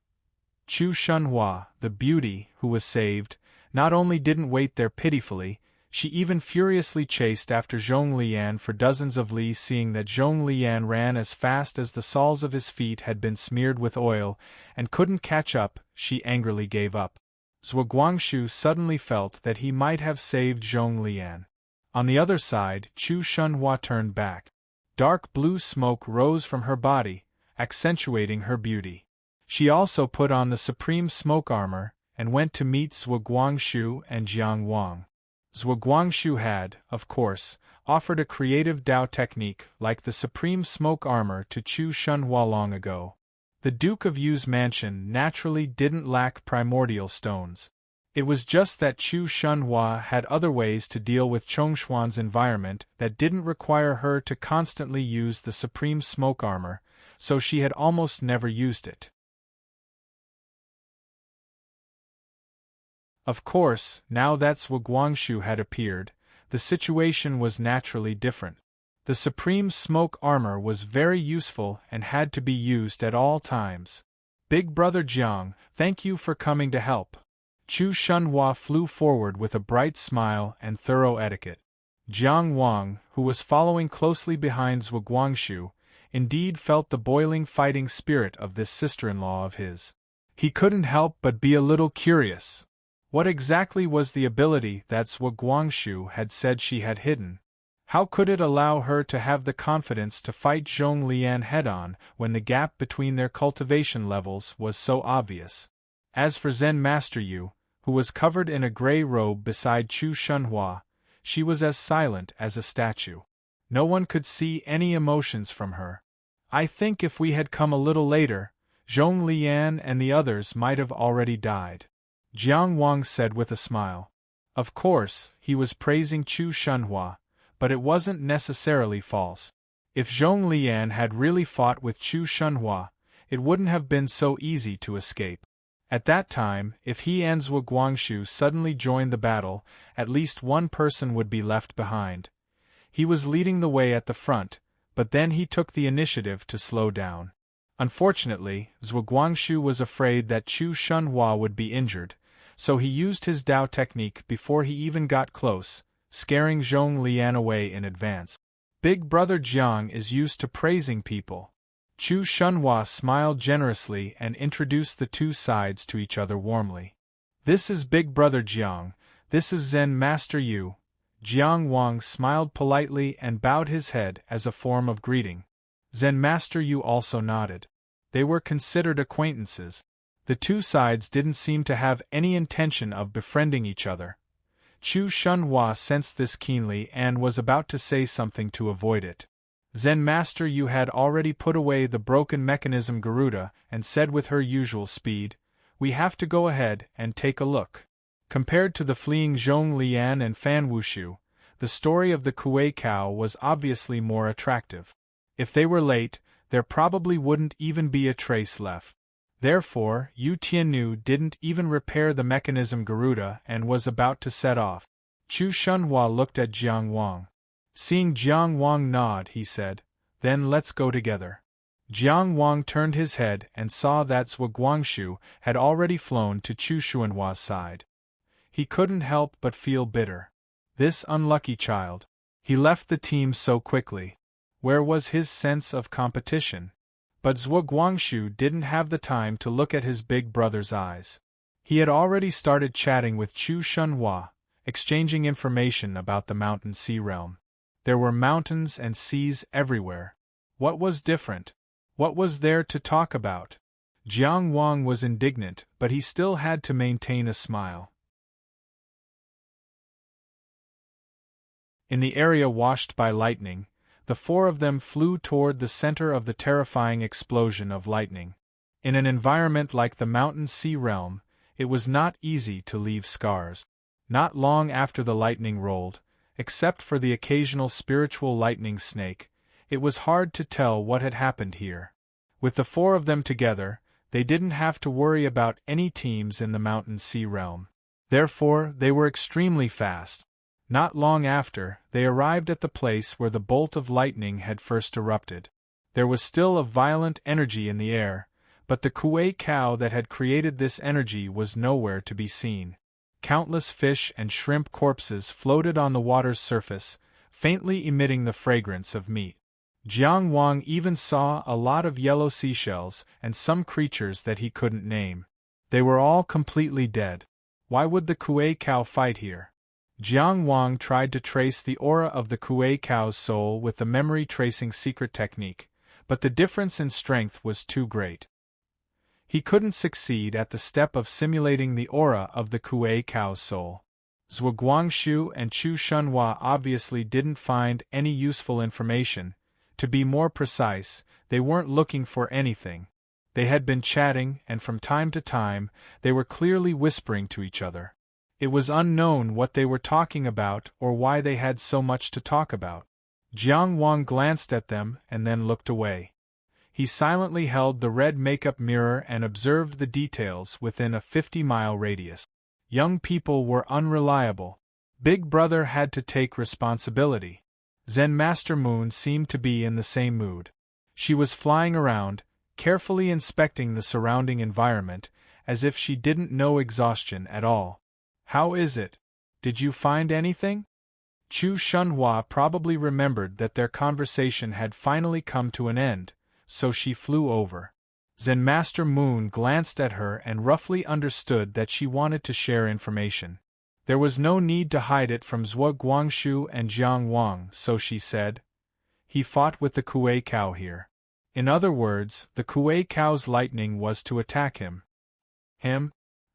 Chu Shenhua, the beauty, who was saved, not only didn't wait there pitifully, she even furiously chased after Zhong Lian for dozens of li. Seeing that Zhong Lian ran as fast as the soles of his feet had been smeared with oil and couldn't catch up, she angrily gave up. Zhuo Guangxu suddenly felt that he might have saved Zhong Lian. On the other side, Chu Shenhua turned back. Dark blue smoke rose from her body, accentuating her beauty. She also put on the supreme smoke armor and went to meet Zhuo Guangxu and Jiang Wang. Zhuo Guangxu had, of course, offered a creative Dao technique like the supreme smoke armor to Chu Shenhua long ago. The Duke of Yu's mansion naturally didn't lack primordial stones. It was just that Chu Shenhua had other ways to deal with Chongshuan's environment that didn't require her to constantly use the supreme smoke armor, so she had almost never used it. Of course, now that Zhuo Guangxu had appeared, the situation was naturally different. The supreme smoke armor was very useful and had to be used at all times. Big Brother Jiang, thank you for coming to help. Chu Shenhua flew forward with a bright smile and thorough etiquette. Jiang Wang, who was following closely behind Zhuo Guangxu, indeed felt the boiling fighting spirit of this sister-in-law of his. He couldn't help but be a little curious. What exactly was the ability that Zhuo Guangxu had said she had hidden? How could it allow her to have the confidence to fight Zhong Lian head-on when the gap between their cultivation levels was so obvious? As for Zen Master Yu, who was covered in a gray robe beside Chu Shenhua, she was as silent as a statue. No one could see any emotions from her. I think if we had come a little later, Zhong Lian and the others might have already died. Jiang Wang said with a smile. Of course, he was praising Chu Shenhua, but it wasn't necessarily false. If Zhong Lian had really fought with Chu Shenhua, it wouldn't have been so easy to escape. At that time, if he and Zhuo Guangxu suddenly joined the battle, at least one person would be left behind. He was leading the way at the front, but then he took the initiative to slow down. Unfortunately, Zhuo Guangxu was afraid that Chu Shenhua would be injured, so he used his Dao technique before he even got close, scaring Zhong Lian away in advance. Big Brother Jiang is used to praising people. Chu Shunhua smiled generously and introduced the two sides to each other warmly. This is Big Brother Jiang, this is Zen Master Yu. Jiang Wang smiled politely and bowed his head as a form of greeting. Zen Master Yu also nodded. They were considered acquaintances. The two sides didn't seem to have any intention of befriending each other. Chu Shunhua sensed this keenly and was about to say something to avoid it. Zen Master Yu had already put away the broken mechanism Garuda and said with her usual speed, "We have to go ahead and take a look." Compared to the fleeing Zhong Lian and Fan Wushu, the story of the Kuei cow was obviously more attractive. If they were late, there probably wouldn't even be a trace left. Therefore, Yu Tiannu didn't even repair the mechanism Garuda and was about to set off. Chu Shunhua looked at Jiang Wang. Seeing Jiang Wang nod, he said, "Then let's go together." Jiang Wang turned his head and saw that Zhuo Guangshu had already flown to Chu Shunhua's side. He couldn't help but feel bitter. This unlucky child. He left the team so quickly. Where was his sense of competition? But Zhuo Guangshu didn't have the time to look at his big brother's eyes. He had already started chatting with Chu Shunhua, exchanging information about the mountain sea realm. There were mountains and seas everywhere. What was different? What was there to talk about? Jiang Wang was indignant, but he still had to maintain a smile. In the area washed by lightning, the four of them flew toward the center of the terrifying explosion of lightning. In an environment like the mountain sea realm, it was not easy to leave scars. Not long after the lightning rolled, except for the occasional spiritual lightning snake, it was hard to tell what had happened here. With the four of them together, they didn't have to worry about any teams in the mountain sea realm. Therefore, they were extremely fast. Not long after, they arrived at the place where the bolt of lightning had first erupted. There was still a violent energy in the air, but the Kuei cow that had created this energy was nowhere to be seen. Countless fish and shrimp corpses floated on the water's surface, faintly emitting the fragrance of meat. Jiang Wang even saw a lot of yellow seashells and some creatures that he couldn't name. They were all completely dead. Why would the Kuei cow fight here? Jiang Wang tried to trace the aura of the Kuei cow's soul with the memory tracing secret technique, but the difference in strength was too great. He couldn't succeed at the step of simulating the aura of the Kuei cow's soul. Zhuo Guangshu and Chu Shunhua obviously didn't find any useful information. To be more precise, they weren't looking for anything. They had been chatting, and from time to time, they were clearly whispering to each other. It was unknown what they were talking about or why they had so much to talk about. Jiang Wang glanced at them and then looked away. He silently held the red makeup mirror and observed the details within a 50-mile radius. Young people were unreliable. Big Brother had to take responsibility. Zen Master Moon seemed to be in the same mood. She was flying around, carefully inspecting the surrounding environment, as if she didn't know exhaustion at all. "How is it? Did you find anything?" Chu Shunhua probably remembered that their conversation had finally come to an end, so she flew over. Zen Master Moon glanced at her and roughly understood that she wanted to share information. There was no need to hide it from Zhuo Guangshu and Jiang Wang, so she said, "He fought with the Kuei cow here. In other words, the Kuei cow's lightning was to attack him." "Him?"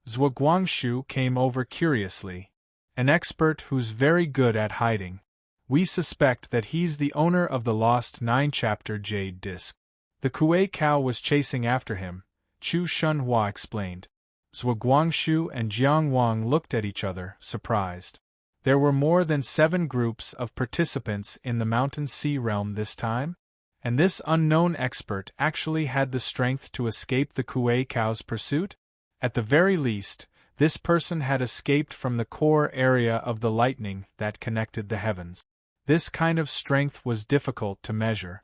Zhuo Guangshu came over curiously. "An expert who's very good at hiding. We suspect that he's the owner of the lost 9-chapter jade disc." The Kuei cow was chasing after him, Chu Shunhua explained. Zhuo Guangshu and Jiang Wang looked at each other, surprised. There were more than 7 groups of participants in the mountain sea realm this time? And this unknown expert actually had the strength to escape the Kuei cow's pursuit? At the very least, this person had escaped from the core area of the lightning that connected the heavens. This kind of strength was difficult to measure.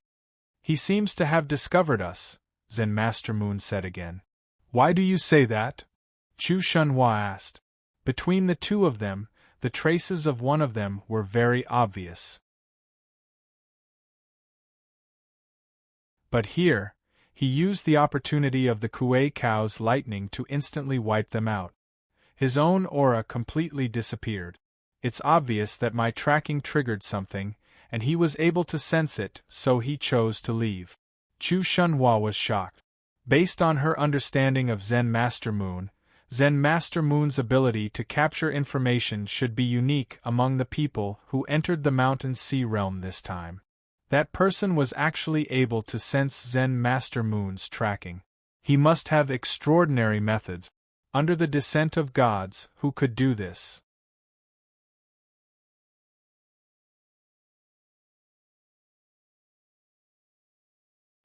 "He seems to have discovered us," Zen Master Moon said again. "Why do you say that?" Chu Shunhua asked. Between the two of them, the traces of one of them were very obvious. But here, he used the opportunity of the Kuei cow's lightning to instantly wipe them out. His own aura completely disappeared. It's obvious that my tracking triggered something, and he was able to sense it, so he chose to leave. Chu Shunhua was shocked. Based on her understanding of Zen Master Moon, Zen Master Moon's ability to capture information should be unique among the people who entered the Mountain Sea realm this time. That person was actually able to sense Zen Master Moon's tracking. He must have extraordinary methods, under the descent of gods, who could do this.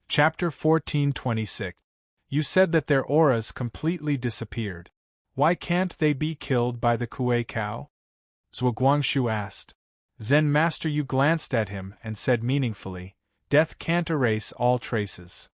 Chapter 1426. You said that their auras completely disappeared. Why can't they be killed by the Kuei cow? Zhuguangshu asked. Zen Master Yu glanced at him and said meaningfully, "Death can't erase all traces."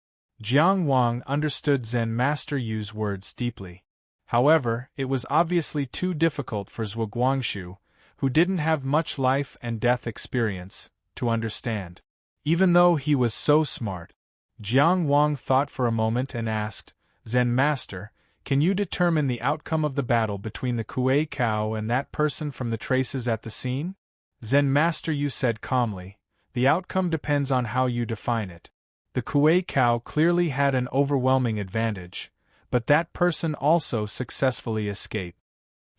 Jiang Wang understood Zen Master Yu's words deeply. However, it was obviously too difficult for Zhuguangshu, who didn't have much life and death experience, to understand. Even though he was so smart, Jiang Wang thought for a moment and asked, "Zen Master, can you determine the outcome of the battle between the Kuei cow and that person from the traces at the scene?" Zen Master Yu said calmly, "The outcome depends on how you define it. The Kuei cow clearly had an overwhelming advantage, but that person also successfully escaped."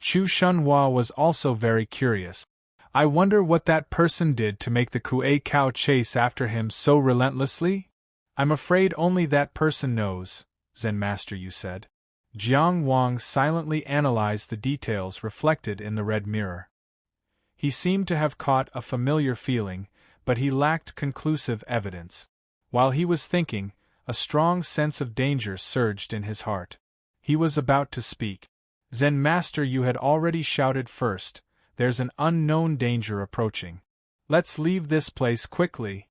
Chu Shunhua was also very curious. "I wonder what that person did to make the Kuei cow chase after him so relentlessly?" "I'm afraid only that person knows," Zen Master Yu said. Jiang Wang silently analyzed the details reflected in the red mirror. He seemed to have caught a familiar feeling, but he lacked conclusive evidence. While he was thinking, a strong sense of danger surged in his heart. He was about to speak. Zen Master Yu had already shouted first, "There's an unknown danger approaching. Let's leave this place quickly."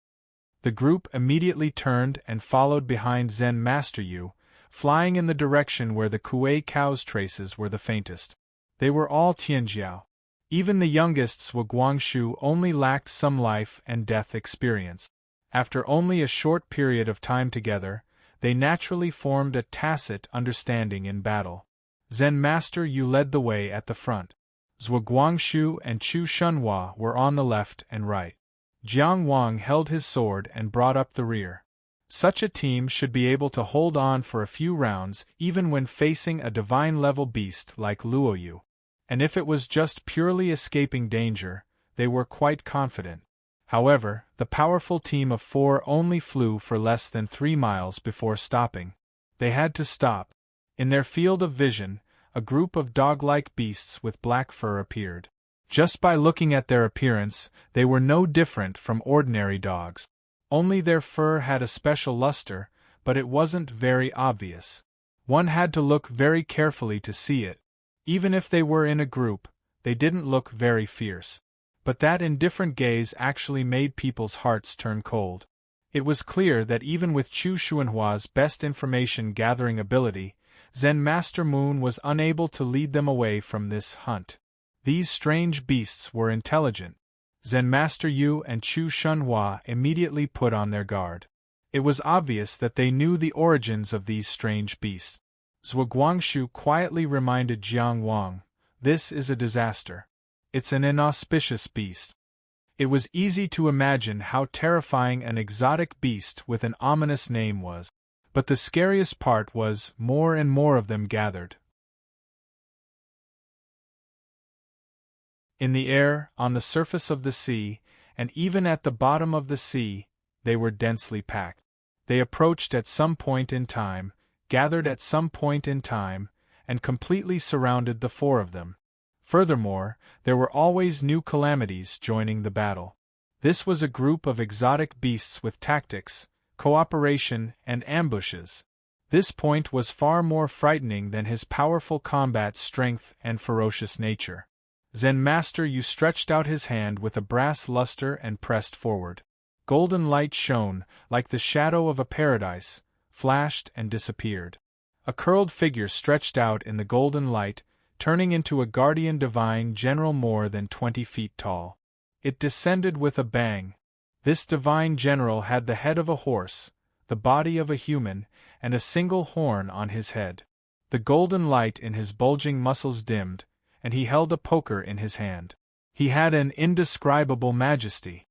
The group immediately turned and followed behind Zen Master Yu, flying in the direction where the Kuei cow's traces were the faintest. They were all Tianjiao. Even the youngest Zhuguangshu only lacked some life and death experience. After only a short period of time together, they naturally formed a tacit understanding in battle. Zen Master Yu led the way at the front. Zhuguangshu and Chu Shunhua were on the left and right. Jiang Wang held his sword and brought up the rear. Such a team should be able to hold on for a few rounds even when facing a divine-level beast like Luoyu. And if it was just purely escaping danger, they were quite confident. However, the powerful team of 4 only flew for less than 3 miles before stopping. They had to stop. In their field of vision, a group of dog-like beasts with black fur appeared. Just by looking at their appearance, they were no different from ordinary dogs. Only their fur had a special luster, but it wasn't very obvious. One had to look very carefully to see it. Even if they were in a group, they didn't look very fierce. But that indifferent gaze actually made people's hearts turn cold. It was clear that even with Chu Shunhua's best information-gathering ability, Zen Master Moon was unable to lead them away from this hunt. These strange beasts were intelligent. Zen Master Yu and Chu Shunhua immediately put on their guard. It was obvious that they knew the origins of these strange beasts. Zhuguangshu quietly reminded Jiang Wang, "This is a disaster. It's an inauspicious beast." It was easy to imagine how terrifying an exotic beast with an ominous name was. But the scariest part was, more and more of them gathered. In the air, on the surface of the sea, and even at the bottom of the sea, they were densely packed. They approached at some point in time, gathered at some point in time, and completely surrounded the 4 of them. Furthermore, there were always new calamities joining the battle. This was a group of exotic beasts with tactics, cooperation, and ambushes. This point was far more frightening than his powerful combat strength and ferocious nature. Zen Master Yu stretched out his hand with a brass luster and pressed forward. Golden light shone, like the shadow of a paradise, flashed and disappeared. A curled figure stretched out in the golden light, turning into a guardian divine general more than 20 feet tall. It descended with a bang. This divine general had the head of a horse, the body of a human, and a single horn on his head. The golden light in his bulging muscles dimmed, and he held a poker in his hand. He had an indescribable majesty.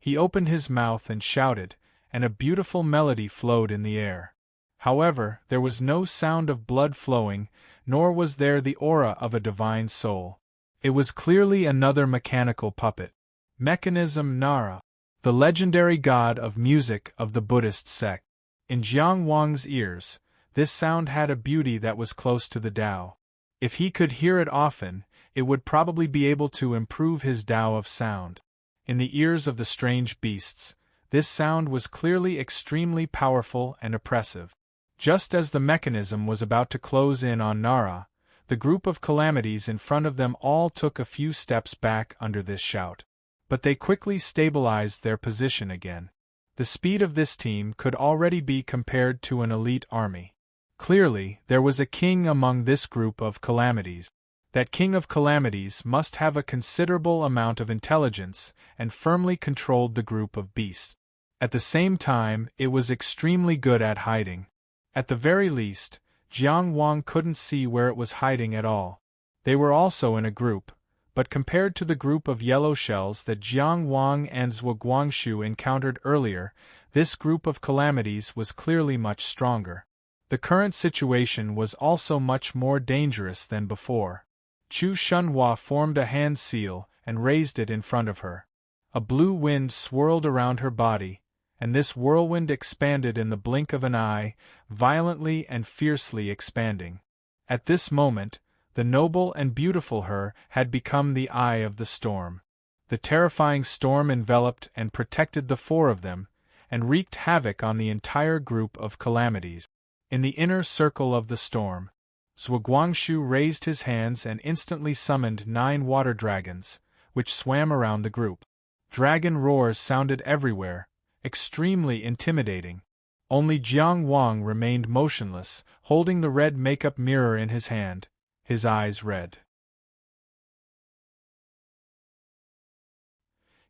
He opened his mouth and shouted, and a beautiful melody flowed in the air. However, there was no sound of blood flowing, nor was there the aura of a divine soul. It was clearly another mechanical puppet. Mechanism Nara, the legendary god of music of the Buddhist sect. In Jiang Wang's ears, this sound had a beauty that was close to the Tao. If he could hear it often, it would probably be able to improve his Tao of sound. In the ears of the strange beasts, this sound was clearly extremely powerful and oppressive. Just as the mechanism was about to close in on Nara, the group of calamities in front of them all took a few steps back under this shout. But they quickly stabilized their position again. The speed of this team could already be compared to an elite army. Clearly, there was a king among this group of calamities. That king of calamities must have a considerable amount of intelligence and firmly controlled the group of beasts. At the same time, it was extremely good at hiding. At the very least, Jiang Wang couldn't see where it was hiding at all. They were also in a group, but compared to the group of yellow shells that Jiang Wang and Zhuo Guangshu encountered earlier, this group of calamities was clearly much stronger. The current situation was also much more dangerous than before. Chu Shunhua formed a hand seal and raised it in front of her. A blue wind swirled around her body, and this whirlwind expanded in the blink of an eye, violently and fiercely expanding. At this moment, the noble and beautiful her had become the eye of the storm. The terrifying storm enveloped and protected the four of them, and wreaked havoc on the entire group of calamities. In the inner circle of the storm, Zhuo Guangshu raised his hands and instantly summoned 9 water dragons, which swam around the group. Dragon roars sounded everywhere, extremely intimidating. Only Jiang Wang remained motionless, holding the red makeup mirror in his hand, his eyes red.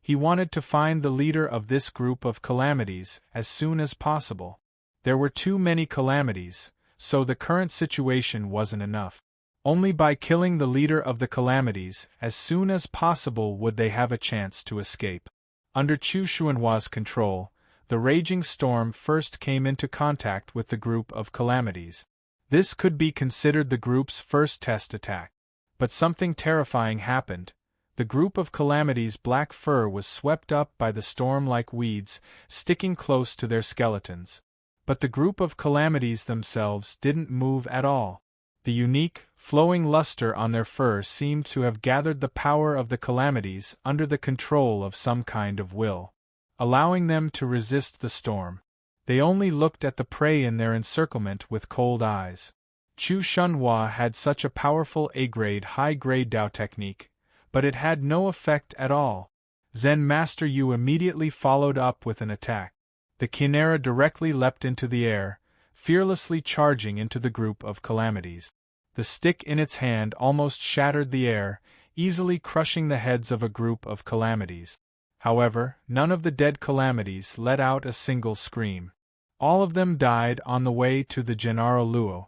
He wanted to find the leader of this group of calamities as soon as possible. There were too many calamities, so the current situation wasn't enough. Only by killing the leader of the calamities as soon as possible would they have a chance to escape. Under Chu Xuanhua's control, the raging storm first came into contact with the group of calamities. This could be considered the group's first test attack. But something terrifying happened. The group of calamities' black fur was swept up by the storm like weeds, sticking close to their skeletons. But the group of calamities themselves didn't move at all. The unique, flowing luster on their fur seemed to have gathered the power of the calamities under the control of some kind of will, allowing them to resist the storm. They only looked at the prey in their encirclement with cold eyes. Chu Shunhua had such a powerful A-grade high-grade Dao technique, but it had no effect at all. Zen Master Yu immediately followed up with an attack. The chimera directly leapt into the air, fearlessly charging into the group of calamities. The stick in its hand almost shattered the air, easily crushing the heads of a group of calamities. However, none of the dead calamities let out a single scream. All of them died on the way to the Gennaro Luo,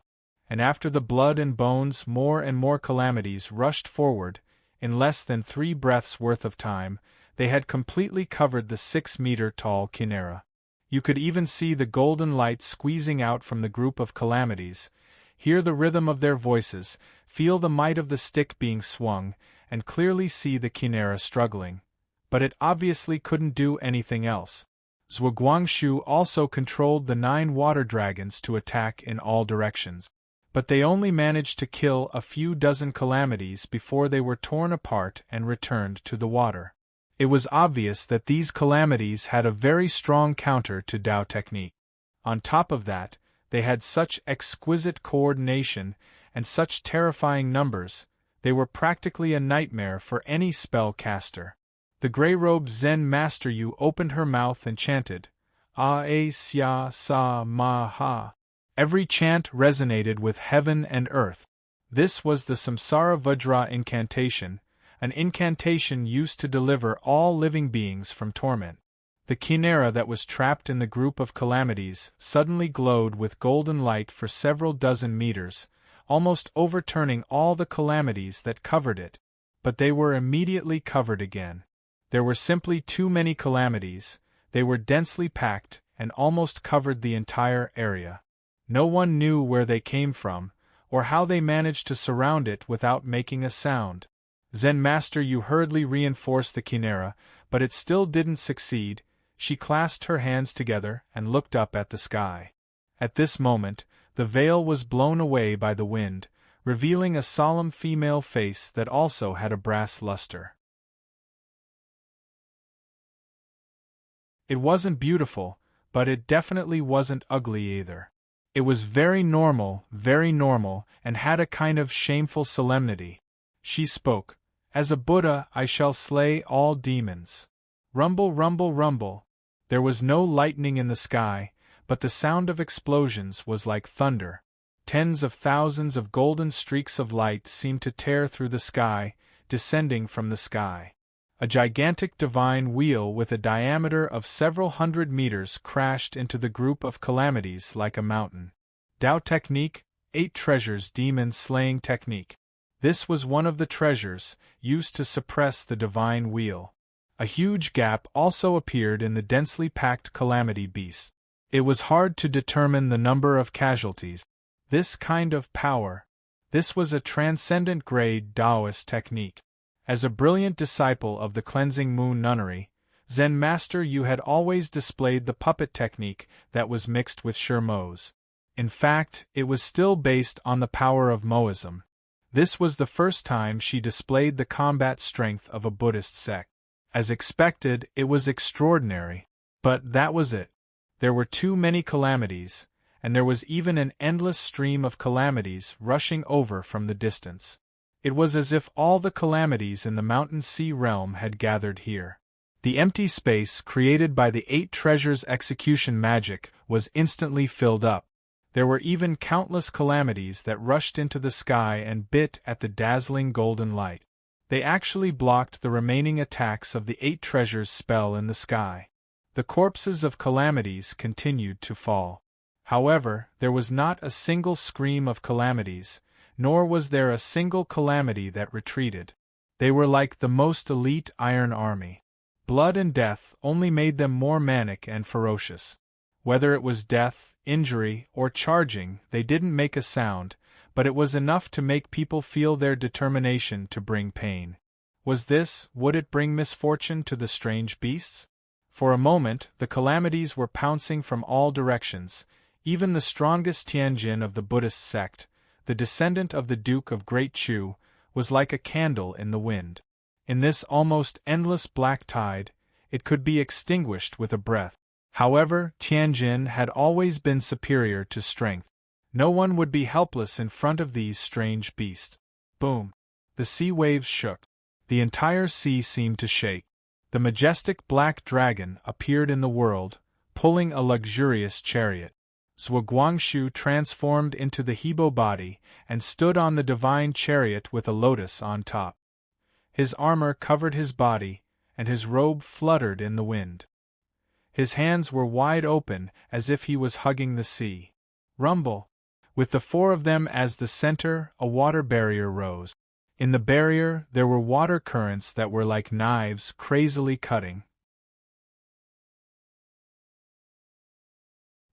and after the blood and bones more and more calamities rushed forward, in less than 3 breaths' worth of time, they had completely covered the 6-meter-tall chimera. You could even see the golden light squeezing out from the group of calamities, hear the rhythm of their voices, feel the might of the stick being swung, and clearly see the chimera struggling. But it obviously couldn't do anything else. Zhuo Guangshu also controlled the 9 water dragons to attack in all directions. But they only managed to kill a few dozen calamities before they were torn apart and returned to the water. It was obvious that these calamities had a very strong counter to Dao technique. On top of that, they had such exquisite coordination and such terrifying numbers, they were practically a nightmare for any spell caster. The grey-robed Zen Master Yu opened her mouth and chanted, A-A-Sia-Sa-Ma-Ha. Every chant resonated with heaven and earth. This was the Samsara Vajra incantation, an incantation used to deliver all living beings from torment. The chimera that was trapped in the group of calamities suddenly glowed with golden light for several dozen meters, almost overturning all the calamities that covered it. But they were immediately covered again. There were simply too many calamities, they were densely packed and almost covered the entire area. No one knew where they came from, or how they managed to surround it without making a sound. Zen Master Yu hurriedly reinforced the chimera, but it still didn't succeed. She clasped her hands together and looked up at the sky. At this moment, the veil was blown away by the wind, revealing a solemn female face that also had a brass luster. It wasn't beautiful, but it definitely wasn't ugly either. It was very normal, and had a kind of shameful solemnity. She spoke, "As a Buddha I shall slay all demons." Rumble, rumble, rumble. There was no lightning in the sky, but the sound of explosions was like thunder. Tens of thousands of golden streaks of light seemed to tear through the sky, descending from the sky. A gigantic divine wheel with a diameter of several hundred meters crashed into the group of calamities like a mountain. Tao technique, 8 treasures demon-slaying technique. This was one of the treasures, used to suppress the divine wheel. A huge gap also appeared in the densely packed calamity beast. It was hard to determine the number of casualties. This kind of power. This was a transcendent grade Taoist technique. As a brilliant disciple of the Cleansing Moon Nunnery, Zen Master Yu had always displayed the puppet technique that was mixed with sure Mo's. In fact, it was still based on the power of Moism. This was the first time she displayed the combat strength of a Buddhist sect. As expected, it was extraordinary. But that was it. There were too many calamities, and there was even an endless stream of calamities rushing over from the distance. It was as if all the calamities in the mountain sea realm had gathered here. The empty space created by the 8 treasures execution magic was instantly filled up. There were even countless calamities that rushed into the sky and bit at the dazzling golden light. They actually blocked the remaining attacks of the 8 treasures spell in the sky. The corpses of calamities continued to fall. However, there was not a single scream of calamities, nor was there a single calamity that retreated. They were like the most elite iron army. Blood and death only made them more manic and ferocious. Whether it was death, injury, or charging, they didn't make a sound, but it was enough to make people feel their determination to bring pain. Would it bring misfortune to the strange beasts? For a moment, the calamities were pouncing from all directions. Even the strongest Tianjin of the Buddhist sect, the descendant of the Duke of Great Chu, was like a candle in the wind. In this almost endless black tide, it could be extinguished with a breath. However, Tianjin had always been superior to strength. No one would be helpless in front of these strange beasts. Boom! The sea waves shook. The entire sea seemed to shake. The majestic black dragon appeared in the world, pulling a luxurious chariot. Zhuguangshu transformed into the Hebo body and stood on the divine chariot with a lotus on top. His armor covered his body, and his robe fluttered in the wind. His hands were wide open as if he was hugging the sea. Rumble! With the 4 of them as the center, a water barrier rose. In the barrier there were water currents that were like knives crazily cutting.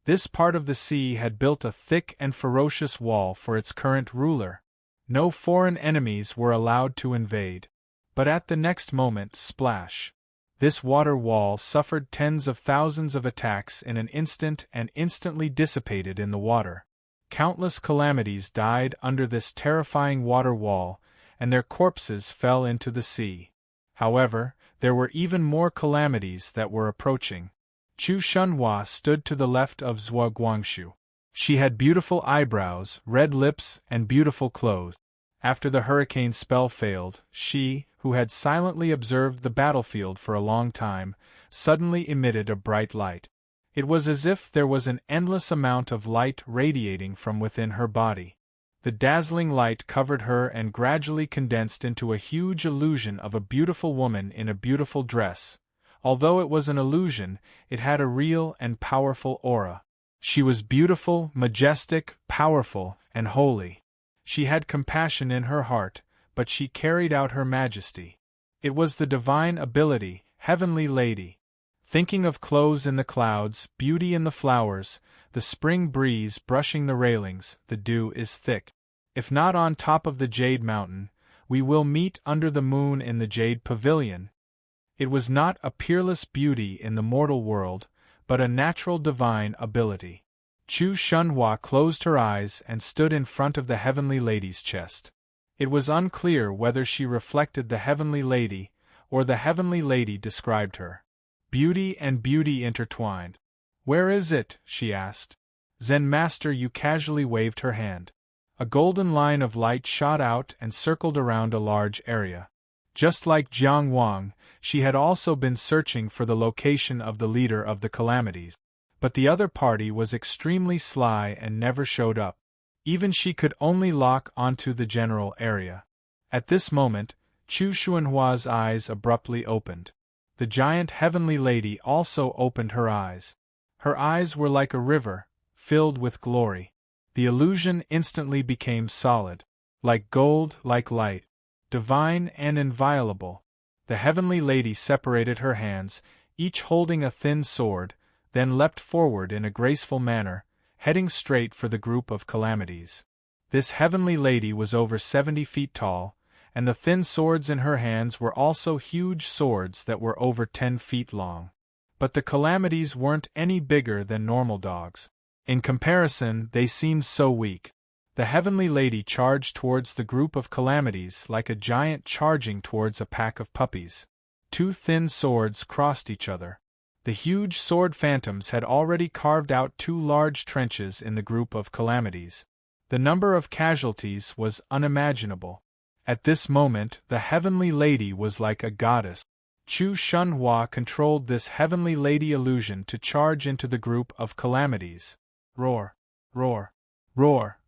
This part of the sea had built a thick and ferocious wall for its current ruler. No foreign enemies were allowed to invade. But at the next moment, splash! This water wall suffered tens of thousands of attacks in an instant and instantly dissipated in the water. Countless calamities died under this terrifying water wall, and their corpses fell into the sea. However, there were even more calamities that were approaching. Chu Shunhua stood to the left of Zhuguangshu. She had beautiful eyebrows, red lips, and beautiful clothes. After the hurricane spell failed, she, who had silently observed the battlefield for a long time, suddenly emitted a bright light. It was as if there was an endless amount of light radiating from within her body. The dazzling light covered her and gradually condensed into a huge illusion of a beautiful woman in a beautiful dress. Although it was an illusion, it had a real and powerful aura. She was beautiful, majestic, powerful, and holy. She had compassion in her heart, but she carried out her majesty. It was the divine ability, heavenly lady. Thinking of clothes in the clouds, beauty in the flowers, the spring breeze brushing the railings, the dew is thick. If not on top of the Jade Mountain, we will meet under the moon in the Jade Pavilion. It was not a peerless beauty in the mortal world, but a natural divine ability. Chu Shunhua closed her eyes and stood in front of the heavenly lady's chest. It was unclear whether she reflected the heavenly lady, or the heavenly lady described her. Beauty and beauty intertwined. "Where is it?" she asked. Zen Master Yu casually waved her hand. A golden line of light shot out and circled around a large area. Just like Jiang Wang, she had also been searching for the location of the leader of the calamities. But the other party was extremely sly and never showed up. Even she could only lock onto the general area. At this moment, Chu Xuanhua's eyes abruptly opened. The giant heavenly lady also opened her eyes. Her eyes were like a river, filled with glory. The illusion instantly became solid. Like gold, like light. Divine and inviolable. The heavenly lady separated her hands, each holding a thin sword, then leapt forward in a graceful manner, heading straight for the group of calamities. This heavenly lady was over 70 feet tall, and the thin swords in her hands were also huge swords that were over 10 feet long. But the calamities weren't any bigger than normal dogs. In comparison, they seemed so weak. The heavenly lady charged towards the group of calamities like a giant charging towards a pack of puppies. Two thin swords crossed each other. The huge sword phantoms had already carved out 2 large trenches in the group of calamities. The number of casualties was unimaginable. At this moment, the heavenly lady was like a goddess. Chu Shunhua controlled this heavenly lady illusion to charge into the group of calamities. Roar! Roar! Roar!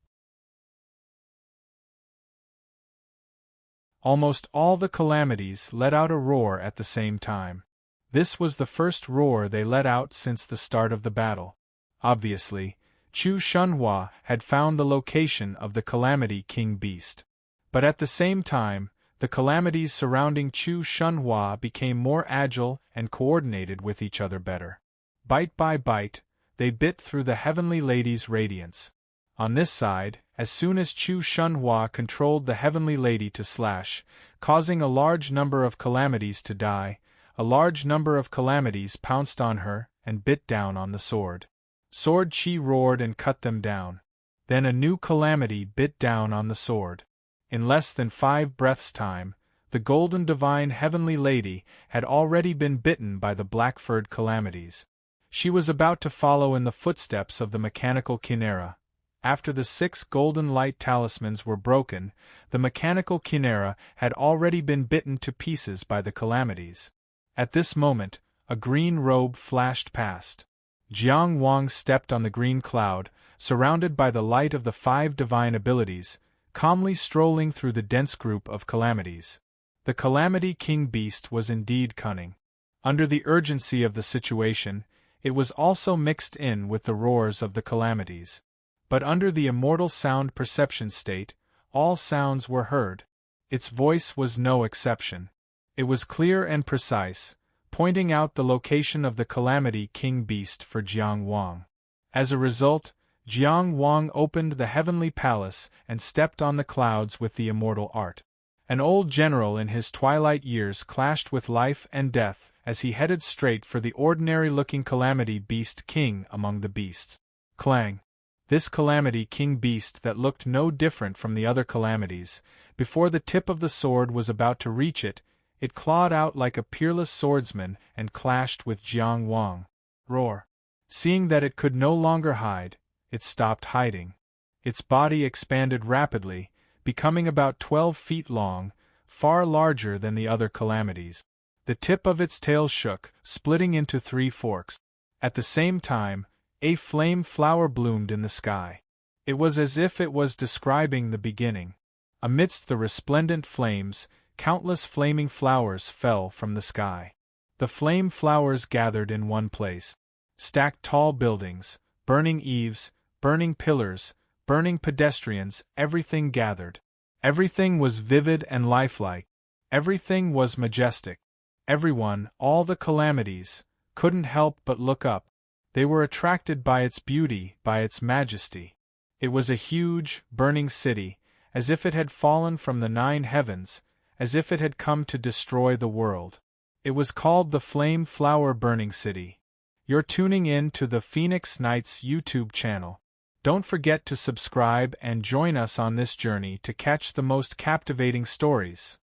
Almost all the calamities let out a roar at the same time. This was the first roar they let out since the start of the battle. Obviously, Chu Shunhua had found the location of the Calamity King Beast. But at the same time, the calamities surrounding Chu Shunhua became more agile and coordinated with each other better. Bite by bite, they bit through the heavenly lady's radiance. On this side, as soon as Chu Shunhua controlled the heavenly lady to slash, causing a large number of calamities to die, a large number of calamities pounced on her and bit down on the sword. Sword Chi roared and cut them down. Then a new calamity bit down on the sword. In less than 5 breaths' time, the golden divine heavenly lady had already been bitten by the black-furred calamities. She was about to follow in the footsteps of the mechanical chimera. After the 6 golden light talismans were broken, the mechanical chimera had already been bitten to pieces by the calamities. At this moment, a green robe flashed past. Jiang Wang stepped on the green cloud, surrounded by the light of the 5 divine abilities, calmly strolling through the dense group of calamities. The Calamity King Beast was indeed cunning. Under the urgency of the situation, it was also mixed in with the roars of the calamities. But under the immortal sound perception state, all sounds were heard. Its voice was no exception. It was clear and precise, pointing out the location of the Calamity King Beast for Jiang Wang. As a result, Jiang Wang opened the heavenly palace and stepped on the clouds with the immortal art. An old general in his twilight years clashed with life and death as he headed straight for the ordinary-looking Calamity Beast King among the beasts. Clang! This Calamity King Beast that looked no different from the other calamities, before the tip of the sword was about to reach it, it clawed out like a peerless swordsman and clashed with Jiang Wang. Roar! Seeing that it could no longer hide, it stopped hiding. Its body expanded rapidly, becoming about 12 feet long, far larger than the other calamities. The tip of its tail shook, splitting into 3 forks. At the same time, a flame flower bloomed in the sky. It was as if it was describing the beginning. Amidst the resplendent flames, countless flaming flowers fell from the sky. The flame flowers gathered in one place. Stacked tall buildings, burning eaves, burning pillars, burning pedestrians, everything gathered. Everything was vivid and lifelike. Everything was majestic. Everyone, all the calamities, couldn't help but look up. They were attracted by its beauty, by its majesty. It was a huge, burning city, as if it had fallen from the 9 heavens, as if it had come to destroy the world. It was called the Flame Flower Burning City. You're tuning in to the Phoenix Nights YouTube channel. Don't forget to subscribe and join us on this journey to catch the most captivating stories.